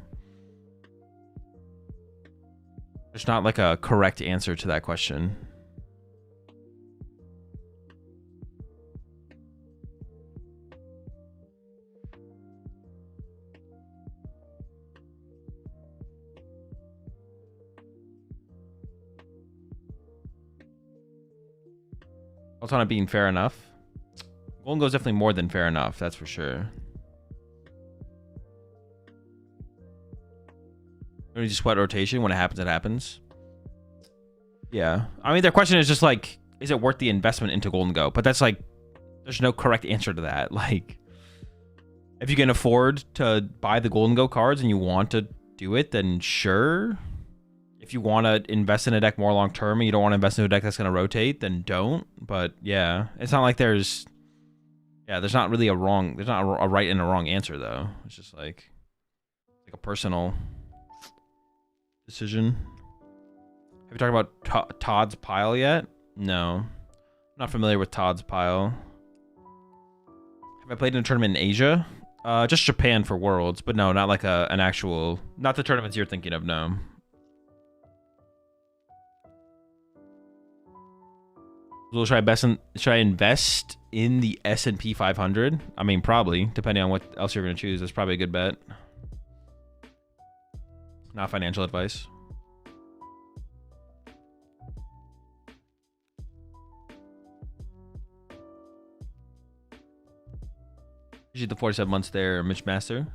There's not like a correct answer to that question. Also on it being fair enough. Golden Go is definitely more than fair enough, that's for sure. You just sweat rotation. When it happens, it happens. Yeah. I mean, their question is just like, is it worth the investment into Golden Go? But that's like, there's no correct answer to that. Like, if you can afford to buy the Golden Go cards and you want to do it, then sure. if you want to invest in a deck more long term and you don't want to invest in a deck that's going to rotate, then don't. But yeah, it's not like there's not really a wrong, there's not a right and a wrong answer though. It's just like a personal decision. Have you talked about Todd's Pile yet? No, I'm not familiar with Todd's Pile. Have I played in a tournament in Asia? Just Japan for Worlds, but no, not like an actual, not the tournaments you're thinking of, no. Should I invest in the S&P 500? I mean, probably, depending on what else you're going to choose. That's probably a good bet. Not financial advice. Usually the 47 months there, Mitch Master.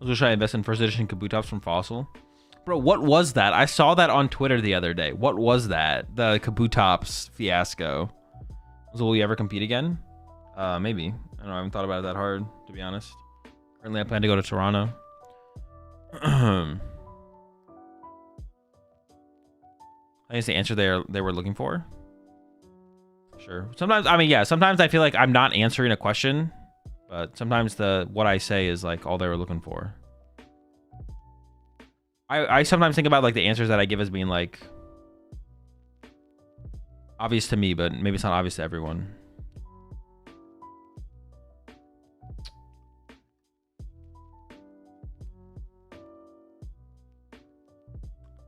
Should I invest in first edition Kabutops from Fossil? Bro, what was that? I saw that on Twitter the other day. What was that? The Kabutops fiasco. Will we ever compete again? Maybe. I don't know. I haven't thought about it that hard, to be honest. Currently, I plan to go to Toronto. I think it's the answer they were looking for. Sure. Sometimes, I mean, yeah. Sometimes I feel like I'm not answering a question, but sometimes what I say is like all they were looking for. I sometimes think about like the answers that I give as being like obvious to me, but maybe it's not obvious to everyone.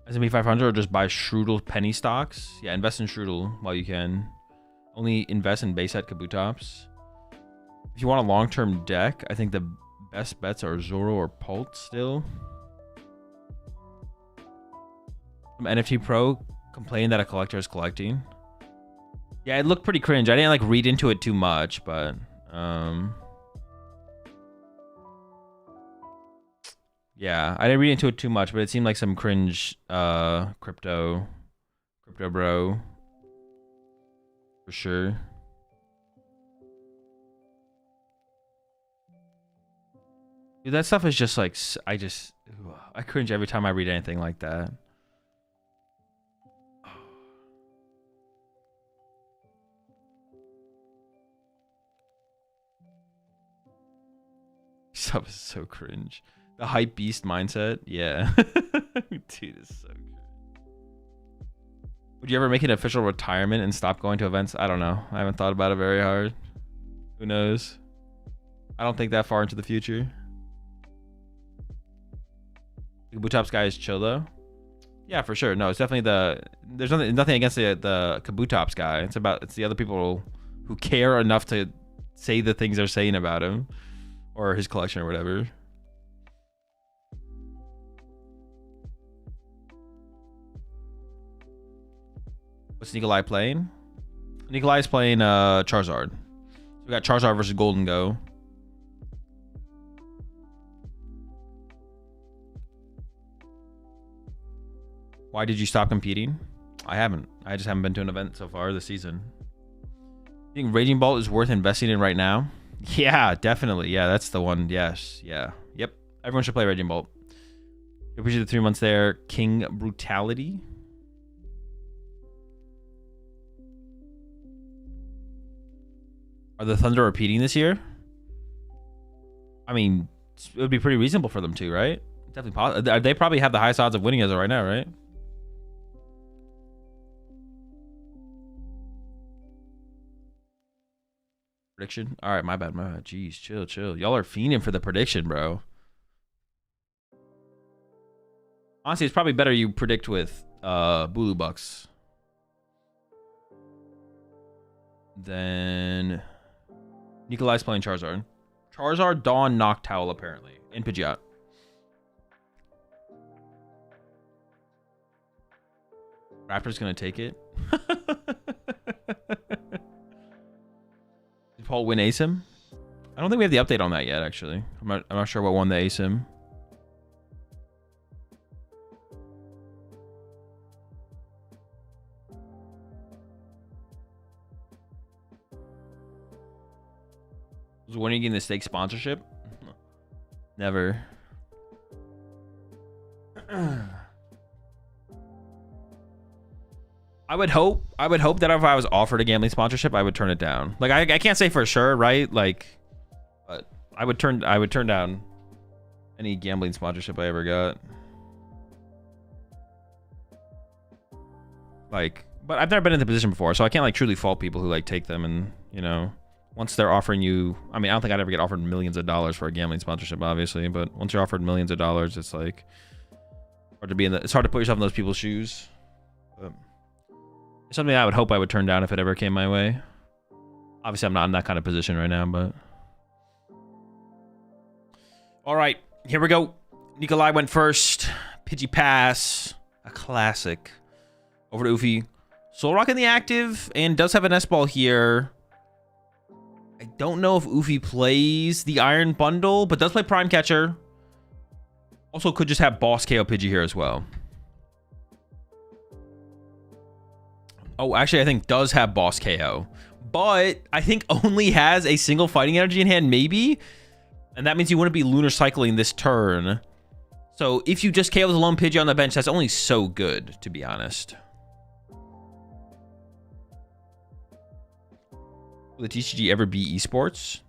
S&P 500 or just buy Strudel penny stocks? Yeah, invest in Strudel while you can. Only invest in base set Kabutops. If you want a long-term deck, I think the best bets are Zoro or Pult still. Some NFT Pro complaining that a collector is collecting. Yeah, it looked pretty cringe. I didn't like read into it too much, but yeah, I didn't read into it too much, but it seemed like some cringe crypto bro for sure. Dude, that stuff is just like I cringe every time I read anything like that. Stuff is so cringe. The hype beast mindset, yeah. Dude, it's so good. Would you ever make an official retirement and stop going to events? I don't know. I haven't thought about it very hard. Who knows? I don't think that far into the future. The Kabutops guy is chill though. Yeah, for sure. No, it's definitely there's nothing against the Kabutops guy. It's the other people who care enough to say the things they're saying about him or his collection or whatever. What's Nikolai playing? Nikolai's playing Charizard. So we got Charizard versus Golden Go. Why did you stop competing? I haven't. I just haven't been to an event so far this season. You think Raging Bolt is worth investing in right now? Yeah, definitely. Yeah, that's the one. Yes. Yeah. Yep. Everyone should play Raging Bolt. Appreciate the 3 months there. King Brutality. Are the Thunder repeating this year? I mean, it would be pretty reasonable for them to, right? Definitely possible. They probably have the highest odds of winning as of right now, right? Prediction? All right, my bad. Jeez, chill. Y'all are fiending for the prediction, bro. Honestly, it's probably better you predict with Bulu Bucks. Then Nikolai's playing Charizard. Charizard, Dawn, Noctowl, apparently. In Pidgeot. Raptor's gonna take it. Did Paul win ASIM? I don't think we have the update on that yet, actually. I'm not sure what won the ASIM. When are you getting the stake sponsorship? Never. I would hope that if I was offered a gambling sponsorship, I would turn it down. Like I can't say for sure, right? Like, but I would turn down any gambling sponsorship I ever got. Like, but I've never been in the position before, so I can't like truly fault people who like take them and, you know, once they're offering you, I mean, I don't think I'd ever get offered millions of dollars for a gambling sponsorship, obviously, but once you're offered millions of dollars, it's like hard to be in the, it's hard to put yourself in those people's shoes. But it's something I would hope I would turn down if it ever came my way. Obviously, I'm not in that kind of position right now, but all right, here we go. Nikolai went first. Pidgey pass, a classic. Over to Ufi. Solrock in the active and does have an S-Ball here. I don't know if Ufi plays the Iron Bundle, but does play Prime Catcher. Also could just have Boss KO Pidgey here as well. Oh, actually, I think does have Boss KO. But I think only has a single Fighting Energy in hand, maybe. And that means you wouldn't be Lunar Cycling this turn. So if you just KO with a lone Pidgey on the bench, that's only so good, to be honest. Will the TCG ever be esports?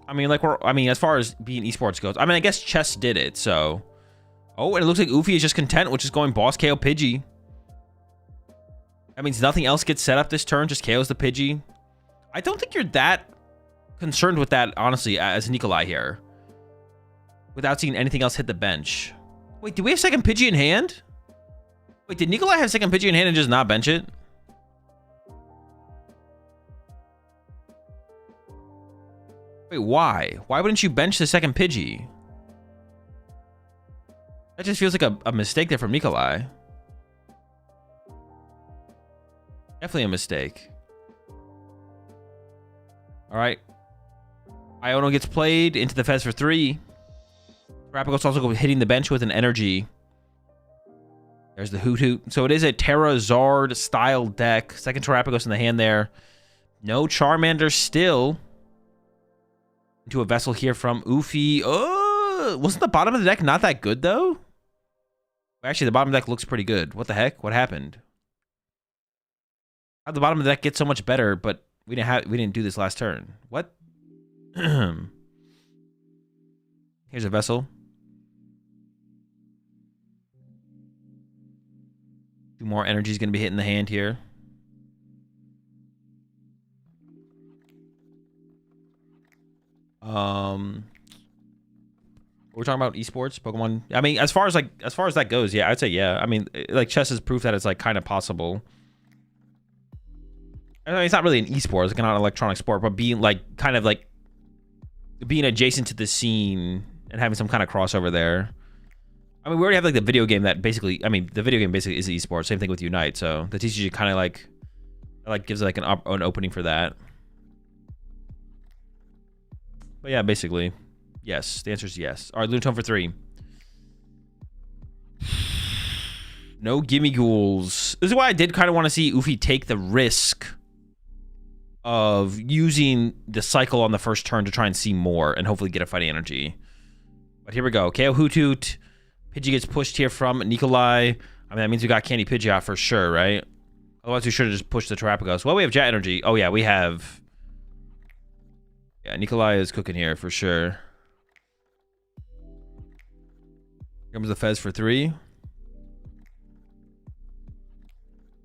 I mean, like, as far as being esports goes, I mean, I guess chess did it, so. Oh, and it looks like Ufi is just content with just going Boss KO Pidgey. That means nothing else gets set up this turn, just KOs the Pidgey. I don't think you're that concerned with that, honestly, as Nikolai here. Without seeing anything else hit the bench. Wait, do we have second Pidgey in hand? Wait, did Nikolai have second Pidgey in hand and just not bench it? Wait, why? Why wouldn't you bench the second Pidgey? That just feels like a mistake there from Nikolai. Definitely a mistake. All right. Iono gets played into the Fez for 3. Terrapagos also hitting the bench with an energy. There's the Hoot Hoot. So it is a Terra Zard style deck. Second Terrapagos in the hand there. No Charmander still. Into a Vessel here from Ufi. Oh, wasn't the bottom of the deck not that good though? Actually, the bottom of the deck looks pretty good. What the heck? What happened? How'd the bottom of the deck get so much better, but we didn't do this last turn? What? Here's a Vessel. 2 more energies going to be hitting the hand here. We're talking about esports, Pokemon. I mean, as far as that goes, yeah, I'd say yeah. I mean, like chess is proof that it's like kind of possible. I mean, it's not really an esport, it's like not an electronic sport, but being like kind of like being adjacent to the scene and having some kind of crossover there. I mean, we already have like the video game that basically, I mean, the video game basically is esports. Same thing with Unite. So the TCG kind of like gives like an opening for that. But yeah, basically, yes. The answer is yes. All right, Lunatone for 3. No gimme ghouls. This is why I did kind of want to see Ufi take the risk of using the cycle on the first turn to try and see more and hopefully get a Fighting Energy. But here we go. KO Hoot Hoot. Pidgey gets pushed here from Nikolai. I mean, that means we got Candy Pidgey out for sure, right? Otherwise, we should have just pushed the Terrapagos. Well, we have Jet Energy. Oh, yeah, we have... Yeah, Nikolai is cooking here for sure. Here comes the Fez for 3.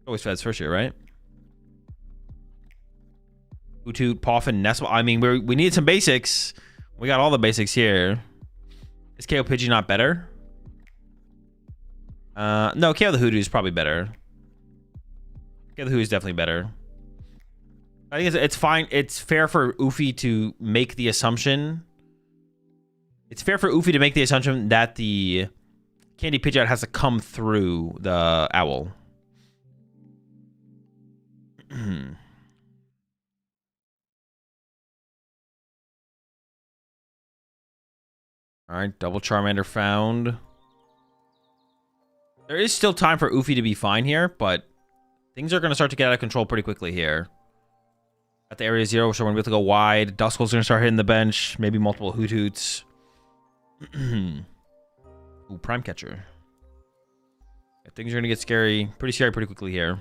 Always Fez first here, right? Hoot Hoot, Poffin, Nestle. I mean, we needed some basics. We got all the basics here. Is KO Pidgey not better? No, KO the Hoodoo is probably better. KO the Hoodoo is definitely better. I think it's fine. It's fair for Ufi to make the assumption. It's fair for Ufi to make the assumption that the Candy Pidgeot has to come through the Owl. All right, double Charmander found. There is still time for Ufi to be fine here, but things are going to start to get out of control pretty quickly here. At the area 0, so we're going to be able to go wide. Duskull's going to start hitting the bench. Maybe multiple Hoot Hoots. Ooh, Prime Catcher. Yeah, things are gonna get scary, pretty quickly here.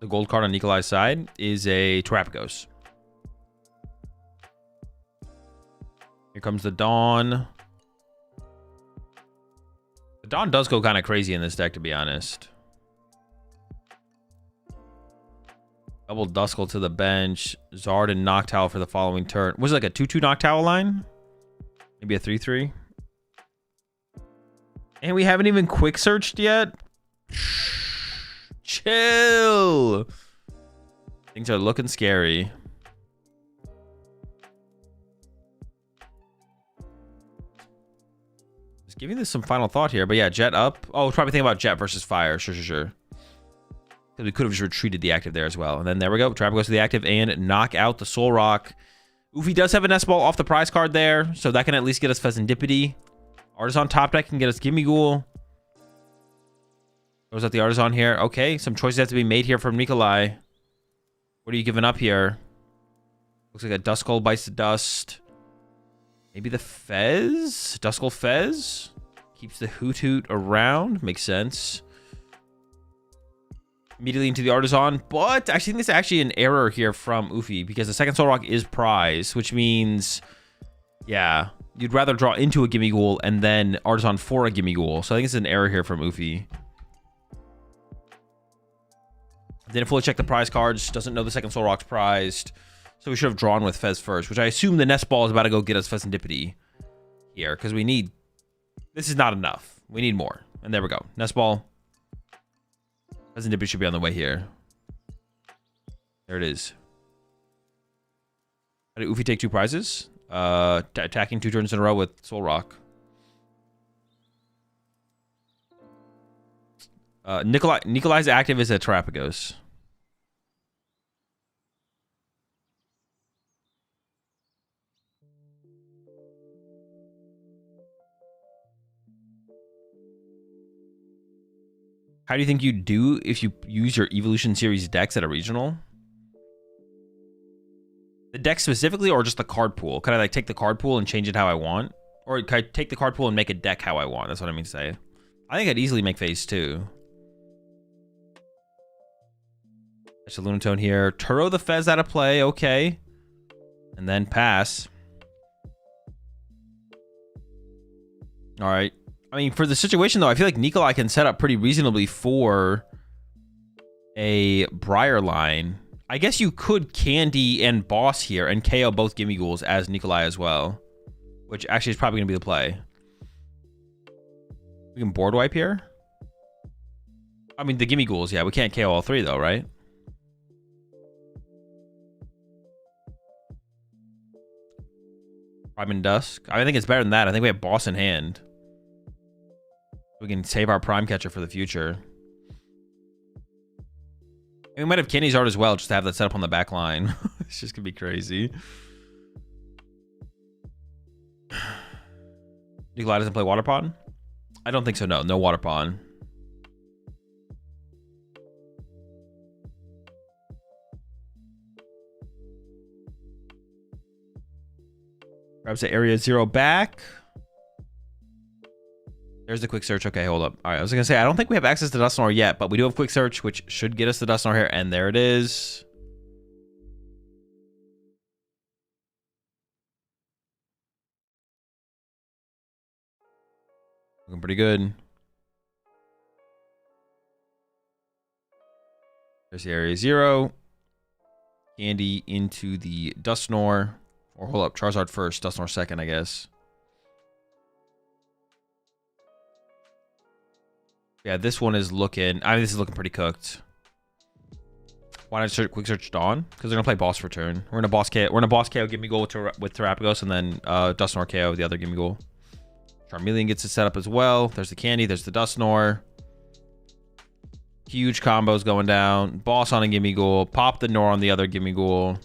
The gold card on Nikolai's side is a Terapagos. Here comes the Dawn. The Dawn does go kind of crazy in this deck, to be honest. Double Duskull to the bench. Zard and Noctowl for the following turn. Was it like a 2-2 Noctowl line? Maybe a 3-3? And we haven't even quick searched yet? Chill. Things are looking scary. Just giving this some final thought here. But yeah, Jet up. Oh, probably thinking about Jet versus Fire. Sure. Because we could have just retreated the active there as well. And then there we go. Trap goes to the active and knock out the Soul Rock. Oofy does have a Nest Ball off the prize card there. So that can at least get us Pheasantipity. Artisan top deck can get us Gimme Ghoul. Goes out the Artisan here. Okay, some choices have to be made here from Nikolai. What are you giving up here? Looks like a Duskull bites the dust. Maybe the Fez? Duskull Fez? Keeps the Hoot around. Makes sense. Immediately into the Artisan. But I think this is actually an error here from Oofy because the second Soul Rock is prize, which means, yeah, you'd rather draw into a Gimme Ghoul and then Artisan for a Gimme Ghoul. So I think it's an error here from Oofy. Didn't fully check the prize cards. Doesn't know the second Soul Rock's prized. So we should have drawn with Fez first, which I assume the Nest Ball is about to go get us Pheasantipity here. Because we need... This is not enough. We need more. And there we go. Nest Ball. Pheasantipity should be on the way here. There it is. How did Oofy take 2 prizes? Attacking 2 turns in a row with Soul Rock. Nikolai's active is a Terapagos. How do you think you'd do if you use your Evolution Series decks at a regional? The deck specifically, or just the card pool? Could I like take the card pool and change it how I want? Or could I take the card pool and make a deck how I want? That's what I mean to say. I think I'd easily make phase 2. There's a Lunatone here. Turo the Fez out of play. Okay. And then pass. All right. I mean, for the situation, though, I feel like Nikolai can set up pretty reasonably for a Briar line. I guess you could Candy and Boss here and KO both Gimme Ghouls as Nikolai as well. Which actually is probably going to be the play. We can board wipe here. I mean, the Gimme Ghouls, yeah. We can't KO all 3, though, right? Prime and Dusk. I think it's better than that. I think we have Boss in hand. We can save our Prime Catcher for the future. And we might have Kenny's art as well, just to have that set up on the back line. It's just gonna be crazy. Nikolai doesn't play Water Pond? I don't think so, no. No Water Pond. Grabs the Area 0 back. There's the quick search. Okay, hold up. All right, I was gonna say I don't think we have access to Dusknoir yet, but we do have quick search, which should get us the Dusknoir here, and there it is. Looking pretty good. There's the Area 0. Candy into the Dusknoir. Or hold up, Charizard first, Dusknoir second, I guess. Yeah, this one is looking... I mean, this is looking pretty cooked. Why not quick search Dawn? Because they're gonna play Boss for turn. We're gonna Boss KO Gimme Ghoul with Terapagos, and then Dusknoir KO the other Gimme Ghoul. Charmeleon gets it set up as well. There's the Candy. There's the Dusknoir. Huge combos going down. Boss on a Gimme Ghoul. Pop the Nor on the other Gimme Ghoul.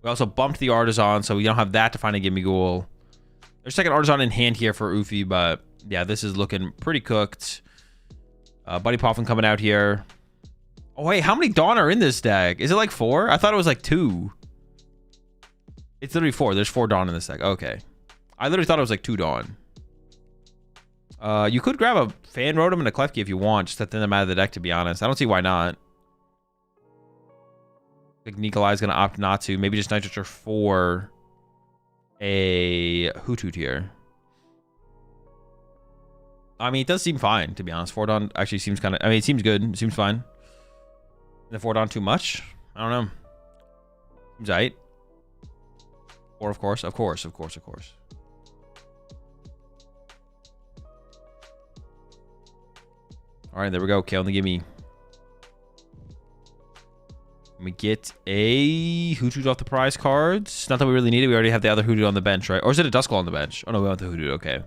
We also bumped the Artisan, so we don't have that to find a Gimme Ghoul. There's second Artisan in hand here for Oofy, but yeah, this is looking pretty cooked. Buddy Poffin coming out here. Oh, wait, how many Dawn are in this deck? Is it like 4? I thought it was like 2. It's literally 4. There's 4 Dawn in this deck. Okay. I literally thought it was like 2 Dawn. You could grab a Fan Rotom and a Klefki if you want, just to thin them out of the deck, to be honest. I don't see why not. I think Nikolai's going to opt not to. Maybe just Nitroture for a Hoothoot here. I mean, it does seem fine, to be honest. 4 Dawn actually seems kind of... I mean, it seems good. It seems fine. The 4 Dawn too much? I don't know. Seems aight. Or, of course. Alright, there we go. KO on the gimme. Let me get a Hoothoot off the prize cards. Not that we really need it. We already have the other Hoothoot on the bench, right? Or is it a Duskull on the bench? Oh, no, we want the Hoothoot. Okay.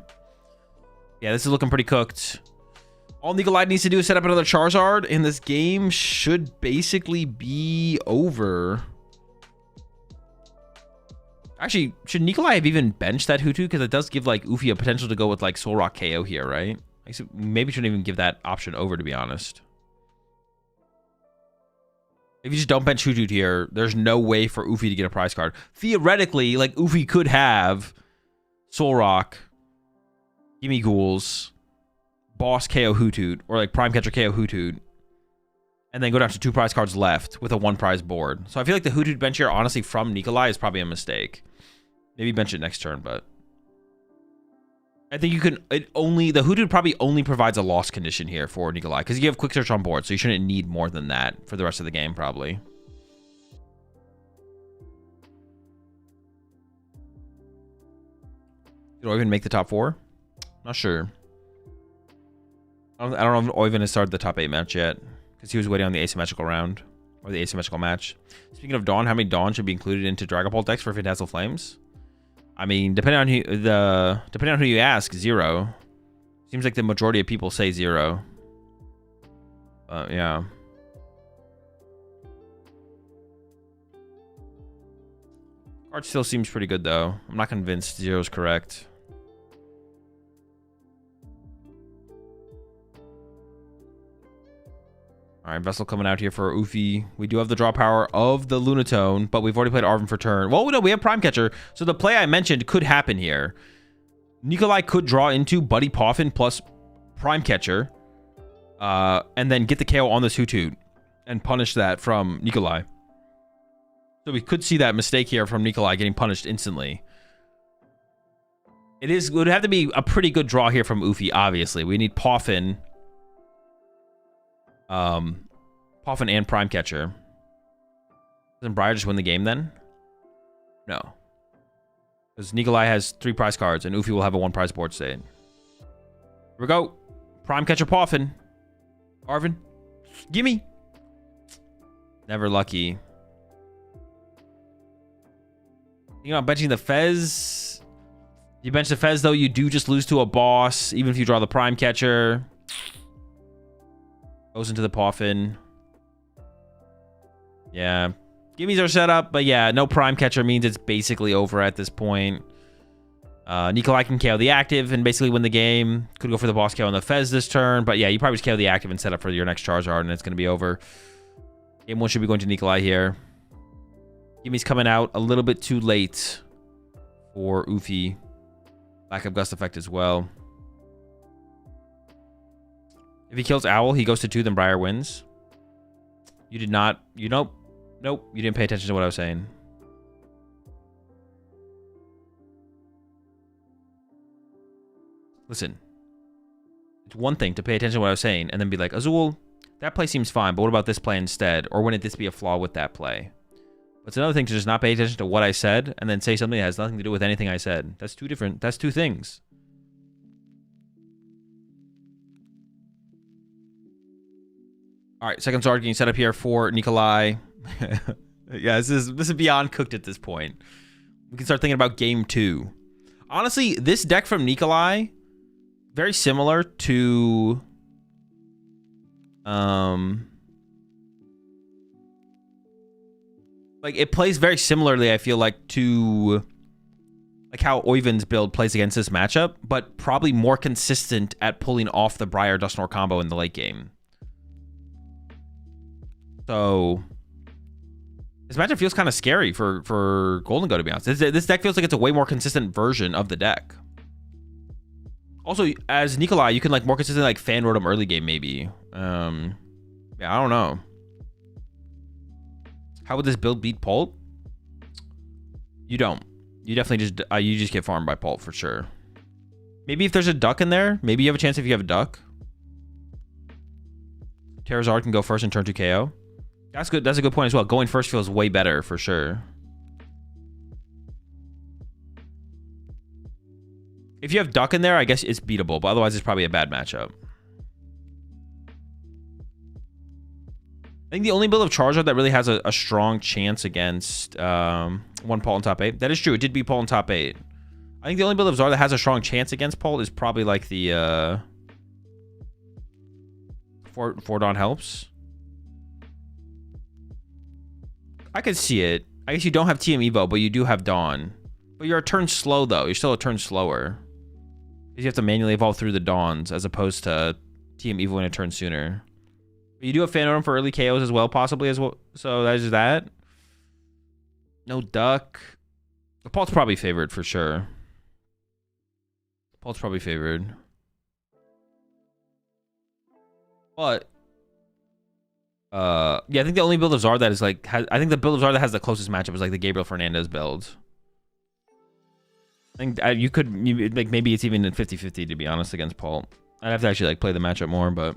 Yeah, this is looking pretty cooked. All Nikolai needs to do is set up another Charizard, and this game should basically be over. Actually, should Nikolai have even benched that Hoothoot? Because it does give, like, Ufi a potential to go with, like, Soul Rock KO here, right? Maybe shouldn't even give that option over, to be honest. If you just don't bench Hoothoot here, there's no way for Ufi to get a prize card. Theoretically, like, Ufi could have Soul Rock, Gimme Ghouls, Boss KO Hoothoot, or like Prime Catcher KO Hoothoot, and then go down to 2 prize cards left with a 1 prize board. So I feel like the Hoothoot bench here, honestly, from Nikolai is probably a mistake. Maybe bench it next turn, but I think you can... the Hoothoot probably only provides a loss condition here for Nikolai, because you have Quick Search on board, so you shouldn't need more than that for the rest of the game, probably. Did Oiven make the top 4? Not sure. I don't know if Oiven has started the top 8 match yet, because he was waiting on the asymmetrical round, or the asymmetrical match. Speaking of Dawn, how many Dawn should be included into Dragon Ball decks for Phantasmal Flames? I mean, depending on who you ask, 0. Seems like the majority of people say 0. Yeah. Card still seems pretty good though. I'm not convinced 0 is correct. All right, Vessel coming out here for Ufi. We do have the draw power of the Lunatone, but we've already played Arvin for turn. Well, no, we have Prime Catcher, so the play I mentioned could happen here. Nikolai could draw into Buddy Poffin plus Prime Catcher, and then get the KO on this Hoothoot and punish that from Nikolai. So we could see that mistake here from Nikolai getting punished instantly. It would have to be a pretty good draw here from Ufi, obviously. We need Poffin. Poffin and Prime Catcher. Doesn't Briar just win the game then? No. Because Nikolai has 3 prize cards and Ufi will have a 1 prize board state. Here we go. Prime Catcher Poffin. Arvin. Gimme. Never lucky. You know, benching the Fez. You bench the Fez though, you do just lose to a boss, even if you draw the Prime Catcher. Goes into the Poffin. Yeah. Gimmies are set up, but yeah, no Prime Catcher means it's basically over at this point. Nikolai can KO the active and basically win the game. Could go for the boss KO on the Fez this turn, but yeah, you probably just KO the active and set up for your next Charizard, and it's going to be over. Game 1 should be going to Nikolai here. Gimmy's coming out a little bit too late for Ufi. Lack of Gust Effect as well. If he kills Owl, he goes to 2, then Briar wins. You did not... Nope. You didn't pay attention to what I was saying. Listen. It's one thing to pay attention to what I was saying and then be like, Azul, that play seems fine, but what about this play instead? Or wouldn't this be a flaw with that play? But it's another thing to just not pay attention to what I said and then say something that has nothing to do with anything I said. That's two things. All right, second Zard getting set up here for Nikolai. Yeah, this is beyond cooked at this point. We can start thinking about game 2. Honestly, this deck from Nikolai, very similar to... like, it plays very similarly, I feel like, to... like how Oyvind's build plays against this matchup, but probably more consistent at pulling off the Briar Dusknoir combo in the late game. So this matchup feels kind of scary for Golden Go, to be honest. This deck feels like it's a way more consistent version of the deck. Also, as Nikolai, you can like more consistently like fan road him early game, maybe. Yeah, I don't know. How would this build beat Pult? You don't. You definitely just get farmed by Pult for sure. Maybe if there's a duck in there, maybe you have a chance if you have a duck. Terrazard can go first and turn to KO. That's good. That's a good point as well. Going first feels way better for sure. If you have duck in there, I guess it's beatable, but otherwise it's probably a bad matchup. I think the only build of Charizard that really has a strong chance against one Pult in top 8. That is true. It did beat Pult in top 8. I think the only build of Zard that has a strong chance against Pult is probably like the Fordon helps. I could see it. I guess you don't have TM Evo, but you do have Dawn. But you're a turn slow though. You're still a turn slower. Because you have to manually evolve through the Dawns as opposed to TM Evo in a turn sooner. But you do have Phantom for early KOs as well, possibly as well. So that is that. No duck. The Pult's probably favored for sure. Pult's probably favored. But yeah, I think the only build of Zard that is like I think the build of Zard that has the closest matchup is like the Gabriel Fernandez build. I think you could like maybe it's even in 50-50 to be honest against Pult. I'd have to actually like play the matchup more, but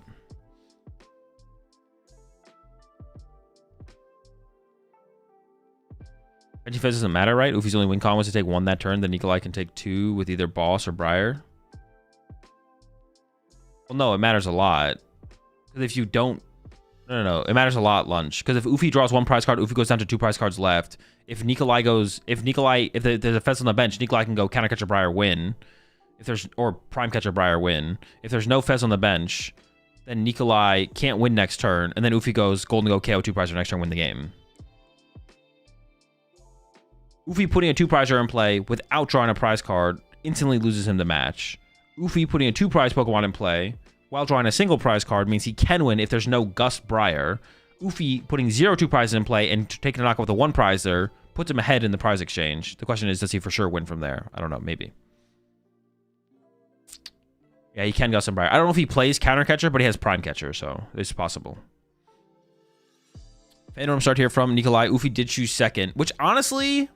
Reggie Fez doesn't matter, right? Ufi's only win con was to take 1 that turn, then Nikolai can take 2 with either Boss or Briar. Well, no, it matters a lot. Because if you don't... No. It matters a lot, Lunch. Because if Ufi draws 1 prize card, Ufi goes down to 2 prize cards left. If Nikolai goes... If there's a Fez on the bench, Nikolai can go Counter Catcher Briar, win. Or Prime Catcher Briar, win. If there's no Fez on the bench, then Nikolai can't win next turn. And then Ufi goes Golden Go KO 2 prize next turn, win the game. Ufi putting a 2 prizer in play without drawing a prize card instantly loses him the match. Ufi putting a 2 prize Pokemon in play while drawing a single prize card means he can win if there's no Gust Briar. Ufi putting 0 2 prizes in play and taking a knockout with a 1 prizer puts him ahead in the prize exchange. The question is, does he for sure win from there? I don't know, maybe. Yeah, he can Gust and Briar. I don't know if he plays Counter Catcher, but he has Prime Catcher, so it's possible. Phantom start here from Nikolai. Ufi did choose second, which honestly...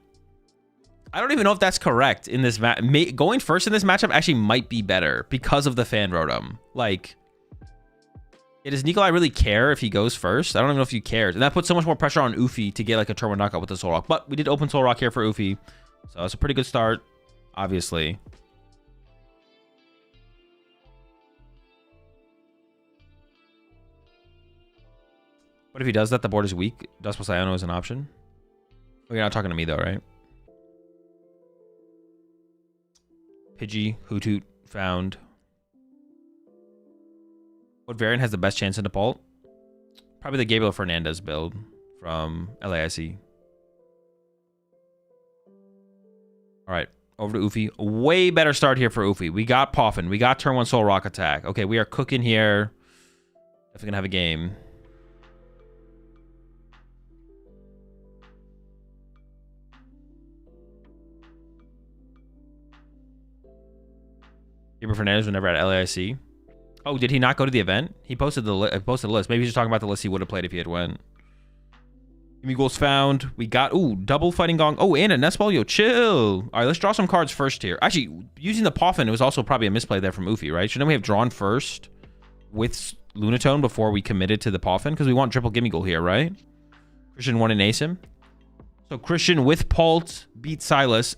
I don't even know if that's correct in this match. Going first in this matchup actually might be better because of the fan rotom. Like, does Nikolai really care if he goes first? I don't even know if he cares. And that puts so much more pressure on Ufi to get like a turn 1 knockout with the Soul Rock. But we did open Soul Rock here for Ufi. So it's a pretty good start, obviously. What if he does that? The board is weak. Duskblast Iono is an option. Well, you're not talking to me though, right? Pidgey, Hoothoot, found. What variant has the best chance in the Pult? Probably the Gabriel Fernandez build from LAIC. All right, over to Ufi. A way better start here for Ufi. We got Poffin. We got turn 1 Soul Rock attack. Okay, we are cooking here. Definitely gonna have a game. Gabriel Fernandez was never at LAIC. Oh, did he not go to the event? He posted the list. Maybe he's just talking about the list he would have played if he had went. Gimme goals found. We got, ooh, double Fighting Gong. Oh, and a Nest Ball. Yo, chill. All right, let's draw some cards first here. Actually, using the Poffin, it was also probably a misplay there from Ufi, right? Shouldn't we have drawn first with Lunatone before we committed to the Poffin? Because we want triple Gimme Goal here, right? Christian won an ace him. So Christian with Pult beat Silas.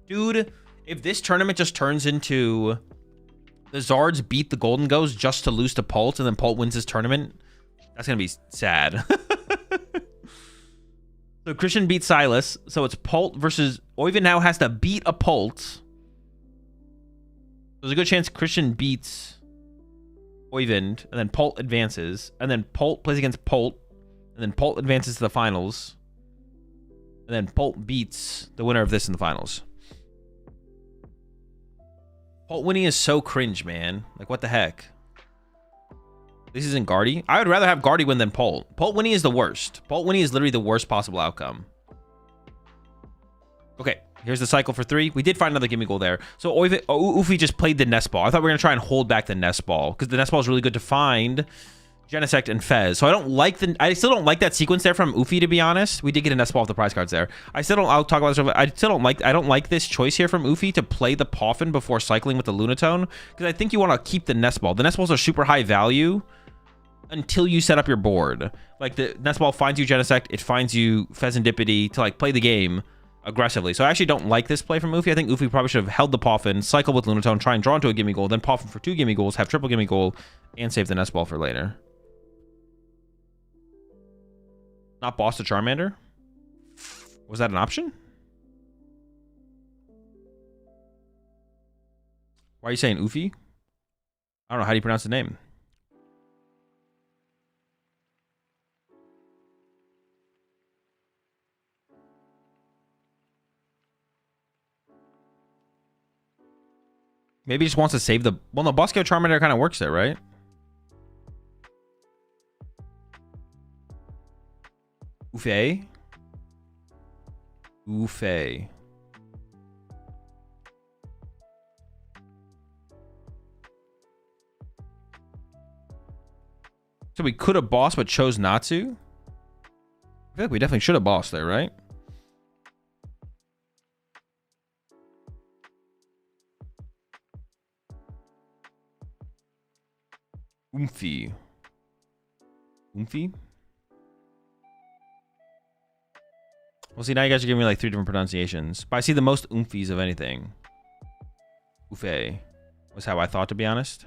Dude... If this tournament just turns into the Zards beat the Golden Goes just to lose to Pult and then Pult wins this tournament, that's going to be sad. So Christian beats Silas. So it's Pult versus... Oyvind now has to beat a Pult. There's a good chance Christian beats Oyvind and then Pult advances. And then Pult plays against Pult. And then Pult advances to the finals. And then Polt beats the winner of this in the finals. Polt winning is so cringe, man. Like, what the heck? This isn't Guardy. I would rather have Guardy win than Polt. Polt winning is the worst. Polt winning is literally the worst possible outcome. Okay, here's the cycle for 3. We did find another gimme goal there. So Ufi just played the nest ball. I thought we were going to try and hold back the nest ball because the nest ball is really good to find Genesect and Fez. So I still don't like that sequence there from Ufi, to be honest. We did get a nest ball off the prize cards there. I'll talk about this. I don't like this choice here from Ufi to play the Poffin before cycling with the Lunatone, because I think you want to keep the nest ball. The nest balls are super high value until you set up your board. Like, the nest ball finds you Genesect, it finds you Pheasantipity to like play the game aggressively. So I actually don't like this play from Ufi. I think Ufi probably should have held the Poffin, cycle with Lunatone, try and draw into a gimme goal, then Poffin for 2 gimme goals, have triple gimme goal, and save the nest ball for later. Not boss to Charmander? Was that an option? Why are you saying Ufi? I don't know. How do you pronounce the name? Maybe he just wants to save the... Well, no, Boss KO Charmander kind of works there, right? Ufe. Ufe. So we could have bossed but chose not to? I feel like we definitely should have bossed there, right? Oomphy. Oomphy? Well, see, now you guys are giving me like 3 different pronunciations. But I see the most oomphies of anything. Oofe was how I thought, to be honest.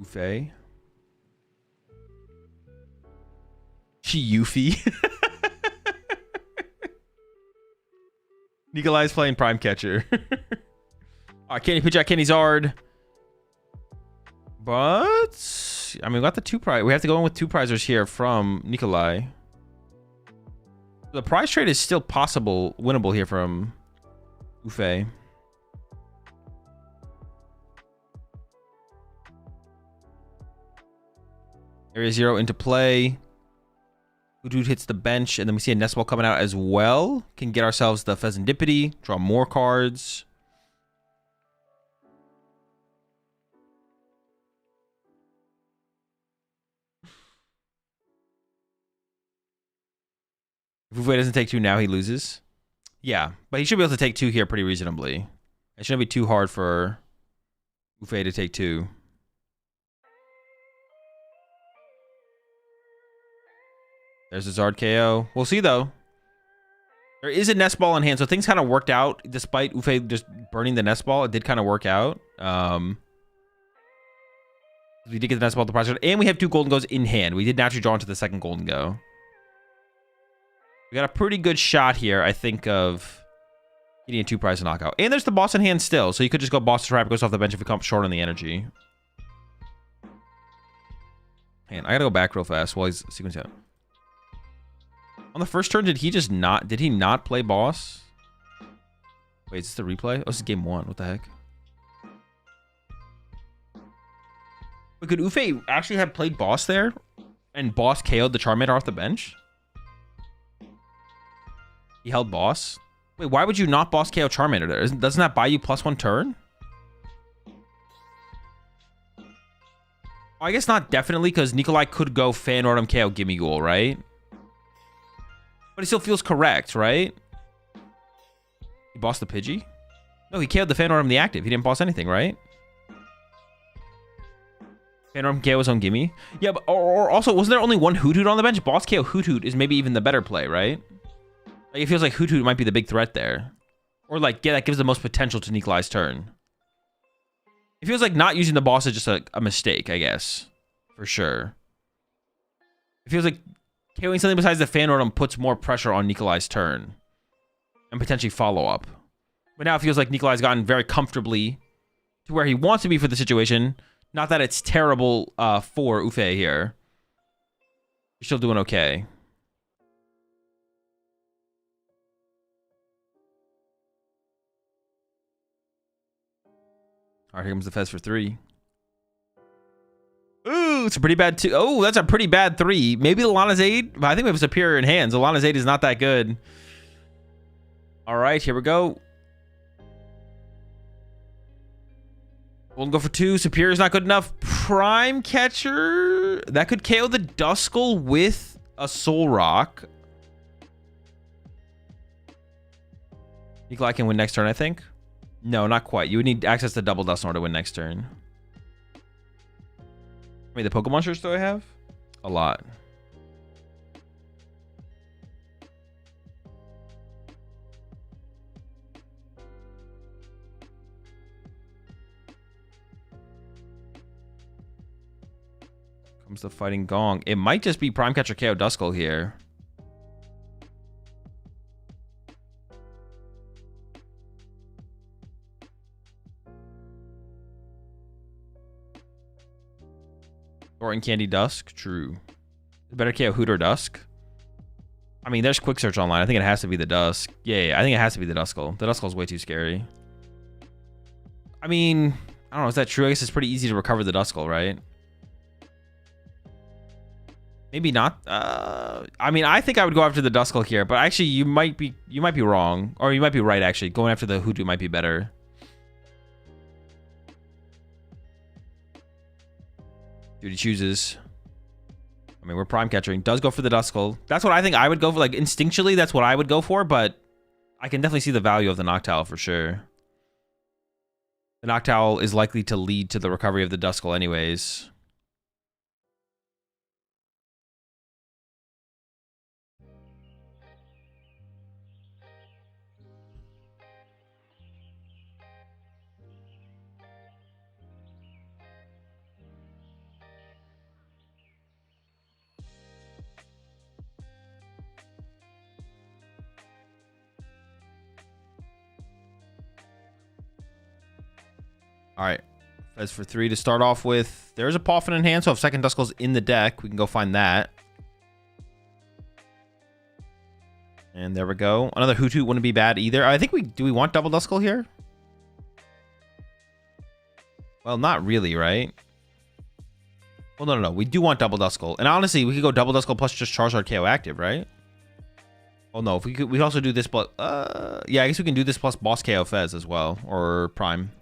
Oofe. Yuffie. Nikolai's playing Prime Catcher. Alright, Kenny Pidgeot, Kenny Zard. But I mean, we got the 2 prize. We have to go in with 2 prizers here from Nikolai. The prize trade is still possible, winnable here from Ufe. Area 0 into play. Hoodoo hits the bench, and then we see a nest ball coming out as well. Can get ourselves the Pheasantipity, draw more cards. If Uwe doesn't take 2 now, he loses. Yeah, but he should be able to take 2 here pretty reasonably. It shouldn't be too hard for Uwe to take 2. There's a Zard KO. We'll see, though. There is a nest ball in hand, so things kind of worked out. Despite Ufe just burning the nest ball, it did kind of work out. We did get the nest ball at the prize card, and we have 2 golden goes in hand. We did naturally draw into the second golden go. We got a pretty good shot here, I think, of getting a 2 prize knockout. And there's the boss in hand still, so you could just go boss trap, goes off the bench if we come short on the energy. Man, I gotta go back real fast while he's sequencing out. On the first turn, did he not play boss? Wait, is this the replay? Oh, this is game 1. What the heck? But could Ufe actually have played boss there and boss KO'd the Charmander off the bench? He held boss? Wait, why would you not boss KO Charmander there? Doesn't that buy you +1 turn? I guess not definitely, because Nikolai could go Fanordum KO Gimme Ghoul, right? But it still feels correct, right? He bossed the Pidgey? No, he KO'd the Fanordum the active. He didn't boss anything, right? Fanordum KO his own Gimme? Yeah, but or also, wasn't there only 1 Hoothoot on the bench? Boss KO Hoothoot is maybe even the better play, right? Like, it feels like Hoothoot might be the big threat there. Or like, yeah, that gives the most potential to Nikolai's turn. It feels like not using the boss is just a mistake, I guess. For sure. It feels like KOing something besides the fan rotom puts more pressure on Nikolai's turn. And potentially follow up. But now it feels like Nikolai's gotten very comfortably to where he wants to be for the situation. Not that it's terrible for Ufe here. You're still doing okay. All right, here comes the Fez for 3. Ooh, it's a pretty bad 2. Oh, that's a pretty bad 3. Maybe the Lana's Aid, but I think we have a superior in hands. The Lana's Aid is not that good. All right, here we go. We'll go for 2. Superior is not good enough. Prime Catcher. That could KO the Duskull with a Soul Rock. Nikolai can win next turn, I think. No, not quite. You would need access to double Dusknoir to win next turn. How many the Pokemon monsters do I have? A lot. Comes the Fighting Gong. It might just be Prime Catcher KO Duskull here. Thornton Candy Dusk. True. Better KO Hoot or Dusk. I mean, there's quick search online. I think it has to be the Dusk. Yeah, I think it has to be the Duskull. The Duskull's way too scary. I mean, I don't know. Is that true? I guess it's pretty easy to recover the Duskull, right? Maybe not. I mean, I think I would go after the Duskull here, but actually, you might be wrong, or you might be right. Actually, going after the Hoodoo might be better. Dude, he chooses. I mean, we're Prime Catchering. Does go for the Duskull. That's what I think I would go for. Like instinctually, that's what I would go for. But I can definitely see the value of the Noctowl for sure. The Noctowl is likely to lead to the recovery of the Duskull, anyways. All right, Fez for 3 to start off with. There's a Poffin in hand, so if second Duskull's in the deck, we can go find that. And there we go. Another Hoothoot wouldn't be bad either. I think do we want double Duskull here? Well, not really, right? Well, no. We do want double Duskull. And honestly, we could go double Duskull plus just Charizard KO active, right? Oh, no. If we could also do this, but yeah, I guess we can do this plus boss KO Fez as well, or Prime.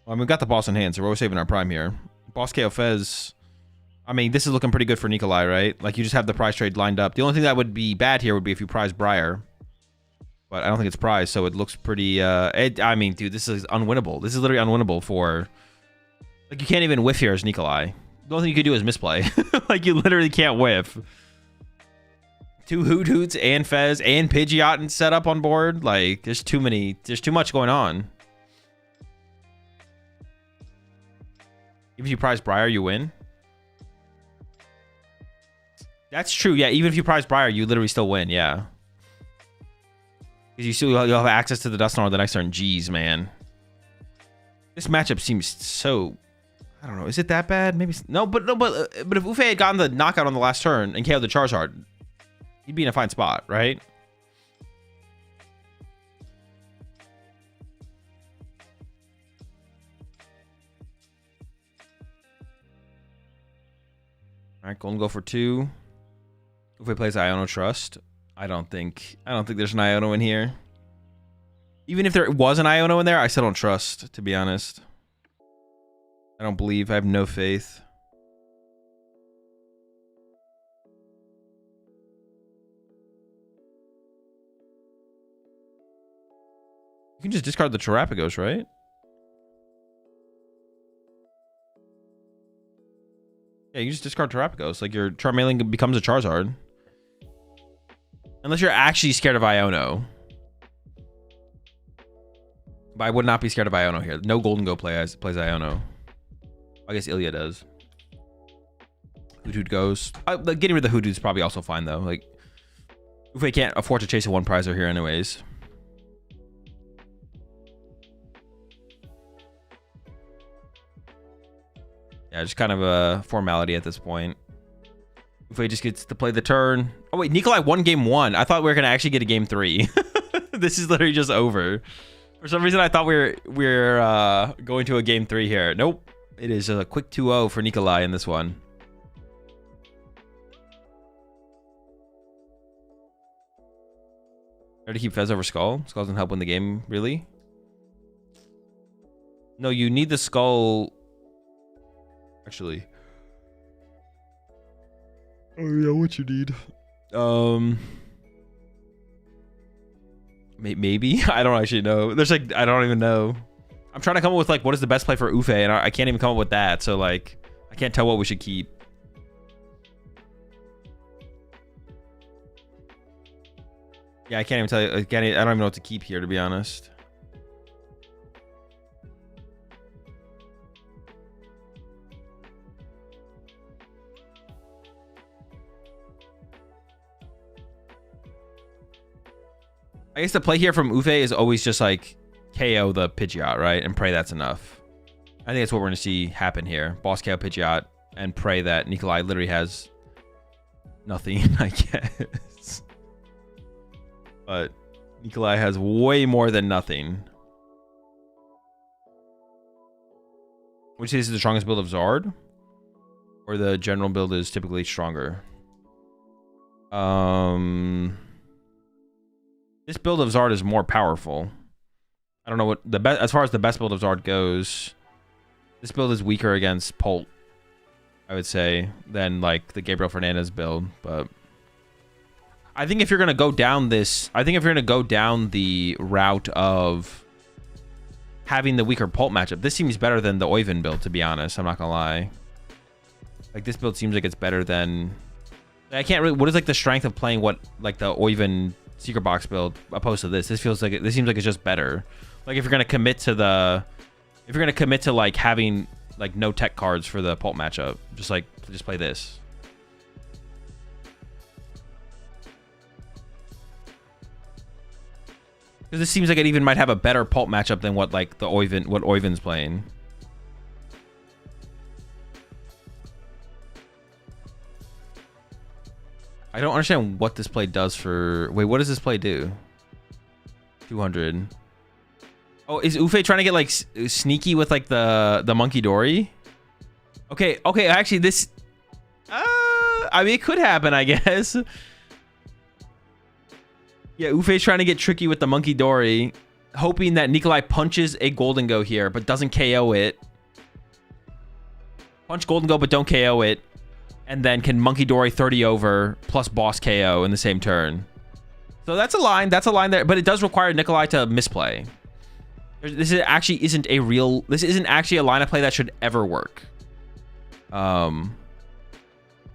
Well, I mean, we've got the boss in hand, so we're saving our Prime here. Boss KO Fez. I mean, this is looking pretty good for Nikolai, right? Like, you just have the prize trade lined up. The only thing that would be bad here would be if you prize Briar. But I don't think it's prized, so it looks pretty... I mean, dude, this is unwinnable. This is literally unwinnable for... Like, you can't even whiff here as Nikolai. The only thing you could do is misplay. Like, you literally can't whiff. 2 Hoothoots and Fez and Pidgeot set up on board. Like, there's too much going on. Even if you prize Briar, you win. That's true. Yeah, even if you prize Briar, you literally still win. Yeah. Because you'll have access to the Dusknoir the next turn. Jeez, man. This matchup seems so... I don't know. Is it that bad? Maybe... No, but if Ufe had gotten the knockout on the last turn and KO'd the Charizard, he'd be in a fine spot, right? All right, Golden go for 2. If he plays Iono Trust, I don't think there's an Iono in here. Even if there was an Iono in there, I still don't trust, to be honest. I don't believe. I have no faith. You can just discard the Terapagos, right? Yeah, you just discard Terapagos. Like, your Charmeleon becomes a Charizard. Unless you're actually scared of Iono. But I would not be scared of Iono here. No Golden Go plays Iono. I guess Ilya does. Hoot goes. Getting rid of the Hoot is probably also fine though. Like, Ufei can't afford to chase a one prizer here anyways. Yeah, just kind of a formality at this point. Ufei just gets to play the turn. Oh wait, Nikolai won game 1. I thought we were gonna actually get a game 3. This is literally just over. For some reason, I thought we were going to a game 3 here. Nope. It is a quick 2-0 for Nikolai in this one. Try to keep Fez over Skull. Skull doesn't help win the game, really. No, you need the Skull. Actually. Oh yeah, what you need? Maybe. I don't actually know. There's like, I don't even know. I'm trying to come up with like what is the best play for Ufei, and I can't even come up with that. So like, I can't tell what we should keep. Yeah, I can't even tell you. I don't even know what to keep here, to be honest. I guess the play here from Ufei is always just like KO the Pidgeot, right? And pray that's enough. I think that's what we're going to see happen here. Boss KO Pidgeot and pray that Nikolai literally has nothing, I guess. But Nikolai has way more than nothing. Would you say this is the strongest build of Zard? Or the general build is typically stronger? This build of Zard is more powerful. I don't know what the best, as far as the best build of Zard goes. This build is weaker against Polt, I would say, than like the Gabriel Fernandez build. But I think if you're gonna go down this, I think if you're gonna go down the route of having the weaker Polt matchup, this seems better than the Oyvind build. To be honest, I'm not gonna lie. Like this build seems like it's better than. I can't really. What is like the strength of playing what like the Oyvind Secret Box build opposed to this? This feels like this seems like it's just better. Like if you're gonna commit to the, if you're gonna commit to like having like no tech cards for the Pulp matchup, just play this. Because this seems like it even might have a better Pulp matchup than what like the Oyvind, what Oyvind's playing. I don't understand what this play does for... Wait, what does this play do? 200. Oh, is Ufei trying to get like sneaky with like the Monkey Dory? Okay, actually this... I mean, it could happen, I guess. Yeah, Ufei's trying to get tricky with the Monkey Dory, hoping that Nikolai punches a Golden Go here, but doesn't KO it. Punch Golden Go, but don't KO it. And then can Monkey Dory 30 over plus boss KO in the same turn. So that's a line. That's a line there. But it does require Nikolai to misplay. This actually isn't a real... This isn't actually a line of play that should ever work. This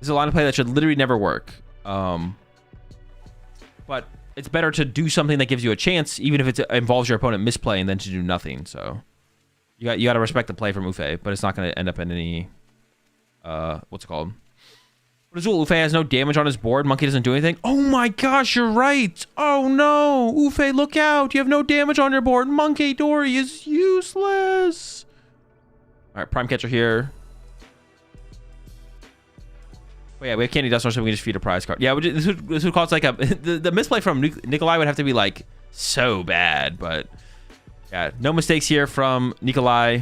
is a line of play that should literally never work. But it's better to do something that gives you a chance, even if it involves your opponent misplaying, than to do nothing. So you got to respect the play from Ufei, but it's not going to end up in any... what's it called? Azul, Ufei has no damage on his board. Monkey doesn't do anything. Oh my gosh, you're right. Oh no. Ufei, look out. You have no damage on your board. Monkey Dory is useless. All right, Prime Catcher here. Oh yeah, we have Candy Dust, so we can just feed a prize card. Yeah, this would cause like a... The misplay from Nikolai would have to be like so bad, but... Yeah, no mistakes here from Nikolai.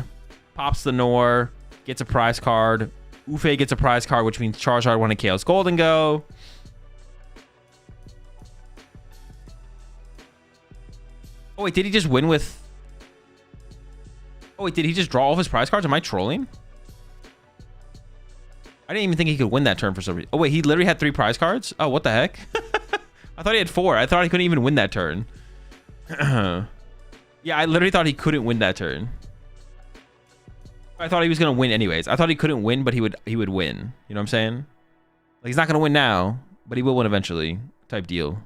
Pops the Nor. Gets a prize card. Ufei gets a prize card, which means Charizard won a KO's Golden Go. Oh, wait, did he just win with... Oh, wait, did he just draw all of his prize cards? Am I trolling? I didn't even think he could win that turn for some reason. Oh, wait, he literally had 3 prize cards? Oh, what the heck? I thought he had 4. I thought he couldn't even win that turn. Yeah, I literally thought he couldn't win that turn. I thought he was gonna win anyways. I thought he couldn't win, but he would win. You know what I'm saying? Like he's not gonna win now, but he will win eventually. Type deal.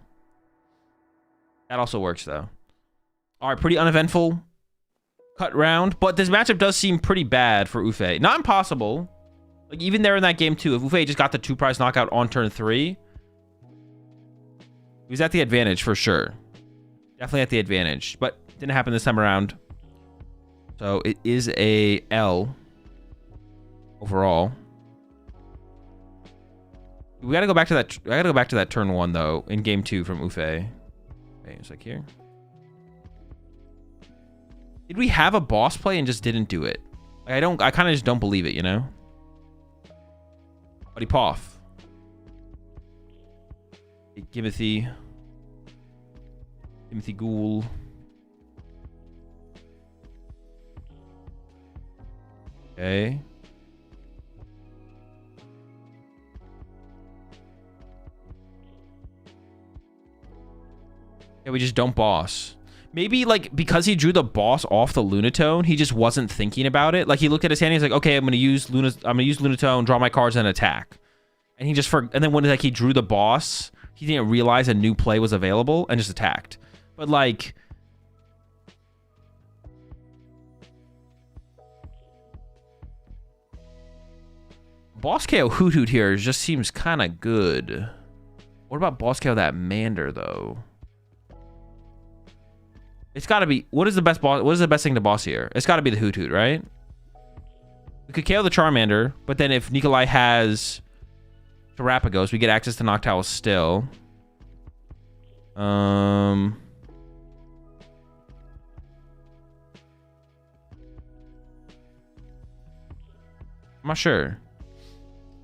That also works though. All right, pretty uneventful cut round, but this matchup does seem pretty bad for Ufei. Not impossible, Like, even there in that game, too, if Ufei just got the 2-prize knockout on turn 3, he was at the advantage for sure. Definitely at the advantage, but didn't happen this time around. So it is a L overall. We gotta go back to that. I gotta go back to that turn 1 though in game 2 from Ufei. Okay, it's like here. Did we have a boss play and just didn't do it? Like, I kind of just don't believe it, you know. Buddy Poff. Timothy Ghoul. Okay. Yeah, we just don't boss. Maybe, like, because he drew the boss off the Lunatone, he just wasn't thinking about it. Like, he looked at his hand, he's like, okay, I'm gonna use Lunatone, draw my cards, and attack. And he just and then when, like, he drew the boss, he didn't realize a new play was available and just attacked. But, like, boss KO Hoot Hoot here just seems kind of good. What about boss KO that Mander though? It's got to be. What is the best boss? What is the best thing to boss here? It's got to be the Hoot Hoot, right? We could KO the Charmander, but then if Nikolai has Terapagos, we get access to Noctowl still. I'm not sure.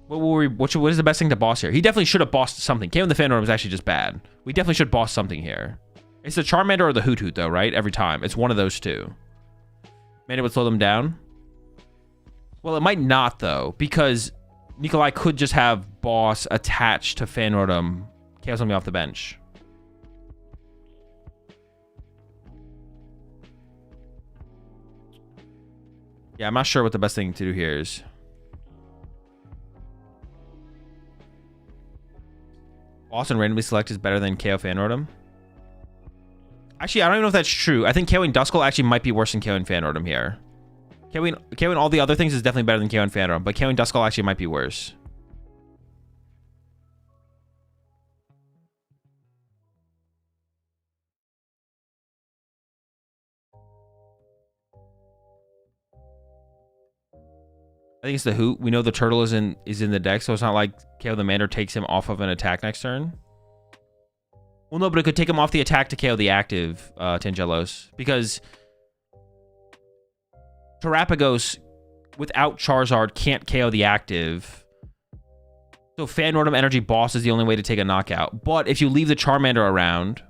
What is the best thing to boss here? He definitely should have bossed something. KO in the Phantom is actually just bad. We definitely should boss something here. It's the Charmander or the Hoot Hoot, though, right? Every time. It's one of those two. Maybe it would slow them down. Well, it might not, though, because Nikolai could just have boss attached to Fanrodom, KO something off the bench. Yeah, I'm not sure what the best thing to do here is. Boss and randomly select is better than KO Fanrodom. Actually, I don't even know if that's true. I think KOing Duskull actually might be worse than KOing Fanrodom here. KOing all the other things is definitely better than KOing Fanrodom, but KOing Duskull actually might be worse. I think it's the Hoot. We know the Turtle is in the deck, so it's not like KO the Mander takes him off of an attack next turn. Well, no, but it could take him off the attack to KO the active Tangelos, because Terapagos without Charizard can't KO the active. So Fanrodom Energy Boss is the only way to take a knockout. But if you leave the Charmander around,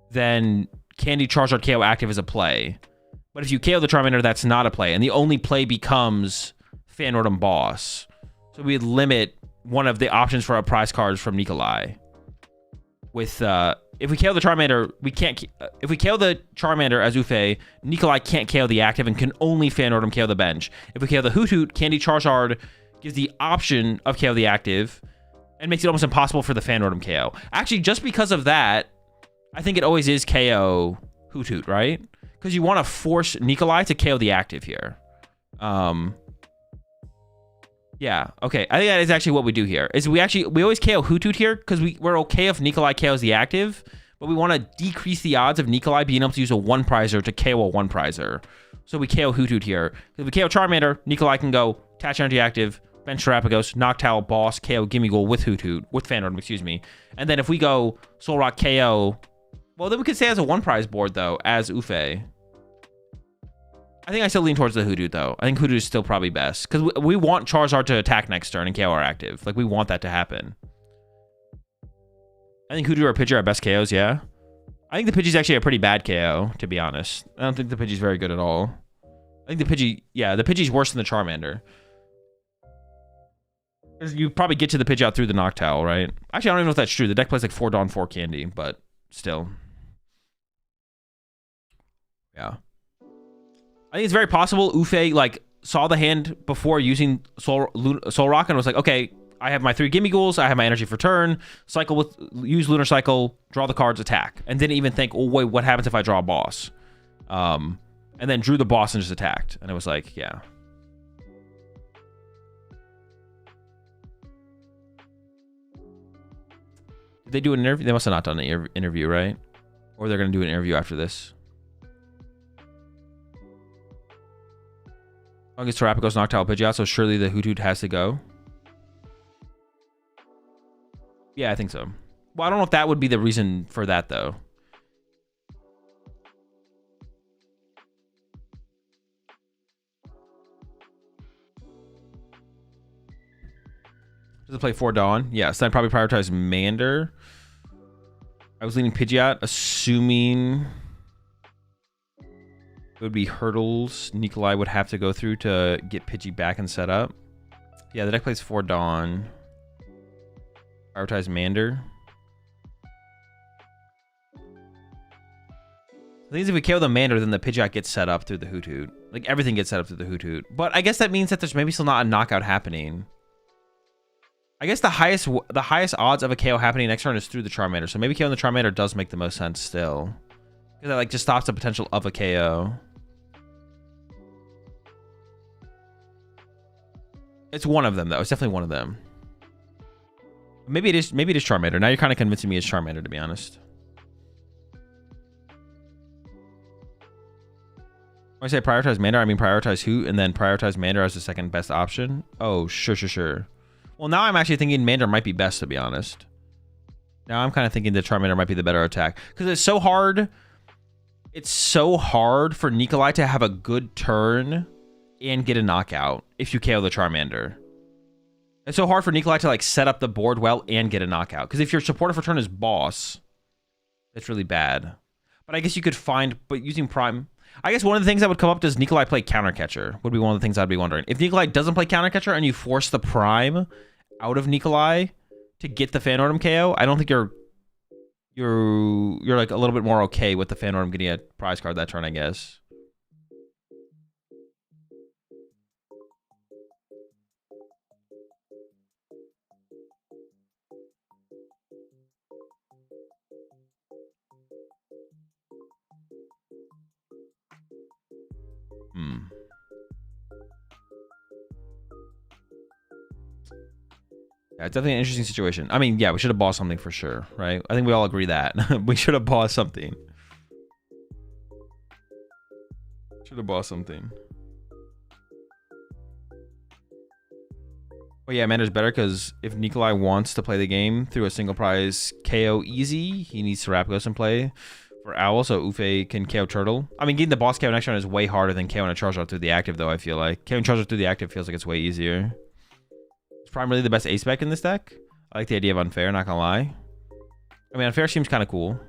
then Candy Charizard KO active is a play. But if you KO the Charmander, that's not a play, and the only play becomes Fanrodom Boss. So we'd limit one of the options for our prize cards from Nikolai. With if we KO the Charmander, we can't. If we KO the Charmander as Ufei, Nikolai can't KO the active and can only Fanrodom KO the bench. If we KO the Hoot Hoot, Candy Charizard gives the option of KO the active and makes it almost impossible for the Fanrodom KO. Actually, just because of that, I think it always is KO Hoot Hoot, right? Because you want to force Nikolai to KO the active here. Yeah, okay. I think that is actually what we do here. Is we always KO Hoot Hoot here because we're okay if Nikolai KOs the active, but we want to decrease the odds of Nikolai being able to use a 1-prizer to KO a 1-prizer. So we KO Hoot Hoot here. If we KO Charmander, Nikolai can go Attach Energy active, bench Terapagos, Noctowl, Boss, KO Gimmighoul with Hoot Hoot, with Fanrodom, excuse me. And then if we go Soul Rock KO, well, then we could say as a 1-prize board though, as Ufei. I think I still lean towards the Hoot Hoot, though. I think Hoot Hoot is still probably best. Because we want Charizard to attack next turn and KO our active. Like, we want that to happen. I think Hoot Hoot or Pidgey are best KOs, yeah. I think the Pidgey's actually a pretty bad KO, to be honest. I don't think the Pidgey's very good at all. I think the Pidgey, yeah, the Pidgey's worse than the Charmander. You probably get to the Pidgey out through the Noctowl, right? Actually, I don't even know if that's true. The deck plays like 4 Dawn, 4 Candy, but still. Yeah. I think it's very possible Ufei like saw the hand before using Soul Rock and was like, okay, I have my 3 Gimmighouls, I have my energy for turn, use Lunar Cycle, draw the cards, attack, and didn't even think, oh wait, what happens if I draw a boss? and then drew the boss and just attacked. And it was like, yeah. Did they do an interview? They must have not done an interview, right? Or they're going to do an interview after this. As long as Terrapagos knocked out Pidgeot, so surely the Hoot has to go. Yeah, I think so. Well, I don't know if that would be the reason for that, though. Does it play 4 Dawn? Yes, I'd probably prioritize Mander. I was leaning Pidgeot, assuming it would be hurdles Nikolai would have to go through to get Pidgey back and set up. Yeah, the deck plays 4 Dawn. Prioritize Mander. The thing is, if we KO the Mander, then the Pidgeot gets set up through the Hoot Hoot. Like, everything gets set up through the Hoot Hoot. But I guess that means that there's maybe still not a knockout happening. I guess the highest odds of a KO happening next turn is through the Charmander. So maybe KOing the Charmander does make the most sense still. Because that, like, just stops the potential of a KO. It's one of them, though. It's definitely one of them. Maybe it is Charmander. Now you're kind of convincing me it's Charmander, to be honest. When I say prioritize Mander, I mean prioritize Hoot and then prioritize Mander as the second best option. Oh, sure. Well, now I'm actually thinking Mander might be best, to be honest. Now I'm kind of thinking that Charmander might be the better attack. Because it's so hard. It's so hard for Nikolai to have a good turn and get a knockout if you KO the Charmander. It's so hard for Nikolai to, like, set up the board well and get a knockout. Because if your supporter for turn is boss, it's really bad. But I guess you could find, but using Prime, I guess one of the things that would come up, does Nikolai play Countercatcher? Would be one of the things I'd be wondering. If Nikolai doesn't play Countercatcher and you force the Prime out of Nikolai to get the Phantom KO, I don't think you're like a little bit more okay with the Phantom getting a prize card that turn, I guess. Yeah, it's definitely an interesting situation. I mean, yeah, we should have bought something for sure, right? I think we all agree that. We should have bought something. Should have bought something. Well, yeah, Mander's better because if Nikolai wants to play the game through a single prize KO easy, he needs Terrapagos in play for Owl, so Ufe can KO Turtle. I mean, getting the boss KO next turn is way harder than KOing a Charizard through the active, though, I feel like. KOing Charizard through the active feels like it's way easier. Is Prime really the best ace spec in this deck? I like the idea of Unfair, not gonna lie. I mean, Unfair seems kind of cool.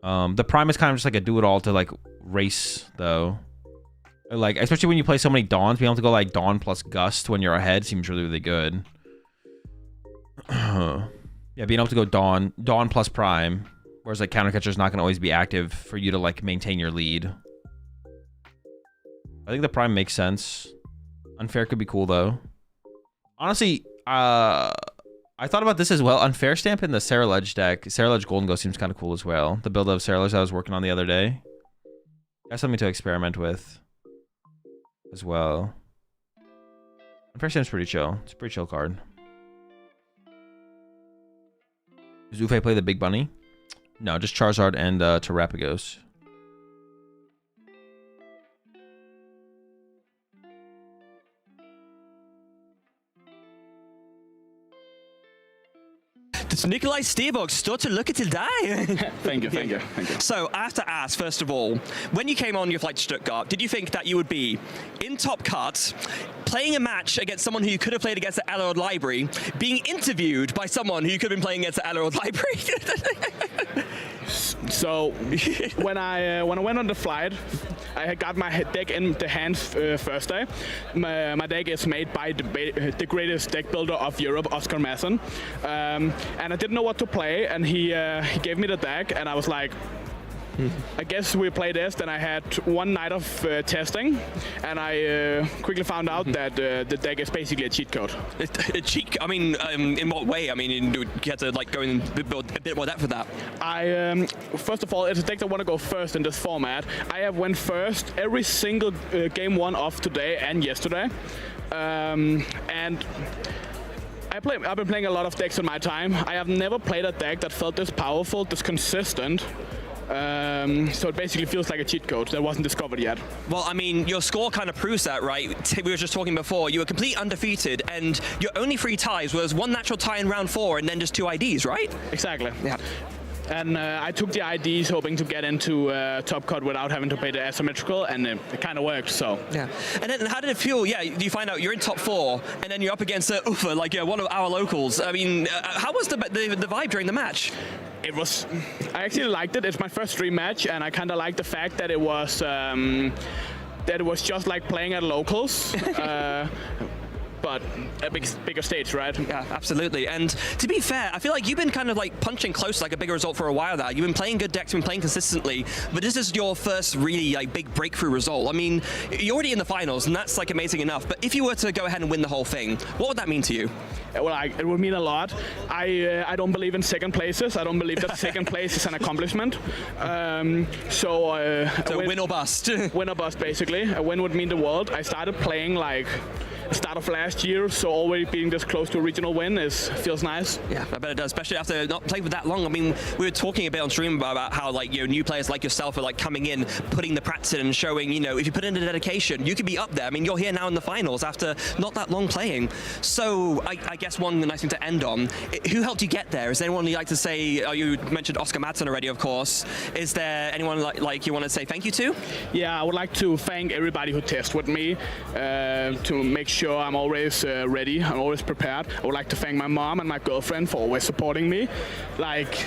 The Prime is kind of just like a do-it-all to, like, race, though. Like, especially when you play so many Dawns, being able to go, like, Dawn plus Gust when you're ahead seems really, really good. Yeah, being able to go Dawn plus Prime. Whereas, like, Countercatcher is not going to always be active for you to, like, maintain your lead. I think the Prime makes sense. Unfair could be cool, though. Honestly, I thought about this as well. Unfair Stamp in the Saraledge deck. Saraledge Golden Ghost seems kind of cool as well. The build of Saraledge I was working on the other day. That's something to experiment with as well. Unfair Stamp's pretty chill. It's a pretty chill card. Does Ufe play the Big Bunny? No, just Charizard and Terrapagos. Does Nikolai Steerbox start to look at it die? Thank you. So I have to ask, first of all, when you came on your flight to Stuttgart, did you think that you would be in Top Cut, playing a match against someone who you could have played against at Allerod Library, being interviewed by someone who you could have been playing against at Allerod Library? So when I went on the flight, I had got my deck in the hand first day. My deck is made by the greatest deck builder of Europe, Oscar Masson, and I didn't know what to play. And he gave me the deck, and I was like, I guess we played this. Then I had one night of testing, and I quickly found out that the deck is basically a cheat code. A cheat? I mean, in what way? I mean, you had to like go in a bit more depth with that. First of all, it's a deck that want to go first in this format. I have went first every single game one of today and yesterday, and I've been playing a lot of decks in my time. I have never played a deck that felt this powerful, this consistent. So it basically feels like a cheat code that wasn't discovered yet. Well, I mean, your score kind of proves that, right? We were just talking before. You were completely undefeated, and your only 3 ties was 1 natural tie in round 4, and then just 2 IDs, right? Exactly. Yeah. And I took the IDs hoping to get into top cut without having to pay the asymmetrical, and it kind of worked, so. Yeah. And then how did it feel? Yeah, you find out you're in top 4, and then you're up against Ufa, like one of our locals. I mean, how was the vibe during the match? It was, I actually liked it. It's my first stream match, and I kind of liked the fact that it was just like playing at locals. But a bigger stage, right? Yeah, absolutely. And to be fair, I feel like you've been kind of like punching close like a bigger result for a while now. You've been playing good decks, been playing consistently, but this is your first really like big breakthrough result. I mean, you're already in the finals, and that's like amazing enough. But if you were to go ahead and win the whole thing, what would that mean to you? Well, it would mean a lot. I don't believe in second places. I don't believe that second place is an accomplishment. So win or bust. Win or bust, basically. A win would mean the world. I started playing like start of last year, so already being this close to a regional win feels nice. Yeah, I bet it does, especially after not playing for that long. I mean, we were talking a bit on stream about how like new players like yourself are like coming in, putting the practice in and showing, if you put in the dedication, you could be up there. I mean, you're here now in the finals after not that long playing. So I guess one nice thing to end on, who helped you get there? Is there anyone you'd like to say, you mentioned Oscar Madsen already, of course. Is there anyone like you want to say thank you to? Yeah, I would like to thank everybody who tested with me to make sure I'm always ready, I'm always prepared. I would like to thank my mom and my girlfriend for always supporting me. Like,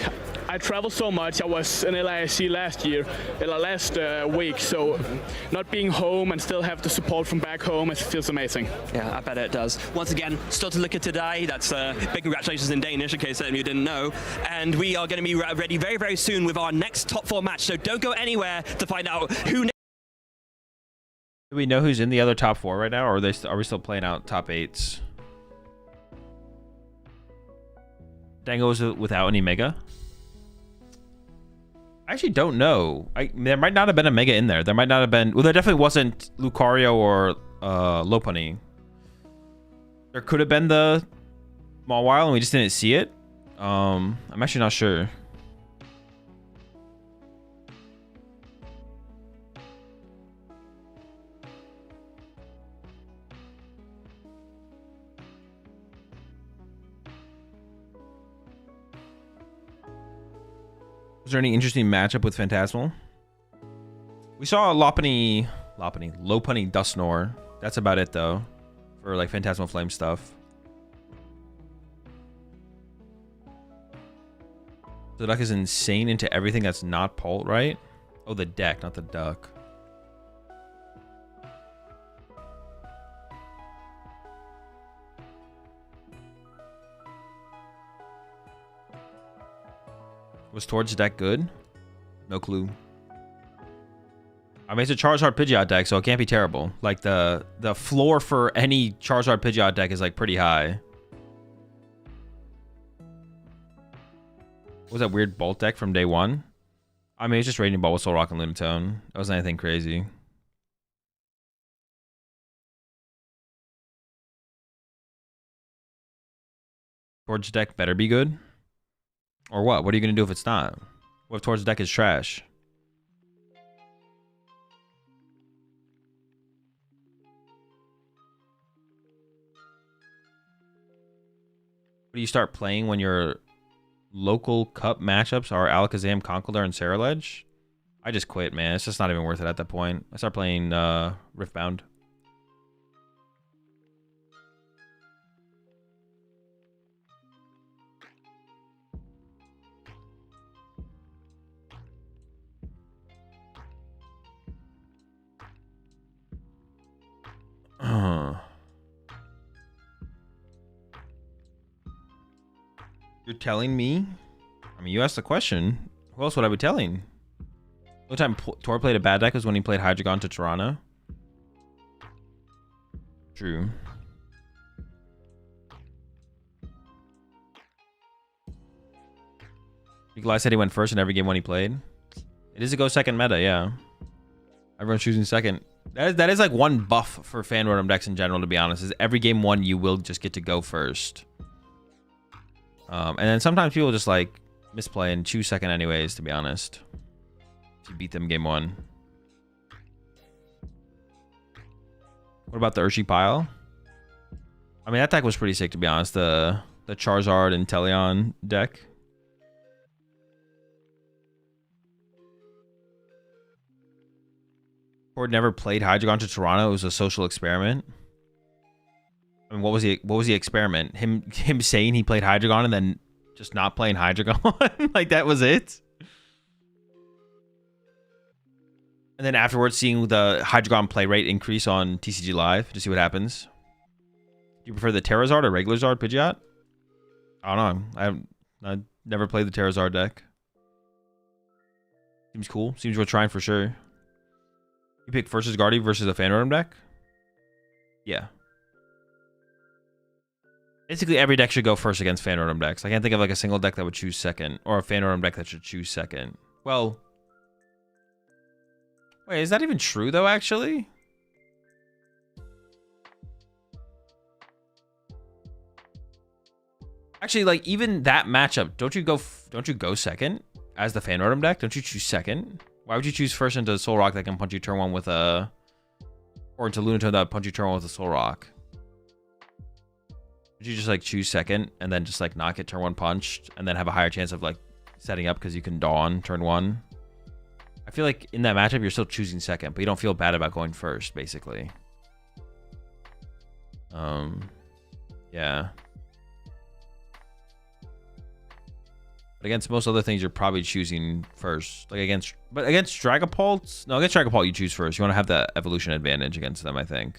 I travel so much. I was in LAIC last week, so not being home and still have the support from back home, it feels amazing. Yeah, I bet it does. Once again, Stuttgart today. That's big congratulations in Danish, in case any of you didn't know. And we are going to be ready very, very soon with our next top 4 match. So don't go anywhere to find out who. Do we know who's in the other top 4 right now, or are we still playing out top 8s? Dango is without any mega? I actually don't know. There might not have been a mega in there. There might not have been. Well, there definitely wasn't Lucario or Lopunny. There could have been the Mawile and we just didn't see it. I'm actually not sure. Was there any interesting matchup with Phantasmal? We saw Lopunny Dusknoir. That's about it though, for like Phantasmal Flame stuff. The duck is insane into everything that's not Pult, right? Oh, the deck, not the duck. Was Torch deck good? No clue. I mean, it's a Charizard Pidgeot deck, so it can't be terrible. Like, the floor for any Charizard Pidgeot deck is, like, pretty high. What was that weird Bolt deck from day one? I mean, it's just Raging Ball with Soul Rock and Lunatone. That wasn't anything crazy. Torch deck better be good? Or what? What are you going to do if it's not? What if Torch deck is trash? What do you start playing when your local cup matchups are Alakazam, Conkeldurr, and Ceruledge? I just quit, man. It's just not even worth it at that point. I start playing Riftbound. You're telling me? I mean, you asked the question. Who else would I be telling? The time Tor played a bad deck was when he played Hydreigon to Toronto. True. Nikolai said he went first in every game when he played. It is a go second meta, yeah. Everyone's choosing second. That is like one buff for fan rotom decks in general, to be honest. Is every game one you will just get to go first. And then sometimes people just like misplay and choose second anyways, to be honest. To beat them game one. What about the Urshi pile? I mean, that deck was pretty sick, to be honest. The Charizard and Teleon deck. Ford never played Hydreigon to Toronto. It was a social experiment. I mean, what was the experiment? Him saying he played Hydreigon and then just not playing Hydreigon? Like, that was it? And then afterwards, seeing the Hydreigon play rate increase on TCG Live to see what happens. Do you prefer the Terrazard or regular Zard, Pidgeot? I don't know. I never played the Terrazard deck. Seems cool. Seems worth trying for sure. You pick versus Guardy versus a fan rotom deck? Yeah. Basically, every deck should go first against fan rotom decks. I can't think of like a single deck that would choose second, or a fan rotom deck that should choose second. Well, wait, is that even true though? Actually, like even that matchup, don't you go second as the fan rotom deck? Don't you choose second? Why would you choose first into Soul Rock that can punch you turn one with a, or into Lunatone that punch you turn one with a Soul Rock? Would you just like choose second and then just like not get turn one punched and then have a higher chance of like setting up because you can Dawn turn one? I feel like in that matchup you're still choosing second, but you don't feel bad about going first, basically. Yeah. But against most other things, you're probably choosing first. Like against Dragapult, no, against Dragapult you choose first. You want to have that evolution advantage against them, I think.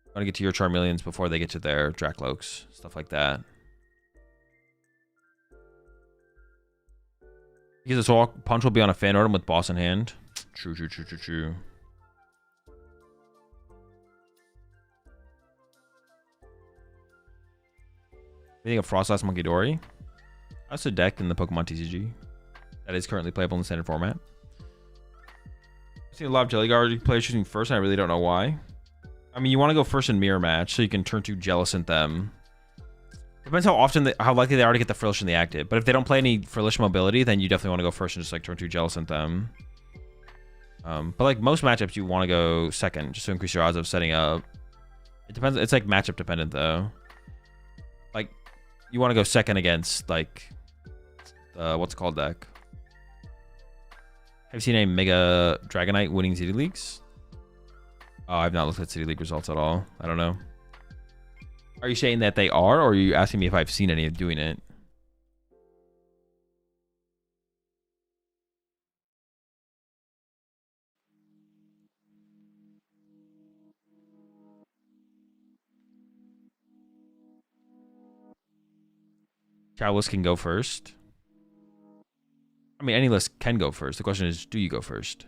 You want to get to your Charmeleons before they get to their Dracloaks, stuff like that. Because this Soul Punch will be on a fan rotom with boss in hand. True. What do you think of Frostlass Monkidori? That's a deck in the PokemonTCG that is currently playable in the standard format. I've seen a lot of Jelly Guard players choosing first, and I really don't know why. I mean, you want to go first in Mirror Match so you can turn 2 Jellicent them. Depends how often, how likely they are to get the Frillish in the active. But if they don't play any Frillish mobility, then you definitely want to go first and just like turn 2 Jellicent them. But like most matchups, you want to go second just to increase your odds of setting up. It depends. It's like matchup dependent though. Like you want to go second against like what's it called deck? Have you seen a Mega Dragonite winning City Leagues? Oh, I've not looked at City League results at all. I don't know. Are you saying that they are, or are you asking me if I've seen any doing it? Childless can go first. I mean, any list can go first. The question is, do you go first?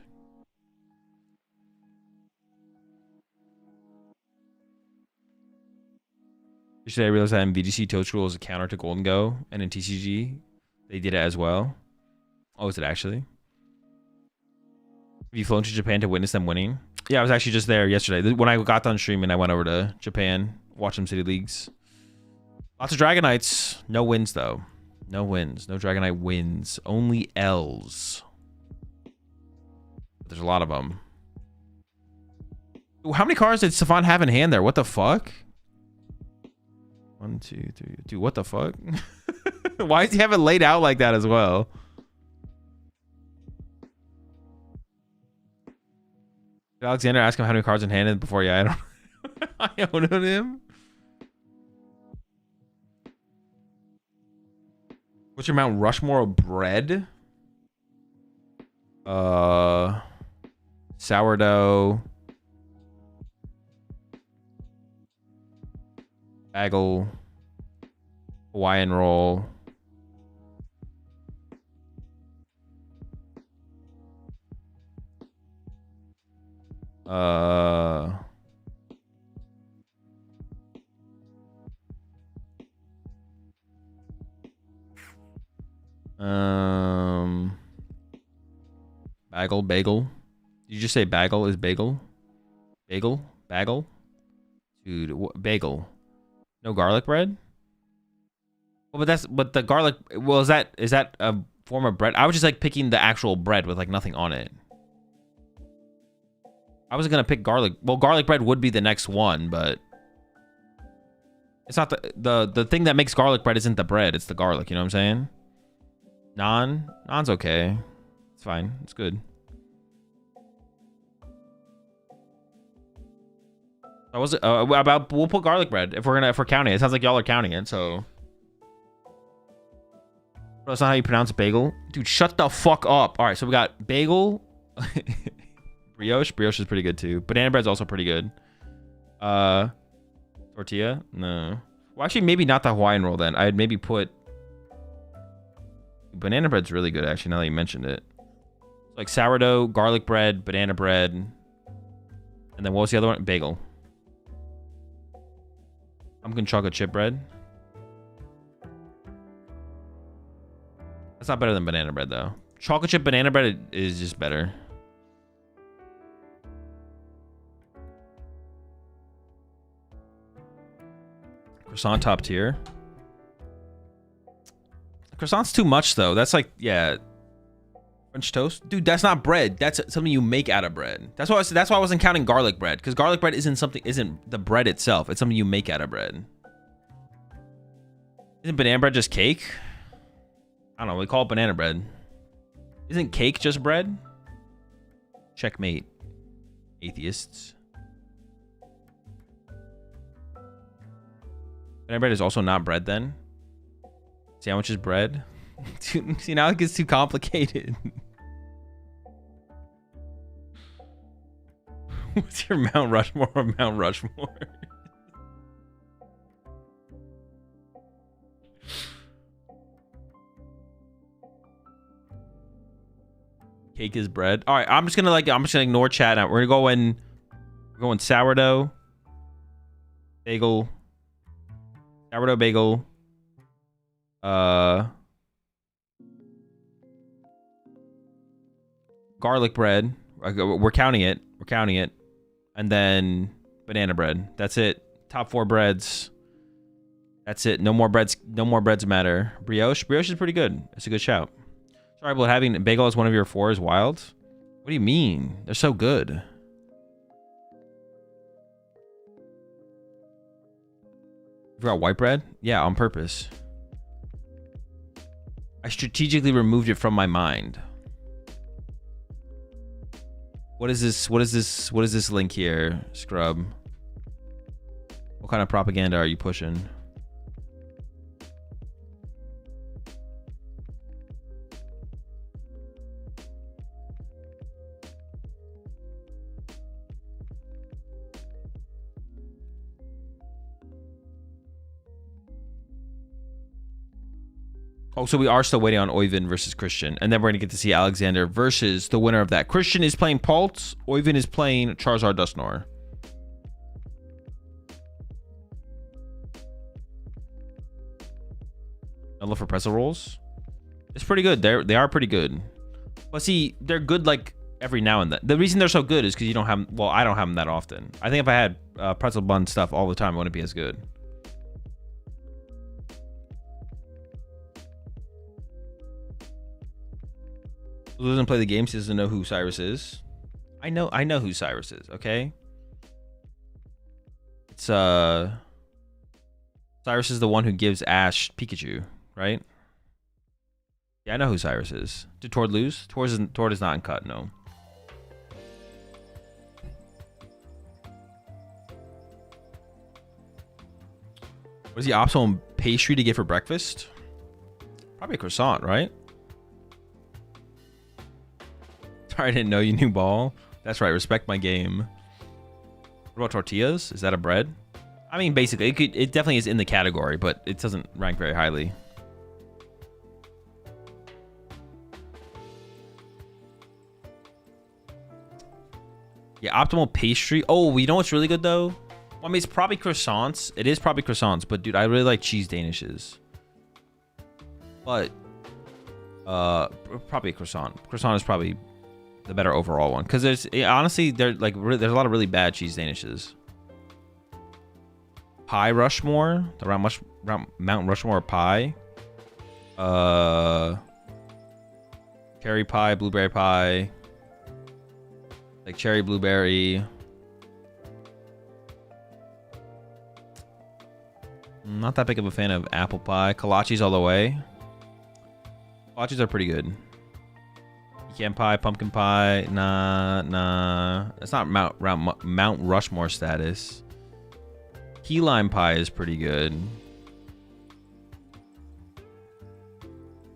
Yesterday I realized that in VGC Toadstool is a counter to Golden Go, and in TCG they did it as well. Oh, is it actually? Have you flown to Japan to witness them winning? Yeah, I was actually just there yesterday. When I got done streaming, I went over to Japan, watched some City Leagues. Lots of Dragonites. No wins, though. No wins. No Dragonite wins. Only L's. But there's a lot of them. Ooh, how many cards did Stefan have in hand there? What the fuck? 1, 2, 3. Dude, what the fuck? Why does he have it laid out like that as well? Did Alexander ask him how many cards in hand before? Yeah, I don't. I own him. What's your Mount Rushmore of bread? Sourdough. Bagel. Hawaiian roll. Bagel. Did you just say bagel is bagel? Bagel? Dude, bagel. No garlic bread? Well, but the garlic, well, is that a form of bread? I was just like picking the actual bread with like nothing on it. I wasn't gonna pick garlic. Well, garlic bread would be the next one, but it's not the thing that makes garlic bread isn't the bread, it's the garlic, you know what I'm saying? Naan's okay. It's fine. It's good. I was we'll put garlic bread if we're counting it. It sounds like y'all are counting it, so that's not how you pronounce bagel. Dude, shut the fuck up. All right, so we got bagel. Brioche is pretty good too. Banana bread's also pretty good. Tortilla? No. Well, actually, maybe not the Hawaiian roll then. I'd maybe put banana bread's really good actually now that you mentioned it. Like sourdough, garlic bread, banana bread, and then what was the other one? Bagel. I'm going chocolate chip bread. That's not better than banana bread though. Chocolate chip banana bread is just better. Croissant top tier. Croissant's too much though. That's like, yeah. French toast, dude. That's not bread. That's something you make out of bread. That's why I wasn't counting garlic bread, because garlic bread isn't the bread itself. It's something you make out of bread. Isn't banana bread just cake? I don't know. We call it banana bread. Isn't cake just bread? Checkmate, atheists. Banana bread is also not bread then. Sandwich is bread. See, now it gets too complicated. What's your Mount Rushmore or Mount Rushmore? Cake is bread. All right, I'm just gonna ignore chat now. We're going sourdough, bagel, sourdough bagel, garlic bread. We're counting it. And then banana bread. That's it. Top 4 breads. That's it. No more breads matter. Brioche is pretty good. It's a good shout. Sorry, but having bagel as one of your 4 is wild. What do you mean? They're so good. You forgot white bread? Yeah, on purpose. I strategically removed it from my mind. What is this link here, Scrub? What kind of propaganda are you pushing? Oh, so we are still waiting on Oyvind versus Christian. And then we're going to get to see Alexander versus the winner of that. Christian is playing Pulse. Oyvind is playing Charizard Dusknoir. I love for pretzel rolls. It's pretty good. They are pretty good. But see, they're good like every now and then. The reason they're so good is because you don't have... Well, I don't have them that often. I think if I had pretzel bun stuff all the time, it wouldn't be as good. Who doesn't play the games doesn't know who Cyrus is. I know who Cyrus is, okay? It's Cyrus is the one who gives Ash Pikachu, right? Yeah, I know who Cyrus is. Did Tord lose? Tord is not in cut, no. What is the optimal pastry to get for breakfast? Probably a croissant, right? Sorry, I didn't know you knew ball. That's right, respect my game. What about tortillas? Is that a bread? I mean, basically, it definitely is in the category, but it doesn't rank very highly. Yeah, optimal pastry. Oh, you know what's really good though? Well, I mean, it's probably croissants. It is probably croissants, but dude, I really like cheese danishes. But probably a croissant. Croissant is probably the better overall one because honestly there's a lot of really bad cheese danishes. Pie Rushmore, around Mount Rushmore pie. Cherry pie, blueberry pie. Like cherry blueberry. Not that big of a fan of apple pie. Kolaches all the way. Kolaches are pretty good. Pecan pie, pumpkin pie. Nah. It's not Mount Rushmore status. Key lime pie is pretty good.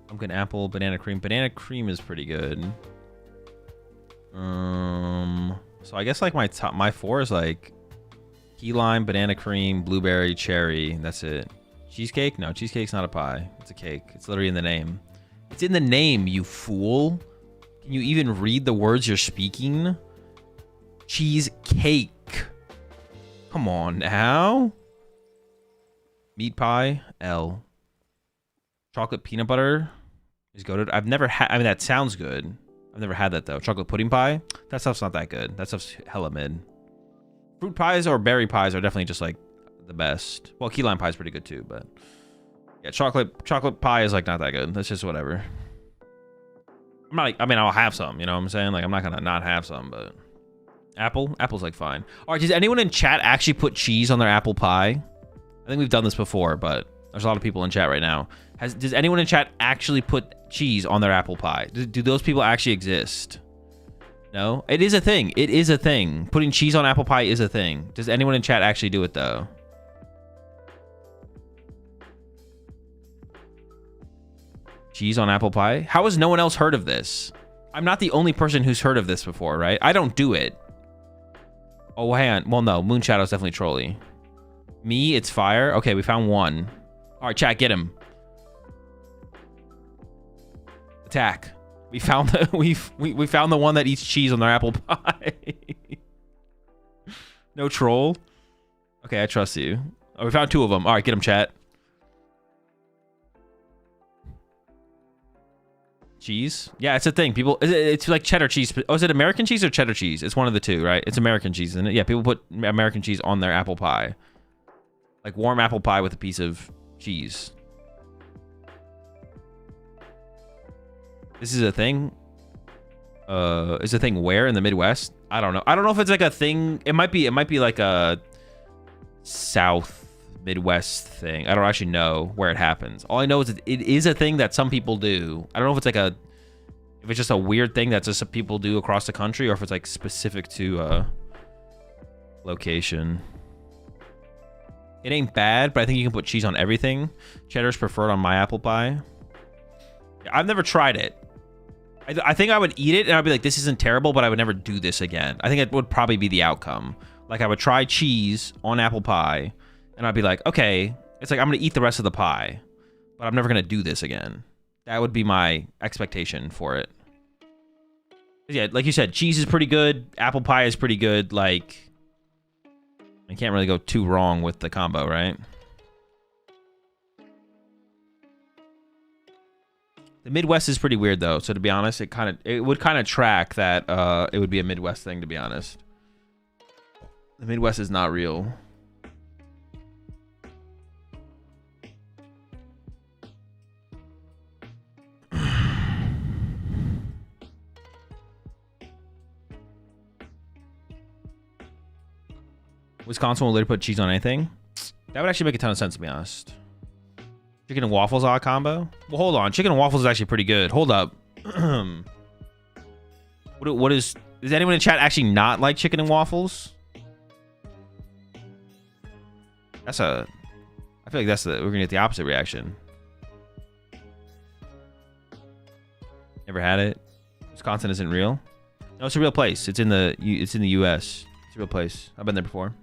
Pumpkin apple, banana cream. Banana cream is pretty good. So I guess like my 4 is like key lime, banana cream, blueberry, cherry. That's it. Cheesecake? No, cheesecake's not a pie. It's a cake. It's literally in the name. It's in the name, you fool. Can you even read the words you're speaking? Cheesecake. Come on now. Meat pie, L. Chocolate peanut butter is goated. I've never had, I mean, that sounds good. I've never had that though. Chocolate pudding pie, that stuff's not that good. That stuff's hella mid. Fruit pies or berry pies are definitely just like the best. Well, key lime pie is pretty good too, but yeah, chocolate pie is like not that good. That's just whatever. I'm not like, I mean, I'll have some, you know what I'm saying? Like, I'm not gonna not have some, but apple's like fine. All right, does anyone in chat actually put cheese on their apple pie? I think we've done this before, but there's a lot of people in chat right now. Does anyone in chat actually put cheese on their apple pie? Do those people actually exist? No? It is a thing. It is a thing. Putting cheese on apple pie is a thing. Does anyone in chat actually do it, though? Cheese on apple pie? How has no one else heard of this? I'm not the only person who's heard of this before, right? I don't do it. Oh, hang on. Well, no. Moonshadow's definitely trolly. Me, it's fire. Okay, we found one. All right, chat, get him. Attack. We found the we found the one that eats cheese on their apple pie. No troll. Okay, I trust you. Oh, we found 2 of them. All right, get him, chat. Cheese? Yeah, it's a thing. People, it's like cheddar cheese. Oh, is it American cheese or cheddar cheese? It's one of the two, right? It's American cheese, isn't it? Yeah, people put American cheese on their apple pie. Like warm apple pie with a piece of cheese. This is a thing. Is a thing where in the Midwest? I don't know. I don't know if it's like a thing. It might be like a South Midwest thing. I don't actually know where it happens. All I know is it is a thing that some people do. I don't know if it's like if it's just a weird thing that just some people do across the country, or if it's like specific to a location. It ain't bad, but I think you can put cheese on everything. Cheddar's preferred on my apple pie. I've never tried it. I think I would eat it and I'd be like, this isn't terrible, but I would never do this again. I think it would probably be the outcome. Like I would try cheese on apple pie and I'd be like, okay, it's like I'm going to eat the rest of the pie, but I'm never going to do this again. That would be my expectation for it. Yeah, like you said, cheese is pretty good. Apple pie is pretty good. Like, I can't really go too wrong with the combo, right? The Midwest is pretty weird though, so to be honest, it would kind of track that it would be a Midwest thing, to be honest. The Midwest is not real. Wisconsin will later put cheese on anything. That would actually make a ton of sense, to be honest. Chicken and waffles odd combo? Well, hold on. Chicken and waffles is actually pretty good. Hold up. What is... Does anyone in chat actually not like chicken and waffles? That's a... I feel like that's we're gonna get the opposite reaction. Never had it. Wisconsin isn't real. No, it's a real place. It's in the US. It's a real place. I've been there before.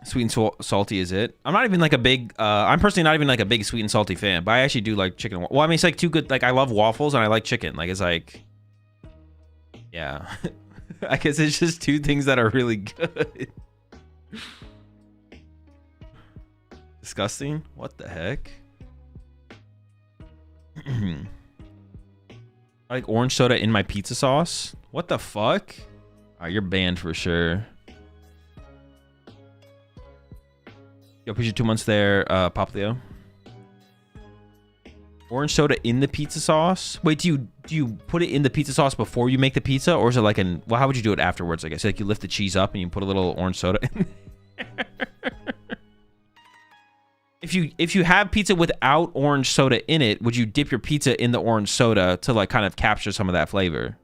Sweet and salty is it? I'm not even like a big. I'm personally not even like a big sweet and salty fan, but I actually do like chicken. Well, I mean, it's like two good. Like I love waffles and I like chicken. Like it's like, yeah. I guess it's just two things that are really good. Disgusting. What the heck? I like orange soda in my pizza sauce. What the fuck? Alright, you're banned for sure. Yo, push your 2 months there, Pop Leo. Orange soda in the pizza sauce? Wait, do you put it in the pizza sauce before you make the pizza, or is it like an? Well, how would you do it afterwards? I guess like you lift the cheese up and you put a little orange soda in there. If you have pizza without orange soda in it, would you dip your pizza in the orange soda to like kind of capture some of that flavor?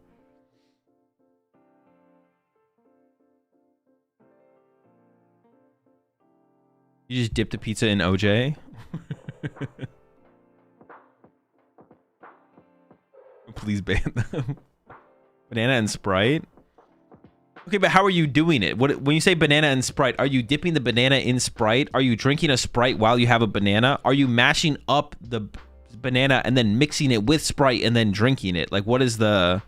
You just dip the pizza in OJ? Please ban them. Banana and Sprite? Okay, but how are you doing it? When you say banana and Sprite, are you dipping the banana in Sprite? Are you drinking a Sprite while you have a banana? Are you mashing up the banana and then mixing it with Sprite and then drinking it? Like, what is the...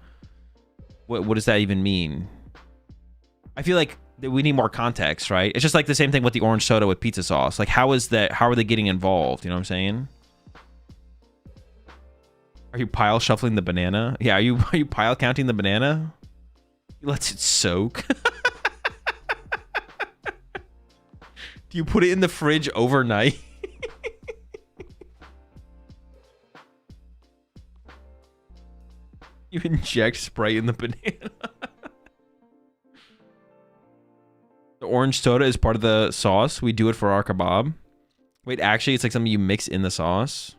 What does that even mean? I feel like we need more context, right? It's just like the same thing with the orange soda with pizza sauce. Like, how is that? How are they getting involved? You know what I'm saying? Are you pile shuffling the banana? Yeah, are you pile counting the banana? He lets it soak. Do you put it in the fridge overnight? You inject Sprite in the banana. The orange soda is part of the sauce. We do it for our kebab. Wait, actually, it's like something you mix in the sauce.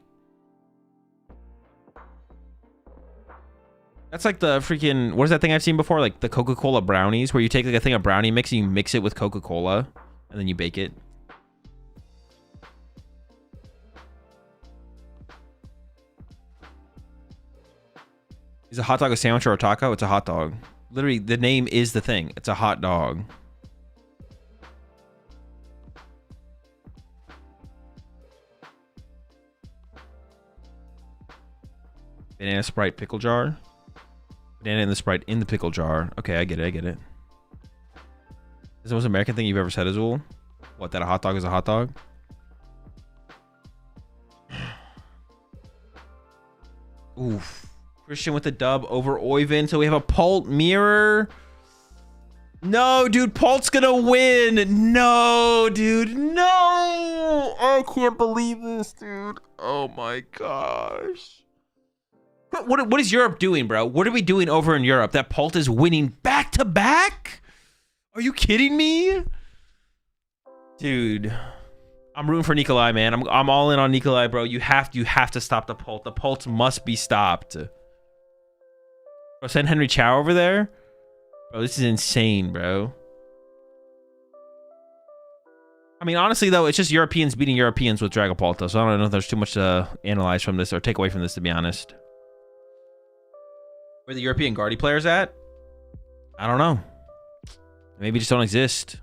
That's like the freaking... What is that thing I've seen before? Like the Coca-Cola brownies, where you take like a thing of brownie mix and you mix it with Coca-Cola, and then you bake it. Is a hot dog a sandwich or a taco? It's a hot dog. Literally, the name is the thing. It's a hot dog. Banana Sprite pickle jar. Banana in the Sprite in the pickle jar. Okay, I get it. I get it. Is the most American thing you've ever said, Azul? What, that a hot dog is a hot dog? Oof. Christian with the dub over Oyvind. So we have a Pult mirror. No, dude. Pult's gonna win. No, dude. No. I can't believe this, dude. Oh my gosh. What is Europe doing, bro? What are we doing over in Europe that Pult is winning back to back? Are you kidding me? Dude. I'm rooting for Nikolai, man. I'm all in on Nikolai, bro. You have to stop the Pult. The Pult must be stopped. Bro, send Henry Chow over there? Bro, this is insane, bro. I mean, honestly, though, it's just Europeans beating Europeans with Dragapult, so I don't know if there's too much to analyze from this or take away from this, to be honest. Where the European Guardy players at? I don't know. Maybe just don't exist.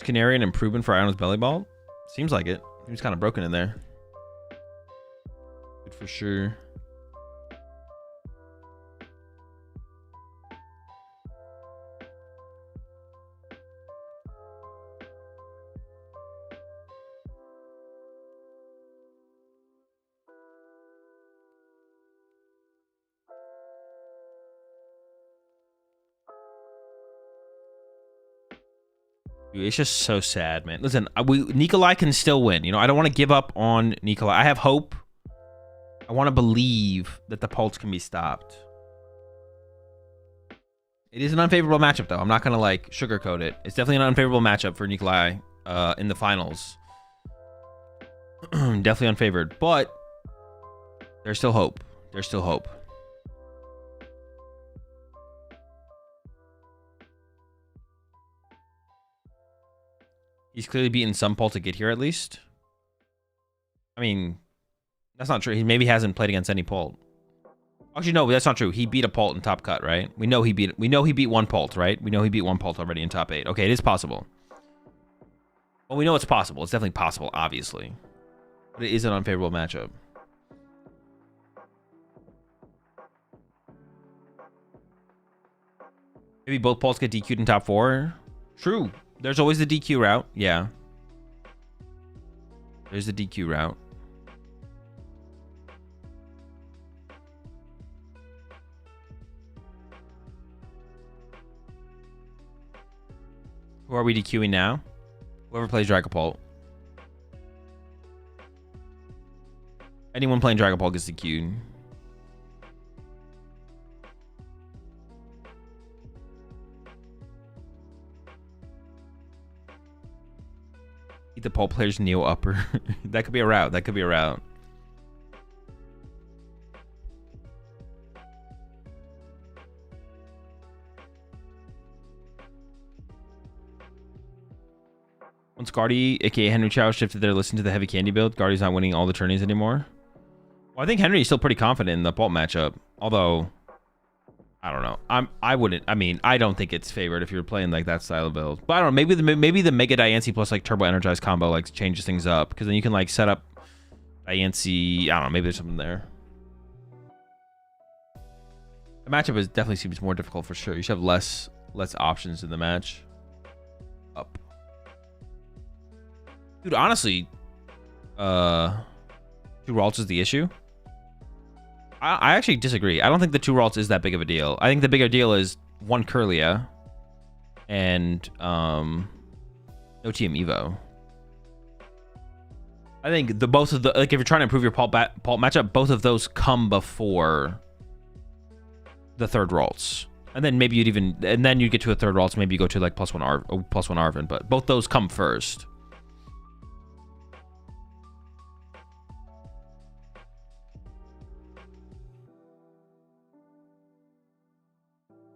Canary an improvement for Iona's belly ball? Seems like it. Seems kind of broken in there. Good for sure. Dude, it's just so sad, man. Listen, Nikolai can still win. You know, I don't want to give up on Nikolai. I have hope. I want to believe that the Pulse can be stopped. It is an unfavorable matchup, though. I'm not going to, like, sugarcoat it. It's definitely an unfavorable matchup for Nikolai in the finals. Definitely unfavored. But There's still hope. There's still hope. He's clearly beaten some Paul to get here, at least. I mean, that's not true. He maybe hasn't played against any Paul. Actually, no, that's not true. He beat a Pult in top cut, right? We know he beat one Pult, right? We know he beat one Pult already in top 8. Okay, it is possible. Well, we know it's possible. It's definitely possible, obviously. But it is an unfavorable matchup. Maybe both Pults get DQ'd in top 4. True. There's always the DQ route. Yeah. There's the DQ route. Who are we DQing now? Whoever plays Dragapult. Anyone playing Dragapult gets DQ'd. Eat the Pole player's Neo upper. That could be a route. That could be a route. Once Guardy, aka Henry Chow, shifted their listen to the heavy candy build, Guardy's not winning all the tourneys anymore. Well, I think Henry's still pretty confident in the Pult matchup. Although, I don't know. I don't think it's favored if you're playing like that style of build. But I don't know. Maybe the Mega Diancie plus like Turbo Energized combo like changes things up, because then you can like set up Diancie. I don't know. Maybe there's something there. The matchup definitely seems more difficult for sure. You should have less options in the match. Up. Dude, honestly, 2 Ralts is the issue. I actually disagree. I don't think the 2 Ralts is that big of a deal. I think the bigger deal is 1 Kirlia and no TM Evo. I think both of the, like, if you're trying to improve your Pult matchup, both of those come before the 3rd Ralts. And then maybe then you get to a 3rd Ralts, maybe you go to like +1 Arven, but both those come first.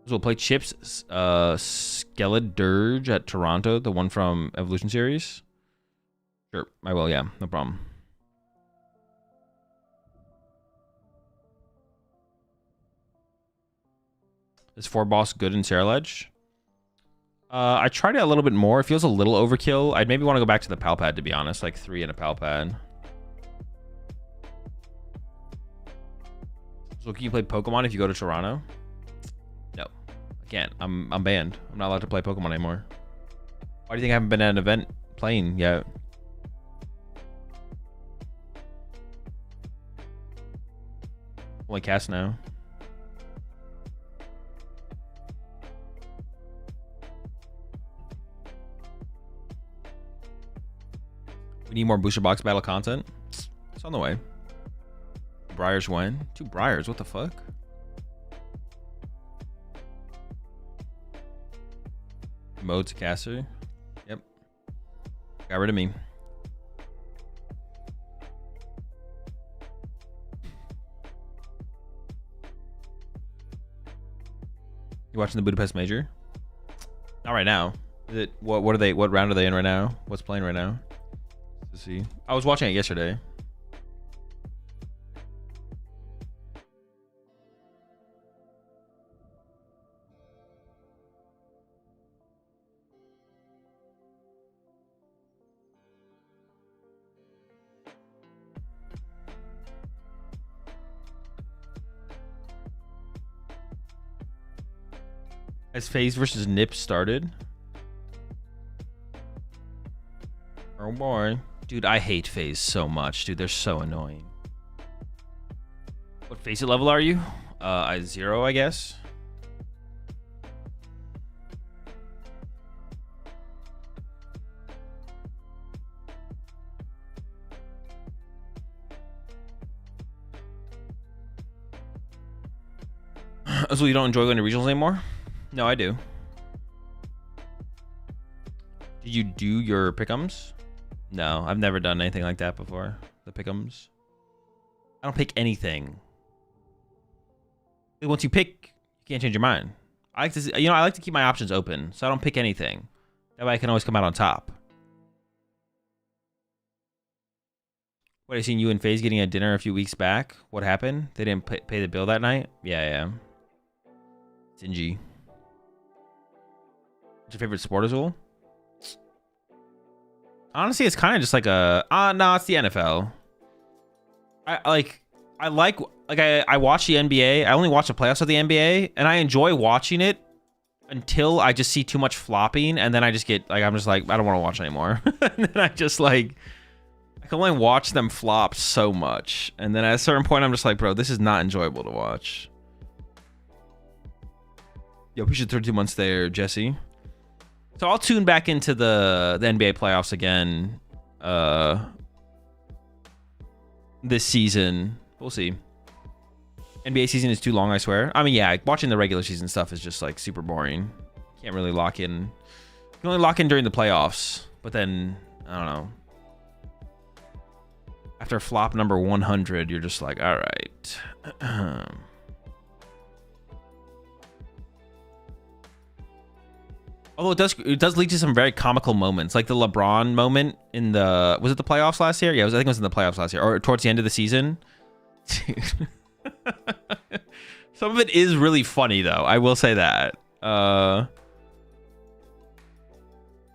We'll play Chips Skeledirge at Toronto, the one from Evolution Series. Sure, I will, yeah, no problem. Is 4 boss good in Saraledge? I tried it a little bit more. It feels a little overkill. I'd maybe want to go back to the Palpad, to be honest, like 3 and a Palpad. So can you play Pokemon if you go to Toronto? No, I can't. I'm banned. I'm not allowed to play Pokemon anymore. Why do you think I haven't been at an event playing yet? Only cast now. We need more booster box battle content. It's on the way. Briars when? 2 Briars, what the fuck? Mode to caster. Yep. Got rid of me. You watching the Budapest Major? Not right now. Is it what round are they in right now? What's playing right now? Let's see. I was watching it yesterday. Has FaZe versus Nip started? Oh boy. Dude, I hate FaZe so much. Dude, they're so annoying. What FaZe level are you? 0, I guess. So you don't enjoy going to regionals anymore? No, I do. Did you do your pick'ems? No, I've never done anything like that before. The pick'ems. I don't pick anything. Once you pick, you can't change your mind. I like to, I like to keep my options open, so I don't pick anything. That way I can always come out on top. What, I seen you and FaZe getting a dinner a few weeks back. What happened? They didn't pay the bill that night? Yeah. Stingy. What's your favorite sport, Azul? Honestly, it's kind of just like a... no, it's the NFL. I watch the NBA. I only watch the playoffs of the NBA, and I enjoy watching it until I just see too much flopping, and then I just get, like, I'm just like, I don't want to watch anymore. And then I just, like... I can only watch them flop so much. And then at a certain point, I'm just like, bro, this is not enjoyable to watch. Yo, we should 32 months there, Jesse. So I'll tune back into the NBA playoffs again this season. We'll see. NBA season is too long, I swear. I mean, yeah, watching the regular season stuff is just like super boring. Can't really lock in. You can only lock in during the playoffs. But then, I don't know. After flop number 100, you're just like, all right. Although it does lead to some very comical moments, like the LeBron moment in the, was it the playoffs last year? Yeah, I think it was in the playoffs last year, or towards the end of the season. Dude. Some of it is really funny, though. I will say that. Yo,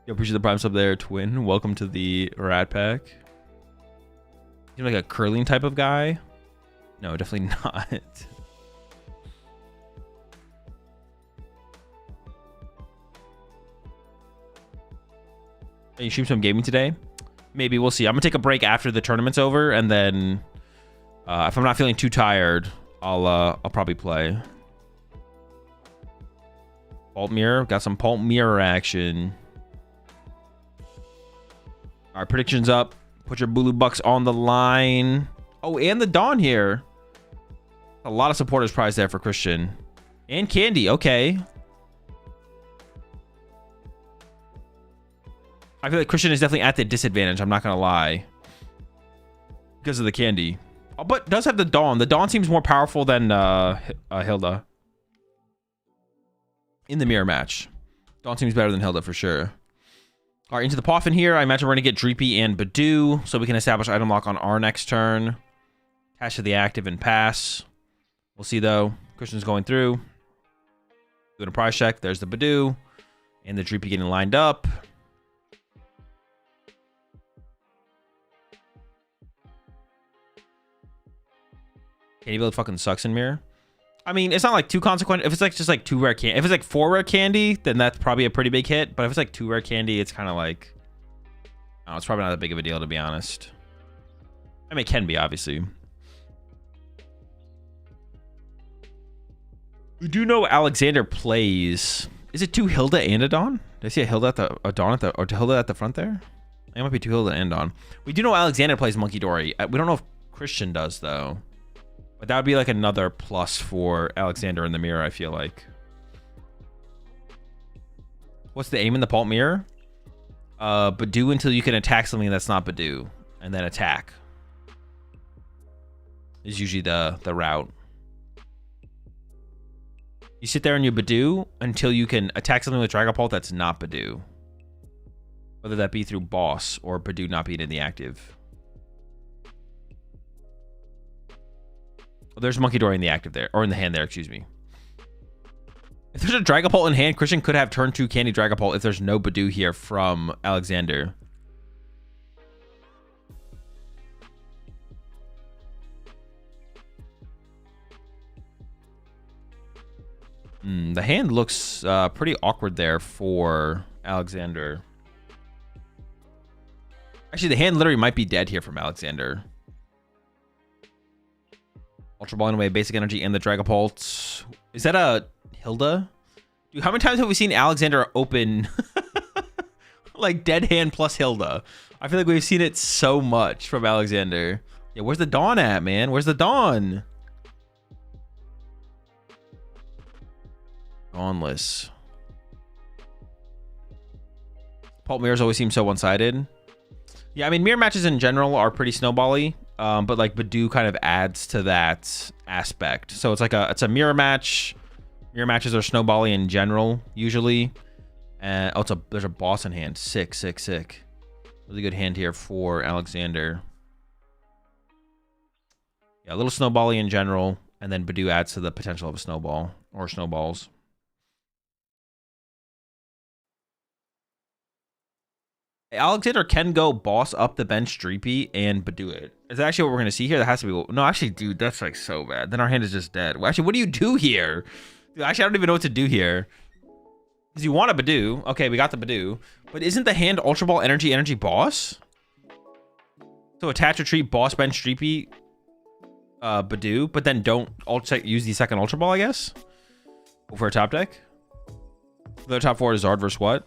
appreciate the prime sub there, Twin. Welcome to the Rat Pack. You're like a curling type of guy? No, definitely not. Are you stream some gaming today? Maybe, we'll see. I'm gonna take a break after the tournament's over, and then if I'm not feeling too tired, I'll probably play. Pulp Mirror, got some Pulp Mirror action. All right, predictions up. Put your Bulu Bucks on the line. Oh, and the Dawn here. A lot of supporters prize there for Christian. And Candy, okay. I feel like Christian is definitely at the disadvantage, I'm not going to lie. Because of the Candy. Oh, but does have the Dawn. The Dawn seems more powerful than Hilda. In the mirror match. Dawn seems better than Hilda for sure. All right, into the Poffin here. I imagine we're going to get Dreepy and Badoo, so we can establish item lock on our next turn. Attach to the active and pass. We'll see, though. Christian's going through. Doing a prize check. There's the Badoo. And the Dreepy getting lined up. Candy Build fucking sucks in mirror. I mean, it's not like too consequential. If it's like just like 2 rare candy, if it's like 4 rare candy, then that's probably a pretty big hit. But if it's like 2 rare candy, it's kind of like, I don't know, it's probably not that big of a deal, to be honest. I mean, it can be, obviously. We do know Alexander plays. Is it 2 Hilda and a Dawn? Did I see a Hilda at the Dawn at the, or Hilda at the front there? It might be 2 Hilda and Dawn. We do know Alexander plays Monkey Dory. We don't know if Christian does, though. But that would be like another plus for Alexander in the mirror, I feel like. What's the aim in the Pulp Mirror? Badoo until you can attack something that's not Badoo. And then attack. Is usually the route. You sit there and you Badoo until you can attack something with Dragapult that's not Badoo. Whether that be through boss or Badoo not being in the active. There's Monkey Dory in the active there, or in the hand there, excuse me. If there's a Dragapult in hand, Christian could have turn 2 Candy Dragapult if there's no Badoo here from Alexander. The hand looks pretty awkward there for Alexander. Actually, the hand literally might be dead here from Alexander. Ultra Ball away basic energy and the Dragapult. Is that a Hilda? Dude, how many times have we seen Alexander open like dead hand plus Hilda? I feel like we've seen it so much from Alexander. Yeah, where's the Dawn at, man? Where's the Dawn? Dawnless. Pulp mirrors always seem so one-sided. Yeah, I mean, mirror matches in general are pretty snowbally. but like Badoo kind of adds to that aspect. So it's like it's a mirror match. Mirror matches are snowbally in general usually. And there's a boss in hand. Sick. Really good hand here for Alexander. Yeah, a little snowbally in general, and then Badoo adds to the potential of a snowball or snowballs. Alexander can go boss up the bench Dreepy and Badoo it. Is that actually what we're going to see here? That has to be... No, actually, dude, that's like so bad. Then our hand is just dead. Well, actually, what do you do here? Dude, actually, I don't even know what to do here. Because you want a Badoo. Okay, we got the Badoo. But isn't the hand Ultra Ball energy boss? So attach, retreat, boss, bench, Dreepy, Badoo. But then don't use the second Ultra Ball, I guess? For a top deck? The top 4 is Zard versus what?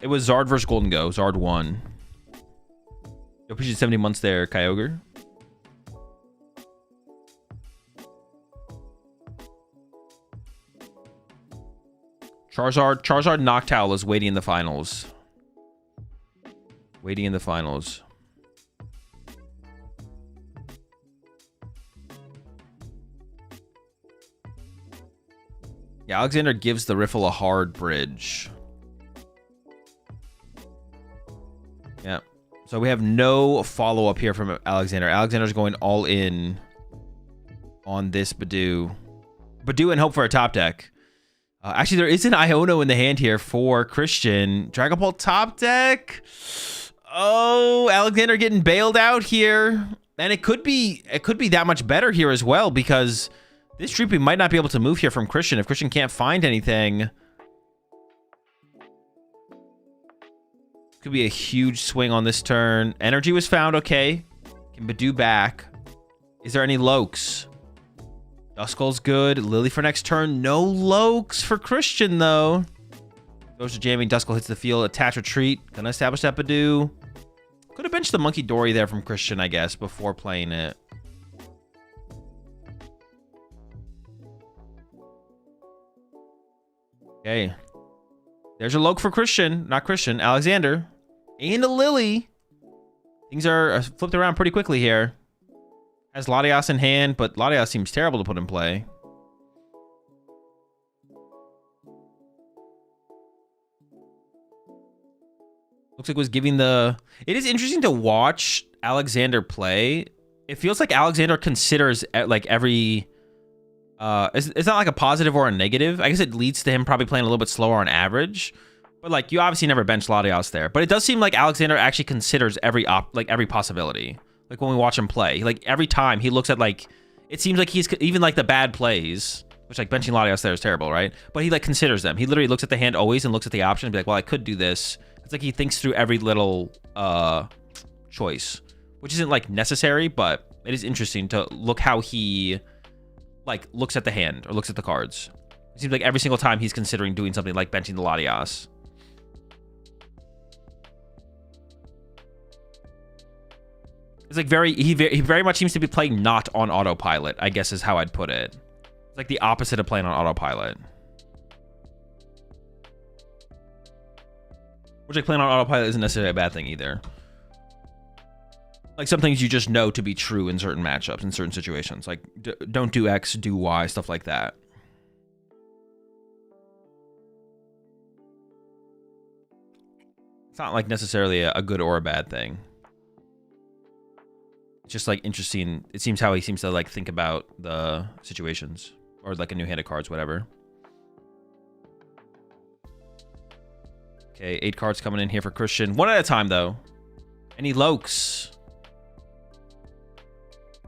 It was Zard versus Golden Go. Zard won. You appreciate 70 months there, Kyogre. Charizard Noctowl is waiting in the finals. Waiting in the finals. Yeah, Alexander gives the Riffle a hard bridge. Yeah. So we have no follow-up here from Alexander. Alexander's going all in on this Badoo. Badoo and hope for a top deck. Actually, there is an Iono in the hand here for Christian. Dragon Ball top deck. Oh, Alexander getting bailed out here. And it could be that much better here as well, because this Dreepy might not be able to move here from Christian if Christian can't find anything. Could be a huge swing on this turn. Energy was found, okay. Can Badoo back? Is there any Lokes? Duskull's good. Lily for next turn. No Lokes for Christian, though. Goes to jamming. Duskull hits the field. Attach, retreat. Gonna establish that Badoo. Could have benched the Monkey Dory there from Christian, I guess, before playing it. Okay. There's a Loke for Christian. Not Christian. Alexander. And a Lily. Things are flipped around pretty quickly here. Has Latias in hand, but Latias seems terrible to put in play. Looks like it was giving the... It is interesting to watch Alexander play. It feels like Alexander considers like every... it's not like a positive or a negative. I guess it leads to him probably playing a little bit slower on average. But like, you obviously never bench Latias there. But it does seem like Alexander actually considers every possibility. Like when we watch him play, like every time he looks at like, it seems like he's even like the bad plays, which like benching Latias there is terrible, right? But he like considers them. He literally looks at the hand always and looks at the option and be like, well, I could do this. It's like he thinks through every little choice, which isn't like necessary, but it is interesting to look how he like looks at the hand or looks at the cards. It seems like every single time he's considering doing something like benching the Latias. It's like he very much seems to be playing not on autopilot, I guess is how I'd put it. It's like the opposite of playing on autopilot. Which like playing on autopilot isn't necessarily a bad thing either. Like some things you just know to be true in certain matchups, in certain situations. Like don't do X, do Y, stuff like that. It's not like necessarily a good or a bad thing. Just like interesting. It seems how he seems to like think about the situations or like a new hand of cards, whatever. Okay, 8 cards coming in here for Christian. One at a time though. Any Lokes?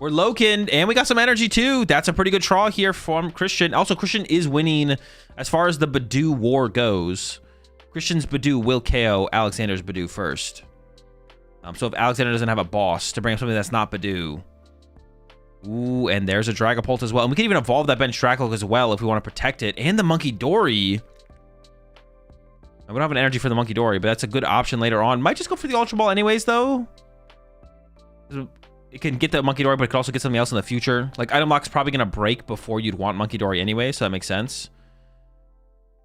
We're Loken, and we got some energy too. That's a pretty good draw here from Christian. Also, Christian is winning as far as the Badoo war goes. Christian's Badoo will KO Alexander's Badoo first. So if Alexander doesn't have a boss to bring up something that's not Badoo. Ooh, and there's a Dragapult as well. And we can even evolve that bench Dracolic as well if we want to protect it. And the Monkey Dory. I don't have an energy for the Monkey Dory, but that's a good option later on. Might just go for the Ultra Ball anyways, though. It can get the Monkey Dory, but it could also get something else in the future. Like, item lock's probably going to break before you'd want Monkey Dory anyway, so that makes sense.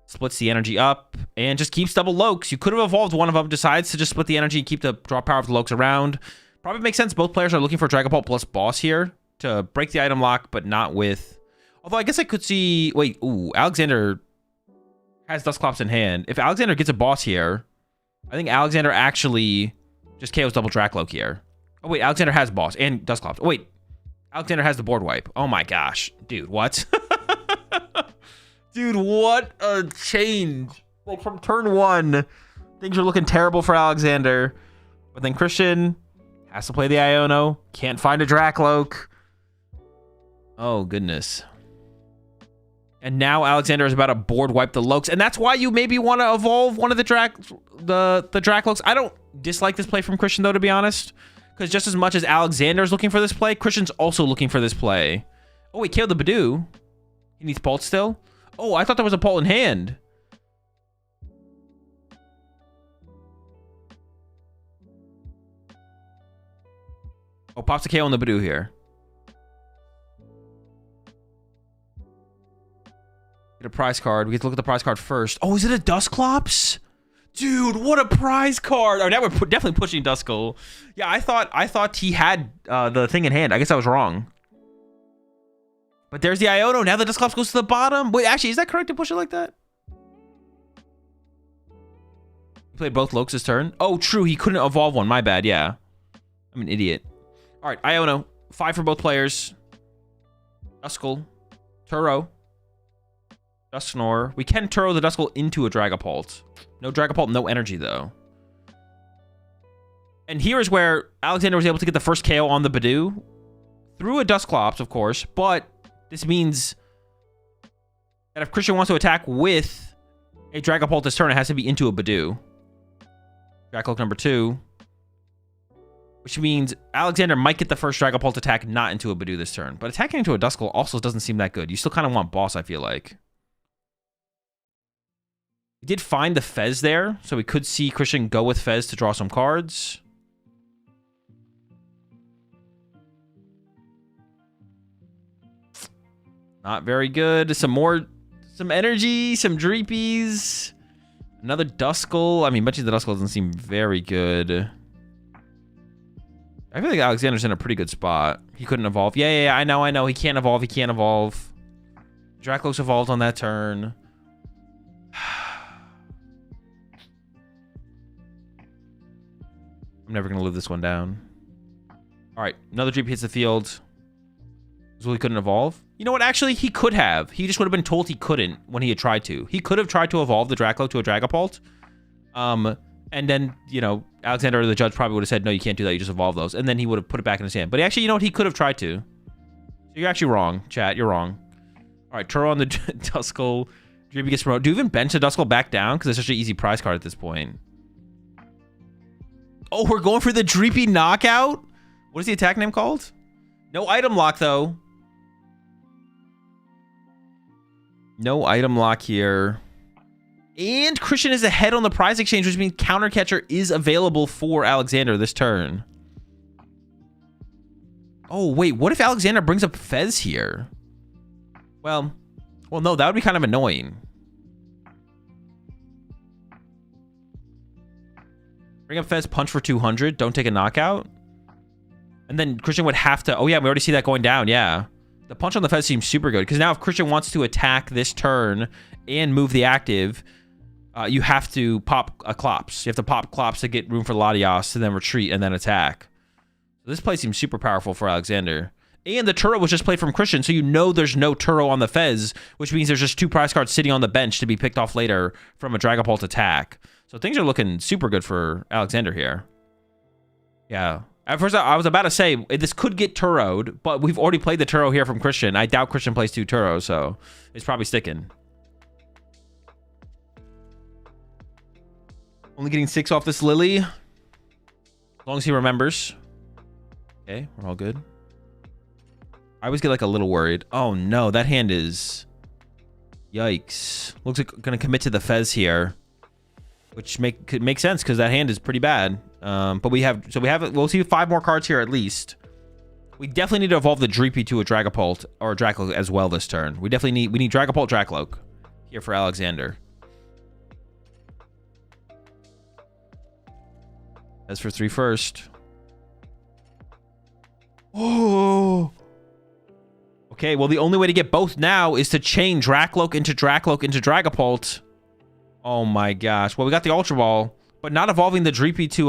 Splits the energy up and just keeps double Lokes. You could have evolved one of them, decides to just split the energy and keep the draw power of the Lokes around. Probably makes sense. Both players are looking for Dragapult plus boss here to break the item lock, but not with... Although I guess I could see... Wait, ooh, Alexander has Dusclops in hand. If Alexander gets a boss here, I think Alexander actually just KOs double Dracloak here. Oh, wait, Alexander has boss and Dusclops. Oh, wait, Alexander has the board wipe. Oh my gosh. Dude, what? Dude, what a change. Like, from turn 1, things are looking terrible for Alexander. But then Christian has to play the Iono. Can't find a Dracloak. Oh, goodness. And now Alexander is about to board wipe the Lokes. And that's why you maybe want to evolve one of the Dracloaks. I don't dislike this play from Christian, though, to be honest. Because just as much as Alexander is looking for this play, Christian's also looking for this play. Oh, wait, killed the Badoo. He needs Pult still? Oh, I thought there was a Pult in hand. Oh, pops a KO on the Badoo here. Get a prize card. We get to look at the prize card first. Oh, is it a Dusclops? Dude, what a prize card. Oh, now we're definitely pushing Duskull. Yeah, I thought he had the thing in hand. I guess I was wrong. But there's the Iono. Now the Dusclops goes to the bottom. Wait, actually, is that correct to push it like that? He played both Lokes this turn. Oh, true. He couldn't evolve one. My bad. Yeah. I'm an idiot. All right, Iono. 5 for both players. Duskull. Turo. Dusknor. We can Turo the Duskull into a Dragapult. No Dragapult, no energy, though. And here is where Alexander was able to get the first KO on the Badoo. Through a Dusclops, of course. But this means that if Christian wants to attack with a Dragapult this turn, it has to be into a Badoo. Dracloak number 2. Which means Alexander might get the first Dragapult attack not into a Badoo this turn. But attacking into a Duskull also doesn't seem that good. You still kind of want boss, I feel like. We did find the Fez there, so we could see Christian go with Fez to draw some cards. Not very good. Some energy, some Dreepies. Another Duskull. I mean, much of the Duskull doesn't seem very good. I feel like Alexander's in a pretty good spot. He couldn't evolve. Yeah, I know. He can't evolve. Dracloak's evolved on that turn. I'm never going to live this one down. All right, another Dreep hits the field. So he couldn't evolve. You know what? Actually, he could have. He just would have been told he couldn't when he had tried to. He could have tried to evolve the Dracloak to a Dragapult. And then, you know, Alexander or the judge probably would have said, no, you can't do that. You just evolve those. And then he would have put it back in his hand. But actually, you know what? He could have tried to. So you're actually wrong, chat. You're wrong. All right, Turo on the Duskull. Dreepy gets promoted. Do you even bench the Duskull back down? Because it's such an easy prize card at this point. Oh, we're going for the Dreepy knockout? What is the attack name called? No item lock, though. No item lock here. And Christian is ahead on the prize exchange, which means Counter Catcher is available for Alexander this turn. Oh, wait. What if Alexander brings up Fez here? Well, no, that would be kind of annoying. Bring up Fez, punch for 200. Don't take a knockout. And then Christian would have to... Oh, yeah, we already see that going down. Yeah. The punch on the Fez seems super good. Because now if Christian wants to attack this turn and move the active, you have to pop a Clops. You have to pop Clops to get room for Latios to then retreat and then attack. So this play seems super powerful for Alexander. And the Turo was just played from Christian, so you know there's no Turo on the Fez, which means there's just 2 prize cards sitting on the bench to be picked off later from a Dragapult attack. So things are looking super good for Alexander here. Yeah. At first, I was about to say, this could get Turo'd, but we've already played the Turo here from Christian. I doubt Christian plays 2 Turos, so it's probably sticking. Only getting 6 off this Lily. As long as he remembers. Okay, we're all good. I always get like a little worried. Oh no, that hand is... Yikes. Looks like going to commit to the Fez here. Which could make sense because that hand is pretty bad. But we'll see 5 more cards here at least. We definitely need to evolve the Dreepy to a Dragapult or a Dracloak as well this turn. We need Dragapult Dracloak here for Alexander. As for 3 first. Oh. Okay, well, the only way to get both now is to chain Drakloak into Dragapult. Oh my gosh. Well, we got the Ultra Ball, but not evolving the Dreepy to,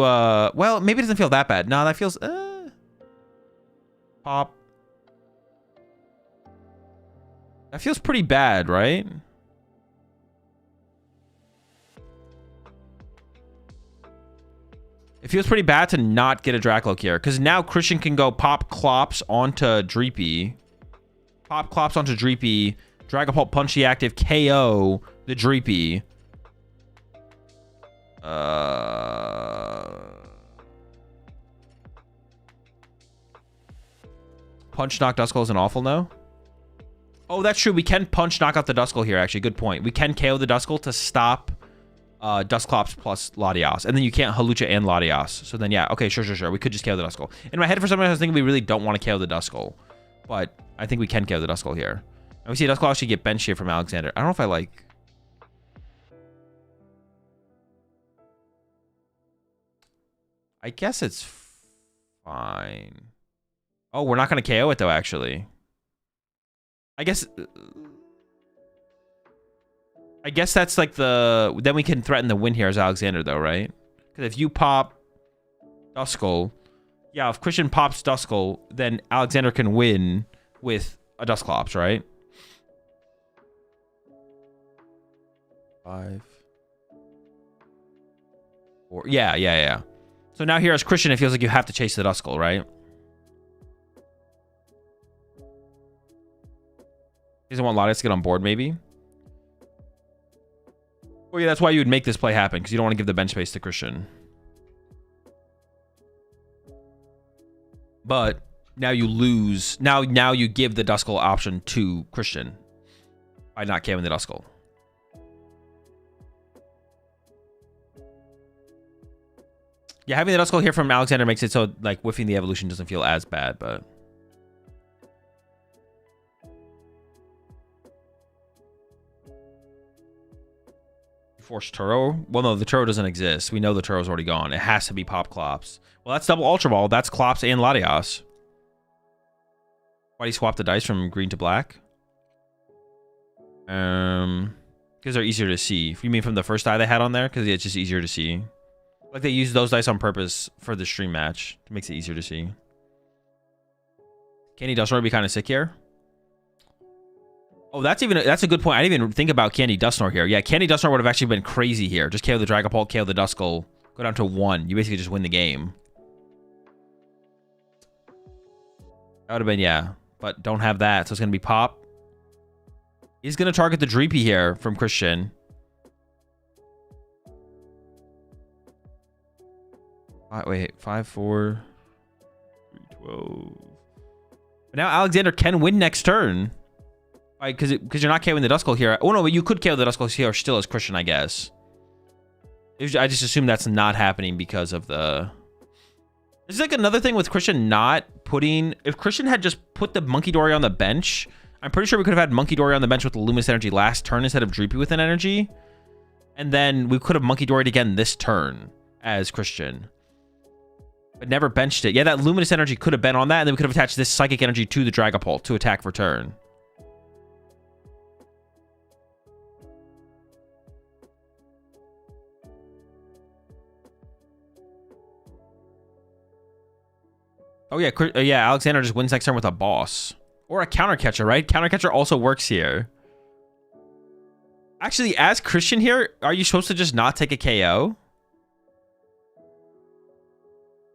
well, maybe it doesn't feel that bad. No, that feels, Pop. That feels pretty bad, right? It feels pretty bad to not get a Drakloak here, because now Christian can go Pop Clops onto Dreepy. Pop Clops onto Dreepy. Dragapult Punch the active, KO the Dreepy. Punch knock Duskull is an awful no. Oh, that's true. We can punch knock out the Duskull here, actually. Good point. We can KO the Duskull to stop Dusclops plus Latias. And then you can't Hawlucha and Latias. So then, yeah. Okay, sure. We could just KO the Duskull. In my head, for some reason, I was thinking we really don't want to KO the Duskull. But I think we can KO the Duskull here. And we see Duskull actually get benched here from Alexander. I don't know if I like... I guess it's fine. Oh, we're not going to KO it, though, actually. I guess that's like the... Then we can threaten the win here as Alexander, though, right? Because if you pop Duskull... Yeah, if Christian pops Duskull, then Alexander can win with a Dusclops, right? 5, 4... Yeah. So now here as Christian, it feels like you have to chase the Duskull, right? He doesn't want Latias to get on board, maybe? Oh, yeah, that's why you would make this play happen, because you don't want to give the bench space to Christian. But now you lose. Now you give the Duskull option to Christian by not KOing the Duskull. Yeah, having the Duskull here from Alexander makes it so, like, whiffing the evolution doesn't feel as bad, but... Force Turo? Well, no, the Turo doesn't exist. We know the Turo's already gone. It has to be Pop Clops. Well, that's double Ultra Ball. That's Clops and Latias. Why do you swap the dice from green to black? Because they're easier to see. You mean from the first die they had on there? Because it's just easier to see. Like they used those dice on purpose for the stream match. It makes it easier to see. Candy Dusknoir would be kind of sick here. Oh, that's a good point. I didn't even think about Candy Dusknoir here. Yeah, Candy Dusknoir would have actually been crazy here. Just KO the Dragapult, KO the Duskull, go down to 1. You basically just win the game. That would have been, yeah. But don't have that, so it's going to be Pop. He's going to target the Dreepy here from Christian. Wait, 5, 4, 3, 12. But now Alexander can win next turn. Right, because you're not KOing the Duskull here. Oh, no, but you could KO the Duskull here still as Christian, I guess. I just assume that's not happening because of the... This is like another thing with Christian not putting... If Christian had just put the Monkey Dory on the bench, I'm pretty sure we could have had Monkey Dory on the bench with the Luminous Energy last turn instead of Dreepy with an energy. And then we could have Monkey Doried again this turn as Christian. But never benched it. Yeah, that Luminous Energy could have been on that, and then we could have attached this Psychic Energy to the Dragapult to attack for turn. Oh, yeah, Alexander just wins next turn with a boss. Or a counter catcher, right? Counter catcher also works here. Actually, as Christian here, are you supposed to just not take a KO?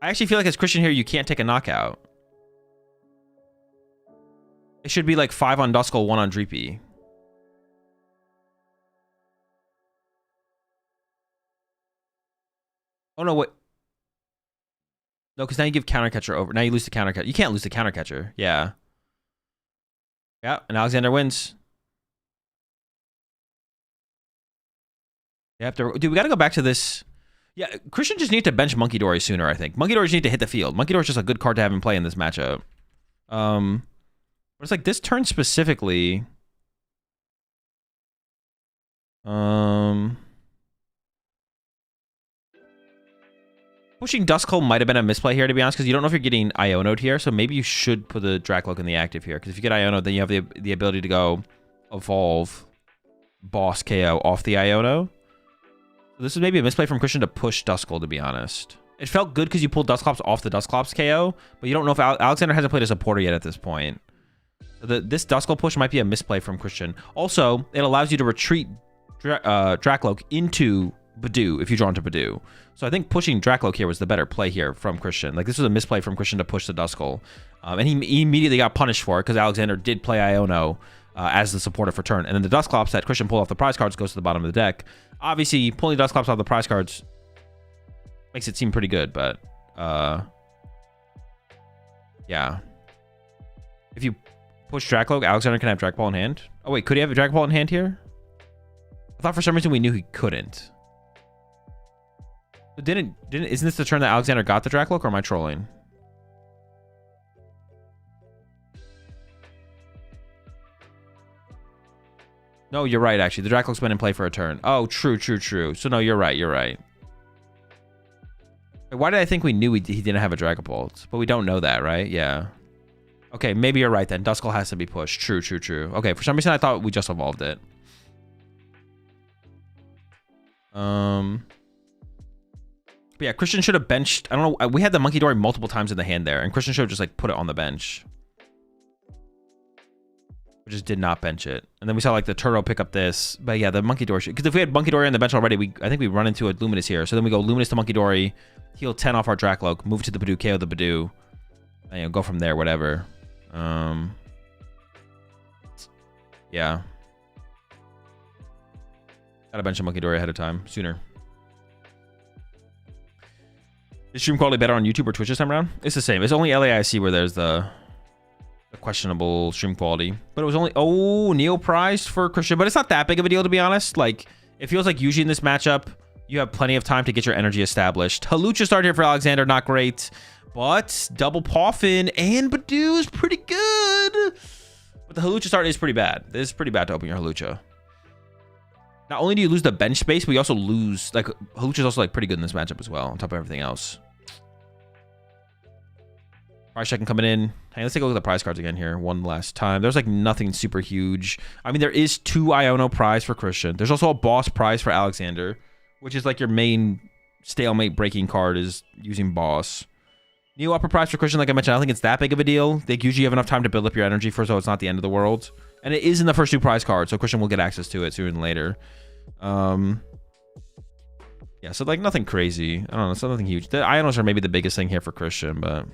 I actually feel like as Christian here, you can't take a knockout. It should be like 5 on Duskull, 1 on Dreepy. Oh, no, wait. No, because now you give counter catcher over. Now you lose the counter catcher. You can't lose the counter catcher. Yeah. Yeah, and Alexander wins. You have to, dude, we got to go back to this. Yeah, Christian just need to bench Monkey Dory sooner, I think. Monkey Dory just need to hit the field. Monkey Dory is just a good card to have in play in this matchup. But it's like this turn specifically. Pushing Duskull might have been a misplay here, to be honest, because you don't know if you're getting Iono'd here, so maybe you should put the Dracloak in the active here, because if you get Iono, then you have the ability to go evolve boss KO off the Iono. So this is maybe a misplay from Christian to push Duskull, to be honest. It felt good because you pulled Dusclops off the Dusclops KO, but you don't know if Alexander hasn't played a supporter yet at this point. So this Duskull push might be a misplay from Christian. Also, it allows you to retreat Dracloak into Badoo if you draw into Badoo. So I think pushing Dracloak here was the better play here from Christian. Like, this was a misplay from Christian to push the Duskull. And he immediately got punished for it because Alexander did play Iono as the supporter for turn. And then the Dusclops that Christian pulled off the prize cards goes to the bottom of the deck. Obviously, pulling Dusclops off the prize cards makes it seem pretty good, but yeah. If you push Dracloak, Alexander can have Drag Ball in hand. Oh wait, could he have a Drag Ball in hand here? I thought for some reason we knew he couldn't. But isn't this the turn that Alexander got the Dracloak, or am I trolling? No, you're right, actually. The Dracloak's been in play for a turn. Oh, true. So no, you're right. Why did I think we knew he didn't have a Dragapult? But we don't know that, right? Yeah. Okay, maybe you're right then. Duskull has to be pushed. True. Okay, for some reason I thought we just evolved it. But yeah, Christian should have benched. I don't know. We had the Monkey Dory multiple times in the hand there, and Christian should have just like put it on the bench. We just did not bench it. And then we saw like the Turtle pick up this. But yeah, the Monkey Dory. Because if we had Monkey Dory on the bench already, I think we run into a Luminous here. So then we go Luminous to Monkey Dory, heal 10 off our Dracloak, move to the Badoo, KO the Badoo, and go from there, whatever. Yeah. Gotta bench a Monkey Dory ahead of time, sooner. Is stream quality better on YouTube or Twitch this time around? It's the same. It's only LAIC where there's the questionable stream quality. But it was only... Oh, Neo prized for Christian. But it's not that big of a deal, to be honest. Like, it feels like usually in this matchup, you have plenty of time to get your energy established. Halucha started here for Alexander. Not great. But double Poffin and Badoo is pretty good. But the Halucha start is pretty bad. It is pretty bad to open your Halucha. Not only do you lose the bench space, but you also lose... Like, Halucha is also, like, pretty good in this matchup as well, on top of everything else. Prize checking coming in. Hey, let's take a look at the prize cards again here one last time. There's like nothing super huge. I mean, there is 2 Iono prize for Christian. There's also a boss prize for Alexander, which is like your main stalemate breaking card is using boss. New upper prize for Christian, like I mentioned, I don't think it's that big of a deal. They usually have enough time to build up your energy for, so it's not the end of the world. And it is in the first 2 prize cards, so Christian will get access to it sooner than later. Yeah, so like nothing crazy. I don't know, it's nothing huge. The Ionos are maybe the biggest thing here for Christian, but...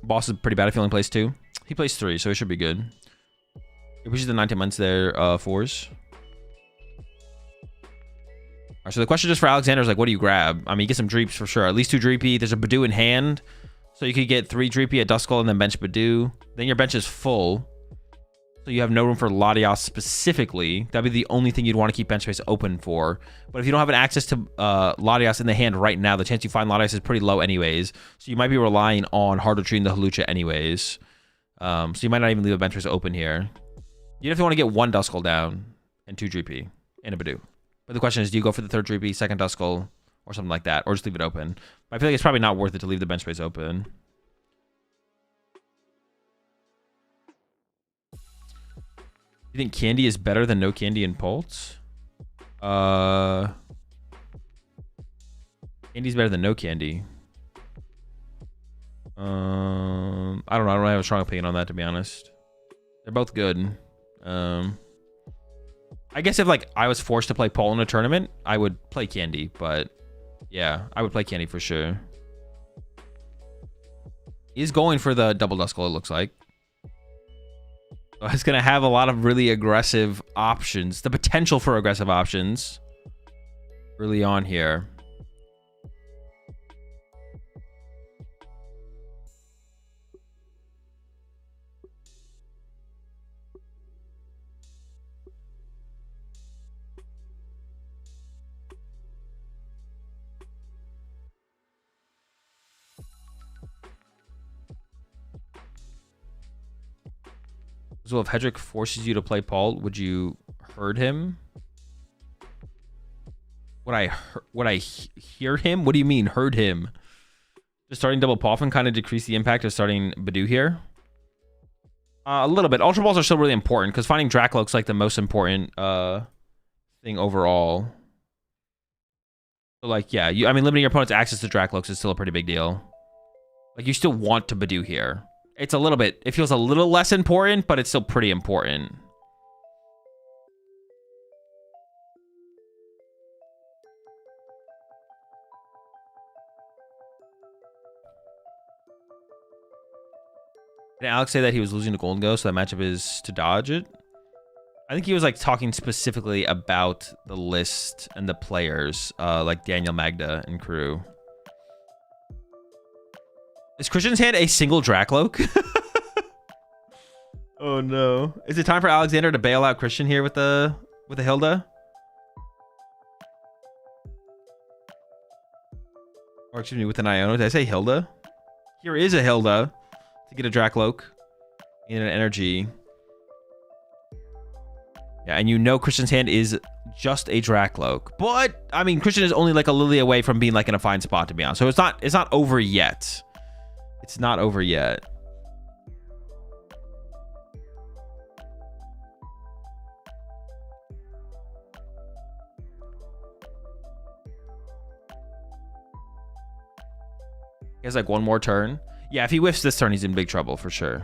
Boss is pretty bad if he only plays 2. He plays 3, so he should be good. He pushes the 19 months there, 4s. Alright, so the question just for Alexander is like, what do you grab? I mean, you get some Dreeps for sure. At least 2 Dreepy. There's a Badoo in hand. So you could get 3 Dreepy, a Duskull, and then bench Badoo. Then your bench is full. So you have no room for Latios specifically. That'd be the only thing you'd want to keep bench space open for. But if you don't have an access to Latios in the hand right now, the chance you find Latios is pretty low anyways. So you might be relying on hard retreating the Halucha anyways. So you might not even leave a bench space open here. You definitely want to get 1 Duskull down and 2 Dreepy and a Badoo. But the question is, do you go for the 3rd Dreepy, 2nd Duskull, or something like that? Or just leave it open? But I feel like it's probably not worth it to leave the bench space open. You think Candy is better than no Candy in Pulse? Candy's better than no Candy. I don't know. I don't have a strong opinion on that, to be honest. They're both good. I guess if like I was forced to play Paul in a tournament, I would play Candy, but yeah, I would play Candy for sure. He's going for the double Duskull, it looks like. So it's going to have a lot of really aggressive options. The potential for aggressive options early on here. So if Hedrick forces you to play Paul, would you hurt him? Would I hear him? What do you mean, heard him? Just starting double Poffin kind of decrease the impact of starting Badoo here? A little bit. Ultra Balls are still really important because finding Dracloak's like the most important thing overall. So like, yeah, I mean, limiting your opponent's access to Dracloaks is still a pretty big deal. Like, you still want to Badoo here. It's a little bit, it feels a little less important, but it's still pretty important. Did Alex say that he was losing to Golden Ghost, so that matchup is to dodge it? I think he was like talking specifically about the list and the players, like Daniel, Magda, and crew. Is Christian's hand a single Dracloak? Oh no! Is it time for Alexander to bail out Christian here with the Hilda? Or excuse me, with an Iono. Did I say Hilda? Here is a Hilda to get a Dracloak in an energy. Yeah, and you know Christian's hand is just a Dracloak. But I mean, Christian is only like a Lily away from being like in a fine spot, to be honest. So it's not over yet. It's not over yet. He has like one more turn. Yeah, if he whiffs this turn, he's in big trouble for sure.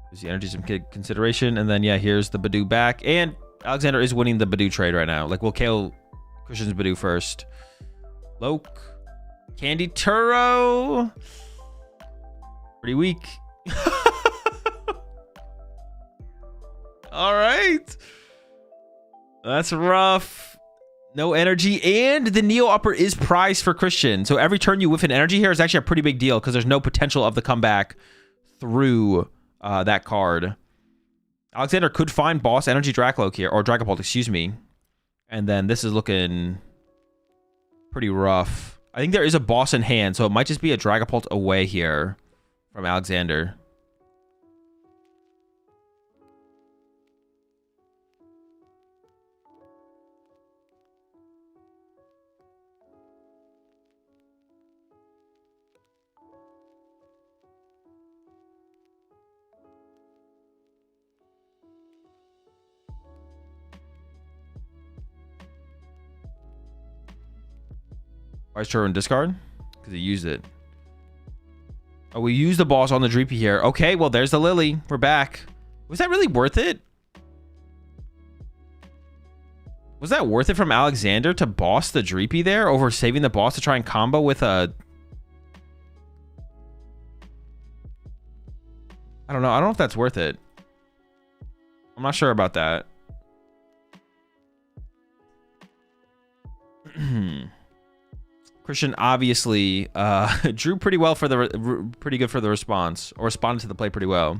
There's the energy, some consideration, and then yeah, here's the Badoo back, and Alexander is winning the Badoo trade right now. Like, we'll KO Christian's Badoo first. Loke, Candy Turo, pretty weak. All right, that's rough. No energy, and the Neo Upper is prized for Christian. So every turn you whiff an energy here is actually a pretty big deal because there's no potential of the comeback through that card. Alexander could find Boss Energy Dracloak here, or Dragapult, excuse me. And then this is looking pretty rough. I think there is a Boss in hand, so it might just be a Dragapult away here from Alexander. Why is Churro in discard? Because he used it. Oh, we used the Boss on the Dreepy here. Okay, well, there's the Lily. We're back. Was that really worth it? Was that worth it from Alexander to boss the Dreepy there over saving the Boss to try and combo with a... I don't know. I don't know if that's worth it. I'm not sure about that. Christian obviously drew pretty well for the pretty good for the response, or responded to the play pretty well.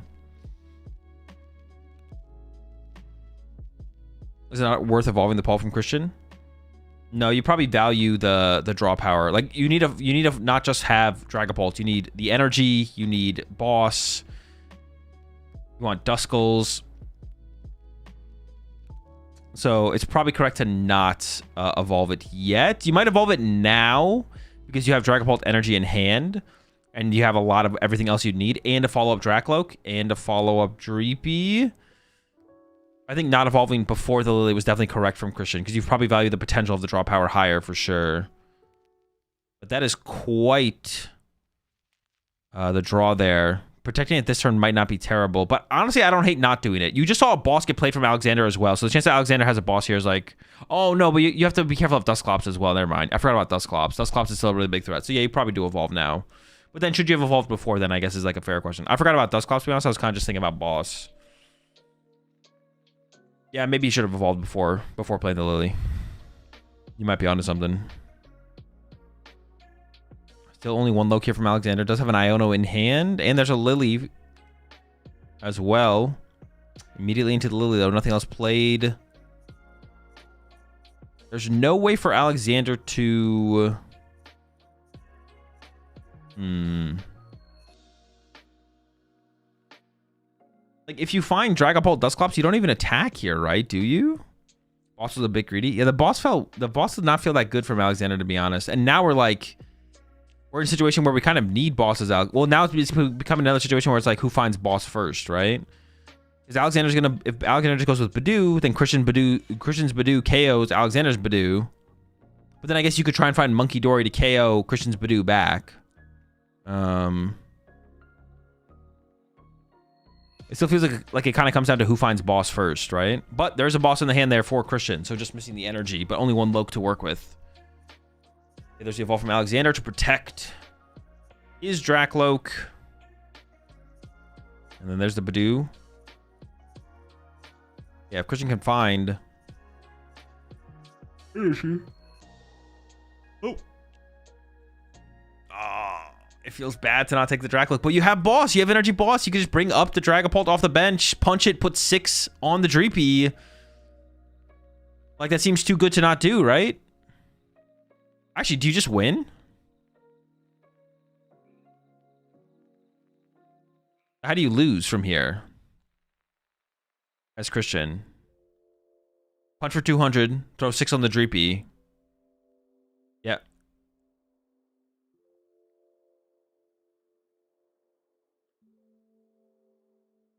Is it not worth evolving the Paul from Christian? No, you probably value the draw power. Like, you need to not just have Dragapult. You need the energy. You need Boss. You want Duskulls. So it's probably correct to not evolve it yet. You might evolve it now because you have Dragapult energy in hand, and you have a lot of everything else you'd need, and a follow-up Dracloak, and a follow-up Dreepy. I think not evolving before the Lily was definitely correct from Christian, because you probably value the potential of the draw power higher for sure. But that is quite the draw there. Protecting it this turn might not be terrible, but honestly, I don't hate not doing it. You just saw a Boss get played from Alexander as well, so the chance that Alexander has a Boss here is like, oh no, but you have to be careful of Dusclops as well. Never mind. I forgot about Dusclops. Dusclops is still a really big threat, so yeah, you probably do evolve now. But then should you have evolved before then, I guess is like a fair question. I forgot about Dusclops, to be honest. I was kind of just thinking about Boss. Yeah, maybe you should have evolved before playing the Lily. You might be onto something. Still only one Loke here from Alexander. Does have an Iono in hand. And there's a Lily as well. Immediately into the Lily, though. Nothing else played. There's no way for Alexander to... Like, if you find Dragapult Dusclops, you don't even attack here, right? Do you? Boss was a bit greedy. Yeah, the boss did not feel that good from Alexander, to be honest. And now we're in a situation where we kind of need bosses out. Well, now it's becoming another situation where it's like, who finds boss first, right? Because if Alexander just goes with Badoo, then Christian's Badoo KOs Alexander's Badoo. But then I guess you could try and find Monkey Dory to KO Christian's Badoo back. It still feels like it kind of comes down to who finds boss first, right? But there's a boss in the hand there for Christian, so just missing the energy, but only one Loke to work with. Okay, there's the Evolve from Alexander to protect his Dracloak. And then there's the Badoo. Yeah, if Christian can find... Where is she? Oh. It feels bad to not take the Dracloak, but you have boss. You have energy boss. You can just bring up the Dragapult off the bench, punch it, put 6 on the Dreepy. Like, that seems too good to not do, right? Actually, do you just win? How do you lose from here? As Christian. Punch for 200. Throw 6 on the Dreepy. Yeah.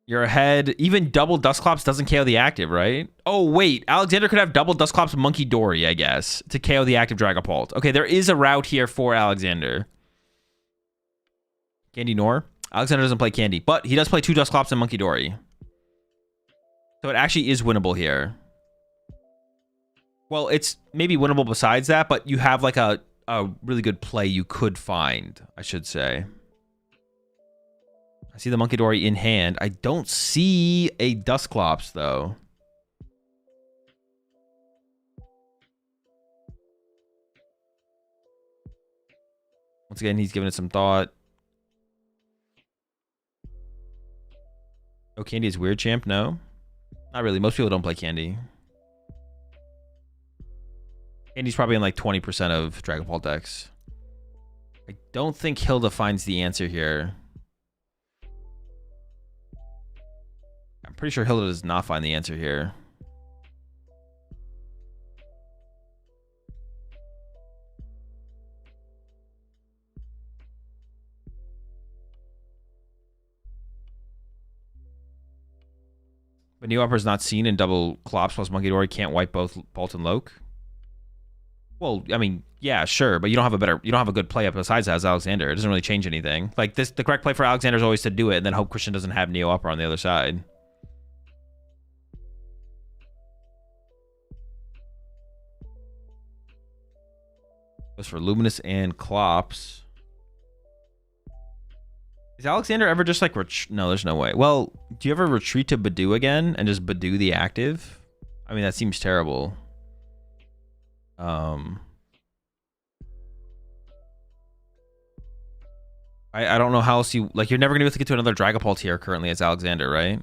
You're ahead. Even double Dusclops doesn't KO the active, right? Oh, wait. Alexander could have double Dusclops Monkey Dory, I guess, to KO the active Dragapult. Okay, there is a route here for Alexander. Candy Nor. Alexander doesn't play Candy, but he does play 2 Dusclops and Monkey Dory. So it actually is winnable here. Well, it's maybe winnable besides that, but you have like a really good play you could find, I should say. I see the Monkey Dory in hand. I don't see a Dusclops, though. Once again, he's giving it some thought. Oh, Candy is weird, champ? No. Not really. Most people don't play Candy. Candy's probably in like 20% of Dragon Ball decks. I don't think Hilda finds the answer here. I'm pretty sure Hilda does not find the answer here. But Neo Upper is not seen in double Clops plus Monkey Dory can't wipe both Bolt and Loke. Well, I mean, yeah, sure, but you don't have a good play up besides that as Alexander. It doesn't really change anything. Like this, the correct play for Alexander is always to do it and then hope Christian doesn't have Neo Upper on the other side. Goes for Luminous and Clops. Is Alexander ever just like no, there's no way. Well, do you ever retreat to Badoo again and just Badoo the active? I mean, that seems terrible. I don't know how else you like. You're never gonna be able to get to another Dragapult here currently as Alexander, right?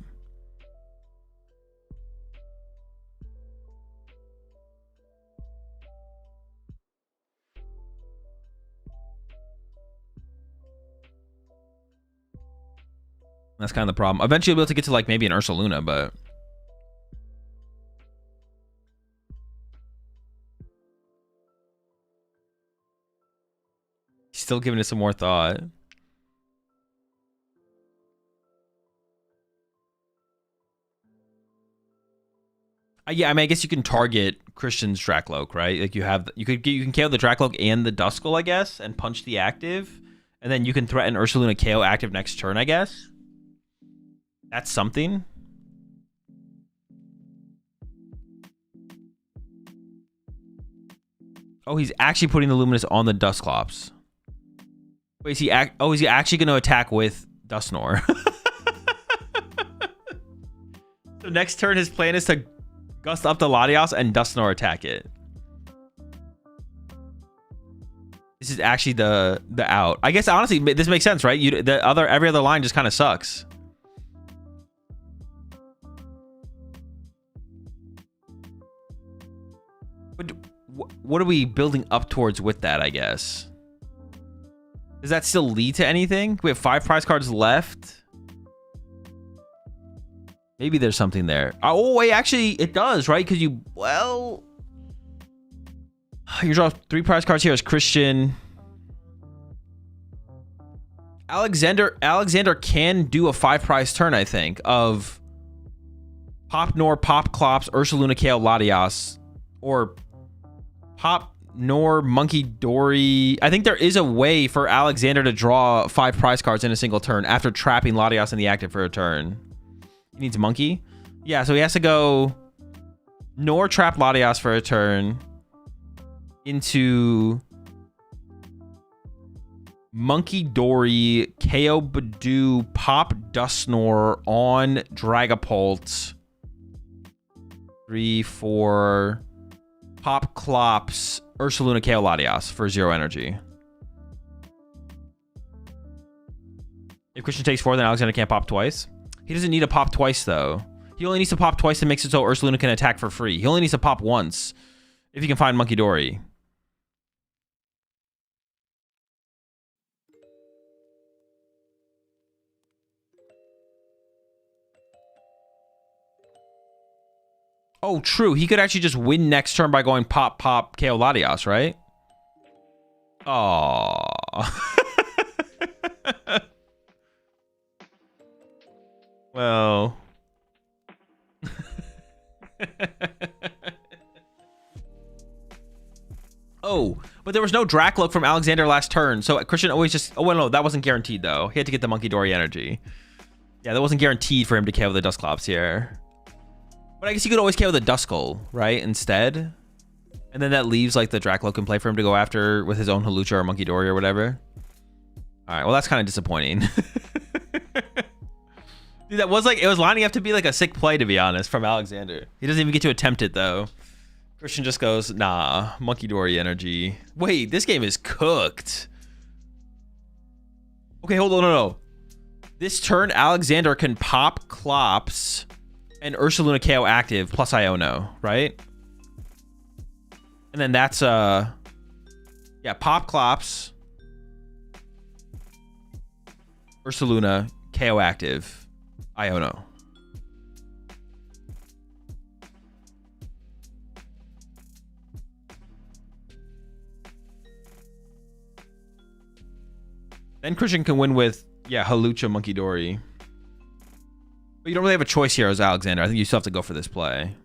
That's kind of the problem. Eventually, you'll be able to get to like maybe an Ursaluna, but he's still giving it some more thought. Yeah, I mean, I guess you can target Christian's Dracloak, right? Like you can KO the Dracloak and the Duskull, I guess, and punch the active, and then you can threaten Ursaluna KO active next turn, I guess. That's something. Oh, he's actually putting the Luminous on the Dusclops. Wait, is he actually going to attack with Dusknor? So next turn, his plan is to Gust up the Latios and Dusknor attack it. This is actually the out. I guess honestly, this makes sense, right? Every other line just kind of sucks. But what are we building up towards with that, I guess? Does that still lead to anything? We have 5 prize cards left. Maybe there's something there. Oh, wait, actually, it does, right? Because you, well... You draw 3 prize cards here as Christian. Alexander can do a 5 prize turn, I think, of Pop Nor, Pop Klops, Ursaluna, KO, Latias, or Pop Nor, Monkey Dory. I think there is a way for Alexander to draw 5 prize cards in a single turn after trapping Latias in the active for a turn. He needs Monkey. Yeah, so he has to go Nor, trap Latias for a turn into Monkey Dory, KO Badoo, Pop Dustnor on Dragapult. 3, 4, Pop Klops, Ursaluna, KO Latias for 0 energy. If Christian takes 4, then Alexander can't pop twice. He doesn't need to pop twice, though. He only needs to pop twice to make it so Ursaluna can attack for free. He only needs to pop once if he can find Monkey Dory. Oh, true. He could actually just win next turn by going pop, pop, KO Latias, right? Aww. Well. Oh, but there was no Dracloak from Alexander last turn, so Christian always just... Oh, well, no, that wasn't guaranteed, though. He had to get the Monkey Dory energy. Yeah, that wasn't guaranteed for him to KO the Dusclops here. But I guess you could always KO the Duskull, right, instead? And then that leaves, like, the Dracloak in play for him to go after with his own Hawlucha or Monkey Dory or whatever. All right, well, that's kind of disappointing. Dude, that was, like, it was lining up to be, like, a sick play, to be honest, from Alexander. He doesn't even get to attempt it, though. Christian just goes, nah, Monkey Dory energy. Wait, this game is cooked. Okay, hold on, no. This turn, Alexander can pop Klops and Ursaluna KO active plus Iono, right? And then that's yeah, pop Klops, Ursaluna KO active, Iono. Then Christian can win with, yeah, Hawlucha, Monkey Dory. But you don't really have a choice here as Alexander. I think you still have to go for this play.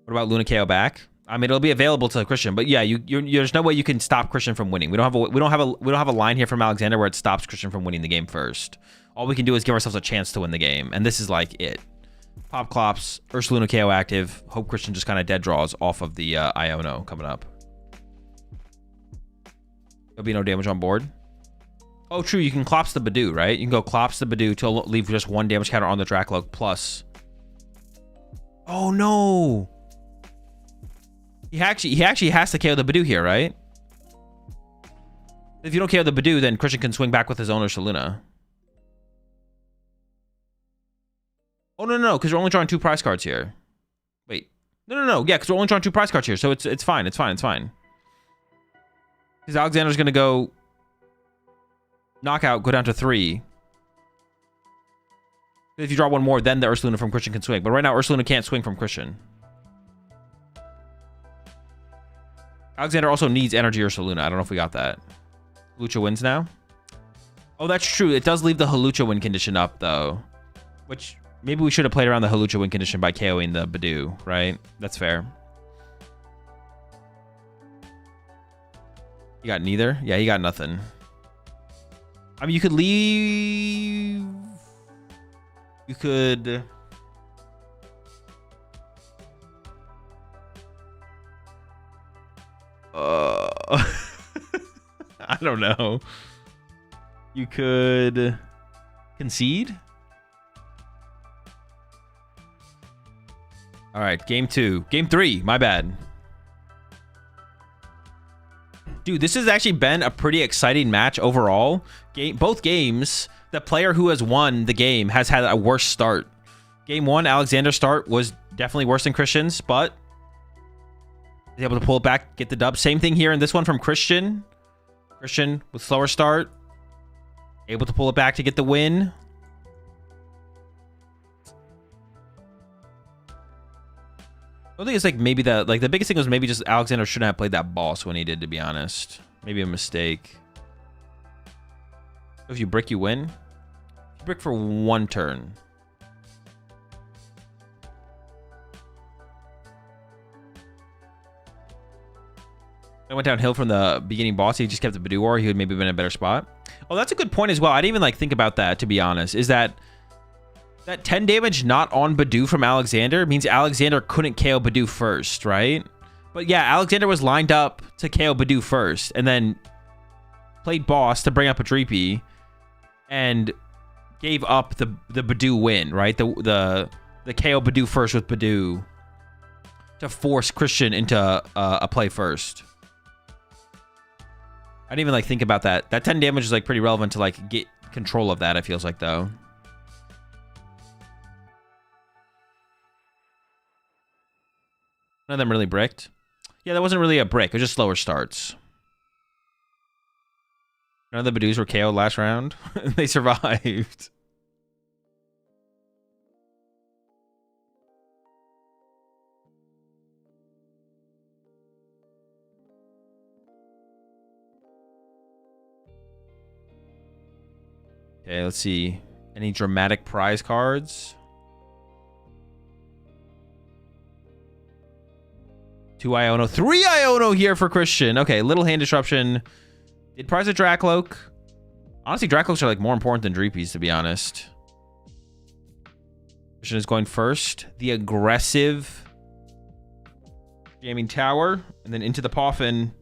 What about Luna KO back? I mean, it'll be available to Christian, but yeah, there's no way you can stop Christian from winning. We don't have a line here from Alexander where it stops Christian from winning the game first. All we can do is give ourselves a chance to win the game, and this is like it. Pop Klops, Ursaluna KO active. Hope Christian just kind of dead draws off of the Iono coming up. There'll be no damage on board. Oh, true. You can Klops the Badoo, right? You can go Klops the Badoo to leave just 1 damage counter on the Dracloak plus. Oh, no. He actually has to KO the Badoo here, right? If you don't KO the Badoo, then Christian can swing back with his own Ursaluna. Oh, no, because we're only drawing 2 prize cards here. Wait. No. Yeah, because we're only drawing 2 prize cards here, so it's fine. It's fine. Because Alexander's going to go knockout, go down to 3. If you draw 1 more, then the Ursaluna from Christian can swing. But right now, Ursaluna can't swing from Christian. Alexander also needs energy Ursaluna. I don't know if we got that. Hawlucha wins now. Oh, that's true. It does leave the Hawlucha win condition up, though. Which, maybe we should have played around the Hawlucha win condition by KOing the Badoo, right? That's fair. You got neither? Yeah, he got nothing. I mean, you could leave... You could... I don't know. You could... concede? All right, game 2. Game 3, my bad. Dude, this has actually been a pretty exciting match overall. Both games, the player who has won the game has had a worse start. Game 1, Alexander's start was definitely worse than Christian's, but he's able to pull it back, get the dub. Same thing here in this one from Christian. Christian with slower start, able to pull it back to get the win. I think it's like maybe that, like the biggest thing was maybe just Alexander shouldn't have played that boss when he did, to be honest. Maybe a mistake. If you brick, you win. You brick for 1 turn. I went downhill from the beginning boss. He just kept the Badoo War. He would maybe been in a better spot. Oh, that's a good point as well. I didn't even like think about that, to be honest. Is that 10 damage not on Badoo from Alexander means Alexander couldn't KO Badoo first, right? But yeah, Alexander was lined up to KO Badoo first and then played boss to bring up a Dreepy and gave up the Badoo win, right? The KO Badoo first with Badoo to force Christian into a play first. I didn't even like think about that. That 10 damage is like pretty relevant to like get control of that, it feels like, though. None of them really bricked. Yeah, that wasn't really a brick. It was just slower starts. None of the Badoos were KO'd last round. They survived. Okay, let's see. Any dramatic prize cards? 2 Iono, 3 Iono here for Christian. Okay, little hand disruption. Did prize a Dracloak. Honestly, Dracloaks are like more important than Dreepies, to be honest. Christian is going first. The aggressive jamming tower, and then into the Poffin.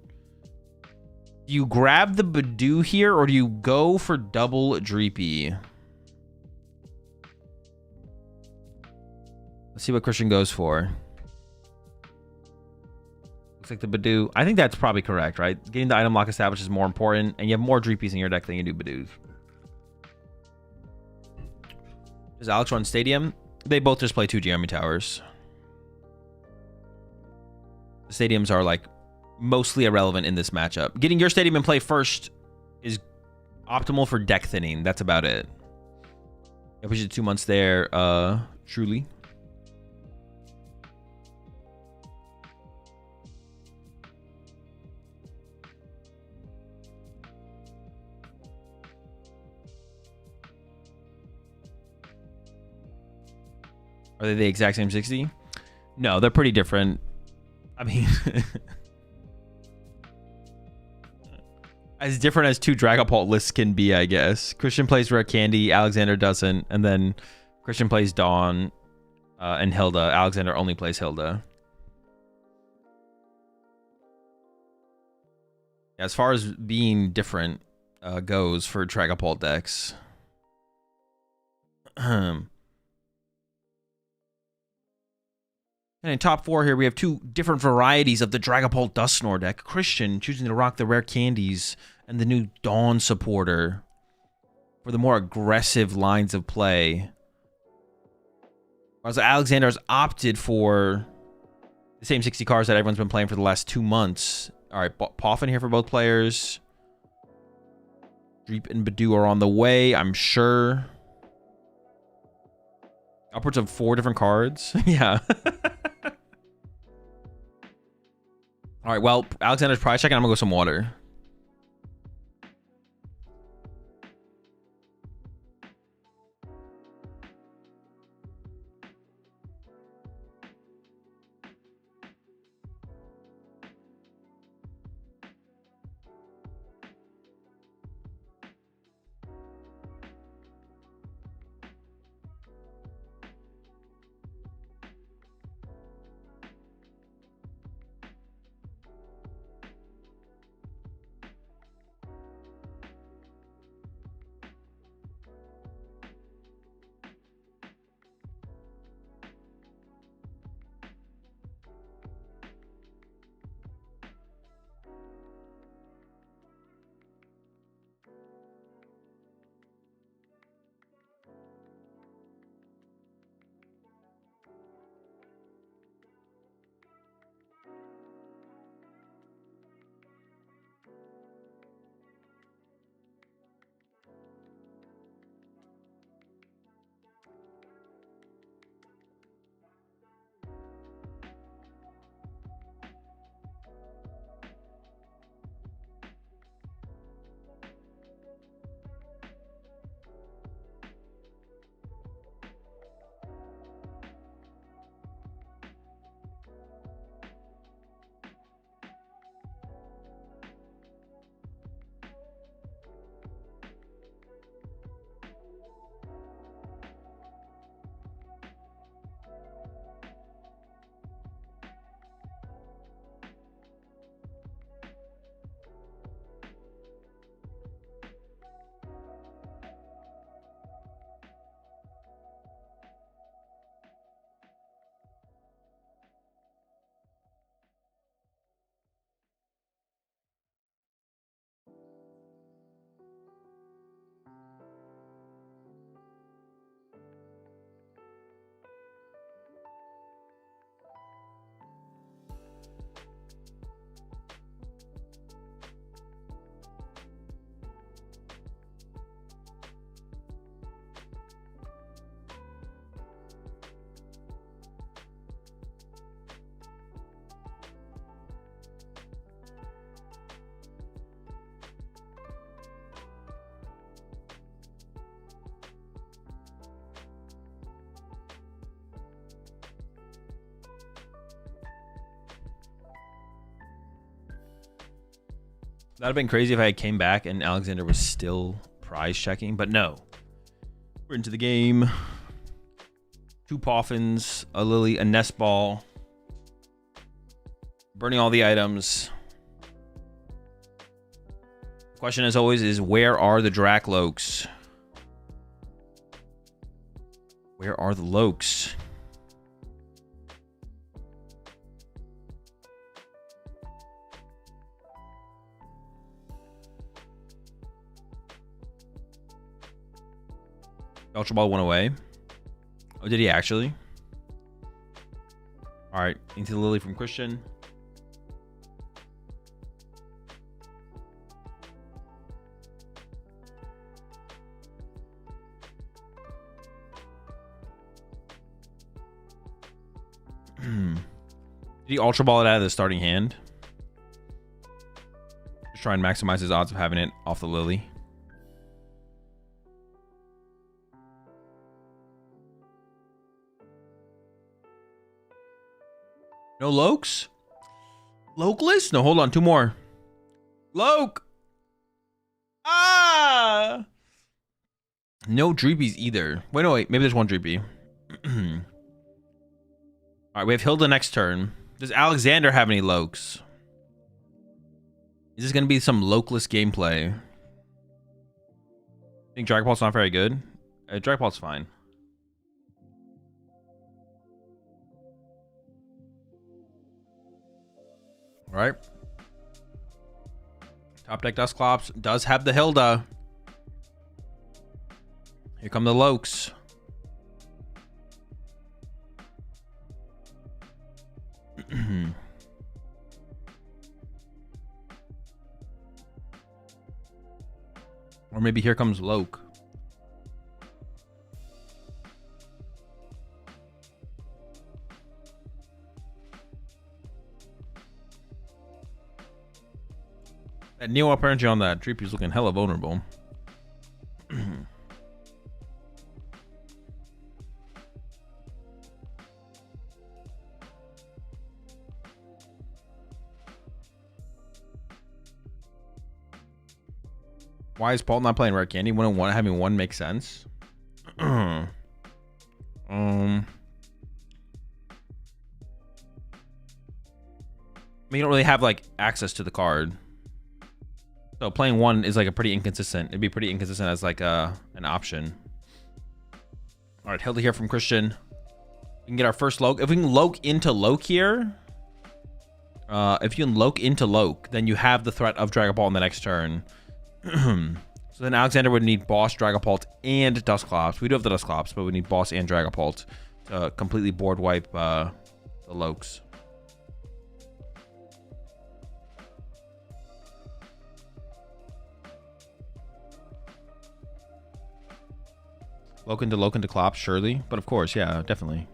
Do you grab the Badoo here, or do you go for double Dreepy? Let's see what Christian goes for. Looks like the Badoo. I think that's probably correct, right? Getting the item lock established is more important, and you have more Dreepies in your deck than you do Badoos. Does Alex run Stadium? They both just play 2 Jeremy Towers. The Stadiums are like mostly irrelevant in this matchup. Getting your Stadium in play first is optimal for deck thinning. That's about it. If we did 2 months there, truly. Are they the exact same 60? No, they're pretty different. I mean, as different as 2 Dragapult lists can be, I guess. Christian plays Rare Candy, Alexander doesn't, and then Christian plays Dawn and Hilda. Alexander only plays Hilda. As far as being different goes for Dragapult decks. And in top 4 here, we have 2 different varieties of the Dragapult Dusknoir deck. Christian choosing to rock the Rare Candies and the new Dawn supporter for the more aggressive lines of play. Whereas Alexander has opted for the same 60 cards that everyone's been playing for the last 2 months. All right, Poffin here for both players. Dreep and Badoo are on the way, I'm sure. Upwards of 4 different cards. Yeah. All right, well, Alexander's prize check, and I'm going to go some water. That'd have been crazy if I came back and Alexander was still prize checking, but no. We're into the game. 2 Poffins, a Lily, a Nest Ball. Burning all the items. Question as always is, where are the Drakloaks? Where are the Lokes? Ultra Ball went away. Oh, did he actually? All right, into the Lily from Christian. Did he Ultra Ball it out of the starting hand? Just try and maximize his odds of having it off the Lily. No Lokes? Lokeless? No, hold on. 2 more. Loke! Ah! No Dreepies either. Wait, no, wait. Maybe there's 1 Dreepy. All right, we have Hilda next turn. Does Alexander have any Lokes? Is this going to be some Lokeless gameplay? I think Dragapult's not very good. Dragapult's fine. All right. Top deck Dusclops does have the Hilda. Here come the Lokes. Or maybe here comes Loke. That Neo Up energy on that Dreepy's looking hella vulnerable. Why is Paul not playing Red Candy? Having one makes sense. I mean, you don't really have like access to the card. So playing 1 is like a pretty inconsistent. It'd be pretty inconsistent as like an option. All right, Hilda here from Christian. We can get our first Loke. If we can Loke into Loke here, if you can Loke into Loke, then you have the threat of Dragapult on the next turn. So then Alexander would need Boss, Dragapult, and Dusclops. We do have the Dusclops, but we need Boss and Dragapult to completely board wipe the Lokes. Loke into Clops, surely. But of course, yeah, definitely.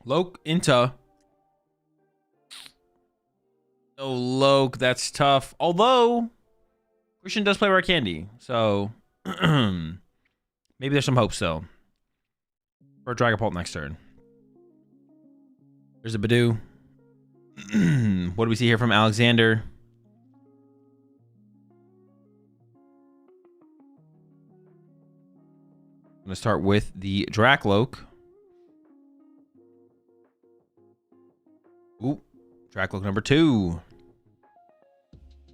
Loke into... Oh, Loke, that's tough. Although, Christian does play Rare Candy, so... Maybe there's some hope still. For Dragapult next turn. There's a Badoo. What do we see here from Alexander? I'm going to start with the Drakloak. Ooh, Drakloak number 2.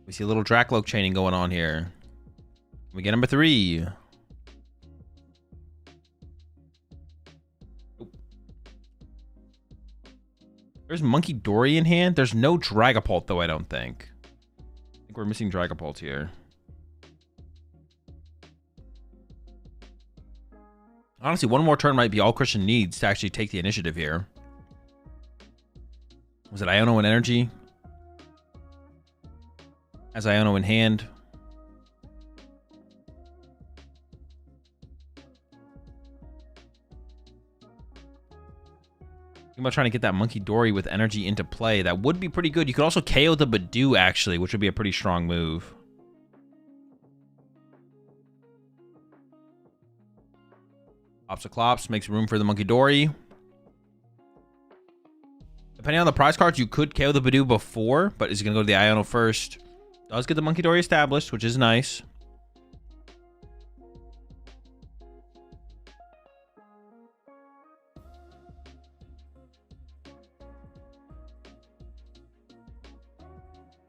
We see a little Drakloak chaining going on here. We get number 3. There's Monkey Dory in hand. There's no Dragapult, though, I don't think. I think we're missing Dragapult here. Honestly, one more turn might be all Christian needs to actually take the initiative here. Was it Iono in energy? Has Iono in hand? Think about trying to get that Monkey Dory with energy into play. That would be pretty good. You could also KO the Badoo, actually, which would be a pretty strong move. Pops a Clops, makes room for the Monkey Dory. Depending on the prize cards, you could KO the Badoo before, but is he going to go to the Iono first? Does get the Monkey Dory established, which is nice.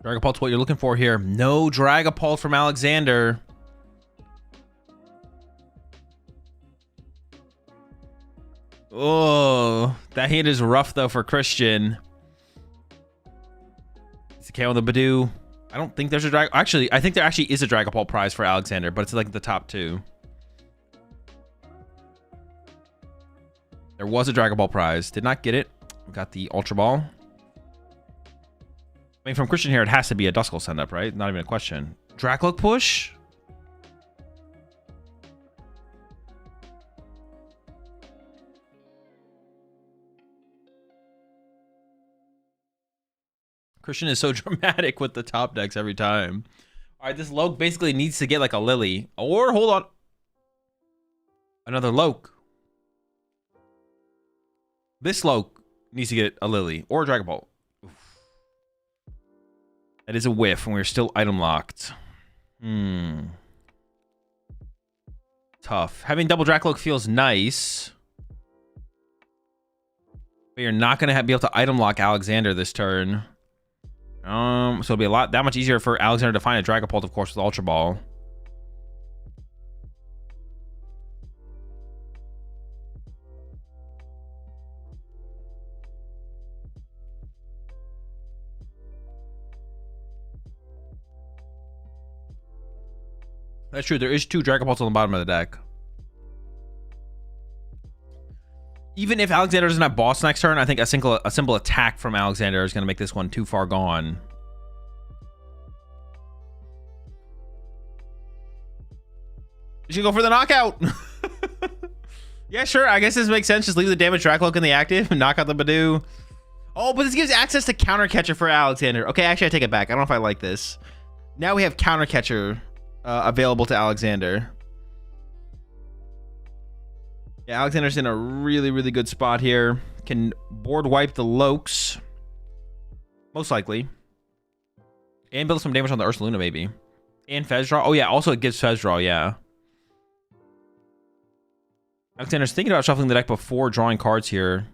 Dragapult's what you're looking for here. No Dragapult from Alexander. Oh, that hit is rough though for Christian. It's a KO on the Badoo. I don't think there's a drag. Actually, I think there actually is a Dragapult prize for Alexander, but it's like the top 2. There was a Dragapult prize. Did not get it. We got the Ultra Ball. I mean, from Christian here, it has to be a Duskull send up, right? Not even a question. Dracloak push? Christian is so dramatic with the top decks every time. All right, this Loke basically needs to get like a Lily. Or, hold on. Another Loke. This Loke needs to get a Lily or a Dragapult. That is a whiff, and we're still item locked. Tough. Having double Dracloak feels nice. But you're not going to be able to item lock Alexander this turn. So it'll be that much easier for Alexander to find a Dragapult, of course, with Ultra Ball. That's true. There is 2 Dragapults on the bottom of the deck. Even if Alexander doesn't have boss next turn, I think a simple attack from Alexander is going to make this one too far gone. You should go for the knockout. Yeah, sure. I guess this makes sense. Just leave the damage Dracloak in the active and knock out the Badoo. Oh, but this gives access to Counter Catcher for Alexander. Okay, actually, I take it back. I don't know if I like this. Now we have Counter Catcher available to Alexander. Yeah, Alexander's in a really, really good spot here. Can board wipe the Lokes. Most likely. And build some damage on the Ursaluna, maybe. And Fez draw. Oh, yeah. Also, it gives Fez draw, yeah. Alexander's thinking about shuffling the deck before drawing cards here.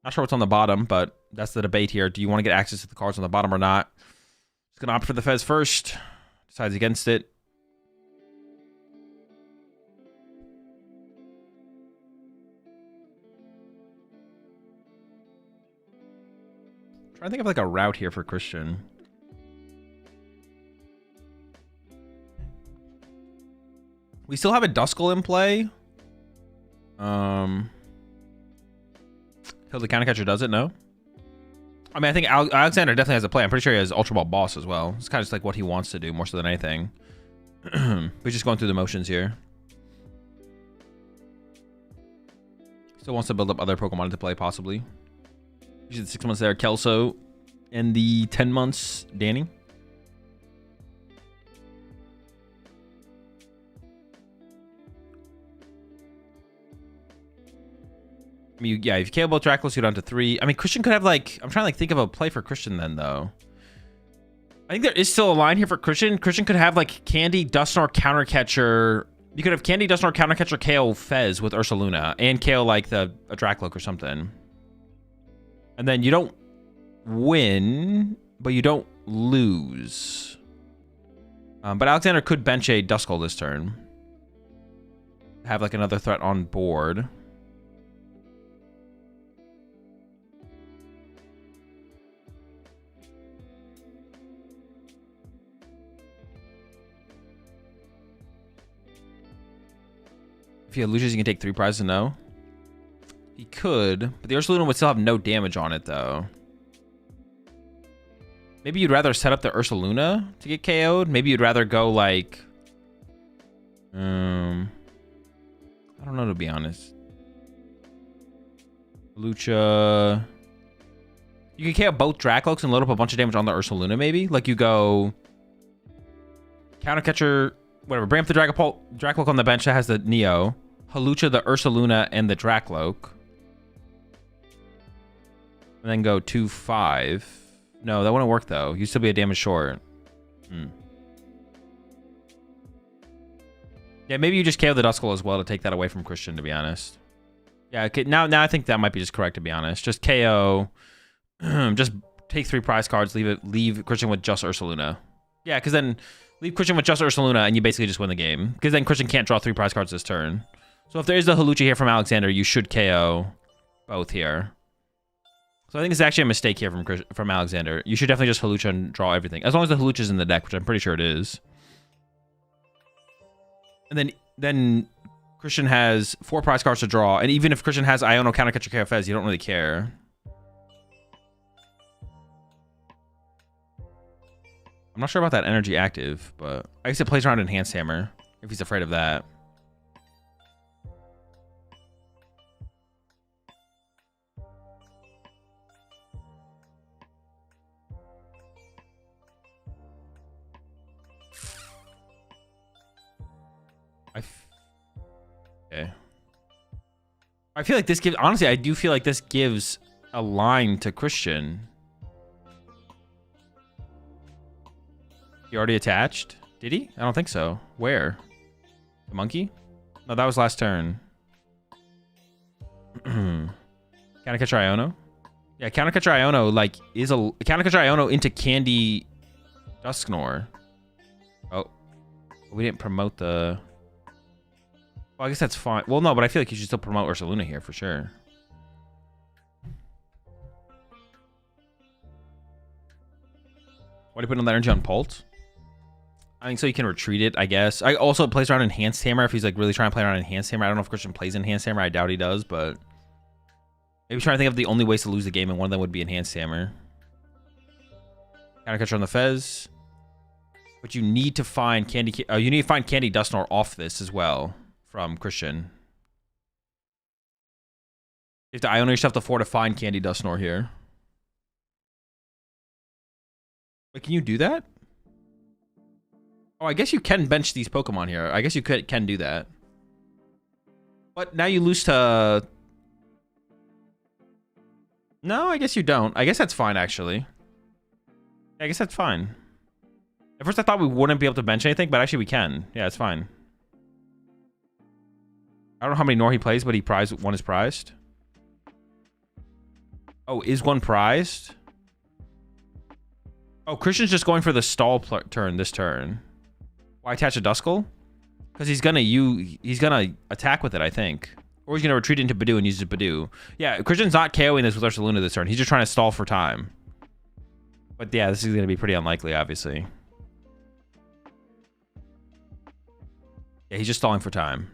Not sure what's on the bottom, but that's the debate here. Do you want to get access to the cards on the bottom or not? He's going to opt for the Fez first. Decides against it. Trying to think of like a route here for Christian. We still have a Duskull in play. Till the Counter Catcher does it, no? I mean, I think Alexander definitely has a play. I'm pretty sure he has Ultra Ball Boss as well. It's kind of just like what he wants to do more so than anything. We're just going through the motions here. Still wants to build up other Pokemon to play, possibly. Usually the 6 months there, Kelso, and the 10 months, Danny. I mean, yeah, if you KO both Draclos, you go down to 3. I mean, Christian could have, like... I'm trying to, like, think of a play for Christian then, though. I think there is still a line here for Christian. Christian could have, like, Candy, Dusknoir, Counter Catcher. You could have Candy, Dusknoir, Counter Catcher, KO Fez with Ursaluna. And KO, like, a Dracloak or something. And then you don't win, but you don't lose. But Alexander could bench a Duskull this turn. Have, like, another threat on board. If he loses, he can take 3 prizes, no? He could, but the Ursaluna would still have no damage on it, though. Maybe you'd rather set up the Ursaluna to get KO'd. Maybe you'd rather go, like... I don't know, to be honest. Lucha. You can KO both Dracloaks and load up a bunch of damage on the Ursaluna, maybe? Like you go... Countercatcher, whatever. Bring up the Dracloak on the bench that has the Neo. Halucha, the Ursaluna, and the Dracloak. And then go 2-5. No, that wouldn't work, though. You'd still be a damage short. Yeah, maybe you just KO the Duskull as well to take that away from Christian, to be honest. Yeah, okay, now I think that might be just correct, to be honest. Just KO. Just take 3 prize cards, leave Christian with just Ursaluna. Yeah, because then leave Christian with just Ursaluna, and you basically just win the game. Because then Christian can't draw 3 prize cards this turn. So if there is the Halucha here from Alexander, you should KO both here. So I think it's actually a mistake here from Alexander. You should definitely just Halucha and draw everything. As long as the Halucha's in the deck, which I'm pretty sure it is. And then Christian has 4 prize cards to draw. And even if Christian has Iono, Countercatcher, KFS, you don't really care. I'm not sure about that energy active, but I guess it plays around Enhanced Hammer if he's afraid of that. Okay. I feel like this gives... Honestly, I do feel like this gives a line to Christian. He already attached? Did he? I don't think so. Where? The monkey? No, that was last turn. Countercatcher Iono? Yeah, Countercatcher Iono, like, is a... Countercatcher Iono into Candy Dusknoir. Oh. We didn't promote the... Well, I guess that's fine. Well, no, but I feel like you should still promote Ursaluna here for sure. Why do you put on that energy on Pult? I think so you can retreat it, I guess. I also plays around Enhanced Hammer if he's like really trying to play around Enhanced Hammer. I don't know if Christian plays Enhanced Hammer. I doubt he does, but maybe trying to think of the only ways to lose the game, and one of them would be Enhanced Hammer. Countercatcher on the Fez. But you need to find Candy Dusknoir off this as well from Christian. You have to Iono yourself to 4 to find Candy Dusknoir here. Wait, can you do that? Oh, I guess you can bench these Pokemon here. I guess you can do that. But now you lose to... No, I guess you don't. I guess that's fine, actually. I guess that's fine. At first I thought we wouldn't be able to bench anything, but actually we can. Yeah, it's fine. I don't know how many Nor he plays, but one is prized. Oh, is one prized? Oh, Christian's just going for the stall turn this turn. Why attach a Duskull? Because he's gonna attack with it, I think. Or he's gonna retreat into Badoo and use his Badoo. Yeah, Christian's not KOing this with Ursaluna this turn. He's just trying to stall for time. But yeah, this is gonna be pretty unlikely, obviously. Yeah, he's just stalling for time.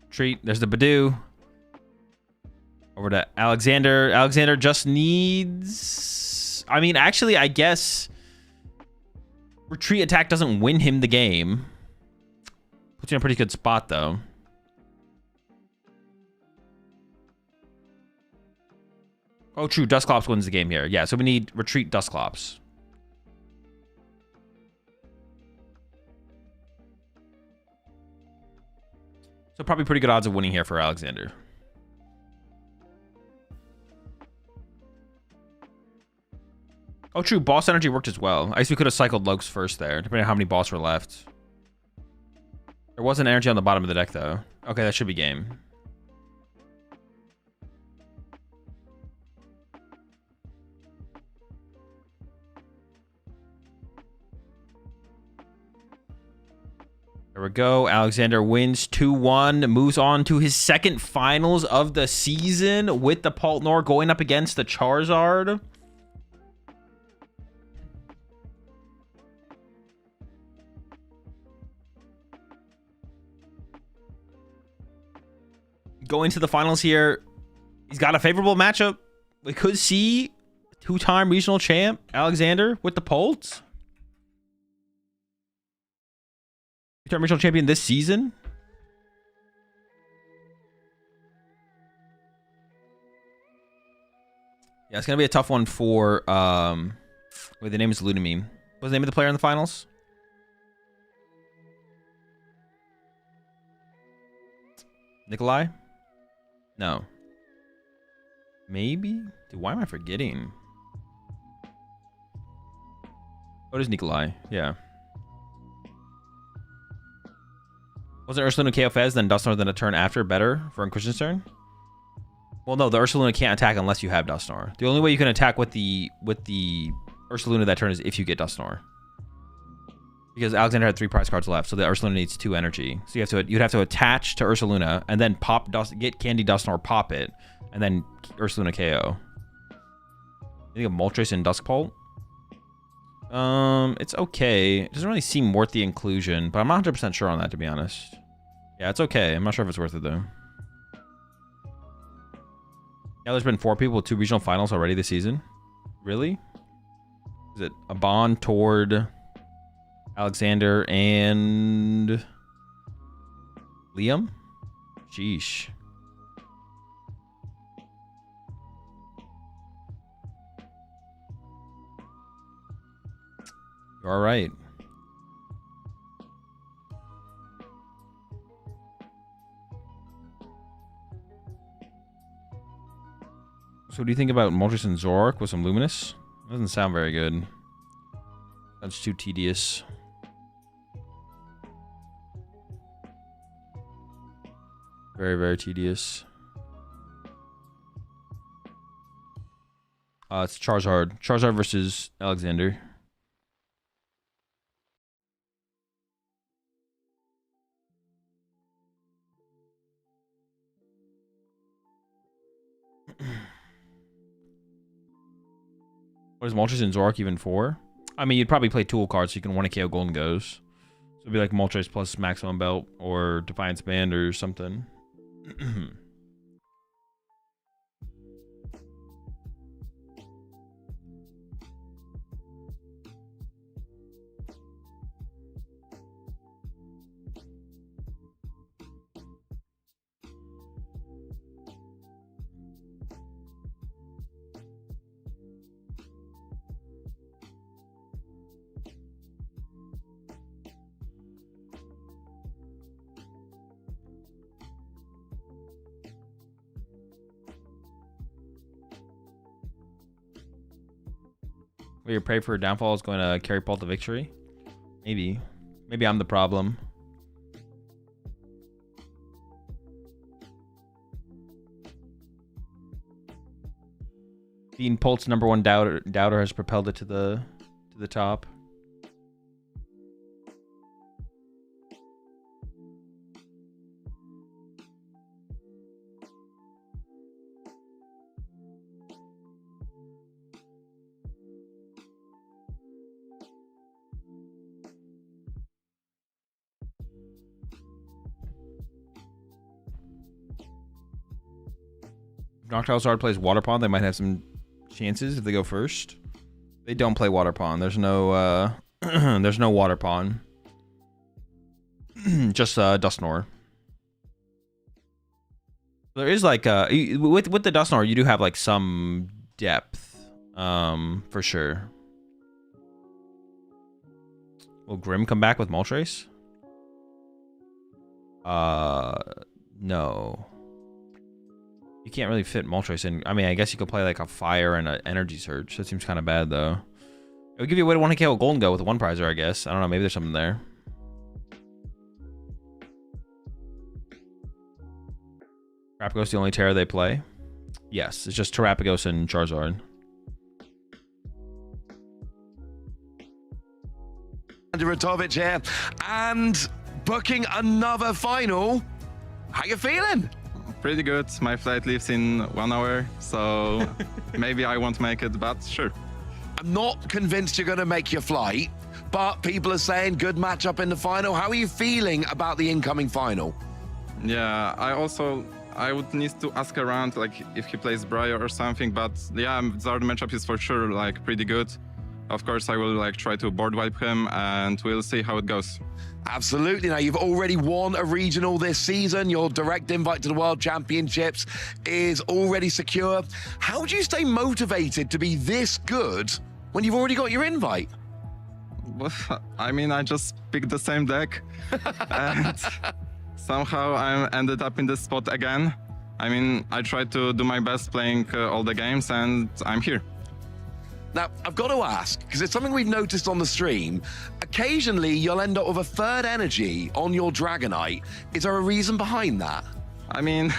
Retreat. There's the Badoo. Over to Alexander. Alexander just needs... I mean, actually, I guess... Retreat attack doesn't win him the game. Puts you in a pretty good spot, though. Oh, true. Dusclops wins the game here. Yeah, so we need retreat Dusclops. So probably pretty good odds of winning here for Alexander. Oh, true. Boss energy worked as well. I guess we could have cycled Lokes first there, depending on how many boss were left. There was an energy on the bottom of the deck, though. Okay, that should be game. There we go. Alexander wins 2-1, moves on to his second finals of the season with the Paltnor going up against the Charizard. Going to the finals here, he's got a favorable matchup. We could see two-time regional champ Alexander with the Pults. Two-time regional champion this season? Yeah, it's gonna be a tough one for wait, the name is Ludamine. What's the name of the player in the finals? Nikolai? No. Maybe? Dude, why am I forgetting? Oh, it is Nikolai. Yeah. Wasn't Ursaluna KO Fez, then Dusknoir, then a turn after better for Inquisition's turn? Well, no, the Ursaluna can't attack unless you have Dusknoir. The only way you can attack with the Ursaluna that turn is if you get Dusknoir. Because Alexander had 3 prize cards left, so the Ursaluna needs 2 energy. So you'd have to attach to Ursaluna and then get Candy Dusknoir, pop it, and then Ursaluna KO. You think of Moltres and Duskbolt? It's okay. It doesn't really seem worth the inclusion, but I'm not 100% sure on that, to be honest. Yeah, it's okay. I'm not sure if it's worth it, though. Yeah, there's been 4 people with 2 regional finals already this season. Really? Is it Aban, Tord, Alexander, and Liam? Sheesh. You're all right. So what do you think about Moltres and Zoroark with some Luminous? Doesn't sound very good. That's too tedious. Very, very tedious. It's Charizard. Charizard versus Alexander. What is Moltres and Zoroark even for? I mean, you'd probably play tool cards so you can 1 KO Golden Goes. So it'd be like Moltres plus Maximum Belt or Defiance Band or something. Will your pray for a downfall is going to carry Paul to victory? Maybe. Maybe I'm the problem. Being Polt's #1 doubter has propelled it to the top. Noctowl Zard plays Water Pond, they might have some chances if they go first. They don't play Water Pond. There's no there's no Water Pond. Just Dusknoir. There is like with the Dusknoir, you do have like some depth, for sure. Will Grim come back with Moltres? No. You can't really fit Moltres in. I mean, I guess you could play like a Fire and an Energy Surge. That seems kind of bad, though. It would give you a way to 1 KO Golden Go with a 1 prizer, I guess. I don't know. Maybe there's something there. Terrapagos the only Terra they play? Yes, it's just Terrapagos and Charizard. Ratovich here, and booking another final. How you feeling? Pretty good. My flight leaves in 1 hour, so maybe I won't make it, but sure. I'm not convinced you're going to make your flight, but people are saying good matchup in the final. How are you feeling about the incoming final? Yeah, I would need to ask around, like, if he plays Briar or something, but yeah, Zard matchup is for sure, like, pretty good. of course, I will like try to board wipe him, and we'll see how it goes. Absolutely. Now, you've already won a regional this season. Your direct invite to the World Championships is already secure. How do you stay motivated to be this good when you've already got your invite? Well, I mean, I just picked the same deck, and somehow I ended up in this spot again. I mean, I tried to do my best playing all the games, and I'm here. Now, I've got to ask, because it's something we've noticed on the stream. Occasionally, you'll end up with a third energy on your Dragonite. Is there a reason behind that? I mean,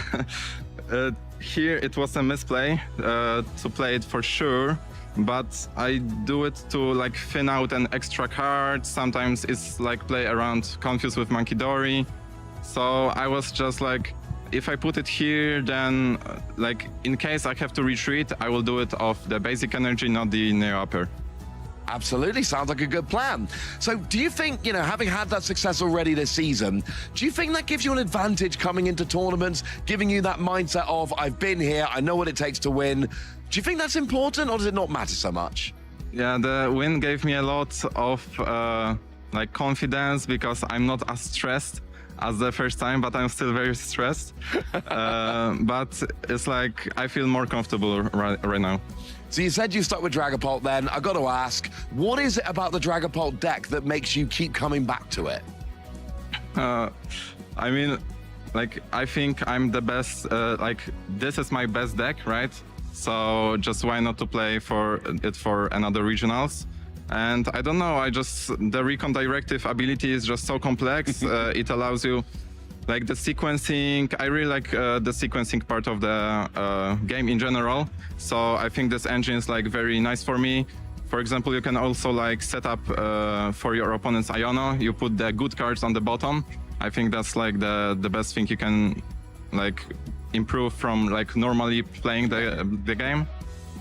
here it was a misplay to play it for sure, but I do it to like thin out an extra card. Sometimes it's like play around confused with Monkey Dory. So I was just like, if I put it here, then like in case I have to retreat, I will do it off the basic energy, not the neo upper. Absolutely, sounds like a good plan. So do you think, you know, having had that success already this season, do you think that gives you an advantage coming into tournaments, giving you that mindset of, I've been here, I know what it takes to win? Do you think that's important, or does it not matter so much? Yeah, the win gave me a lot of like confidence, because I'm not as stressed as the first time, but I'm still very stressed. But it's like I feel more comfortable right now. So you said you stuck with Dragapult then. I got to ask, what is it about the Dragapult deck that makes you keep coming back to it? I mean, like, I think I'm the best, like, this is my best deck, right? So just why not to play for it for another regionals? And I don't know, the recon directive ability is just so complex. It allows you, like the sequencing, I really like the sequencing part of the game in general. So I think this engine is like very nice for me. For example, you can also like set up for your opponent's Iono, you put the good cards on the bottom. I think that's like the best thing you can like improve from like normally playing the game.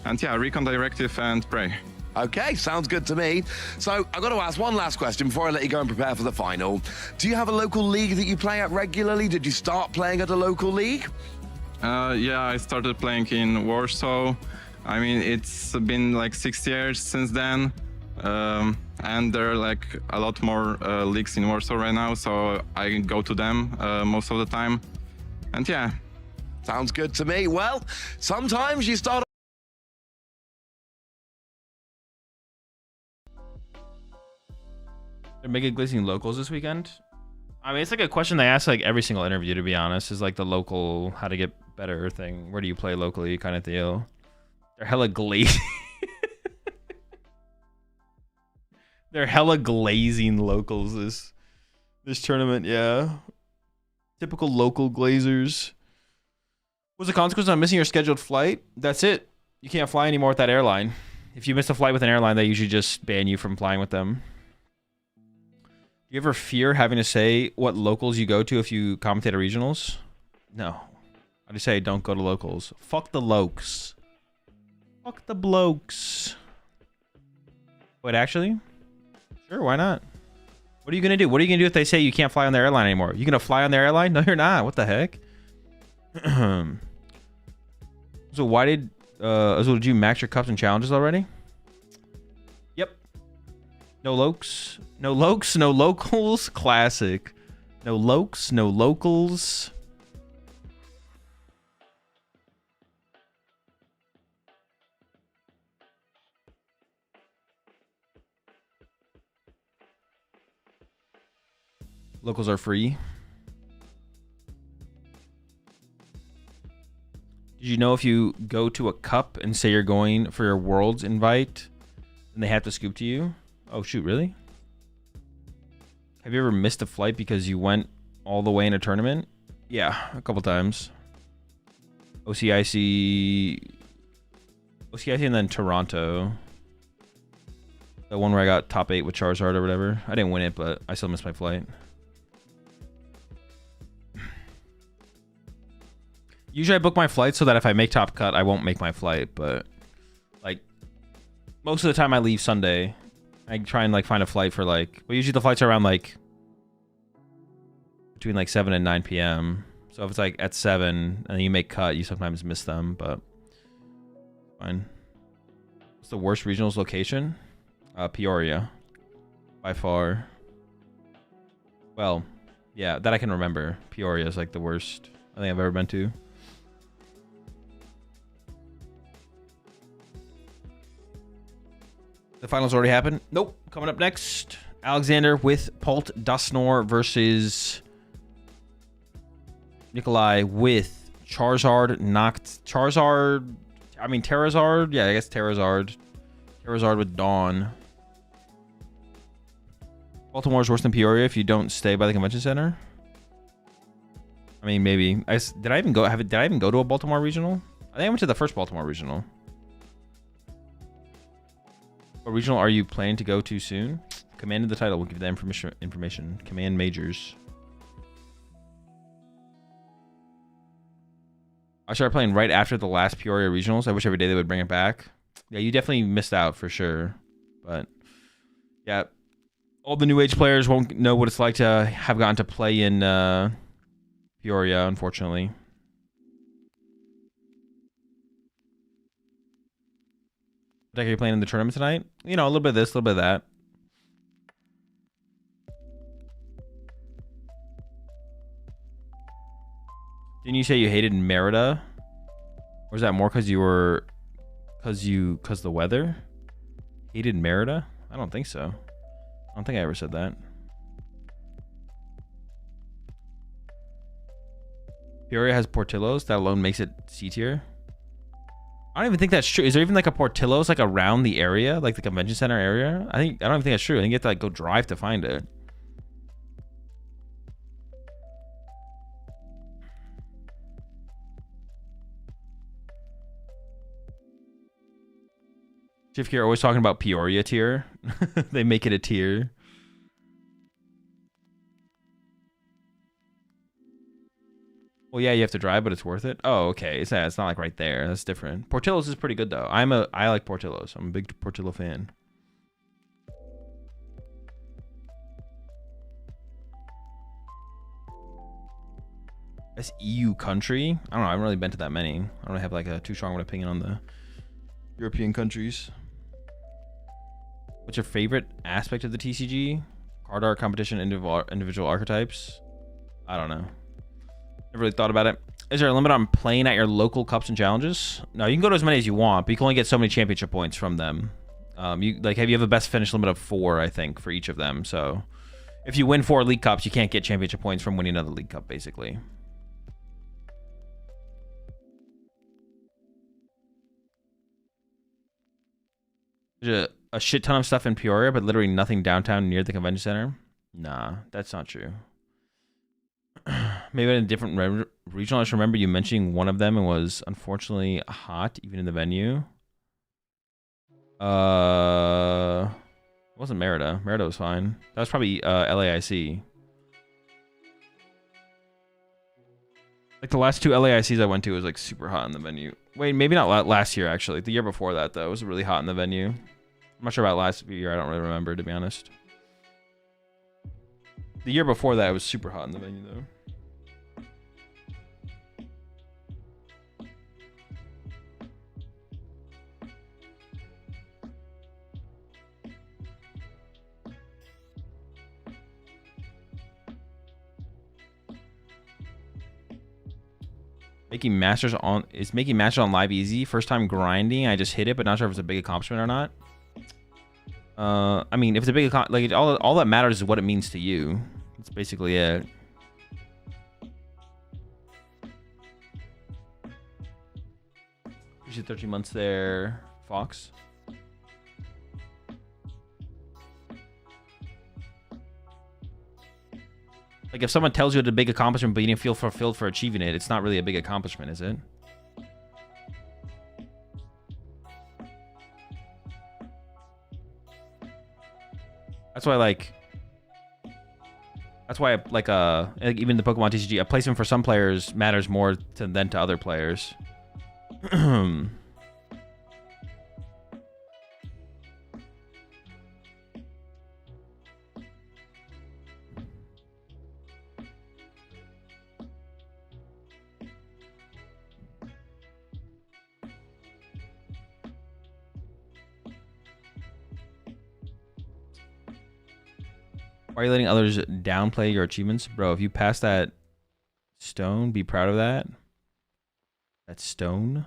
And yeah, recon directive and pray. Okay, sounds good to me. So I've got to ask one last question before I let you go and prepare for the final. Do you have a local league that you play at regularly? Did you start playing at a local league? Yeah, I started playing in Warsaw. I mean, it's been like 6 years since then. And there are like a lot more leagues in Warsaw right now, so I go to them most of the time. And yeah. Sounds good to me. Well, sometimes you start... They're Mega Glazing locals this weekend. I mean, it's like a question they ask like every single interview, to be honest, is like the local how to get better thing. Where do you play locally kind of deal. They're hella glazing. They're hella glazing locals this tournament, yeah. Typical local glazers. What's the consequence on missing your scheduled flight? That's it. You can't fly anymore with that airline. If you miss a flight with an airline, they usually just ban you from flying with them. Do you ever fear having to say what locals you go to if you commentate at regionals? No. I just say don't go to locals. Fuck the lokes. Fuck the blokes. Wait, actually? Sure, why not? What are you going to do? What are you going to do if they say you can't fly on their airline anymore? You going to fly on their airline? No, you're not. What the heck? So why did Azul, did you max your cups and challenges already? Yep. No lokes. No lokes, no locals. Classic. No lokes, no locals. Locals are free. Did you know if you go to a cup and say you're going for your world's invite, then they have to scoop to you? Oh shoot, really? Have you ever missed a flight because you went all the way in a tournament? Yeah, a couple times. OCIC and then Toronto. The one where I got top 8 with Charizard or whatever. I didn't win it, but I still missed my flight. Usually I book my flight so that if I make top cut, I won't make my flight. But like most of the time I leave Sunday. I try and like find a flight for like, well, usually the flights are around like between like 7 and 9 p.m. So if it's like at 7 and you make cut, you sometimes miss them, but fine. What's the worst regionals location? Peoria, by far. Well, yeah, that I can remember. Peoria is like the worst I think I've ever been to. The finals already happened. Nope. Coming up next, Alexander with Pult Dusnor versus Nikolai with Charizard. Terrazard. Yeah, I guess Terrazard. Terrazard with Dawn. Baltimore's worse than Peoria if you don't stay by the convention center. I mean, maybe. Did I even go to a Baltimore regional? I think I went to the first Baltimore regional. What regional are you planning to go to soon? Commanded the title. We'll give you that information. Command majors. I started playing right after the last Peoria regionals. I wish every day they would bring it back. Yeah, you definitely missed out for sure. But yeah, all the new age players won't know what it's like to have gotten to play in Peoria, unfortunately. What deck are you playing in the tournament tonight? You know, a little bit of this, a little bit of that. Didn't you say you hated Merida? Or is that more because the weather? Hated Merida? I don't think so. I don't think I ever said that. Peoria has Portillo's. That alone makes it C tier. I don't even think that's true. Is there even like a Portillo's like around the area, like the convention center area? I don't even think that's true. I think you have to like go drive to find it. Shift Gear always talking about Peoria tier. They make it a tier. Well, yeah, you have to drive, but it's worth it. Oh, okay. It's not like right there. That's different. Portillo's is pretty good though. I like Portillo's. I'm a big Portillo fan. That's EU country. I don't know. I haven't really been to that many. I don't really have like a too strong of an opinion on the European countries. What's your favorite aspect of the TCG? Card art, competition, individual archetypes? I don't know. Never really thought about it. Is there a limit on playing at your local cups and challenges? No, you can go to as many as you want, but you can only get so many championship points from them. You have a best finish limit of 4, I think, for each of them. So if you win 4 league cups, you can't get championship points from winning another league cup, basically. There's a shit ton of stuff in Peoria, but literally nothing downtown near the convention center. Nah, that's not true. Maybe in a different regional. I just remember you mentioning one of them and was unfortunately hot, even in the venue. It wasn't Merida. Merida was fine. That was probably LAIC. Like the last 2 LAICs I went to was like super hot in the venue. Wait, maybe not last year actually. The year before that though, it was really hot in the venue. I'm not sure about last year. I don't really remember, to be honest. The year before that, it was super hot in the venue though. Is making masters on live easy? First time grinding, I just hit it, but not sure if it's a big accomplishment or not. I mean, if it's a big like all that matters is what it means to you. That's basically it. Appreciate 13 months there, Fox. Like if someone tells you it's a big accomplishment, but you didn't feel fulfilled for achieving it, it's not really a big accomplishment, is it? That's why like even the Pokemon TCG, a placement for some players matters more than to other players. Why are you letting others downplay your achievements? Bro, if you pass that stone, be proud of that. That stone.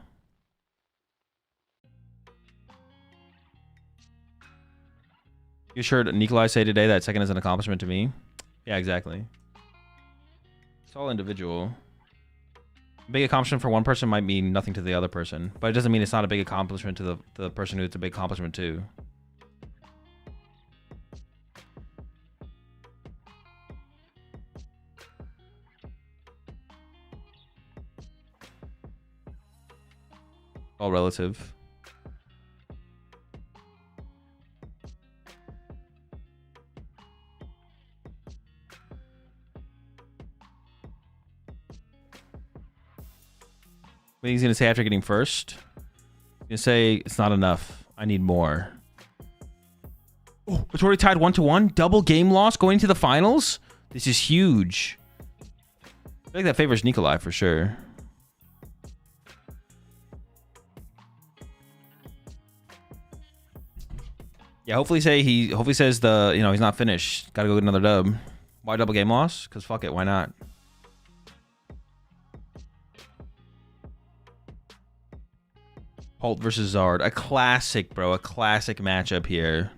You sure Nikolai say today that second is an accomplishment to me? Yeah, exactly. It's all individual. A big accomplishment for one person might mean nothing to the other person, but it doesn't mean it's not a big accomplishment to the person who it's a big accomplishment to. All relative. What he's gonna say after getting first? He's gonna say it's not enough. I need more. Oh, it's already tied 1-1. Double game loss going to the finals. This is huge. I think that favors Nikolai for sure. Yeah, hopefully says the he's not finished. Gotta go get another dub. Why double game loss? Because fuck it, why not? Holt versus Zard. A classic, bro. A classic matchup here.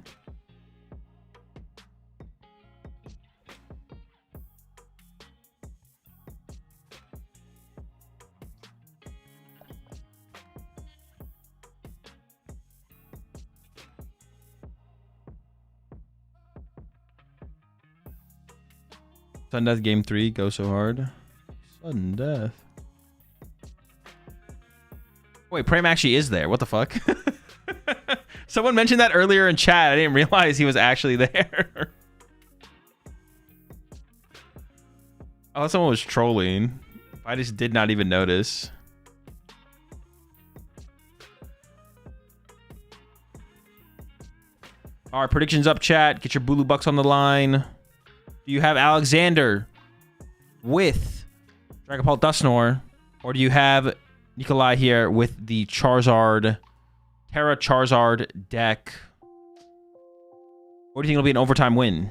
Sudden Death Game 3, go so hard. Sudden Death. Wait, Prem actually is there. What the fuck? Someone mentioned that earlier in chat. I didn't realize he was actually there. I thought someone was trolling. I just did not even notice. All right, predictions up, chat. Get your Bulu Bucks on the line. Do you have Alexander with Dragapult Dusknoir, or do you have Nikolai here with the Charizard, Terra Charizard deck? Or do you think it'll be an overtime win?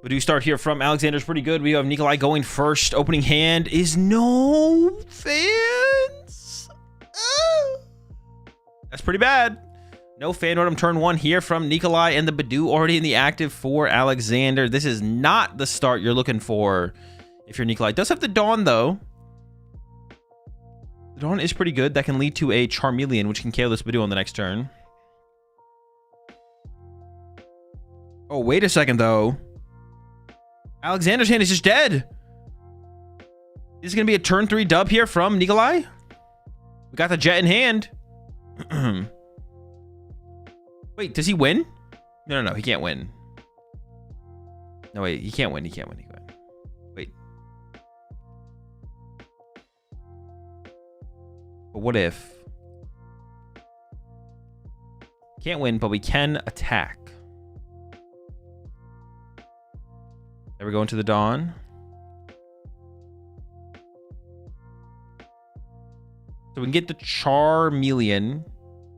But do start here from Alexander's pretty good. We have Nikolai going first. Opening hand is no fans. That's pretty bad. No fan rotom turn 1 here from Nikolai, and the Badoo already in the active for Alexander. This is not the start you're looking for if you're Nikolai. Does have the Dawn, though. The Dawn is pretty good. That can lead to a Charmeleon, which can KO this Badoo on the next turn. Oh, wait a second, though. Alexander's hand is just dead. This is going to be a turn 3 dub here from Nikolai. We got the Jet in hand. Wait, does he win? No, he can't win. No, wait, he can't win. He can't win. Wait. But what if? Can't win, but we can attack. There we go into the Dawn. So we can get the Charmeleon, and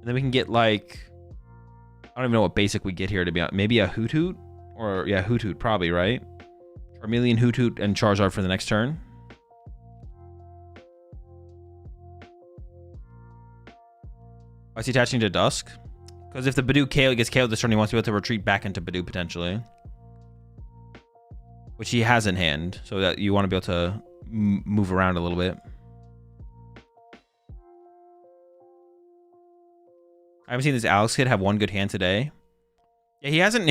then we can get like, I don't even know what basic we get here to be honest. Maybe a Hoot Hoot? Or, yeah, Hoot Hoot probably, right? Charmeleon, Hoot Hoot, and Charizard for the next turn. Why is he attaching to Dusk? Because if the Badoo gets KO'd this turn, he wants to be able to retreat back into Badoo potentially. Which he has in hand, so that you want to be able to move around a little bit. I haven't seen this Alex kid have one good hand today. Yeah, he hasn't.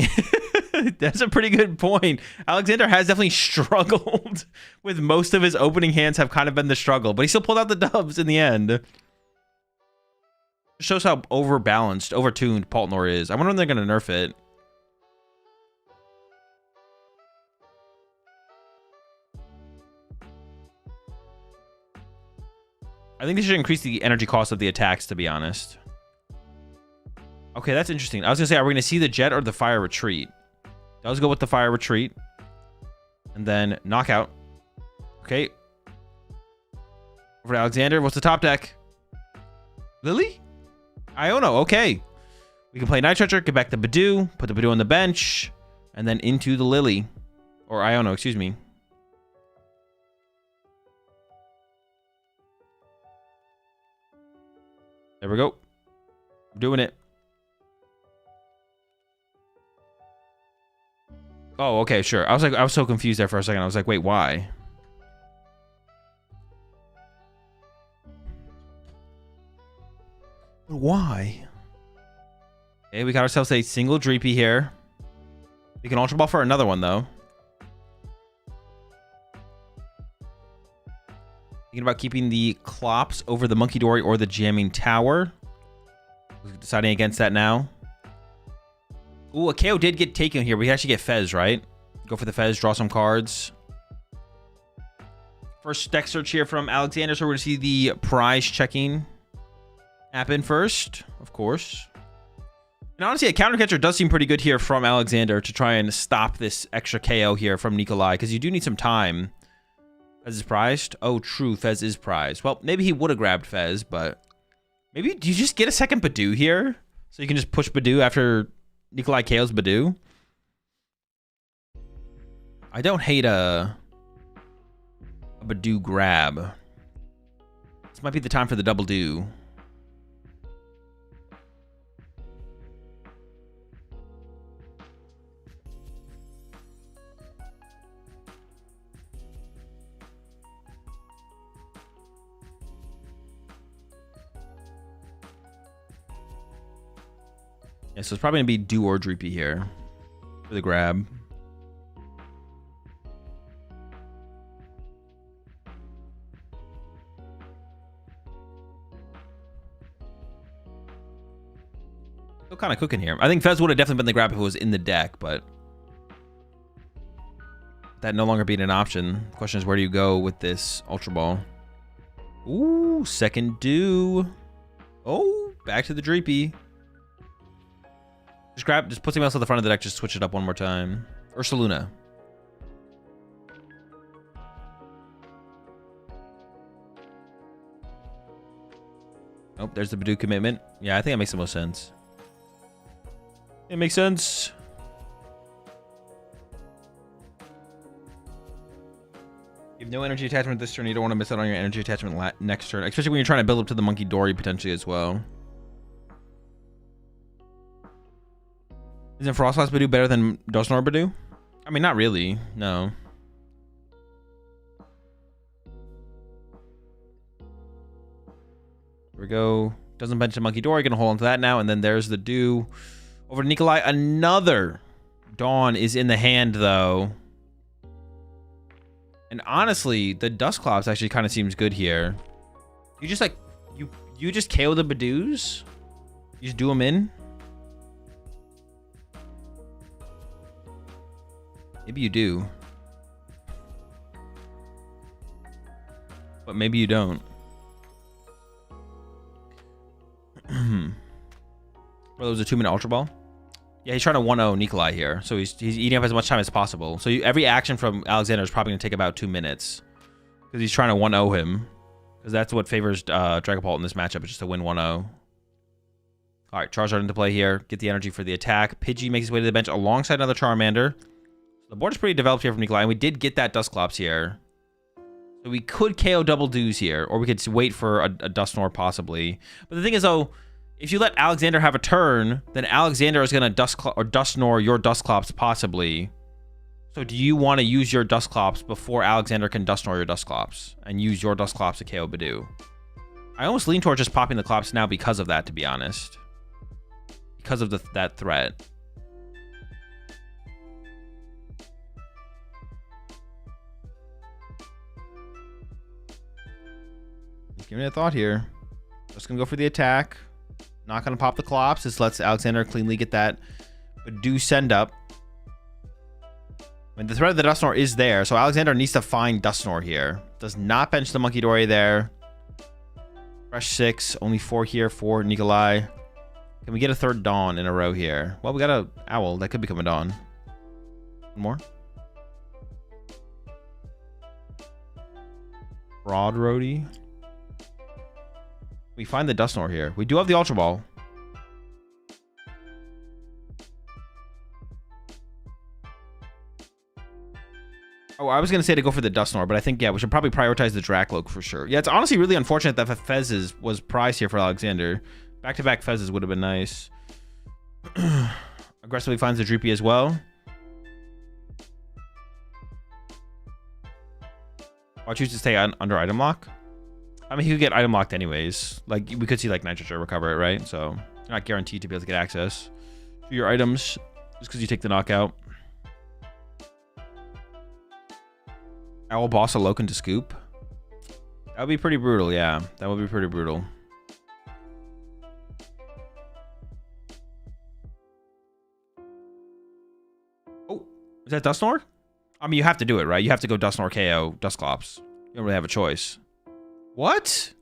That's a pretty good point. Alexander has definitely struggled with most of his opening hands have kind of been the struggle, but he still pulled out the dubs in the end. It shows how overbalanced, overtuned Paltnor is. I wonder when they're going to nerf it. I think they should increase the energy cost of the attacks, to be honest. Okay, that's interesting. I was gonna say, are we gonna see the Jet or the Fire Retreat? Does go with the Fire Retreat. And then Knockout. Okay. Over to Alexander. What's the top deck? Lily? Iono. Okay. We can play Night Stretcher, get back the Badoo, put the Badoo on the bench, and then into the Lily. Or Iono, excuse me. There we go. We're doing it. Oh, okay, sure. I was so confused there for a second. I was like, wait, why? Why? Okay, we got ourselves a single Dreepy here. We can Ultra Ball for another one, though. Thinking about keeping the Clops over the Monkey Dory or the Jamming Tower. Deciding against that now. Ooh, a KO did get taken here. We can actually get Fez, right? Go for the Fez, draw some cards. First deck search here from Alexander. So we're going to see the prize checking happen first, of course. And honestly, a counter catcher does seem pretty good here from Alexander to try and stop this extra KO here from Nikolai, because you do need some time. Fez is prized. Oh, true. Fez is prized. Well, maybe he would have grabbed Fez, but maybe do you just get a second Badoo here? So you can just push Badoo after Nikolai KO's Badoo? I don't hate a Badoo grab. This might be the time for the double do. Yeah, so it's probably going to be Do or Dreepy here for the grab. Still kind of cooking here. I think Fez would have definitely been the grab if it was in the deck, but that no longer being an option. The question is, where do you go with this Ultra Ball? Ooh, second Do. Oh, back to the Dreepy. Just put something else at the front of the deck. Just switch it up one more time. Ursaluna. Oh, there's the Badoo commitment. Yeah, I think that makes the most sense. It makes sense. You have no energy attachment this turn. You don't want to miss out on your energy attachment next turn, especially when you're trying to build up to the Monkey Dory potentially as well. Isn't Frostlass Badoo better than Dusknoir Badoo? I mean, not really. No. Here we go. Doesn't bench the Monkey Dory. Gonna hold on to that now. And then there's the Do. Over to Nikolai. Another Dawn is in the hand, though. And honestly, the Dusclops actually kind of seems good here. You just like... You just KO the Badoos? You just do them in? Maybe you do. But maybe you don't. Well, it was a 2-minute Ultra Ball. Yeah, he's trying to 1-0 Nikolai here. So he's eating up as much time as possible. So every action from Alexander is probably going to take about 2 minutes. Because he's trying to 1-0 him. Because that's what favors Dragapult in this matchup, is just to win 1-0. Alright, Charizard into play here. Get the energy for the attack. Pidgey makes his way to the bench alongside another Charmander. The board is pretty developed here from Nikolai, and we did get that Dusclops here. So we could KO double Doos here, or we could wait for a Dusknoir possibly. But the thing is, though, if you let Alexander have a turn, then Alexander is going to Dusknoir your Dusclops possibly. So do you want to use your Dusclops before Alexander can Dusknoir your Dusclops and use your Dusclops to KO Badoo? I almost lean towards just popping the Clops now because of that, to be honest. Because of that threat. Give me a thought here. Just gonna go for the attack. Not gonna pop the Clops. This lets Alexander cleanly get that Badoo send up. I mean, the threat of the Dusknoir is there, so Alexander needs to find Dusknoir here. Does not bench the Monkey Dory there. Fresh 6, only 4 here for Nikolai. Can we get a third Dawn in a row here? Well, we got a Owl. That could become a Dawn. One more. Broad Roadie. We find the Dusknoir here. We do have the Ultra Ball. Oh, I was going to say to go for the Dusknoir, but I think, yeah, we should probably prioritize the Drakloak for sure. Yeah, it's honestly really unfortunate that Fezes was prized here for Alexander. Back-to-back Fezes would have been nice. Aggressively finds the Droopy as well. I'll choose to stay under item lock. I mean, he could get item locked anyways. Like, we could see, like, Nitrogen recover it, right? So, you're not guaranteed to be able to get access to your items just because you take the knockout. Owl boss a Loken to scoop. That would be pretty brutal, yeah. That would be pretty brutal. Oh, is that Dusknoir? I mean, you have to do it, right? You have to go Dusknoir KO, Dusclops. You don't really have a choice. What?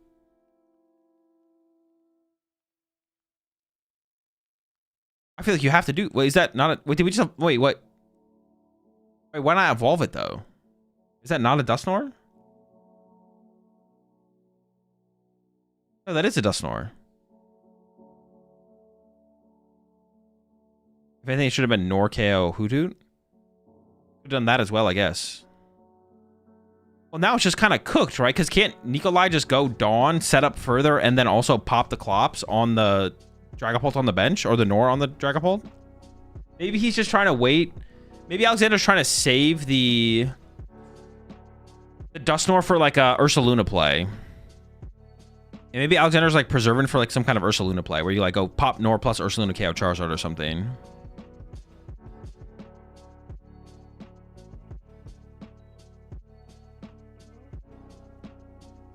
I feel like you have to do... Wait, is that not a... Wait, did we just... Wait, what? Wait, why not evolve it, though? Is that not a Dusknoir? Oh, that is a Dusknoir. If anything, it should have been Nor KO Hoothoot. Could have done that as well, I guess. Well, now it's just kind of cooked, right? Because can't Nikolai just go Dawn, set up further, and then also pop the Clops on the Dragapult on the bench? Or the Nor on the Dragapult? Maybe he's just trying to wait. Maybe Alexander's trying to save the Dusknoir for like a Ursaluna play. And maybe Alexander's like preserving for like some kind of Ursaluna play where you like go pop Nor plus Ursaluna KO Charizard or something.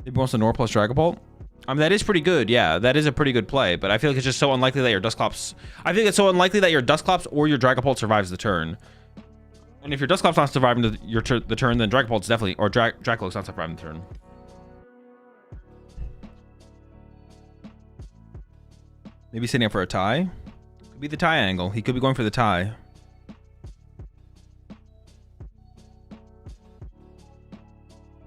Maybe wants the Nor plus Dragapult. I mean, that is pretty good. Yeah, that is a pretty good play. But I feel like it's just so unlikely that your Dusclops... I think it's so unlikely that your Dusclops or your Dragapult survives the turn. And if your Dusclops not surviving the turn, then Dragapult's definitely... Or Dracloak's not surviving the turn. Maybe sitting up for a tie. Could be the tie angle. He could be going for the tie.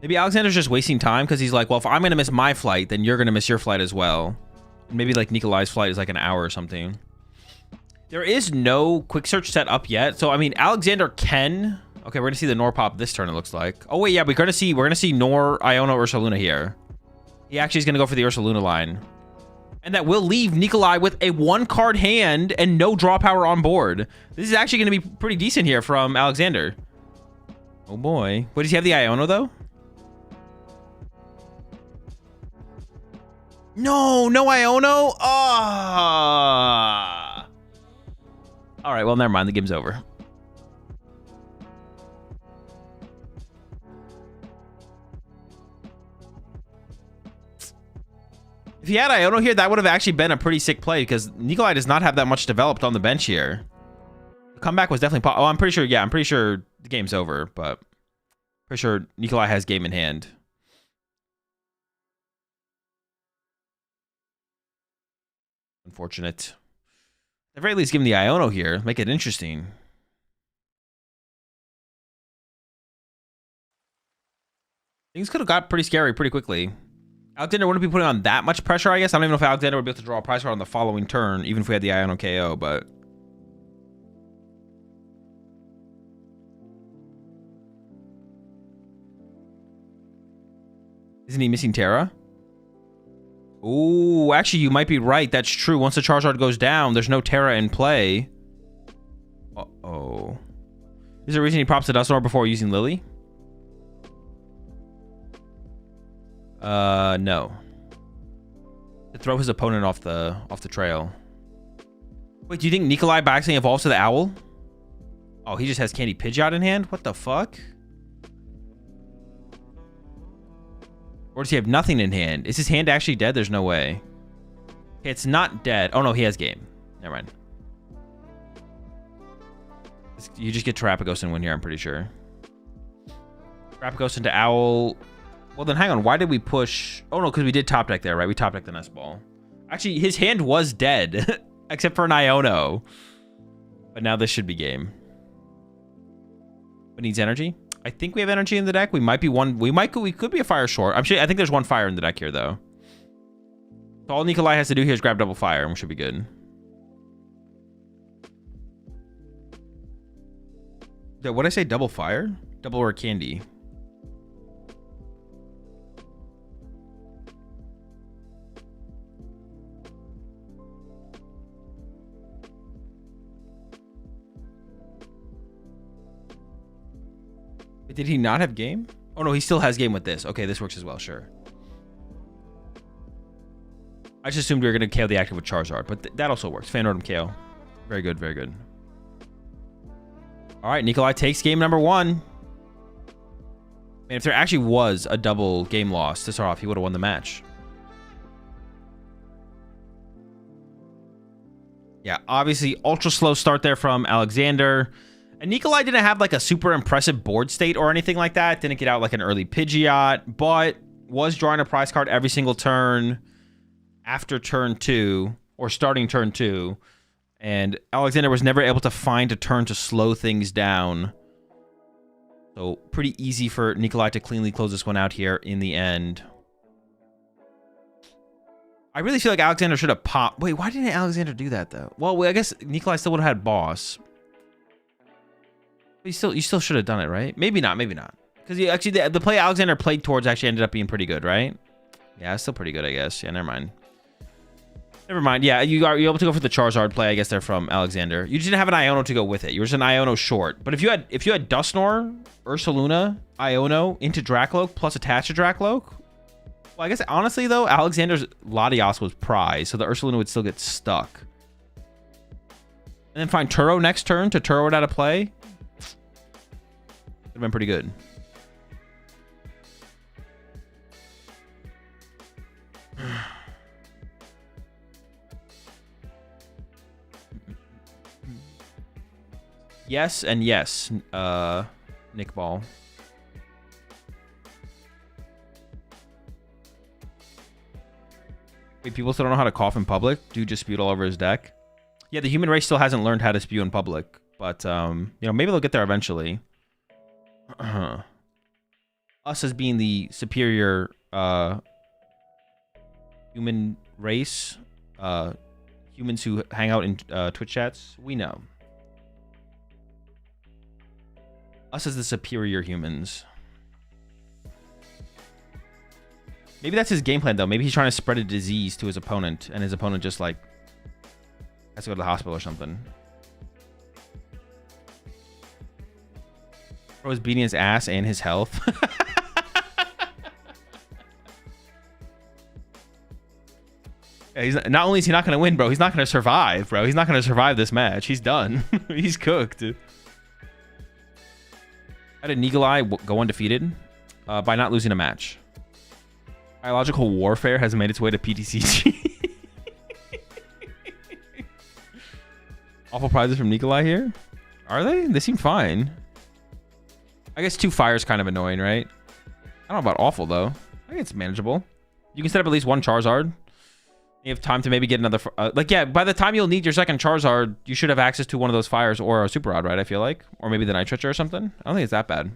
Maybe Alexander's just wasting time because he's like, well, if I'm going to miss my flight, then you're going to miss your flight as well. And maybe like Nikolai's flight is like an hour or something. There is no quick search set up yet. So, I mean, Alexander can... Okay, we're going to see the Nor pop this turn, it looks like. Oh, wait, yeah, we're going to see Nor, Iono, Ursaluna here. He actually is going to go for the Ursaluna line. And that will leave Nikolai with a one-card hand and no draw power on board. This is actually going to be pretty decent here from Alexander. Oh, boy. What, does he have the Iono, though? No Iono. Ah. All right, well, never mind. The game's over. If he had Iono here, that would have actually been a pretty sick play because Nikolai does not have that much developed on the bench here. The comeback was definitely... Oh, I'm pretty sure... Yeah, I'm pretty sure the game's over, but... Pretty sure Nikolai has game in hand. Unfortunate. At the very least, give him the Iono here. Make it interesting. Things could have got pretty scary pretty quickly. Alexander wouldn't be putting on that much pressure, I guess. I don't even know if Alexander would be able to draw a prize card on the following turn, even if we had the Iono KO, but... Isn't he missing Terra? Ooh, actually, you might be right. That's true. Once the Charizard goes down, there's no Terra in play. Uh-oh. Is there a reason he props the Dusknoir before using Lily? No. To throw his opponent off the trail. Wait, do you think Nikolai by accident evolves to the Owl? Oh, he just has Candy Pidgeot in hand? What the fuck? Or does he have nothing in hand? Is his hand actually dead? There's no way. Okay, it's not dead. Oh, no, he has game. Never mind. You just get Terrapagos and win here, I'm pretty sure. Terrapagos into Owl. Well, then hang on. Why did we push? Oh, no, because we did top deck there, right? We top decked the Nest Ball. Actually, his hand was dead, except for an Iono. But now this should be game. What needs energy? I think we have energy in the deck. We might be one. We could be a fire short. I think there's one fire in the deck here, though. So all Nikolai has to do here is grab double fire, and we should be good. What did I say? Double fire? Double or candy. Did he not have game? Oh no, he still has game with this. Okay, this works as well, sure. I just assumed we were going to KO the active with Charizard, but that also works. Fan Rotom KO. Very good, very good. All right, Nikolai takes game number 1. Man, if there actually was a double game loss to start off, he would have won the match. Yeah, obviously, ultra slow start there from Alexander. And Nikolai didn't have like a super impressive board state or anything like that. Didn't get out like an early Pidgeot, but was drawing a prize card every single turn after turn 2 or starting turn 2. And Alexander was never able to find a turn to slow things down. So pretty easy for Nikolai to cleanly close this one out here in the end. I really feel like Alexander should have popped. Wait, why didn't Alexander do that though? Well, I guess Nikolai still would have had boss. You still should have done it, right? Maybe not, maybe not. Because actually the play Alexander played towards actually ended up being pretty good, right? Yeah, it's still pretty good, I guess. Yeah, never mind. Never mind. Yeah, you're able to go for the Charizard play, I guess, there from Alexander. You didn't have an Iono to go with it. You were just an Iono short. But if you had Dusknoir, Ursaluna, Iono into Dracloak plus attach to Dracloak, well, I guess honestly though, Alexander's Latios was prize, so the Ursaluna would still get stuck. And then find Turo next turn to Turo it out of play. Would have been pretty good. Yes and yes, Nick Ball. Wait, people still don't know how to cough in public? Dude just spewed all over his deck. Yeah, the human race still hasn't learned how to spew in public, but you know, maybe they'll get there eventually. Us as being the superior human race, humans who hang out in Twitch chats, we know. Us as the superior humans. Maybe that's his game plan, though. Maybe he's trying to spread a disease to his opponent, and his opponent just, like, has to go to the hospital or something. Bro is beating his ass and his health. Yeah, not only is he not going to win, bro, he's not going to survive, bro. He's not going to survive this match. He's done. He's cooked. How did Nikolai go undefeated? By not losing a match. Biological warfare has made its way to PTCG. Awful prizes from Nikolai here? Are they? They seem fine. I guess 2 fires kind of annoying, right? I don't know about awful, though. I think it's manageable. You can set up at least 1 Charizard. You have time to maybe get another... like, yeah, by the time you'll need your second Charizard, you should have access to one of those fires or a Super Rod, right? I feel like. Or maybe the Night Stretcher or something. I don't think it's that bad.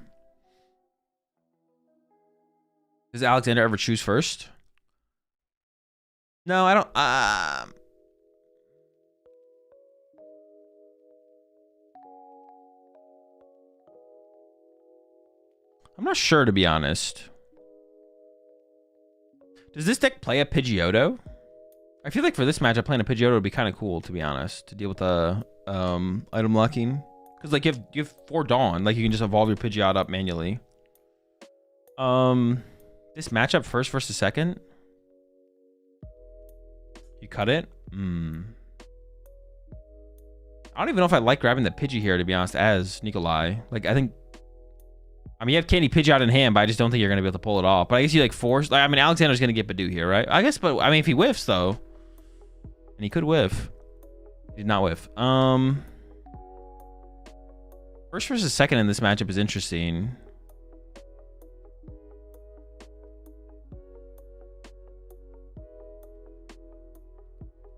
Does Alexander ever choose first? No, I don't... I'm not sure, to be honest. Does this deck play a Pidgeotto? I feel like for this matchup, playing a Pidgeotto would be kind of cool, to be honest, to deal with the item locking. Because, like, you have 4 Dawn. Like, you can just evolve your Pidgeot up manually. This matchup first versus second? You cut it? I don't even know if I like grabbing the Pidgey here, to be honest, as Nikolai. Like, I think... I mean, you have Candy Pidgeot in hand, but I just don't think you're going to be able to pull it off. But I guess you, like, force... Like, I mean, Alexander's going to get Badoo here, right? I guess, but... I mean, if he whiffs, though... And he could whiff. He did not whiff. First versus second in this matchup is interesting.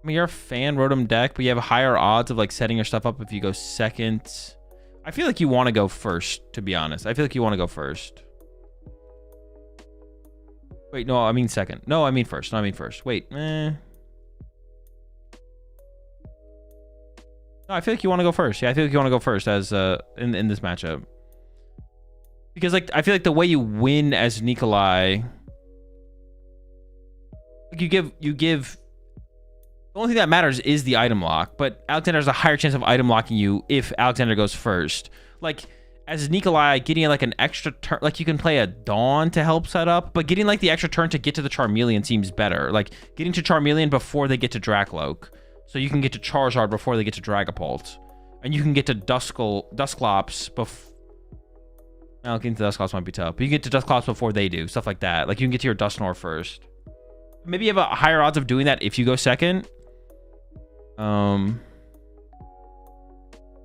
I mean, you're a fan Rotom deck, but you have higher odds of, like, setting your stuff up if you go second. I feel like you want to go first, to be honest. I feel like you want to go first. Wait, no, I mean second. No, I mean first. No, I mean first. Wait, No, I feel like you want to go first. Yeah, I feel like you want to go first as in this matchup. Because like I feel like the way you win as Nikolai, like you give the only thing that matters is the item lock, but Alexander has a higher chance of item locking you if Alexander goes first. Like as Nikolai, getting like an extra turn, like you can play a Dawn to help set up, but getting like the extra turn to get to the Charmeleon seems better. Like getting to Charmeleon before they get to Drakloak, so you can get to Charizard before they get to Dragapult, and you can get to Dusclops before. Well, getting to Dusclops might be tough, but you get to Dusclops before they do, stuff like that. Like you can get to your Dusknoir first. Maybe you have a higher odds of doing that if you go second.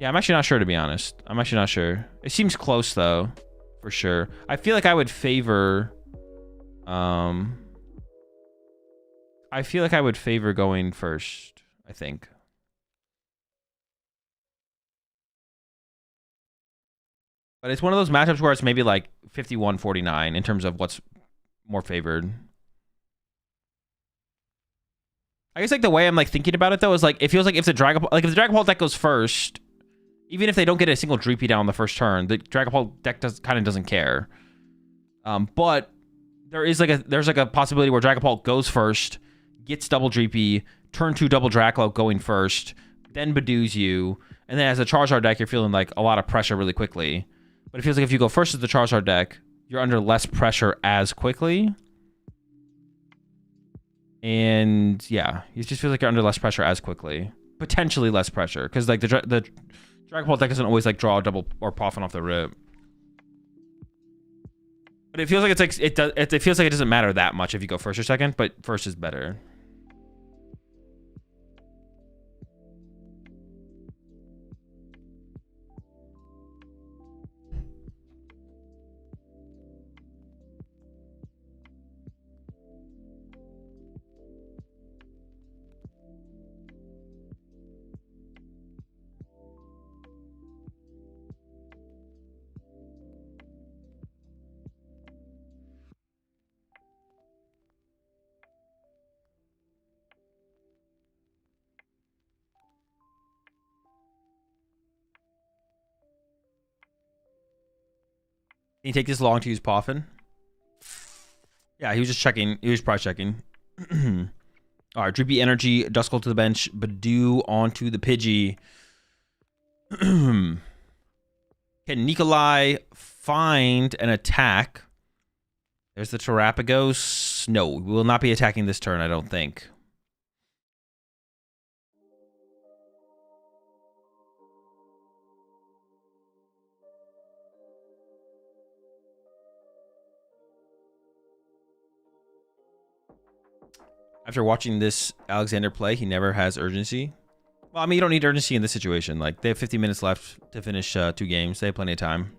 Yeah, I'm actually not sure, to be honest. I'm actually not sure. It seems close though, for sure. I feel like I would favor going first, I think. But it's one of those matchups where it's maybe like 51-49 in terms of what's more favored. I guess like the way I'm like thinking about it though is like it feels like if the Dragapult deck goes first, even if they don't get a single Dreepy down on the first turn, the Dragapult deck kind of doesn't care. But there's like a possibility where Dragapult goes first, gets double Dreepy, turn 2 double Drakloak going first, then Bedews you, and then as a Charizard deck you're feeling like a lot of pressure really quickly. But it feels like if you go first as the Charizard deck, you're under less pressure as quickly. And yeah, it just feels like you're under less pressure as quickly. Potentially less pressure, because like the Dragapult deck doesn't always like draw a double or Poffin off the rip. But it feels like it feels like it doesn't matter that much if you go first or second, but first is better. Can you take this long to use Poffin? Yeah, he was just checking. He was probably checking. All right, Drippy Energy, Duskull to the bench, Badoo onto the Pidgey. Can Nikolai find an attack? There's the Terapagos. No, we will not be attacking this turn, I don't think. After watching this Alexander play, he never has urgency. Well, I mean, you don't need urgency in this situation. Like, they have 50 minutes left to finish 2 games. They have plenty of time.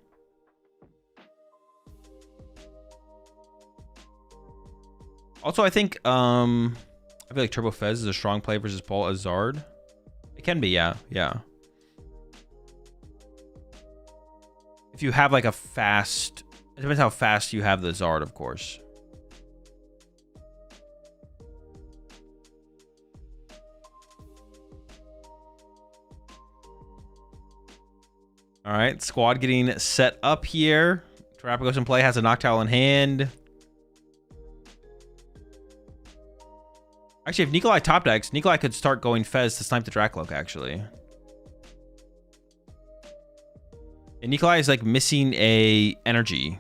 Also, I think, I feel like Turbo Fez is a strong play versus Paul Azard. It can be, yeah. If you have, like, a fast... It depends how fast you have the Zard, of course. All right, squad getting set up here. Terapagos in play, has a Noctowl in hand. Actually, if Nikolai top decks, Nikolai could start going Fez to snipe the Drakloak, actually. And Nikolai is like missing a energy.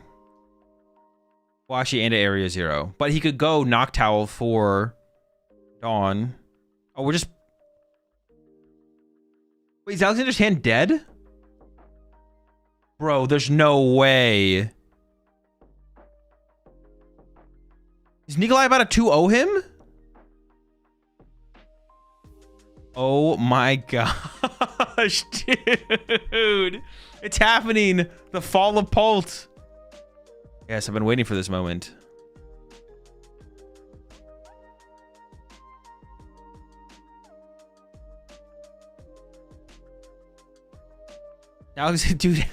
Well, actually, and an Area 0. But he could go Noctowl for Dawn. Oh, we're just... Wait, is Alexander's hand dead? Bro, there's no way. Is Nikolai about to 2-0 him? Oh my gosh, dude. It's happening. The fall of Pult. Yes, I've been waiting for this moment. Alex, dude.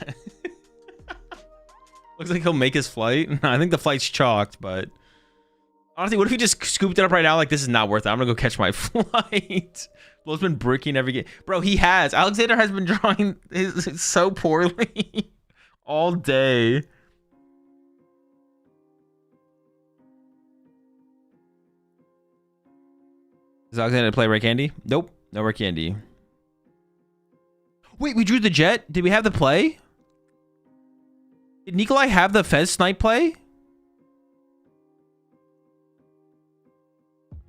Looks like he'll make his flight. I think the flight's chalked, but honestly, what if he just scooped it up right now? Like, this is not worth it. I'm gonna go catch my flight. Blo's been bricking every game. Bro, he has. Alexander has been drawing so poorly all day. Is Alexander to play Ray Candy? Nope. No Ray Candy. Wait, we drew the jet? Did we have the play? Did Nikolai have the Fez snipe play?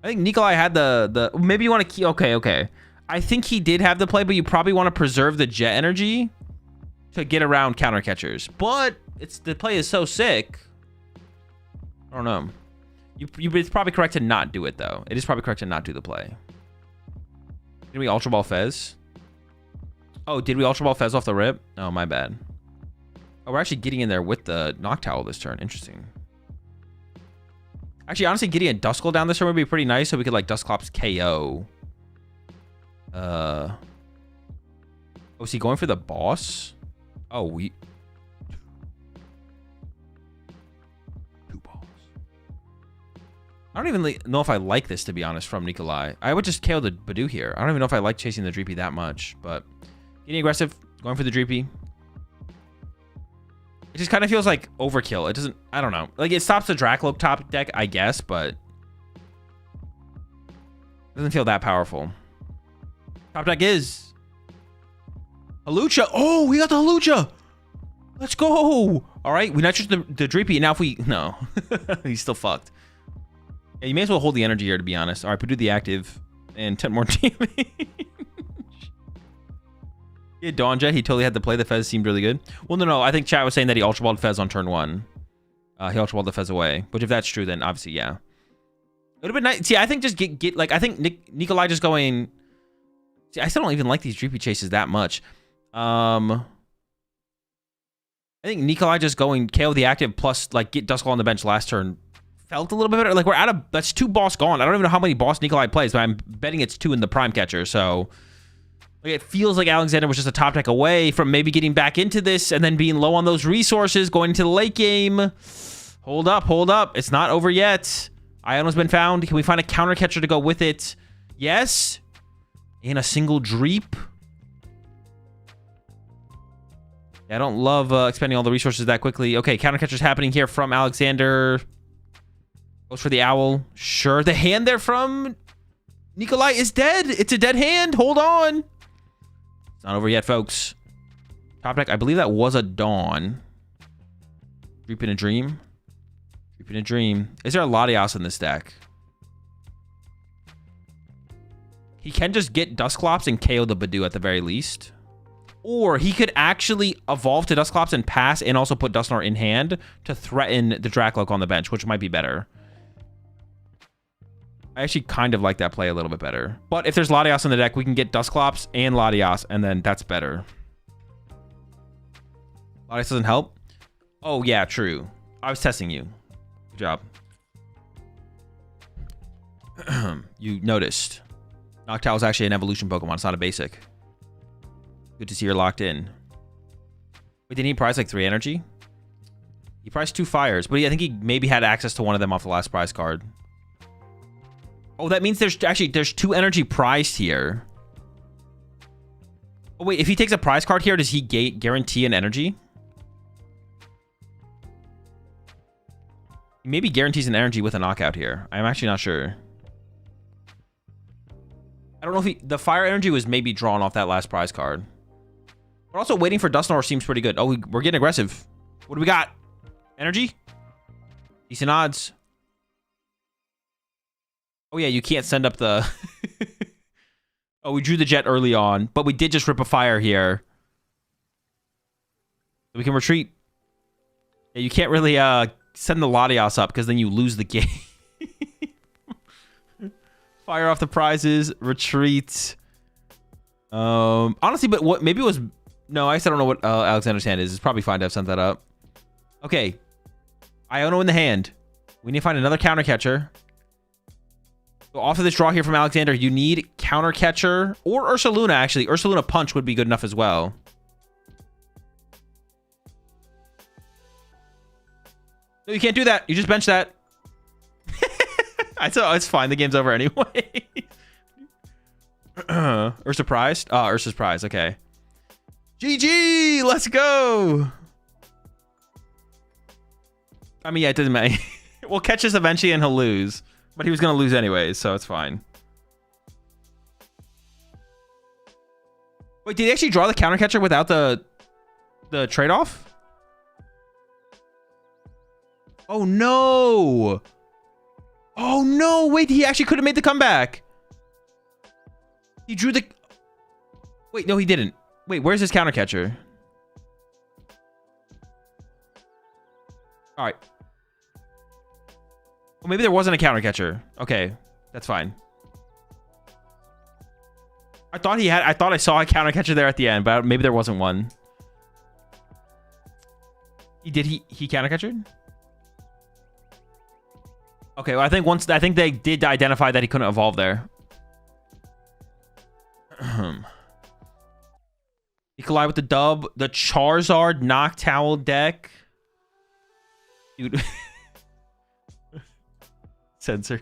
I think Nikolai had the maybe you want to keep, okay. I think he did have the play, but you probably want to preserve the jet energy to get around counter catchers. But the play is so sick. I don't know. It's probably correct to not do it though. It is probably correct to not do the play. Did we Ultra Ball Fez? Oh, did we Ultra Ball Fez off the rip? Oh, my bad. Oh, we're actually getting in there with the Noctowl this turn. Interesting. Actually, honestly, getting a Duskull down this turn would be pretty nice, so we could like Dusclops KO. Oh, is he going for the boss? Oh, two balls. I don't even know if I like this, to be honest, from Nikolai. I would just KO the Badoo here. I don't even know if I like chasing the Dreepy that much, but getting aggressive, going for the Dreepy. It just kind of feels like overkill. It doesn't, I don't know. Like, it stops the Dracloak top deck, I guess, but it doesn't feel that powerful. Top deck is Hawlucha. Oh, we got the Hawlucha. Let's go. All right, we nitro the Dreepy. Now if we, no, he's still fucked. Yeah, you may as well hold the energy here, to be honest. All right, Badoo the active and 10 more damage. Yeah, Dawn Jet, he totally had to play. The Fez seemed really good. Well, no, I think chat was saying that he Ultra Balled Fez on turn 1. He Ultra Balled the Fez away. Which, if that's true, then obviously, yeah. It would have been nice. See, I think just get like, I think Nikolai just going. See, I still don't even like these Dreepy chases that much. I think Nikolai just going KO the active plus like get Duskull on the bench last turn felt a little bit better. Like, we're out of, that's 2 boss gone. I don't even know how many boss Nikolai plays, but I'm betting it's 2 in the Prime Catcher, so. Like, it feels like Alexander was just a top deck away from maybe getting back into this and then being low on those resources going into the late game. Hold up. It's not over yet. Iono's been found. Can we find a counter catcher to go with it? Yes. In a single Dreep. Yeah, I don't love expending all the resources that quickly. Okay, counter catcher's happening here from Alexander. Goes for the Owl. Sure. The hand there from Nikolai is dead. It's a dead hand. Hold on. Not over yet, folks. Top deck, I believe that was a Dawn. Dreep in a Dream. Dreep in a Dream. Is there a Latias in this deck? He can just get Dusclops and KO the Badoo at the very least. Or he could actually evolve to Dusclops and pass and also put Dusknoir in hand to threaten the Dracloak on the bench, which might be better. I actually kind of like that play a little bit better. But if there's Latias in the deck, we can get Dusclops and Latias, and then that's better. Latias doesn't help? Oh, yeah, true. I was testing you. Good job. You noticed. Noctowl is actually an evolution Pokemon. It's not a basic. Good to see you're locked in. Wait, didn't he prize like 3 energy? He prized 2 fires, but I think he maybe had access to one of them off the last prize card. Oh, that means there's 2 energy prized here. Oh, wait, if he takes a prize card here, does he guarantee an energy? He maybe guarantees an energy with a knockout here. I'm actually not sure. I don't know if the fire energy was maybe drawn off that last prize card. But also waiting for Dusknoir seems pretty good. Oh, we're getting aggressive. What do we got? Energy? Decent odds. Oh, yeah, you can't send up the... Oh, we drew the jet early on, but we did just rip a fire here. So we can retreat. Yeah, you can't really send the Latias up because then you lose the game. Fire off the prizes, retreat. Honestly, but what maybe it was... No, I still don't know what Alexander's hand is. It's probably fine to have sent that up. Okay. Iono in the hand. We need to find another counter catcher. So off of this draw here from Alexander, you need counter catcher or Ursaluna, actually. Ursaluna Punch would be good enough as well. No, you can't do that. You just bench that. It's fine. The game's over anyway. Ursa prized? Oh, Ursa's prize. Okay. GG! Let's go! I mean, yeah, it doesn't matter. We'll catch us eventually and he'll lose. But he was going to lose anyways, so it's fine. Wait, did he actually draw the counter catcher without the trade-off? Oh no! Oh no! Wait, he actually could have made the comeback. He drew the... Wait, no, he didn't. Wait, where's his counter catcher? All right. Well, maybe there wasn't a counter catcher. Okay, that's fine. I thought he had... I thought I saw a counter catcher there at the end, but maybe there wasn't one. He counter catchered? Okay, well, I think they did identify that he couldn't evolve there. Nikolai with the dub. The Charizard Noctowl deck. Dude. Censor.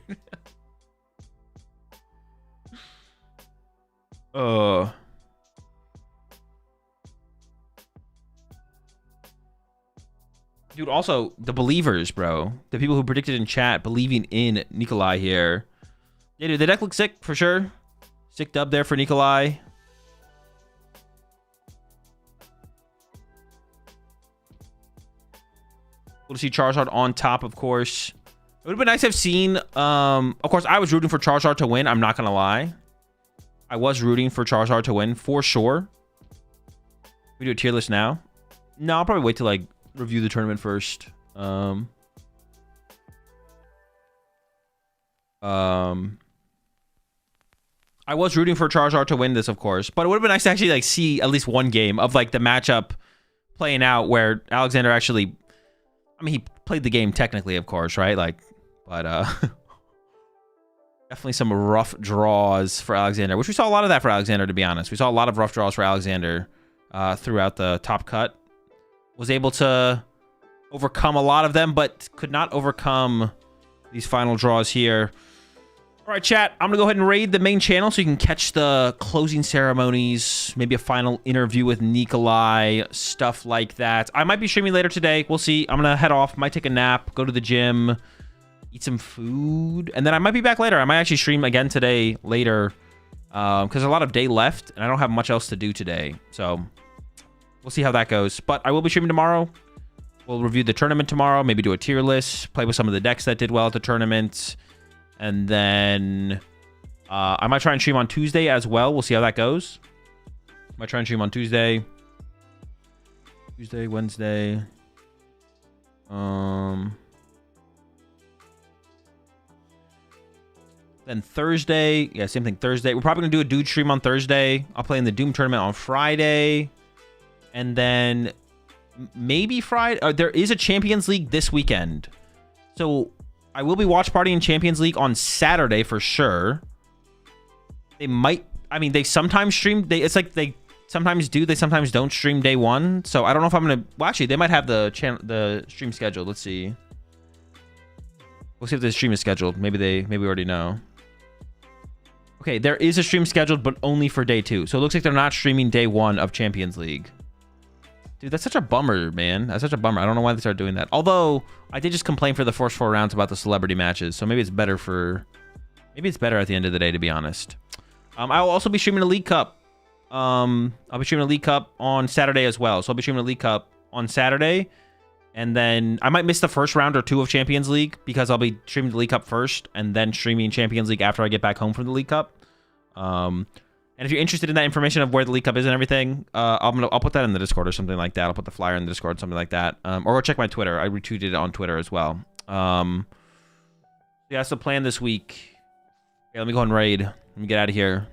Dude, also, the believers, bro. The people who predicted in chat believing in Nikolai here. Yeah, dude, the deck looks sick, for sure. Sick dub there for Nikolai. Cool to see Charizard on top, of course. It would have been nice to have seen... of course, I was rooting for Charizard to win. I'm not going to lie. I was rooting for Charizard to win, for sure. We do a tier list now? No, I'll probably wait till, like, review the tournament first. I was rooting for Charizard to win this, of course, but it would have been nice to actually like see at least one game of like the matchup playing out where Alexander actually, I mean, he played the game technically, of course, right? Like, but definitely some rough draws for Alexander, which we saw a lot of that for Alexander, to be honest. We saw a lot of rough draws for Alexander throughout the top cut. Was able to overcome a lot of them, but could not overcome these final draws here. All right, chat, I'm going to go ahead and raid the main channel so you can catch the closing ceremonies, maybe a final interview with Nikolai, stuff like that. I might be streaming later today. We'll see. I'm going to head off, might take a nap, go to the gym, eat some food, and then I might be back later. I might actually stream again today later because there's a lot of day left, and I don't have much else to do today. So we'll see how that goes. But I will be streaming tomorrow. We'll review the tournament tomorrow, maybe do a tier list, play with some of the decks that did well at the tournament. And then I might try and stream on Tuesday as well. We'll see how that goes. Might try and stream on Tuesday. Tuesday, Wednesday. Then Thursday. Yeah, same thing, Thursday. We're probably going to do a dude stream on Thursday. I'll play in the Doom tournament on Friday. And then maybe Friday. There is a Champions League this weekend. So I will be watch partying Champions League on Saturday for sure. They might, I mean, they sometimes stream. It's like they sometimes do, they sometimes don't stream day one. So I don't know if I'm gonna. Well, actually, they might have the stream scheduled. Let's see. We'll see if the stream is scheduled. Maybe we already know. Okay, there is a stream scheduled, but only for day 2. So it looks like they're not streaming day 1 of Champions League. Dude, that's such a bummer, man. That's such a bummer. I don't know why they started doing that. Although, I did just complain for the first 4 rounds about the celebrity matches. So maybe it's better for... Maybe it's better at the end of the day, to be honest. I will also be streaming a League Cup. I'll be streaming a League Cup on Saturday as well. So I'll be streaming a League Cup on Saturday. And then I might miss the first round or 2 of Champions League because I'll be streaming the League Cup first and then streaming Champions League after I get back home from the League Cup. And if you're interested in that information of where the League Cup is and everything, I'll put that in the Discord or something like that. I'll put the flyer in the Discord, something like that. Or go check my Twitter. I retweeted it on Twitter as well. Yeah, that's the plan this week. Okay, let me go ahead and raid. Let me get out of here.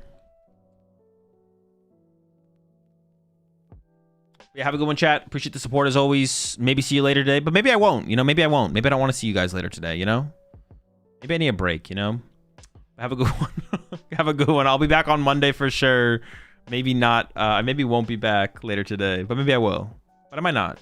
Yeah, have a good one, chat. Appreciate the support as always. Maybe see you later today, but maybe I won't. You know, maybe I won't. Maybe I don't want to see you guys later today, you know? Maybe I need a break, you know? Have a good one. Have a good one. I'll be back on Monday for sure. Maybe not. I maybe won't be back later today, but maybe I will. But I might not.